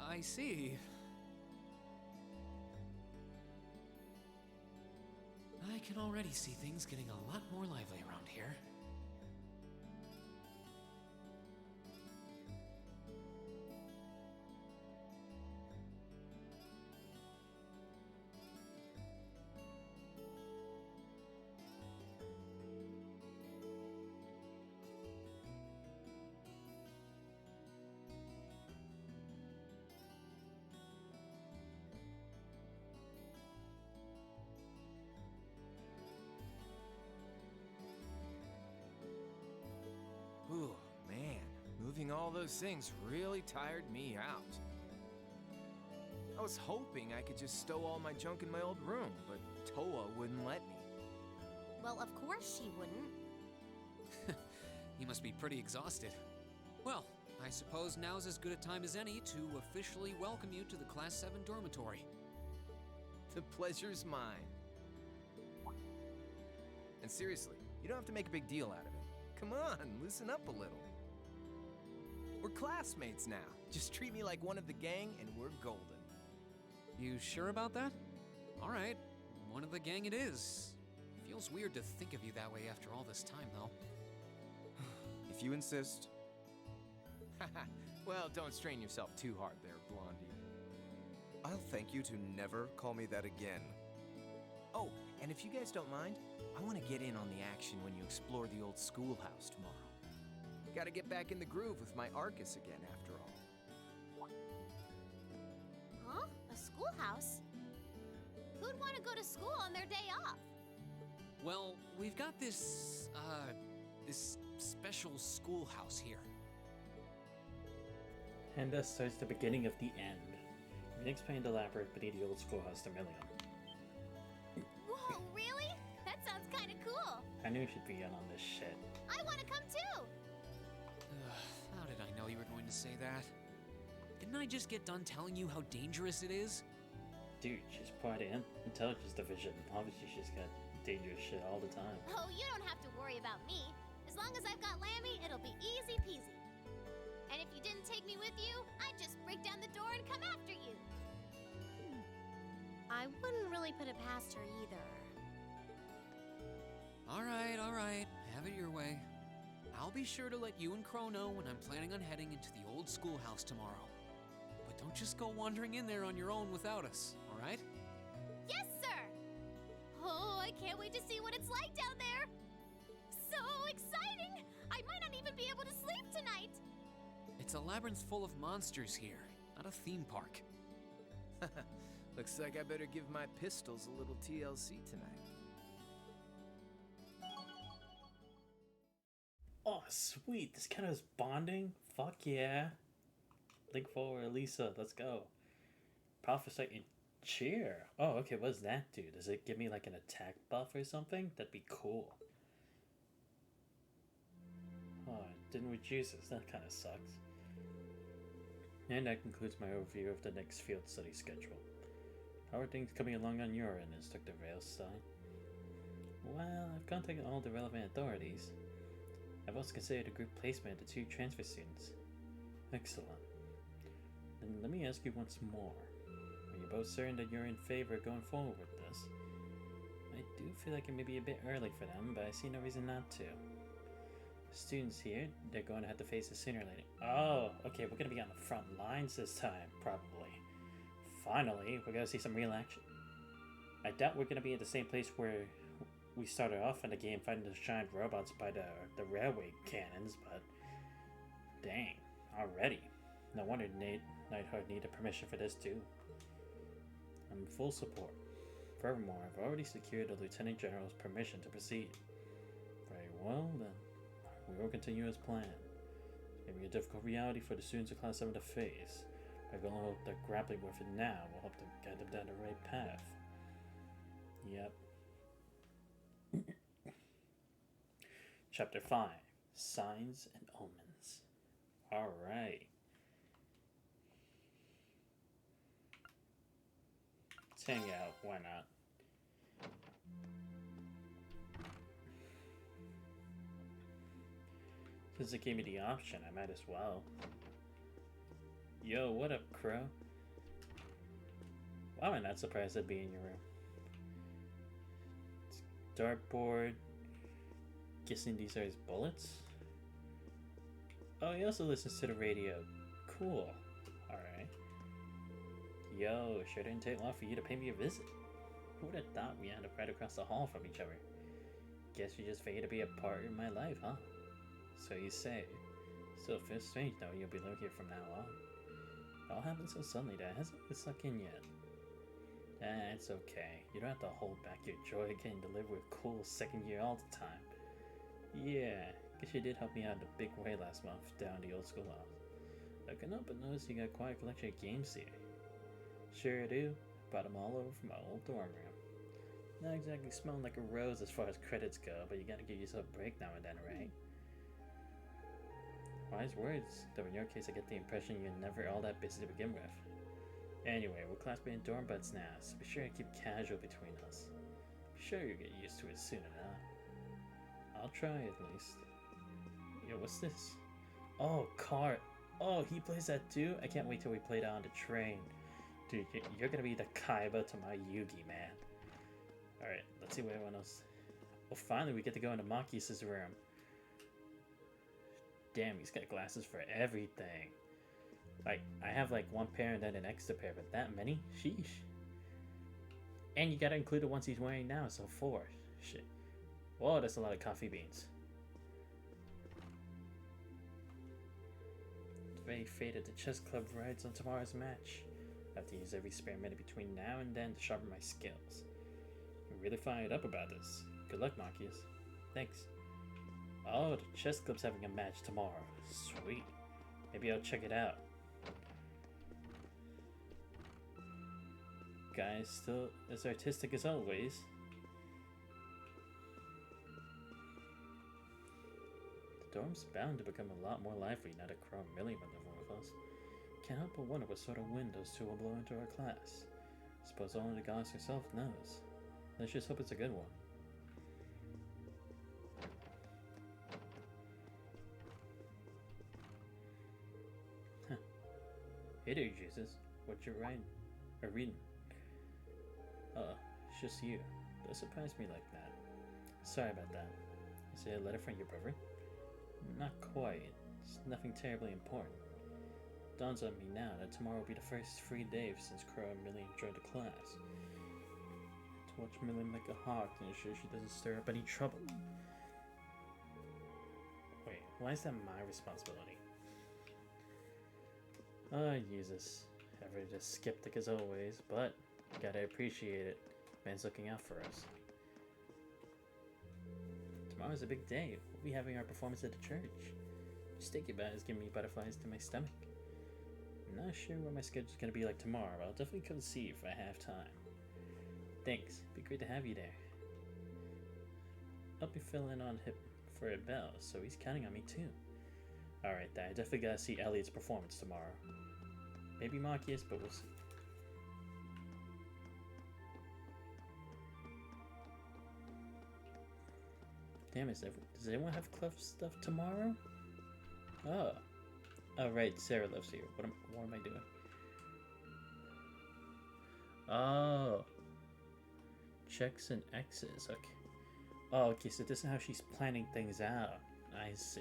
I see. I can already see things getting a lot more lively around here. Ooh, man, moving all those things really tired me out. I was hoping I could just stow all my junk in my old room, but Toa wouldn't let me. Well, of course she wouldn't. You must be pretty exhausted. Well, I suppose now's as good a time as any to officially welcome you to the Class 7 dormitory. The pleasure's mine. And seriously, you don't have to make a big deal out of it. Come on, loosen up a little. We're classmates now. Just treat me like one of the gang and we're golden. You sure about that? All right, one of the gang it is. Feels weird to think of you that way after all this time, though. If you insist. Well, don't strain yourself too hard there, Blondie. I'll thank you to never call me that again. Oh, and if you guys don't mind, I want to get in on the action when you explore the old schoolhouse tomorrow. Gotta get back in the groove with my Arcus again, after all. Huh? A schoolhouse? Who'd want to go to school on their day off? Well, we've got this special schoolhouse here. And thus starts the beginning of the end. We explained the labyrinth beneath the old schoolhouse to Million. Whoa, really? That sounds kind of cool. I knew she'd be in on this shit. I want to come too. How did I know you were going to say that? Didn't I just get done telling you how dangerous it is? Dude, she's part of intelligence division. Obviously she's got dangerous shit all the time. Oh, you don't have to worry about me. As long as I've got Lammy, it'll be easy peasy. And if you didn't take me with you, I'd just break down the door and come after you. I wouldn't really put it past her either. All right. Have it your way. I'll be sure to let you and Crow know when I'm planning on heading into the old schoolhouse tomorrow. But don't just go wandering in there on your own without us, all right? Yes, sir! Oh, I can't wait to see what it's like down there! So exciting! I might not even be able to sleep tonight! It's a labyrinth full of monsters here, not a theme park. Looks like I better give my pistols a little TLC tonight. Oh, sweet. This kind of is bonding. Fuck yeah. Link forward, Elisa. Let's go. Prophesy and cheer. Oh, okay. What does that do? Does it give me like an attack buff or something? That'd be cool. Oh, it didn't reduce this. That kind of sucks. And that concludes my overview of the next field study schedule. How are things coming along on your end, Instructor Veilstein? Well, I've contacted all the relevant authorities. I've also considered a group placement of the 2 transfer students. Excellent. Then let me ask you once more. Are you both certain that you're in favor of going forward with this? I do feel like it may be a bit early for them, but I see no reason not to. The students here, they're going to have to face this sooner or later. Oh, okay, we're going to be on the front lines this time, probably. Finally, we're going to see some real action. I doubt we're going to be at the same place where we started off in the game fighting those giant robots by the railway cannons, but dang, already. No wonder Nightheart needed permission for this too. I'm in full support. Furthermore, I've already secured the Lieutenant General's permission to proceed. Very well, then. We will continue as planned. It may be a difficult reality for the students of Class 7 to face, but I hope that grappling with it now will help them guide them down the right path. Yep. Chapter 5, Signs and Omens. Alright. Let's hang out, why not? Since it gave me the option, I might as well. Yo, what up, Crow? Why am I not surprised I'd be in your room? It's dartboard. Guessing these are his bullets? Oh, he also listens to the radio. Cool. Alright. Yo, sure didn't take long for you to pay me a visit. Who would have thought we ended up right across the hall from each other? Guess you just figured to be a part of my life, huh? So you say. Still feels strange knowing you'll be living here from now on. It all happened so suddenly that it hasn't been sunk in yet. It's okay. You don't have to hold back your joy of getting to live with cool second year all the time. Yeah, guess you did help me out in a big way last month down the old schoolhouse. I couldn't help but notice you got quite a collection of games here. Sure I do. Brought them all over from my old dorm room. Not exactly smelling like a rose as far as credits go, but you gotta give yourself a break now and then, right? Wise words, though in your case I get the impression you're never all that busy to begin with. Anyway, we're classmate and dorm buds now, so be sure to keep casual between us. Be sure you'll get used to it soon enough. I'll try at least. Yo, what's this? Oh, Cart. Oh, he plays that too? I can't wait till we play that on the train. Dude, you're gonna be the Kaiba to my Yugi, man. Alright, let's see what everyone else... Oh, finally we get to go into Maki's room. Damn, he's got glasses for everything. Like, I have like one pair and then an extra pair, but that many? Sheesh. And you gotta include the ones he's wearing now, so 4. Shit. Whoa, that's a lot of coffee beans. Very faded. The chess club rides on tomorrow's match. I have to use every spare minute between now and then to sharpen my skills. I'm really fired up about this. Good luck, Marcus. Thanks. Oh, the chess club's having a match tomorrow. Sweet. Maybe I'll check it out. Guys, still as artistic as always. The dorm's bound to become a lot more lively now that Crow and Millie are living with us. Can't help but wonder what sort of wind those two will blow into our class. Suppose only the goddess herself knows. Let's just hope it's a good one. Huh. Hey there, Jesus. What you writing? Or reading? It's just you. Don't surprise me like that. Sorry about that. Is it a letter from your brother? Not quite. It's nothing terribly important. Dawns on me now that tomorrow will be the first free day since Crow and Millie joined the class. To watch Millie like a hawk to ensure she doesn't stir up any trouble. Wait, why is that my responsibility? Oh, Jesus. Ever just skeptic as always, but gotta appreciate it. Man's looking out for us. Tomorrow's a big day. We'll be having our performance at the church. Just thinking about it is giving me butterflies to my stomach. I'm not sure what my schedule's gonna be like tomorrow, but I'll definitely come see you if I have time. Thanks. Be great to have you there. I'll be filling on him for a bell, so he's counting on me too. Alright, I definitely gotta see Elliot's performance tomorrow. Maybe Marcus, but we'll see. Damn it, does everyone have club stuff tomorrow? Oh. Oh, right, Sarah lives here. What am I doing? Oh. Checks and X's, okay. Oh, okay, so this is how she's planning things out. I see.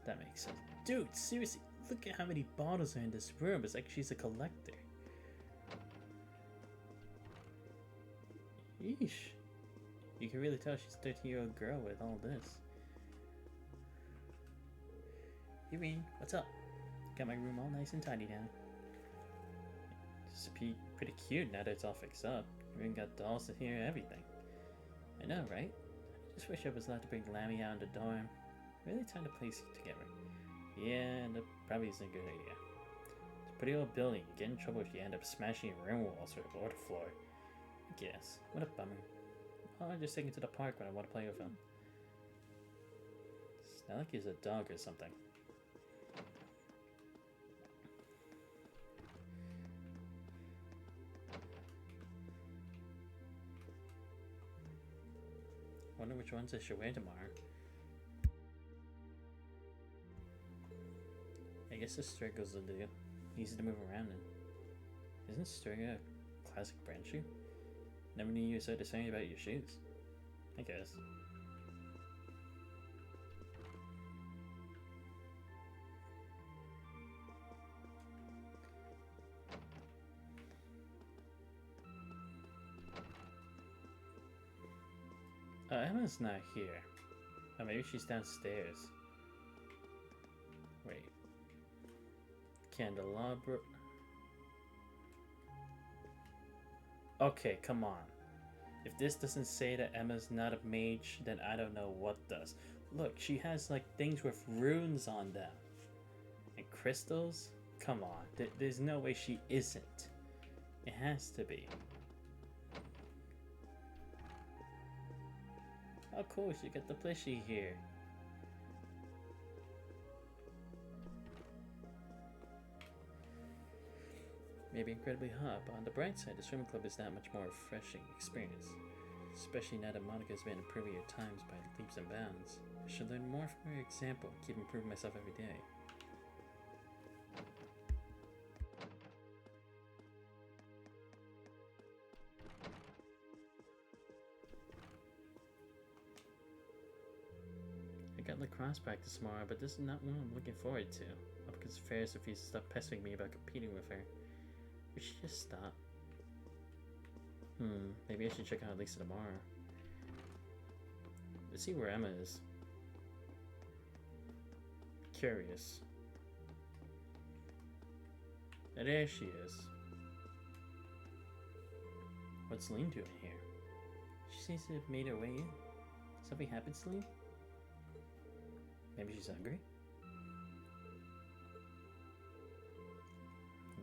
That makes sense. Dude, seriously, look at how many bottles are in this room. It's like she's a collector. Yeesh. You can really tell she's a 13-year-old girl with all this. Irene, what's up? Got my room all nice and tidy now. It's pretty cute now that it's all fixed up. Even got dolls in here and everything. I know, right? I just wish I was allowed to bring Lammy out in the dorm. Really time to place it together. Yeah, that probably isn't a good idea. It's a pretty old building. You get in trouble if you end up smashing your room walls or the floor. I guess. What a bummer. Oh, I just take him to the park when I want to play with him. It's not like he's a dog or something. Wonder which ones I should wear tomorrow. I guess Astraia will do. Easy to move around in. Isn't Astraia a classic brand shoe? Never knew you said the same about your shoes. I guess. Emma's not here. Oh, maybe she's downstairs. Wait. Candelabra. Okay, come on. If this doesn't say that Emma's not a mage, then I don't know what does. Look, she has like things with runes on them. And crystals? Come on. There's no way she isn't. It has to be. Oh cool, she got the plushie here. Maybe incredibly hot, but on the bright side, the swimming club is that much more refreshing experience. Especially now that Monica's been improving her times by leaps and bounds. I should learn more from her example and keep improving myself every day. I got lacrosse practice tomorrow, but this is not one I'm looking forward to. Up because Ferris refuses to stop pestering me about competing with her. We should just stop. Maybe I should check out Lisa tomorrow. Let's see where Emma is. Curious. And there she is. What's Celine doing here? She seems to have made her way in. Something happened, Celine? Maybe she's hungry?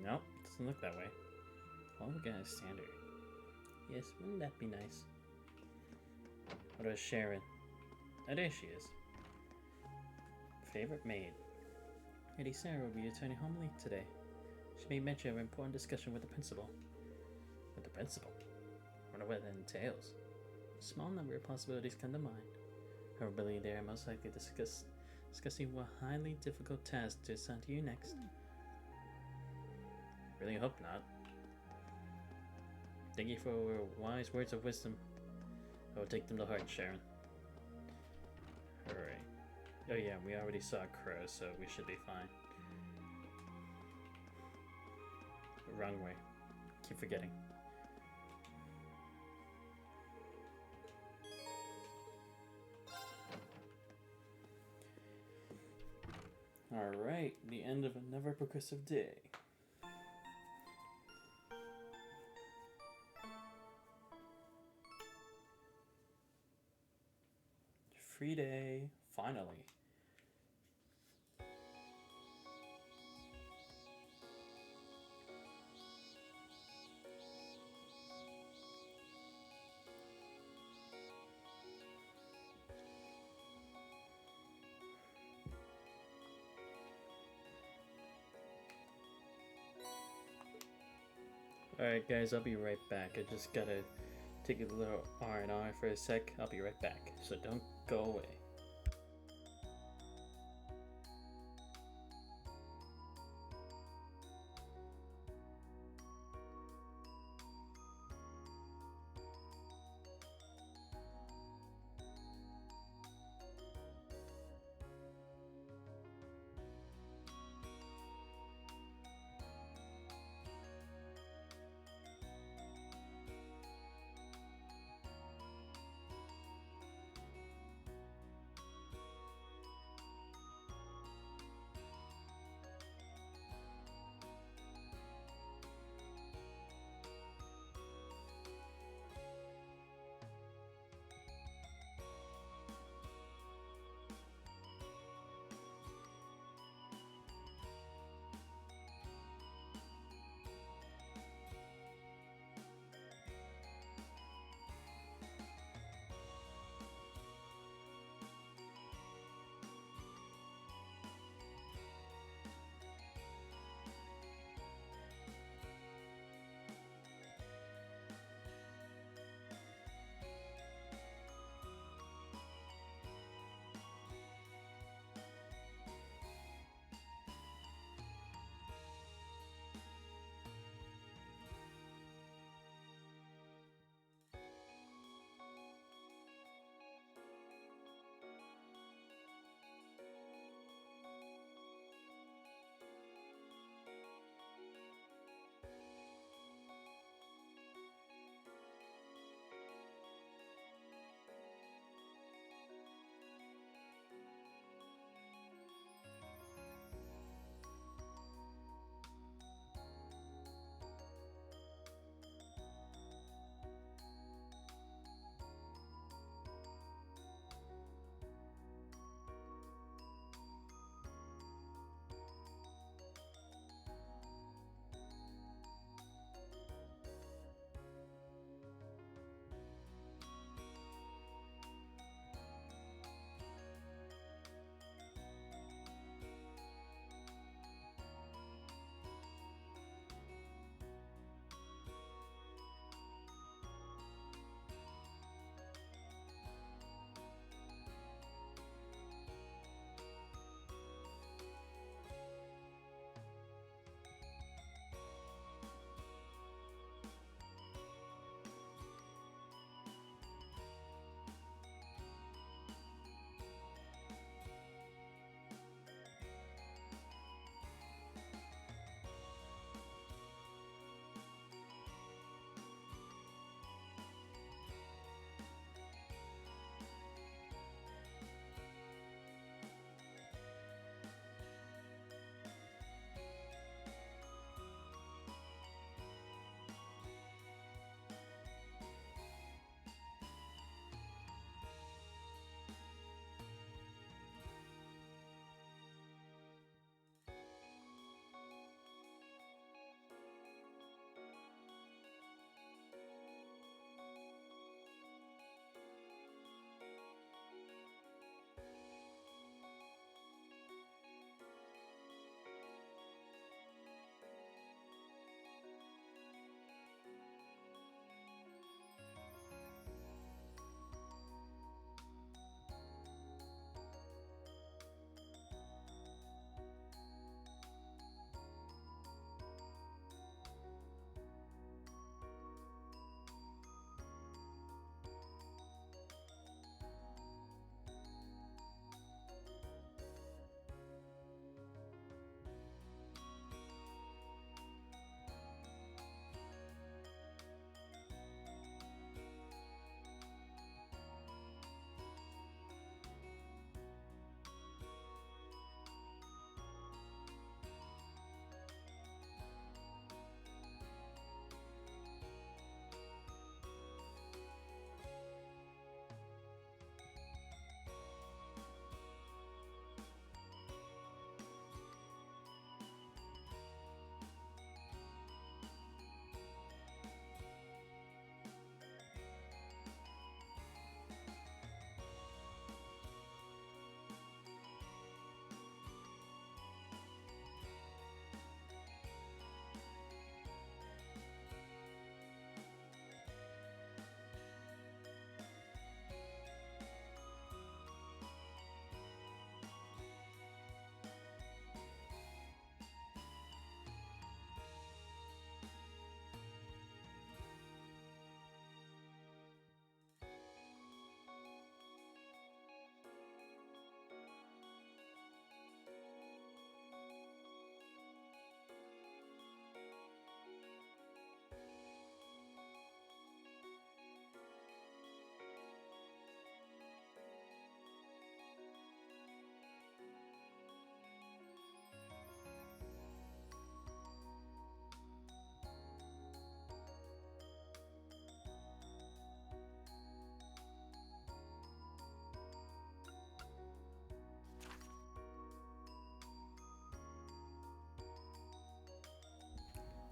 Nope, doesn't look that way. All we got is standard. Yes, wouldn't that be nice? What about Sharon? Oh, there she is. Favorite maid. Lady Sarah will be returning home late today. She made mention of an important discussion with the principal. With the principal? I wonder what that entails. A small number of possibilities come to mind. Her ability there most likely discussing what highly difficult task to assign to you next. Really hope not. Thank you for your wise words of wisdom. I will take them to heart, Sharon. Alright. Oh yeah, we already saw Crow, so we should be fine. Wrong way. Keep forgetting. Alright, the end of another progressive day. Free day, finally. Alright guys, I'll be right back. I just gotta take a little R&R for a sec. I'll be right back, so don't go away.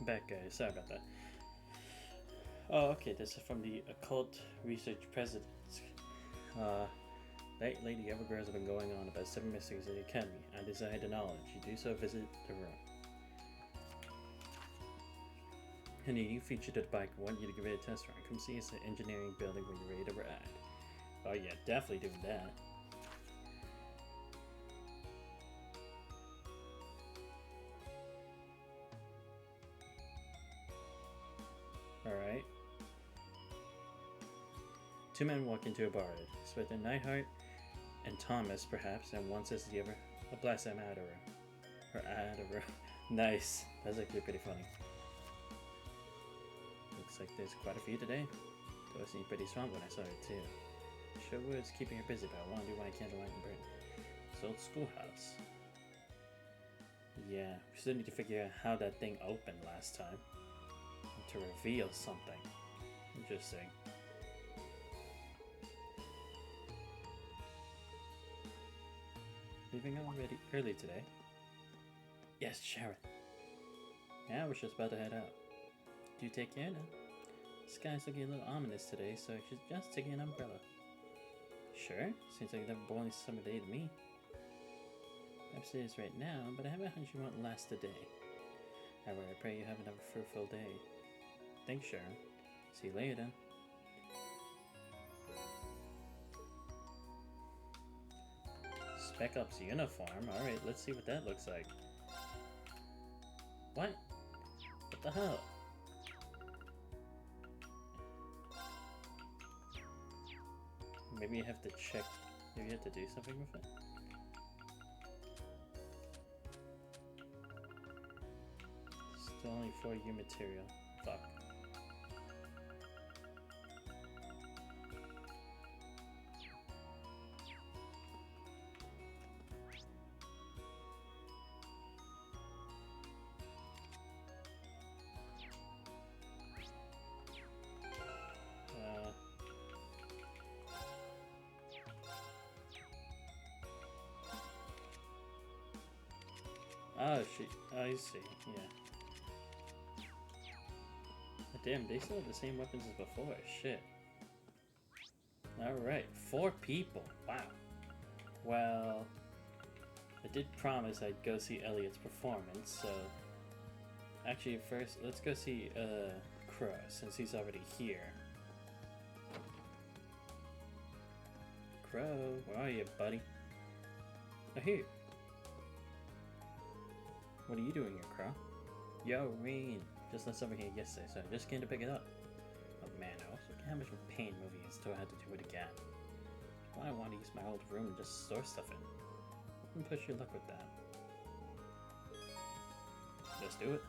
Back, guys. Sorry about that. Oh, okay. This is from the Occult Research President. Lately, Evergirls have been going on about 7 mysteries in the Academy. I desire the knowledge. You do so, visit the room. And a new feature to the bike. I want you to give it a test run. Come see us at the engineering building when you're ready to ride. Oh yeah, definitely doing that. Alright. 2 men walk into a bar. Inspector Nightheart and Thomas, perhaps, and one says to the other, "A blast them out of her." Nice. That's actually pretty funny. Looks like there's quite a few today. Though it seemed pretty strong when I saw it too. Sure was keeping her busy, but I want to do one I can to light and burn. This old schoolhouse. Yeah, we still need to figure out how that thing opened last time. And to reveal something. Interesting. Leaving already early today? Yes, Sharon. Yeah, we're just about to head out. Do take care now. The sky's looking a little ominous today, so I should just take an umbrella. Sure, seems like another boiling summer day to me. Perhaps it is right now, but I have a hunch you won't last a day. However, I pray you have another fruitful day. Thanks, Sharon. See you later then. Spec Ops uniform. Alright, let's see what that looks like. What? What the hell? Maybe you have to check. Maybe you have to do something with it. Still only 4U material. Fuck. Oh, I see, yeah. Oh, damn, they still have the same weapons as before. Shit. Alright, 4 people. Wow. Well, I did promise I'd go see Elliot's performance, so... Actually, first, let's go see, Crow, since he's already here. Crow, where are you, buddy? Oh, here. What are you doing here, Crow? Yo, Rain. Just left over here yesterday, so I just came to pick it up. Oh man, I also can't much of a pain movie and still had to do it again. Why I want to use my old room and just store stuff in. And push your luck with that. Let's do it.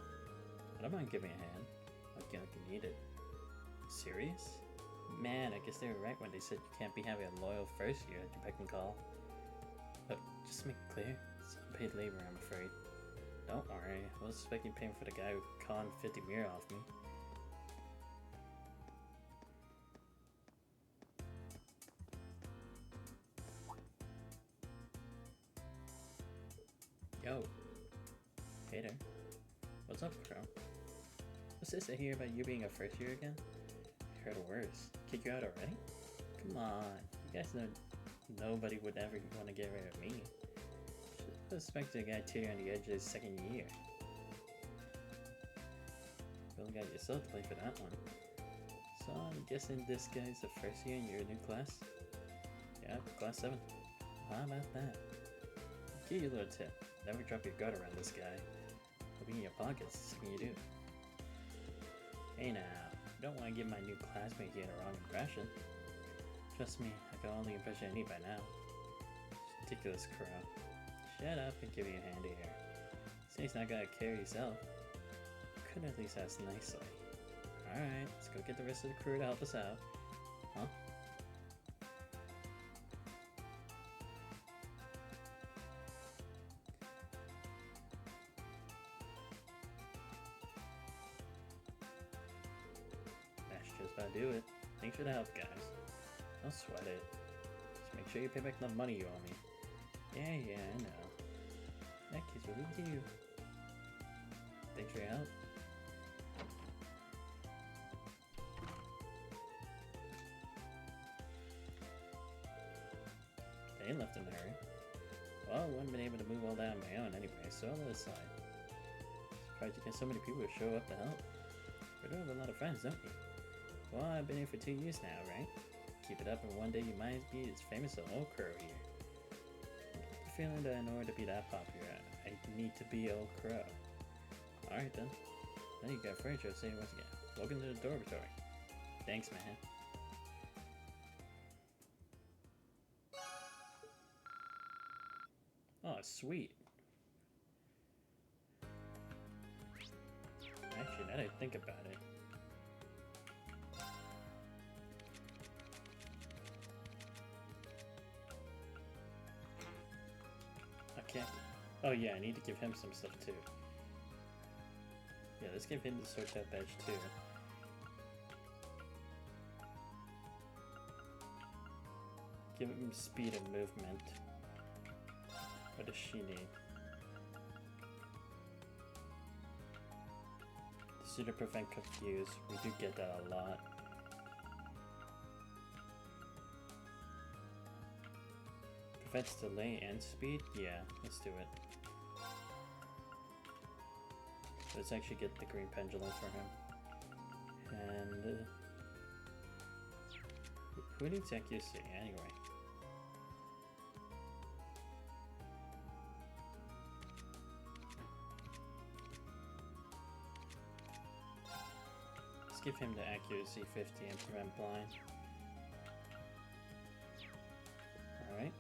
I don't mind giving a hand. Like you need it. Serious? Man, I guess they were right when they said you can't be having a loyal first year at your beck and call. But just to make it clear, it's unpaid labor, I'm afraid. Don't worry, I was expecting payment for the guy who conned 50 mirror off me. Yo. Hey there. What's up, Crow? What's this I hear about you being a first year again? I heard worse. Kick you out already? Come on. You guys know nobody would ever want to get rid of me. I was expecting a guy teetering on the edge of his second year. You only got yourself to play for that one. So I'm guessing this guy's the first year in your new class? Yeah, class 7. How about that? I'll give you a little tip. Never drop your guard around this guy. He'll be in your pockets the second you do. Hey now, you don't want to give my new classmate here the wrong impression. Trust me, I got all the impression I need by now. Ridiculous Crow. Shut up and give me a hand here. Say he's not gonna carry yourself. Could at least ask nicely. Alright, let's go get the rest of the crew to help us out. Huh? That's just about do it. Thanks for the help, guys. Don't sweat it. Just make sure you pay back the money you owe me. Yeah, I know. That kid's really to you. Thanks for your help. left in a hurry. Well, I wouldn't have been able to move all that on my own anyway, so I'll let it slide. Surprised you get so many people to show up to help. We do have a lot of friends, don't we? Well, I've been here for 2 years now, right? Keep it up and one day you might be as famous as Old Crow here. I get the feeling that in order to be that popular, I need to be Old Crow. Alright then. Then you got furniture to say once again. Welcome to the dormitory. Thanks, man. Oh, sweet. Actually, now that I think about it. I can't. Oh yeah, I need to give him some stuff too. Yeah, let's give him the switch up edge too. Give him speed and movement. What does she need? To prevent confuse. We do get that a lot. Prevents delay and speed? Yeah, let's do it. Let's actually get the green pendulum for him. And who needs accuracy anyway? Give him the accuracy 50 and prevent blind. Alright.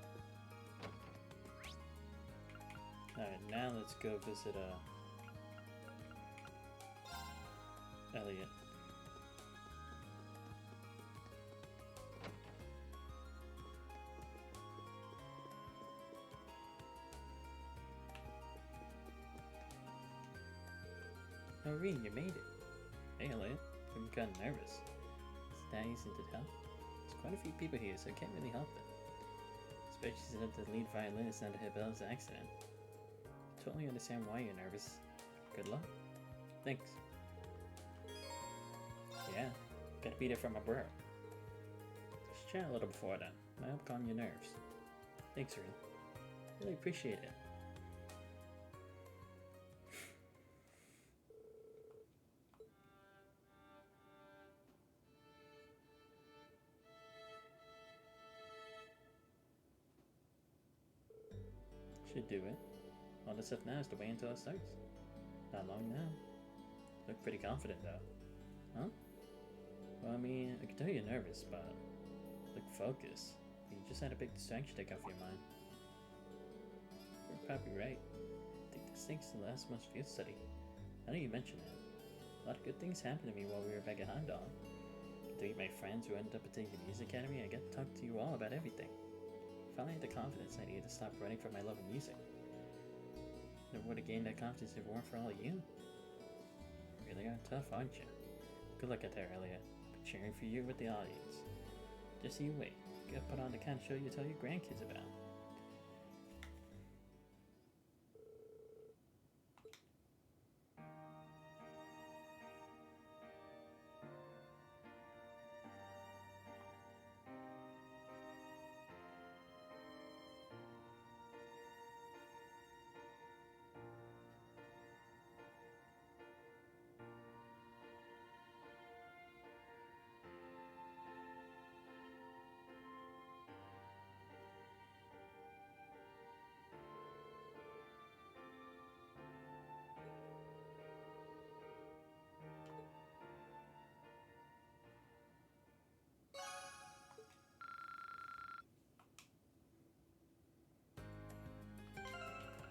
Alright, now let's go visit Elliot. Oh, Reen, you made it. Hey, Elliot. I'm kind of nervous. Is that easy to tell? There's quite a few people here, so I can't really help it. Especially since the lead violinist under Hebel's accident. Totally understand why you're nervous. Good luck. Thanks. Yeah, gotta be there for my bro. Just chat a little before then. I help calm your nerves. Thanks, Reen. Really appreciate it. Should do it. All that's left now is to wait until it starts. Not long now. Look pretty confident though. Huh? Well, I mean, I can tell you're nervous, but look focused. You just had a big distraction take off your mind. You're probably right. I think this thanks to last month's field study. Now that you mention it, a lot of good things happened to me while we were back at Heimdall. I got to meet my friends who ended up attending the music academy, and I got to talk to you all about everything. Finally had the confidence I needed to stop running from my love of music. Never would have gained that confidence if it weren't for all of you. You really are tough, aren't you? Good luck out there, Elliot. Be cheering for you with the audience. Just you wait. You gotta put on the kind of show you tell your grandkids about.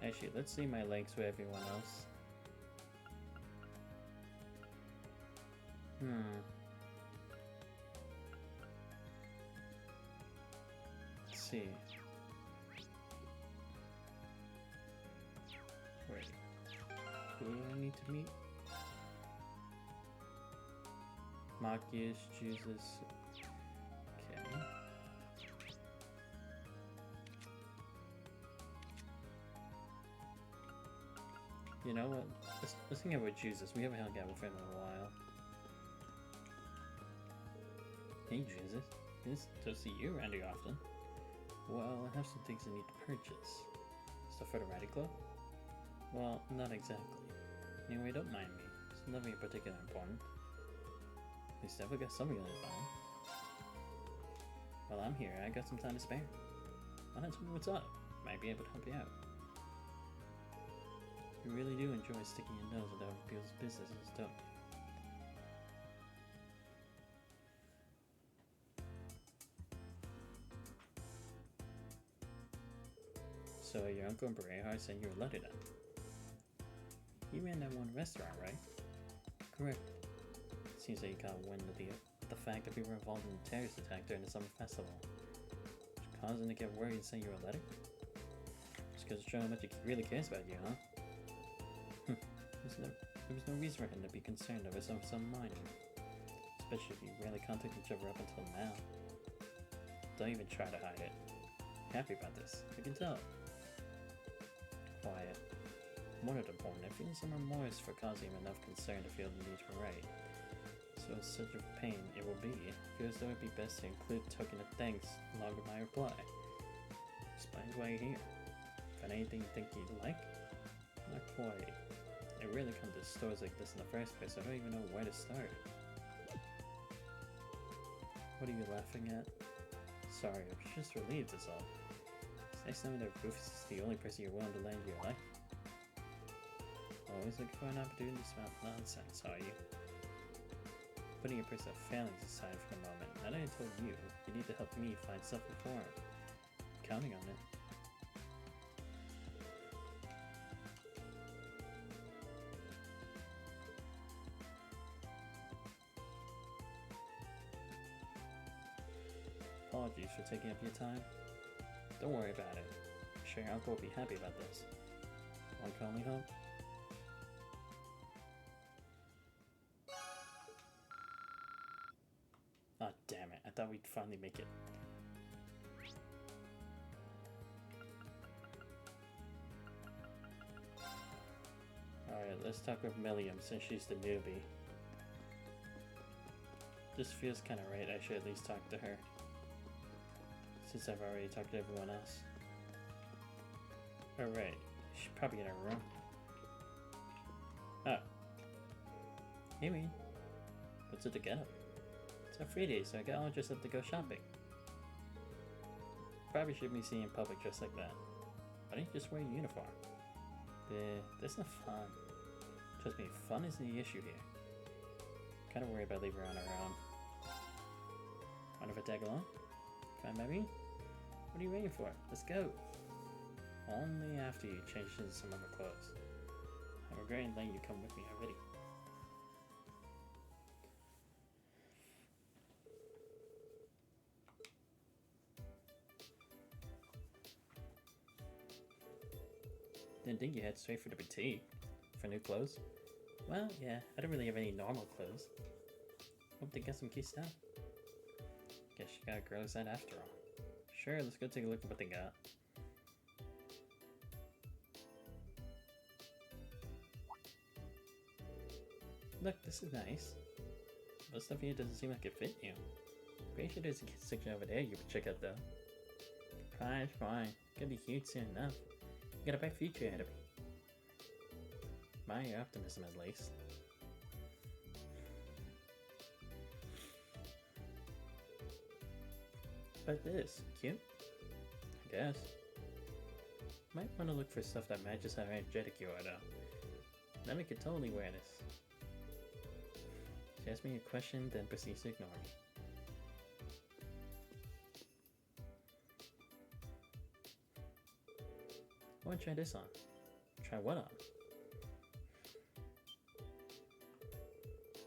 Actually, let's see my links with everyone else. Let's see. Wait. Who do I need to meet? Marcus, Jesus. Okay. You know what? Let's hang out with Jesus. We haven't hung out with him in a while. Hey, Jesus. It's to see you around here often. Well, I have some things I need to purchase. Stuff for the Ratty Club? Well, not exactly. Anyway, don't mind me. It's nothing particularly important. At least I've got something on his mind. While I'm here, I got some time to spare. Why not tell me what's up? Might be able to help you out. You really do enjoy sticking your nose into other people's businesses, don't you? So your uncle in Berehar sent you a letter then? You ran that one restaurant, right? Correct. Seems like you got wind of the fact that we were involved in a terrorist attack during the summer festival. Which caused him to get worried and send you a letter? Just because it's showing how much he really cares about you, huh? There was no reason for him to be concerned over some minor. Especially if you rarely contact each other up until now. Don't even try to hide it. Happy about this, I can tell. Quiet. More to the point, I feel some remorse for causing him enough concern to feel the need to write. So as such a pain it will be, I feel as though it would be best to include token of thanks along with my reply. Explain why you're here. Find anything you think you'd like? Not quite. I rarely come to stores like this in the first place, so I don't even know where to start. What are you laughing at? Sorry, I was just relieved, that's all. It's nice knowing that Rufus is the only person you're willing to lend your life. Always looking for an opportunity to smell nonsense, are you? Putting your personal failings aside for a moment, now that I told you, you need to help me find self-reform. I'm counting on it. Apologies for taking up your time. Don't worry about it. I'm sure your uncle will be happy about this. One can only hope. Oh, damn it. I thought we'd finally make it. Alright, let's talk with Milliam since she's the newbie. This feels kinda right. I should at least talk to her. Since I've already talked to everyone else. Alright, she's probably in her room. Oh. Hey, Reed. What's it to get up? It's a free day, so I got all dressed up to go shopping. Probably shouldn't be seen in public dressed like that. Why don't you just wear a uniform? That's not fun. Trust me, fun isn't the issue here. Kinda worried about leaving her on her own. Mind if I tag along? Fine by me? What are you waiting for? Let's go! Only after you change into some other clothes. I'm regretting letting you come with me already. Didn't think you head straight for the boutique. For new clothes? Well, yeah, I don't really have any normal clothes. Hope they got some key stuff. Guess you got a girl's set after all. Sure, let's go take a look at what they got. Look, this is nice. But stuff here doesn't seem like it fit you. Pretty sure there's a kids section over there you would check out though. Fine. Gonna be huge soon enough. You got a bright future ahead of me. My optimism at least. But this, cute? I guess. Might want to look for stuff that matches how energetic you are though. Then we could totally wear this. She asks me a question, then proceeds to ignore me. I want to try this on. Try what on?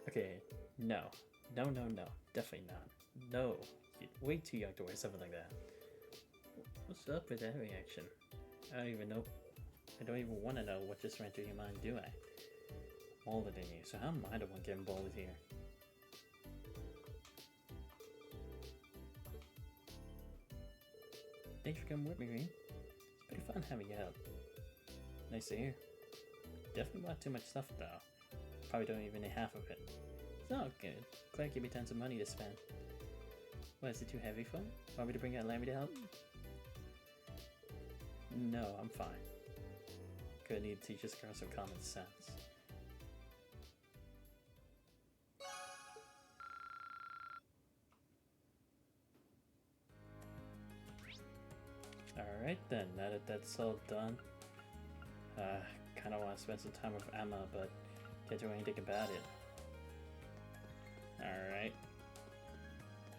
Okay, no. Definitely not. No. You're way too young to wear something like that. What's up with that reaction? I don't even know. I don't even want to know what just ran through your mind, do I? Older than you, so how am I the one getting bold here? Thanks for coming with me, Reem. It's pretty fun having you out. Nice to hear. Definitely bought too much stuff though. Probably don't even need half of it. It's all good. Glad give me tons of money to spend. What, is it too heavy for? Want me to bring out Lammy to help? no, I'm fine. Gonna need to teach this girl some common sense. Alright then, now that that's all done, kinda wanna spend some time with Emma, but can't do anything about it. Alright.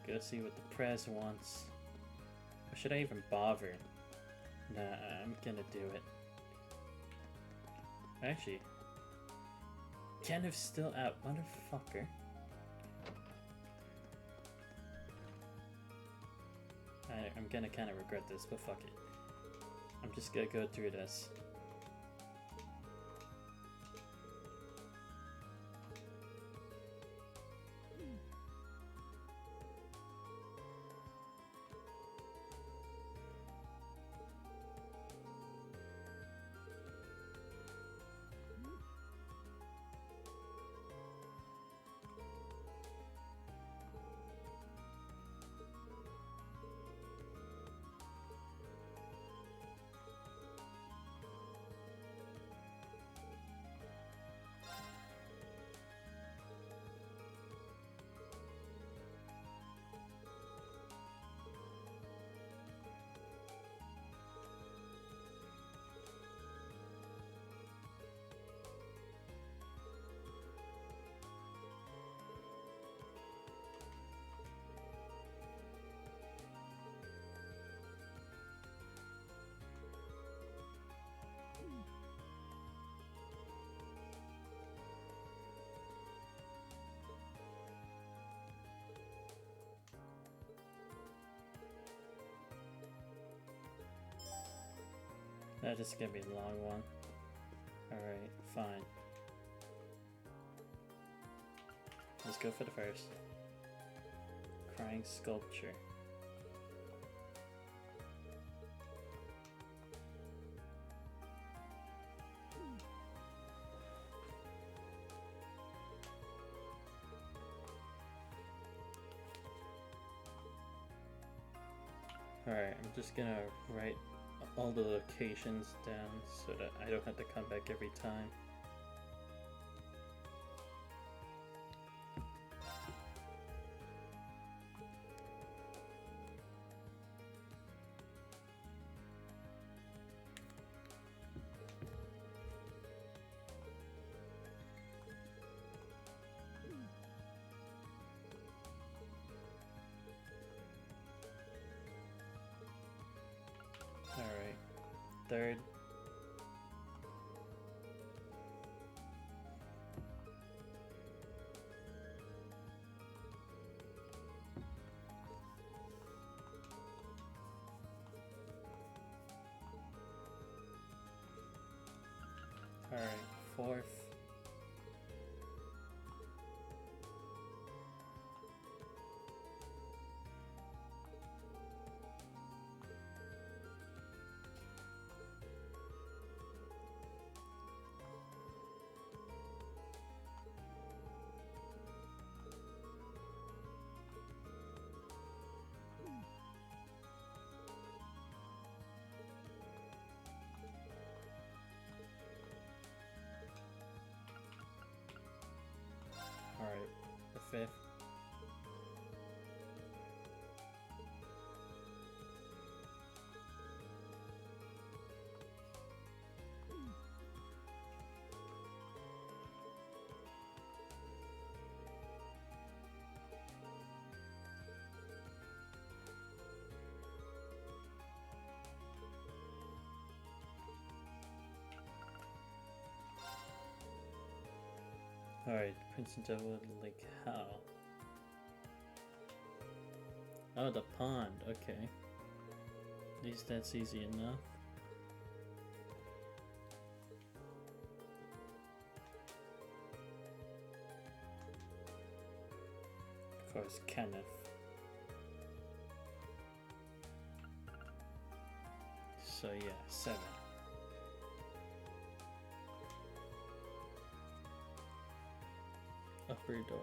Go see what the press wants. Or should I even bother? Nah, I'm gonna do it. Actually, Kenneth's still out, motherfucker. I'm gonna kind of regret this, but fuck it. I'm just gonna go through this. That is gonna be a long one. Alright, fine. Let's go for the first. Crying sculpture. Alright, I'm just gonna write all the locations down so that I don't have to come back every time. Alright, third. Alright, fourth. Alright, the fifth. Alright, Prince and Devil Lake how? Oh, the pond, okay. At least that's easy enough. Of course, Kenneth. So yeah, 7. Upper door.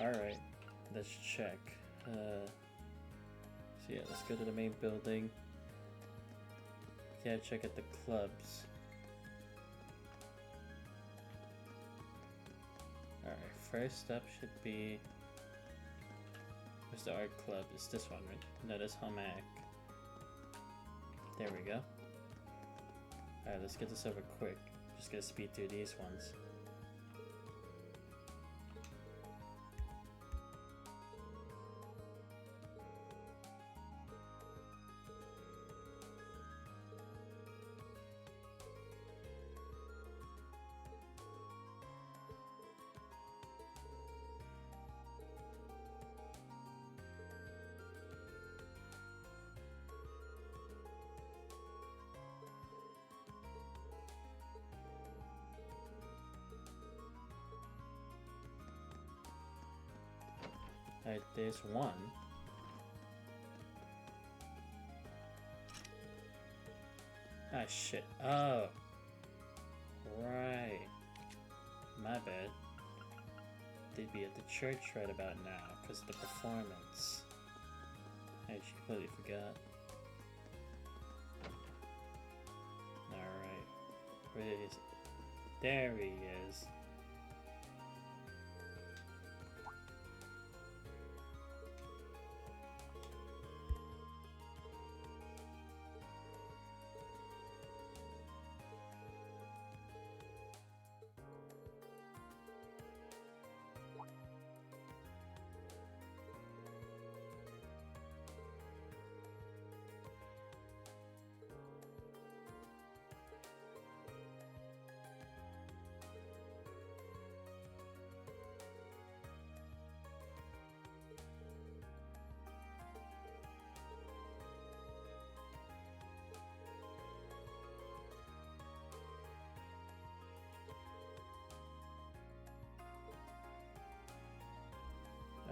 Alright, let's check. So yeah, let's go to the main building. Yeah, check out the clubs. Alright, first up should be... Where's the art club? It's this one, right? No, that's Hamac. There we go. Alright, let's get this over quick. Just gotta speed through these ones. Alright, there's one. Ah, shit. Oh. Right. My bad. They'd be at the church right about now, because of the performance. I just completely forgot. Alright. Where is... There he is.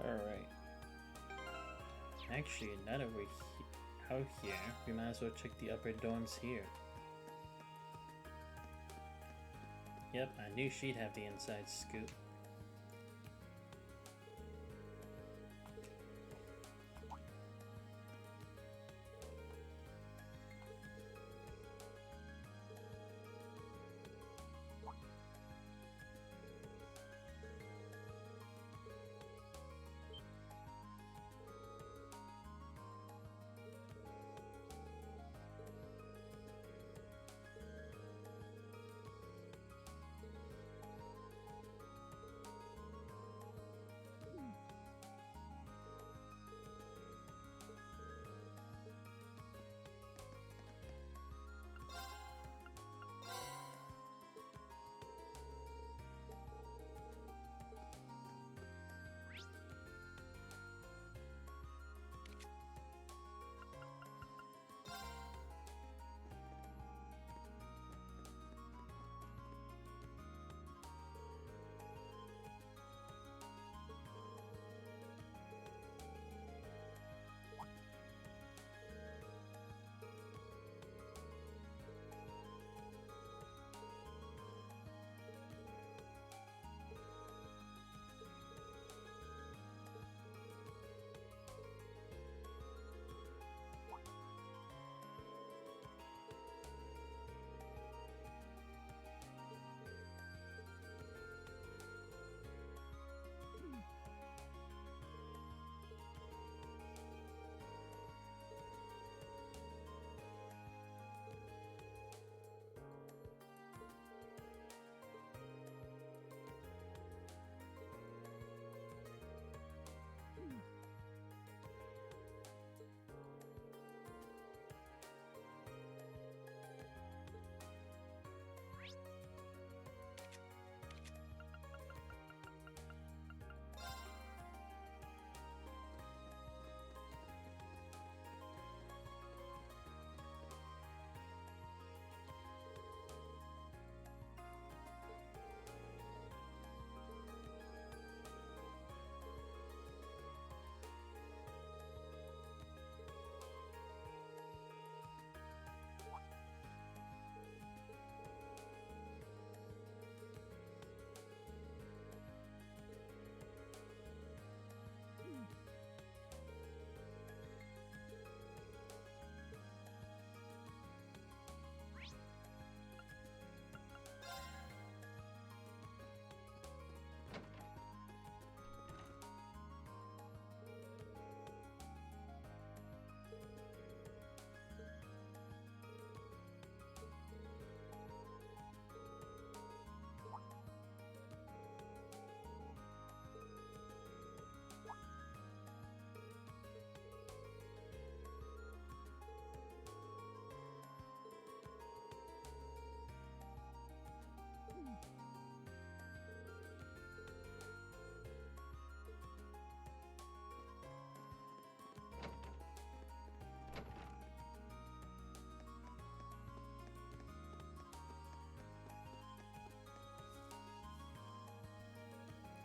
Alright. Actually, now that we're out here, we might as well check the upper dorms here. Yep, I knew she'd have the inside scoop.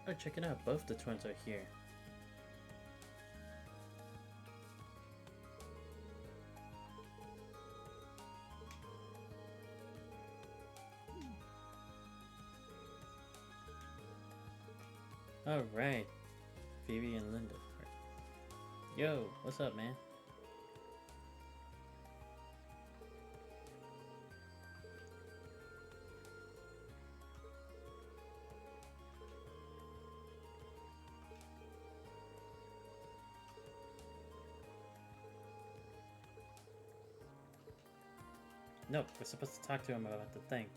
Oh, check it out. Both the twins are here. Alright. Phoebe and Linda. Yo, what's up, man? No, we're supposed to talk to him about the thing.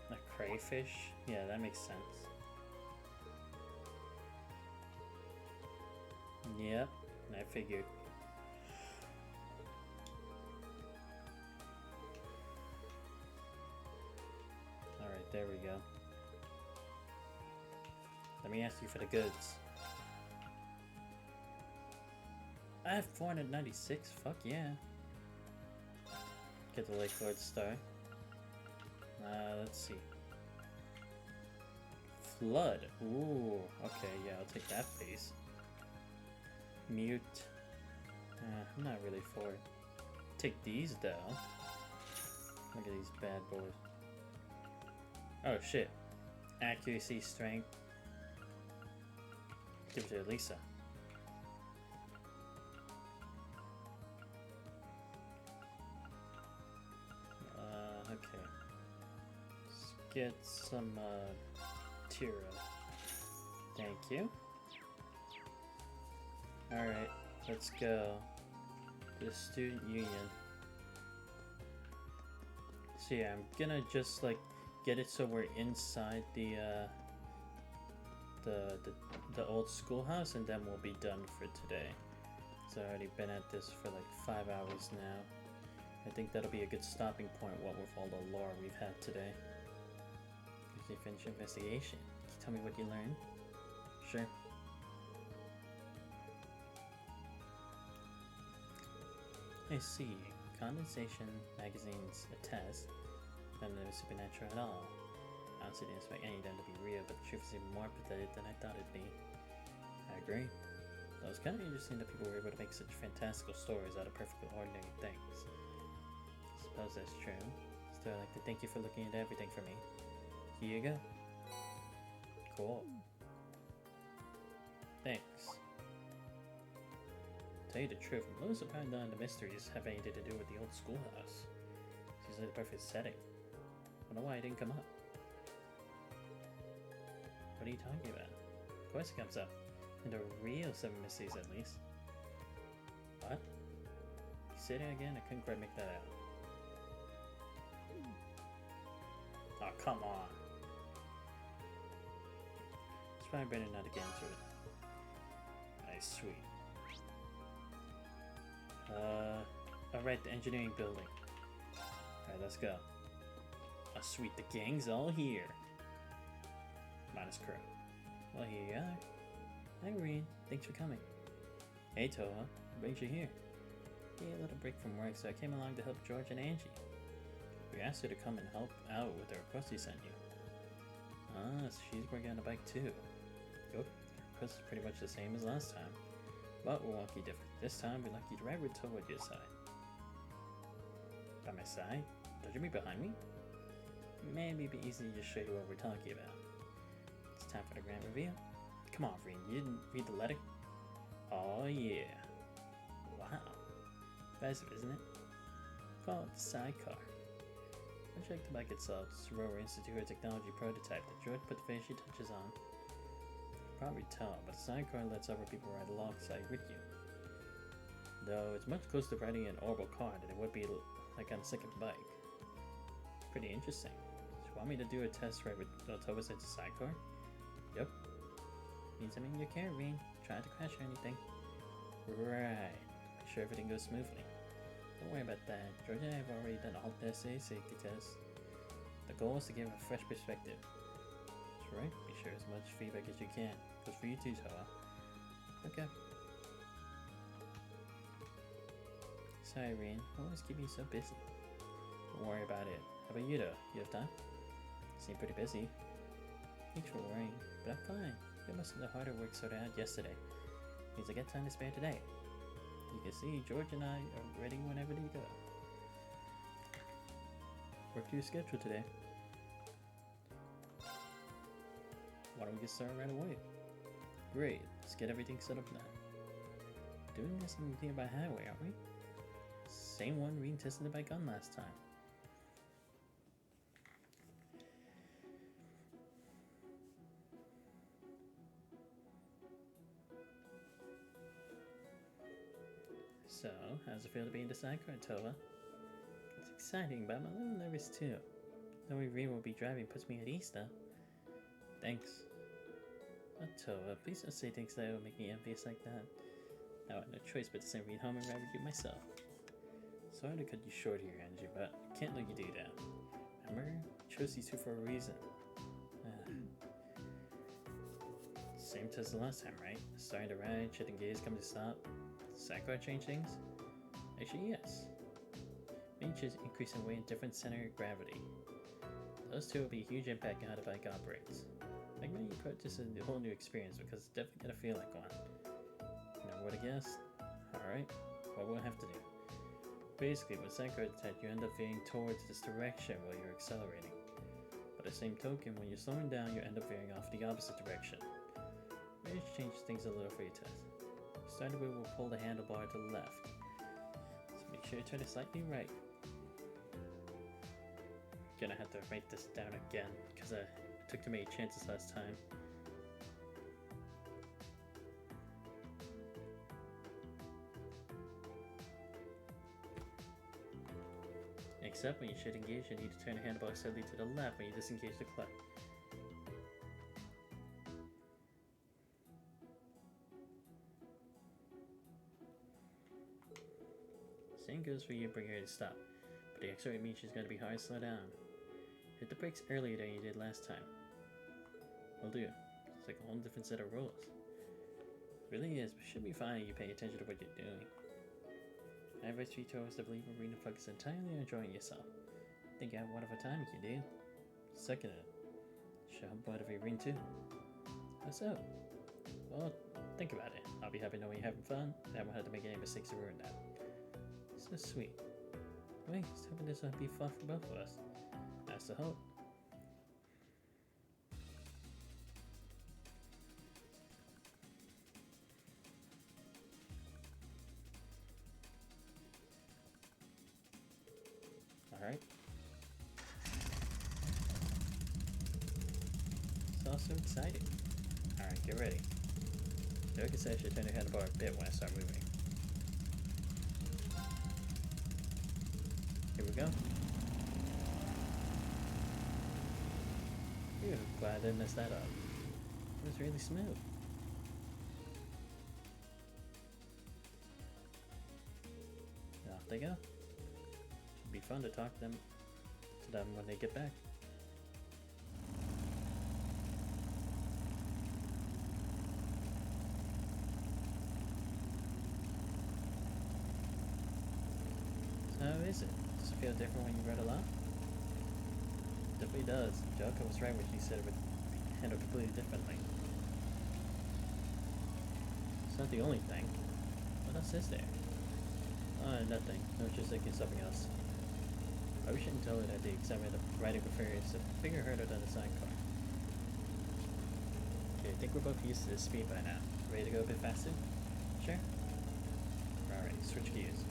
A crayfish? Yeah, that makes sense. Yep, I figured. Alright, there we go. Let me ask you for the goods. I have 496, fuck yeah. Get the Lake Lord Star. Let's see. Flood. Ooh, okay, yeah, I'll take that face. Mute. I'm not really for it. Take these though. Look at these bad boys. Oh shit. Accuracy, strength. Give it to Lisa. Okay. Let's get some Tira. Thank you. Alright, let's go to the student union. So yeah, I'm gonna just like get it so we're inside the old schoolhouse, and then we'll be done for today. So I've already been at this for like 5 hours now. I think that'll be a good stopping point, what with all the lore we've had today. If you finish investigation, can you tell me what you learned? Sure. I see. Condensation magazines attest none of them is supernatural at all. Honestly, didn't expect any of them to be real, but the truth is even more pathetic than I thought it'd be. I agree. Though it's kind of interesting that people were able to make such fantastical stories out of perfectly ordinary things. I suppose that's true. Still, I'd like to thank you for looking into everything for me. Here you go. Cool. Thanks. To tell you the truth, I'm a little surprised none of the mysteries have anything to do with the old schoolhouse. Seems like the perfect setting. I don't know why it didn't come up. What are you talking about? Of course it comes up. In the real 7 mysteries, at least. What? You say that again? I couldn't quite make that out. Oh, come on. It's probably better not to get into it. Nice, sweet. Alright, the engineering building. Alright, let's go. Oh, sweet, the gang's all here. Minus crew. Well, here you are. Hi, Reen. Thanks for coming. Hey, Toa. What brings you here? Yeah, a little break from work, so I came along to help George and Angie. We asked her to come and help out with the request he sent you. Ah, so she's working on a bike too. Yep, the request is pretty much the same as last time, but we're wonky different. This time, we'd like you to ride with Toa at your side. By my side? Don't you mean behind me? Maybe it'd be easy to just show you what we're talking about. It's time for the grand reveal. Come on, Reen, you didn't read the letter? Oh yeah. Wow. Impressive, isn't it? Call it the sidecar. Much like the bike itself, it's a Rover Institute of Technology prototype that George put the finishing touches on. Probably tell, but a sidecar lets other people ride alongside with you. Though it's much closer to riding an orbital car than it would be like on a second bike. Pretty interesting. Do you want me to do a test ride with Toa as a sidecar? Yep. Means I'm in your care, Reen. Try not to crash or anything. Right. Make sure everything goes smoothly. Don't worry about that. George and I have already done all the safety tests. The goal is to give a fresh perspective. That's right, be sure as much feedback as you can. Goes for you too, Toa. Okay. Sorry, Reen. Always keep me so busy. Don't worry about it. How about you, though? You have time? Seem pretty busy. Thanks for worrying, but I'm fine. Got most of the harder work sorted out yesterday. Means I get time to spare today. You can see George and I are ready whenever you go. Work to your schedule today. Why don't we get started right away? Great, let's get everything set up now. Doing this in the nearby highway, aren't we? Same one Reen tested by gun last time. So, how's it feel to be in the sidecar, Tova? It's exciting, but I'm a little nervous too. Knowing Reen will be driving puts me at ease, though. Thanks. Oh, Tova, please don't say things that will make me envious like that. Now I have no choice but to send Reen home and ride with you myself. Sorry to cut you short here, Angie, but I can't let you do that. Remember, I chose these two for a reason. Same test the last time, right? Starting to ride, shifting gears, coming to stop. Sidecar change things? Actually, yes. Miniatures increase in weight and different center of gravity. Those two will be a huge impact on how the bike operates. Like when you purchase a whole new experience because it's definitely gonna feel like one. You know what I guess? Alright, what we'll have to do. Basically, with sidecar attack, you end up veering towards this direction while you're accelerating. By the same token, when you're slowing down, you end up veering off the opposite direction. Maybe change things a little for your test. Starting wheel will pull the handlebar to the left. So make sure you turn it slightly right. Gonna have to write this down again, because I took too many chances last time. Except when you should engage, you need to turn the handlebar slightly to the left when you disengage the clutch. Same goes for you, bring her to stop, but the extra means she's going to be hard to slow down. Hit the brakes earlier than you did last time. Will do. It's like a whole different set of rules. It really is, but should be fine if you pay attention to what you're doing. I advise you towards to believe in reading focus entirely on enjoying yourself. Think you have one of a time you can do. Second it. Should help out of your ring too. How so? Well, think about it. I'll be happy knowing you're having fun, and I won't have to make any mistakes to ruin that. So sweet. Wait, just hoping this will be fun for both of us. That's the hope. Alright. It's all so exciting. Alright, get ready. Like I said, I should turn the handlebar a bit when I start moving. Here we go. Phew, glad I didn't mess that up. It was really smooth. And off they go. Should be fun to talk to them when they get back. So how is it? Does it feel different when you read a lot? It definitely does. Joko was right when she said it would be handled completely differently. It's not the only thing. What else is there? Nothing. I was just thinking something else. I shouldn't tell her that the examiner of riding with her is a bigger hurdle than the sidecar. Okay, I think we're both used to this speed by now. Ready to go a bit faster? Sure. Alright, switch gears.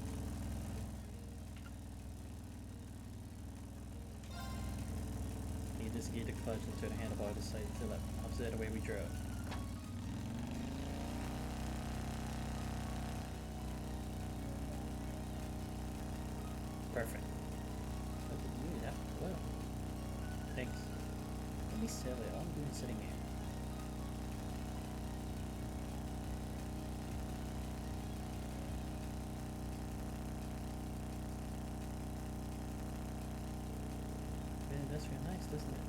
Need to disengage the clutch and turn the handlebar to the side to the opposite of the way we drove. Perfect. Look at you, that well. Thanks. Don't be silly, all I'm doing is sitting here. Yeah, that's real doesn't it?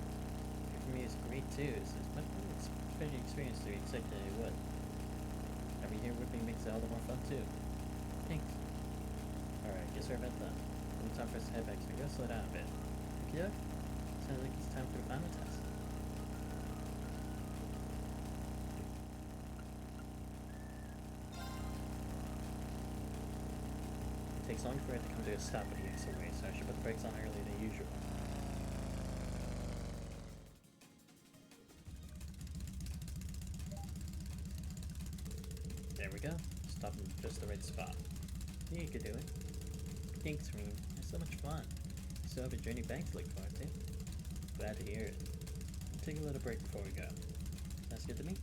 For me, it's great too. It's much more exciting experience to expect than it would. Every year with me makes it all the more fun too. Thanks. Alright, guess we're about done. It's time for us to head back, so we gotta slow down a bit. Okay? Sounds like it's time for the final test. It takes longer for it to come to a stop with the accelerator, so I should put the brakes on earlier than usual. There we go. Stop in just the right spot. Yeah, you could do it. Thanks, Reem. It's so much fun. You still have a journey back to look forward to. Glad to hear it. We'll take a little break before we go. Sounds good to me?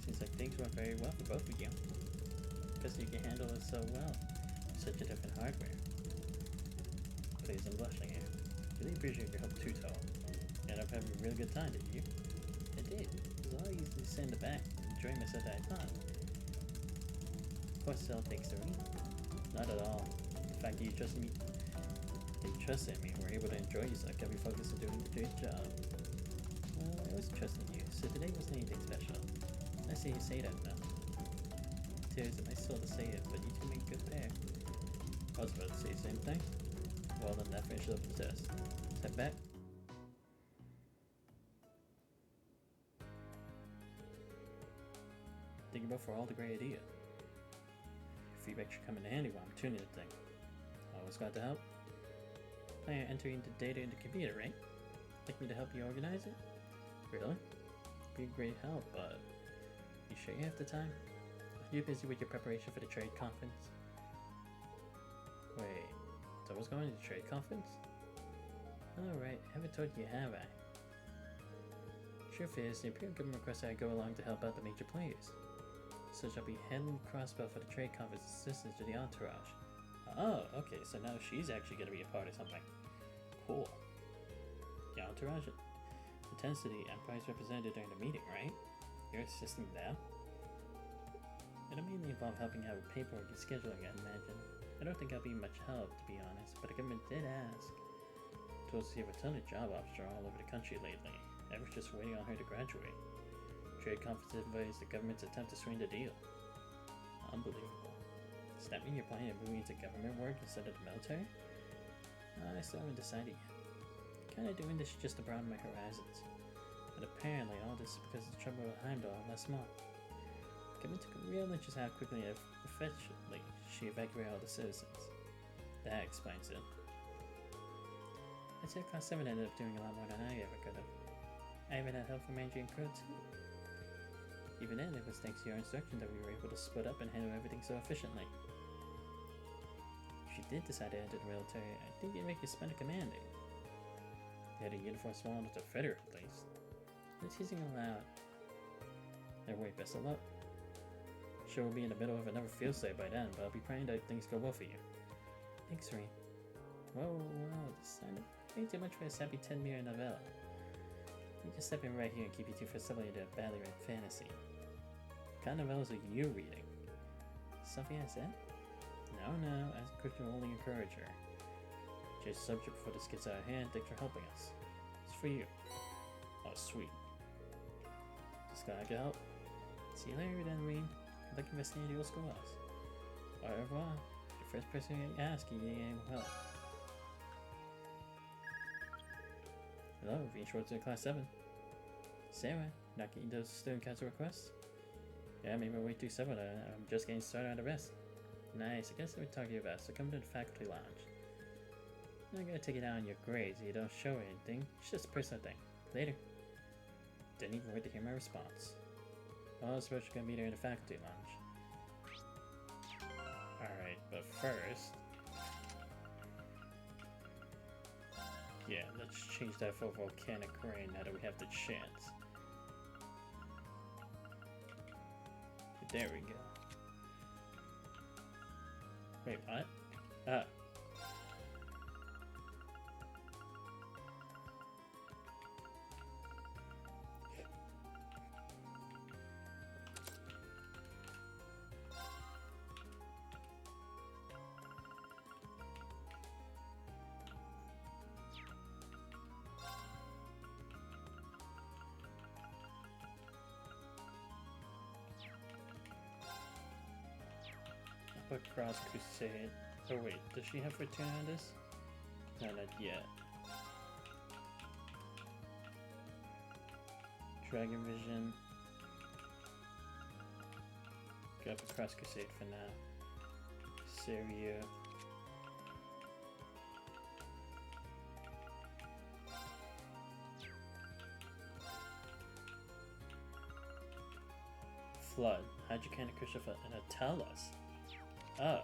Seems like things went very well for both of you. Because you can handle it so well. Such a different hardware. Please, I'm blushing here. Really appreciate your help too, Toll. You ended up having a really good time, didn't you? I did. It was all easy to sit in the back and enjoy myself at a time. Of course, all thanks to me. Not at all. The fact that you trusted me, were able to enjoy yourself, kept me focused on doing a great job. Well, I was trusting you, so today wasn't anything special. I see you say that now. Tears in my soul to say it, but you two make a good pair. I was about to say the same thing. Well, then that finishes up the test. Step back. Think about for all the great ideas. Your feedback should come in handy while I'm tuning the thing. Always glad to help. Plan on entering the data in the computer, right? Like me to help you organize it? Really? Be a great help, but you sure you have the time? Are you busy with your preparation for the trade conference? Wait, so what's going to the trade conference? Alright, haven't told you, have I? Truth is, the Imperial government requests that I go along to help out the major players. So I'll be handling the crossbow for the trade conference assistance to the entourage. Oh, okay, so now she's actually going to be a part of something. Cool. The entourage attends to the Empire's representative during the meeting, right? You're assisting them? It'll mainly involve helping out with paperwork and scheduling, I imagine. I don't think I'll be much help, to be honest, but the government did ask. Told us to have a ton of job offers all over the country lately. I was just waiting on her to graduate. Trade conference advised the government's attempt to swing the deal. Unbelievable. Does that mean you're planning on moving into government work instead of the military? I still haven't decided yet. Kinda doing this just to broaden my horizons. But apparently all this is because of the trouble with Heimdall last month. The government took a real interest in how quickly and effectively she evacuated all the citizens. That explains it. I'd say Class 7 ended up doing a lot more than I ever could have. I even had help from Angie and Crow too. Even then, it was thanks to your instruction that we were able to split up and handle everything so efficiently. If you did decide to enter the military, I think you'd make you spend a commanding. You had a uniform small enough to fit her, at least. No teasing allowed. Anyway, best of luck. Sure we'll be in the middle of another field study by then, but I'll be praying that things go well for you. Thanks, Reem. Whoa, this sounded way too much for a sappy 10-mirror novella. Let me just step in right here and keep you two for somebody into a badly read fantasy. What kind of novellas are you reading? Something I said? No, as a Christian will only encourage her. Just subject before this gets out of hand, thanks for helping us. It's for you. Oh, sweet. Just glad I could help. See you later then, Reem. Good luck investigating your schools. Au revoir. The first person I ask you will help. Hello, Reem Schwartz in Class 7. Sarah, not getting those student council requests? Yeah, I made my way through several of them. I'm just getting started on the rest. Nice, I guess I would talk to you about, so come to the faculty lounge. I'm not gonna take it out on your grades if you don't show anything. It's just a personal thing. Later. Didn't even wait to hear my response. Well, I suppose you're gonna meet her in the faculty lounge. Alright, but first... yeah, let's change that for volcanic rain now that we have the chance. There we go. Wait, what? Ah. a Cross Crusade. Oh wait, does she have Fortuna on this? No, not yet. Dragon Vision. Go up a Cross Crusade for now. Serio. Flood. Hydrocanic Crystal Flood. And a Talos. Oh.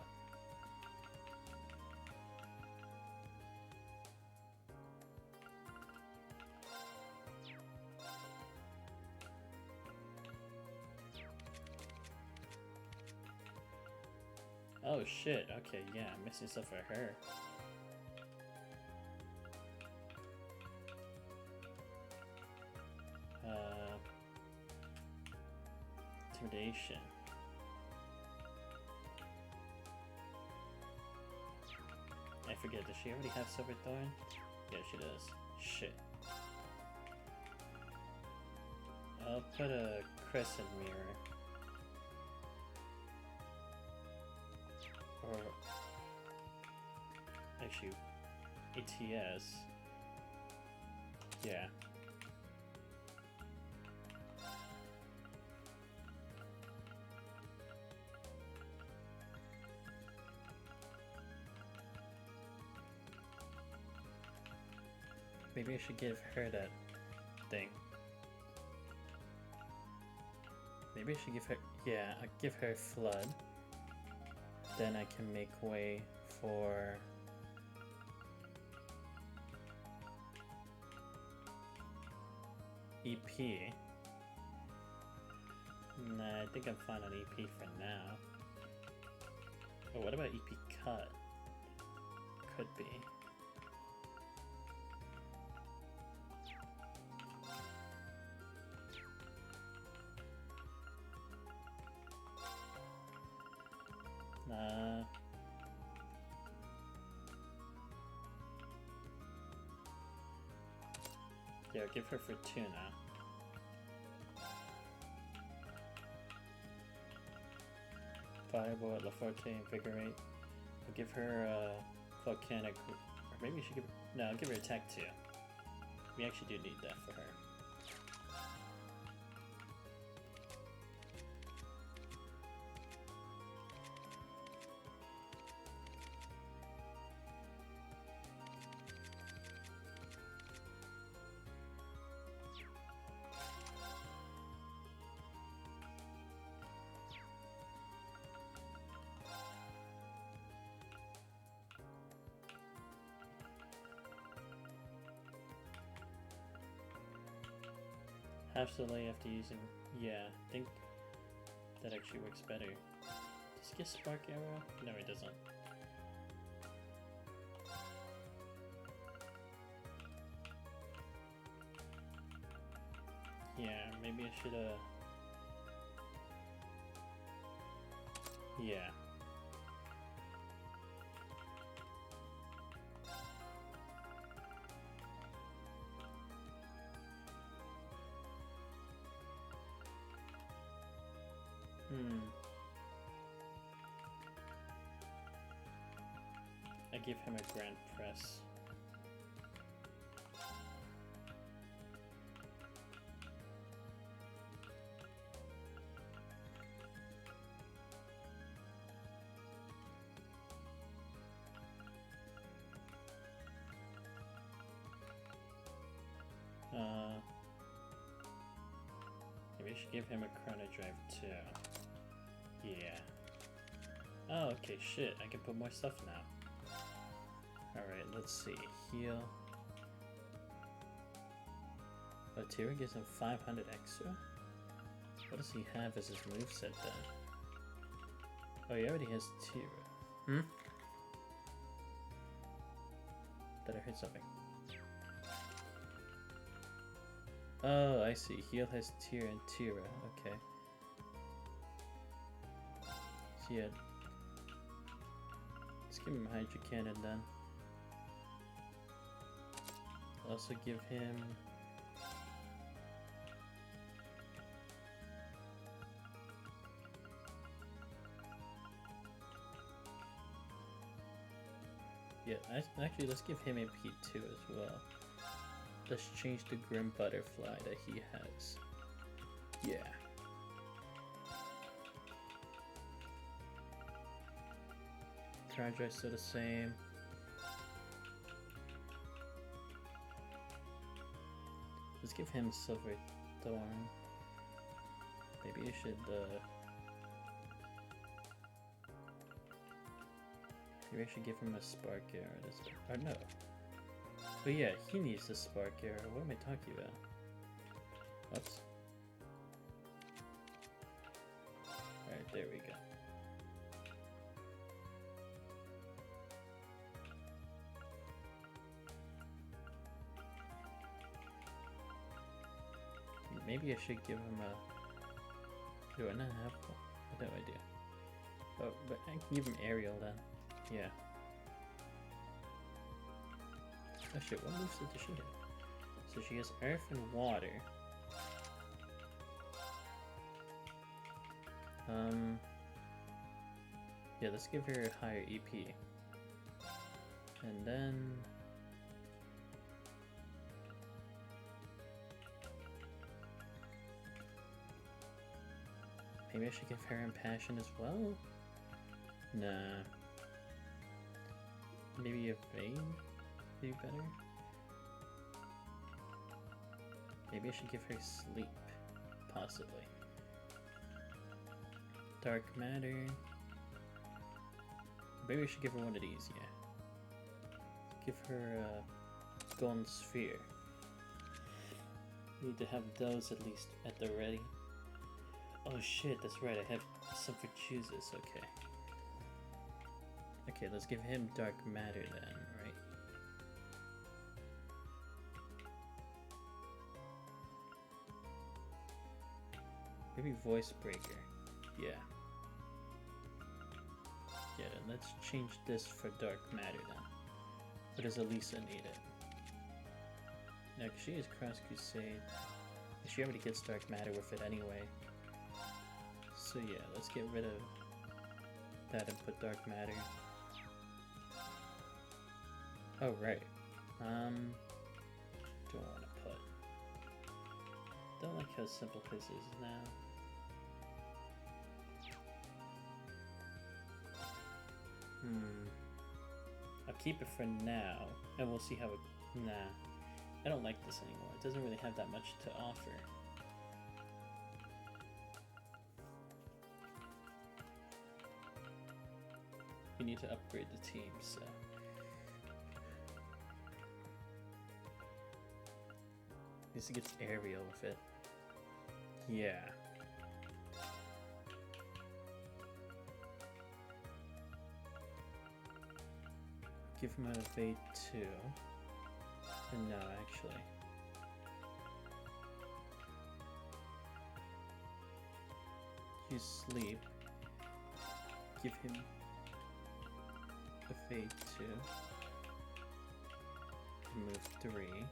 Oh shit, okay, yeah, I'm missing stuff for her. Intimidation. I forget, does she already have Silver Thorn? Yeah, she does. Shit. I'll put a Crescent Mirror. Or actually ATS. Yeah. Maybe I should give her that thing. Maybe I should give her, yeah, I'll give her Flood. Then I can make way for EP. Nah, I think I'm fine on EP for now. Oh, what about EP Cut? Could be. Yeah, I'll give her Fortuna. Fireball at LaForte, Invigorate. I'll give her Volcanic, or maybe I should give her, no, I'll give her Attack 2. We actually do need that for her. Half delay after using, yeah, I think that actually works better. Does he get Spark Arrow? No, he doesn't. Yeah, maybe I should, yeah. I give him a Grand Press. Maybe I should give him a Chrono Drive too. Yeah. Oh, okay, shit. I can put more stuff now. Alright, let's see. Heal. Oh, Tira gives him 500 extra? What does he have as his moveset then? Oh, he already has Tira. Did I hit something? Oh, I see. Heal has Tira and Tira. Okay. So yeah. Let's give him Hydro Cannon then. Also give him Yeah, actually, let's give him MP2 as well. Let's change the Grim Butterfly that he has. Yeah. Charge rate still the same. Let's give him Silver Thorn. Maybe I should, maybe I should give him a Spark Arrow. Or no. Oh yeah, he needs the Spark Arrow. What am I talking about? Whoops. Alright, there we go. Maybe I should give him a... Do I not have one? I have no idea. Oh, but I can give him Aerial then. Yeah. Oh shit, what moves did she have? So she has Earth and Water. Yeah, let's give her a higher EP. And then... maybe I should give her Impassion as well? Nah. Maybe Evade would be better? Maybe I should give her Sleep. Possibly. Dark Matter. Maybe I should give her one of these, yeah. Give her Golden Sphere. Need to have those at least at the ready. Oh shit, that's right, I have some for chooses, okay. Okay, let's give him Dark Matter then, right? Maybe Voice Breaker, yeah. Yeah, then let's change this for Dark Matter then. Or does Elisa need it? No, 'cause she is Cross Crusade. She already gets Dark Matter with it anyway. So yeah, let's get rid of that and put Dark Matter. Oh right. Do I want to put? Don't like how simple his is now. I'll keep it for now, and we'll see how it. Nah, I don't like this anymore. It doesn't really have that much to offer. We need to upgrade the team, so. At least it gets Aerial with it. Yeah. Give him a Evade 2. And no, actually. Use Sleep. Give him Evade 2. Move 3.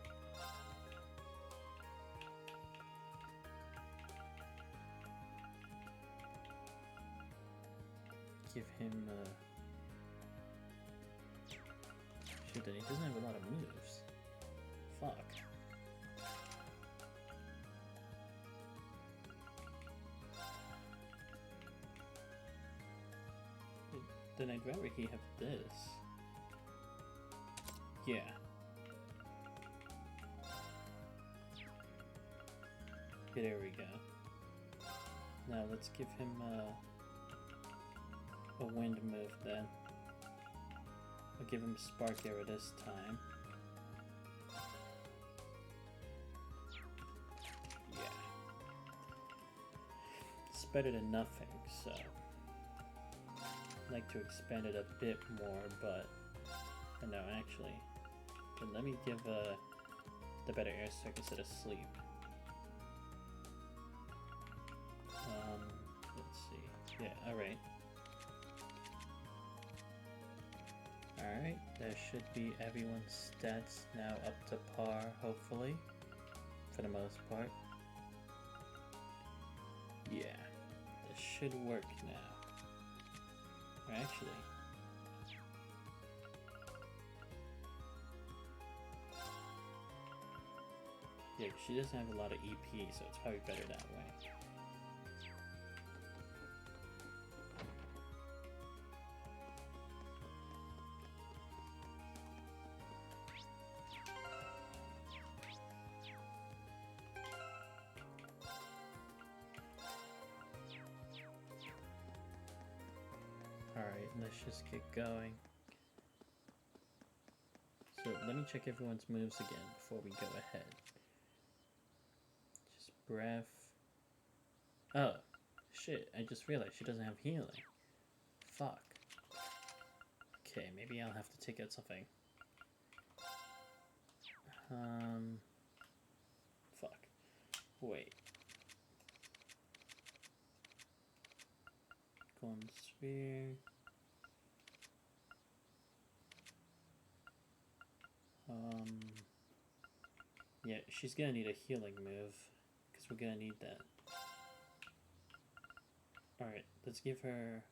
Give him shoot, then he doesn't have a lot of moves. Fuck. Then I'd rather he have this. Yeah. Okay, there we go. Now let's give him a wind move then. I'll give him Spark Arrow this time. Yeah. It's better than nothing, so I'd like to expand it a bit more, but no, actually. Then let me give the better air strike instead of Sleep. Let's see. Yeah, alright. Alright, that should be everyone's stats now up to par, hopefully. For the most part. Yeah, this should work now. Or actually, Yeah, she doesn't have a lot of EP, so it's probably better that way. Alright, let's just get going. So let me check everyone's moves again before we go ahead. Just breath. Oh, shit, I just realized she doesn't have healing. Fuck. Okay, maybe I'll have to take out something. Fuck. Wait. Golden sphere. Yeah, she's gonna need a healing move, because we're gonna need that. Alright, let's give her...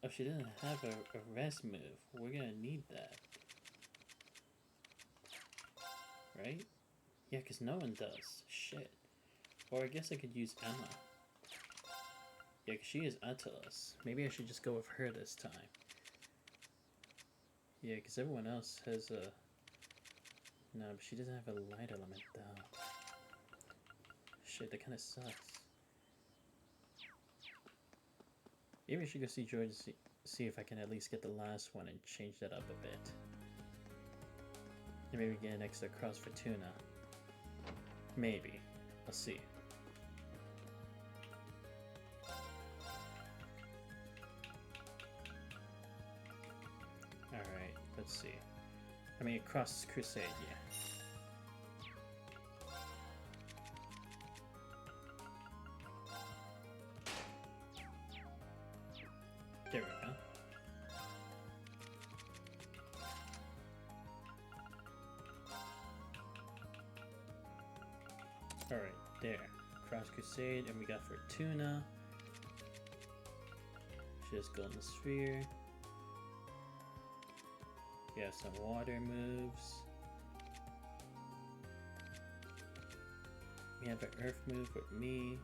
Oh, she doesn't have a rest move. We're gonna need that. Right? Yeah, because no one does. Shit. Or I guess I could use Emma. Yeah, because she is Atlas. Maybe I should just go with her this time. Yeah, because everyone else has a... No, but she doesn't have a light element, though. Shit, that kind of sucks. Maybe I should go see George to see if I can at least get the last one and change that up a bit. And maybe get an extra cross for Tuna. Maybe. I'll see. Alright, let's see. I mean, Cross Crusade, yeah. There we go. Alright, there. Cross Crusade, and we got Fortuna. She has Golden Sphere. We have some water moves. We have an earth move with me.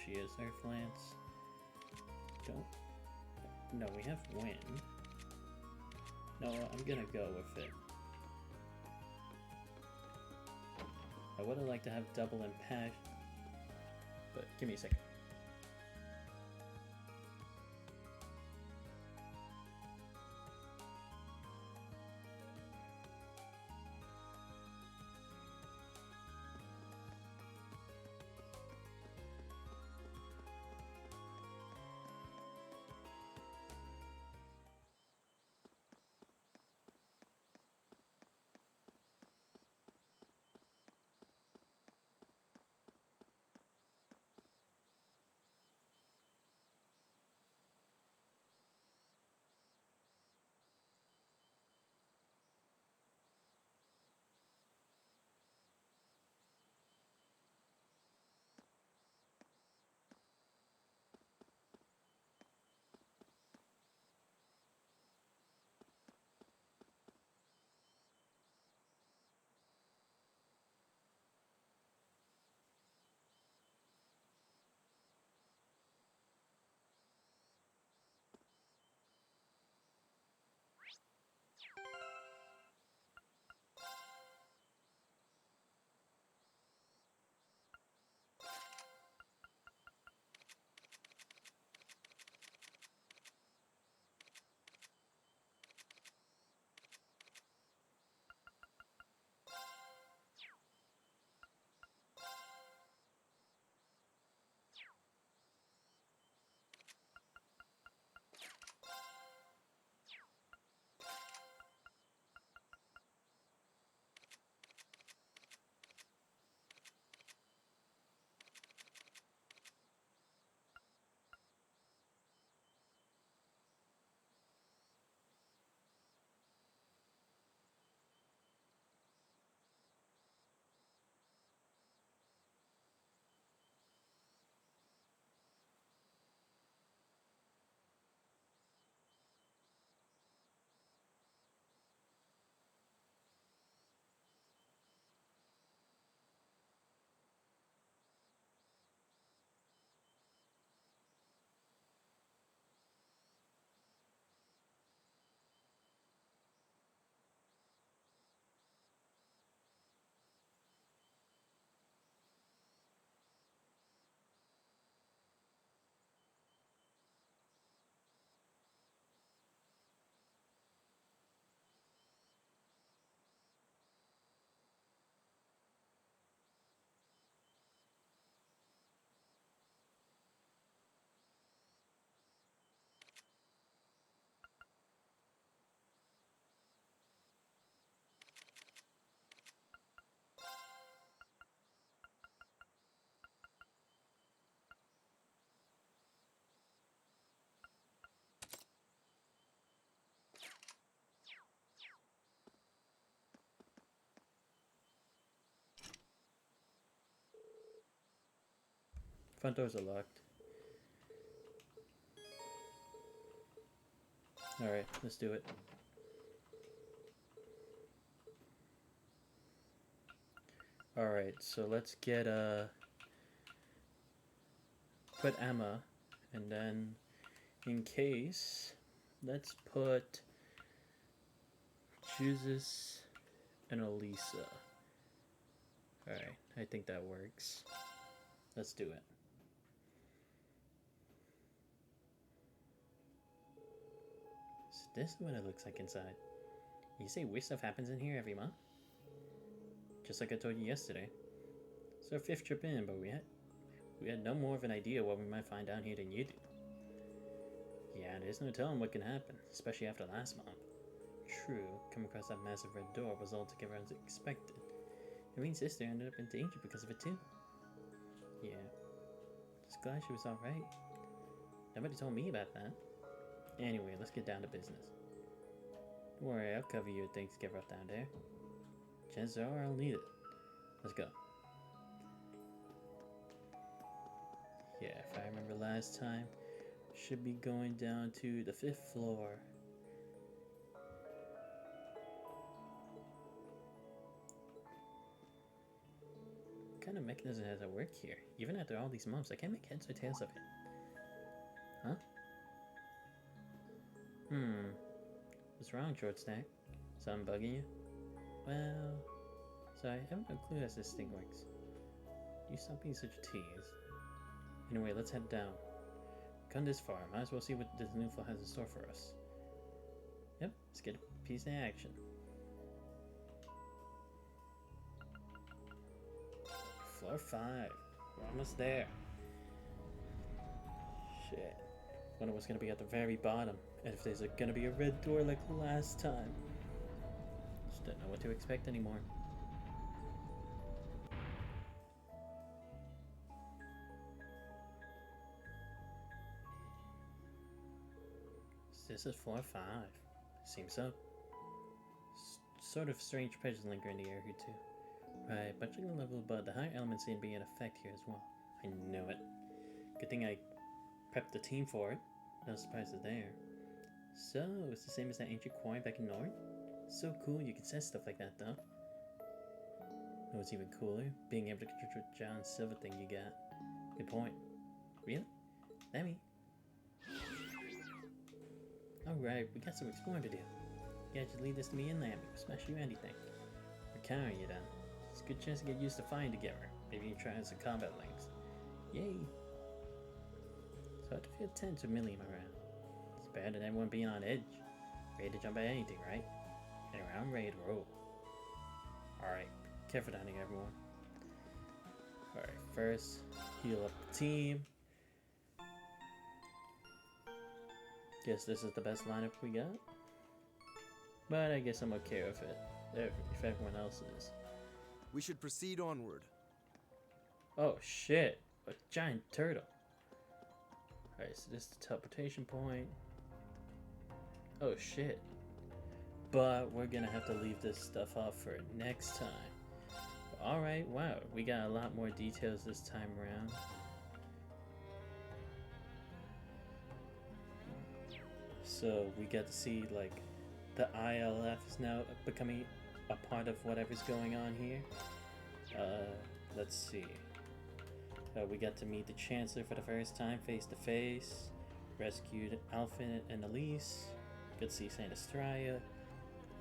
She has Earth Lance. No, we have wind. No, I'm gonna go with it. I would have liked to have double impact, but give me a second. Front doors are locked. Alright, let's do it. Alright, so let's get put Emma, and then in case, let's put Jesus and Elisa. Alright, I think that works. Let's do it. So this is what it looks like inside. You say weird stuff happens in here every month? Just like I told you yesterday. It's our 5th trip in, but we had no more of an idea what we might find down here than you do. Yeah, there's no telling what can happen, especially after last month. True, coming across that massive red door was altogether unexpected. Irene's sister ended up in danger because of it too. Yeah, just glad she was alright. Nobody told me about that. Anyway, let's get down to business. Don't worry, I'll cover your Thanksgiving up down there. Chances are I'll need it. Let's go. Yeah, if I remember last time, should be going down to the 5th floor. What kind of mechanism has at work here? Even after all these months, I can't make heads or tails of it. Huh? What's wrong, short stack? Something bugging you? Well, sorry, I have no clue how this thing works. You stop being such a tease. Anyway, let's head down. Come this far, might as well see what this new floor has in store for us. Yep, let's get a piece of action. Floor 5. We're almost there. Shit. Wonder what's gonna be at the very bottom, and if there's gonna be a red door like last time. Just don't know what to expect anymore. This is floor 5. Seems so. Sort of strange pressures linger in the air here too. Right, but checking the level above, the higher elements seem to be in effect here as well. I knew it. Good thing I prepped the team for it. No surprises there. So, it's the same as that ancient quarry back in North? So cool you can sense stuff like that though. No, what's even cooler? Being able to control John Silver thing you got. Good point. Really? Let me. Alright, we got some exploring to do. You guys should leave this to me and Lammy. We'll smash you anything. We're counting you then. It's a good chance to get used to flying together. Maybe you try some combat links. Yay! So hard to feel tense with Millie around. It's better than everyone being on edge. Ready to jump at anything, right? Anyway, I'm ready to roll. Alright, careful down here, everyone. Alright, first, heal up the team. Guess this is the best lineup we got. But I guess I'm okay with it, if everyone else is. We should proceed onward. Oh shit, a giant turtle. Alright, so this is the teleportation point. Oh shit. But we're gonna have to leave this stuff off for next time. Alright, wow, we got a lot more details this time around. So we got to see like the ILF is now becoming a part of whatever's going on here. Let's see. We got to meet the Chancellor for the first time face to face. Rescued Alpha and Elise. Good to see Saint Astraia.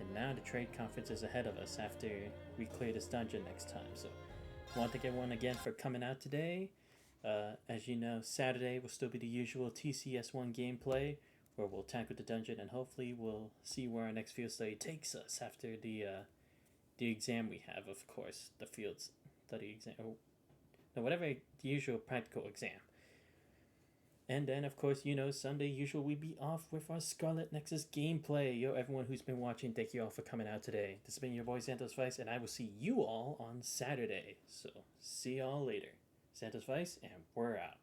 And now the trade conference is ahead of us after we clear this dungeon next time. So I want to thank everyone again for coming out today. As you know, Saturday will still be the usual TCS1 gameplay, where we'll tackle the dungeon and hopefully we'll see where our next field study takes us after the exam we have, of course, the field study exam, no, whatever the usual practical exam. And then, of course, you know, Sunday usual we be off with our Scarlet Nexus gameplay. Yo, everyone who's been watching, thank you all for coming out today. This has been your boy Santos Vice, and I will see you all on Saturday. So, see y'all later. Santos Vice, and we're out.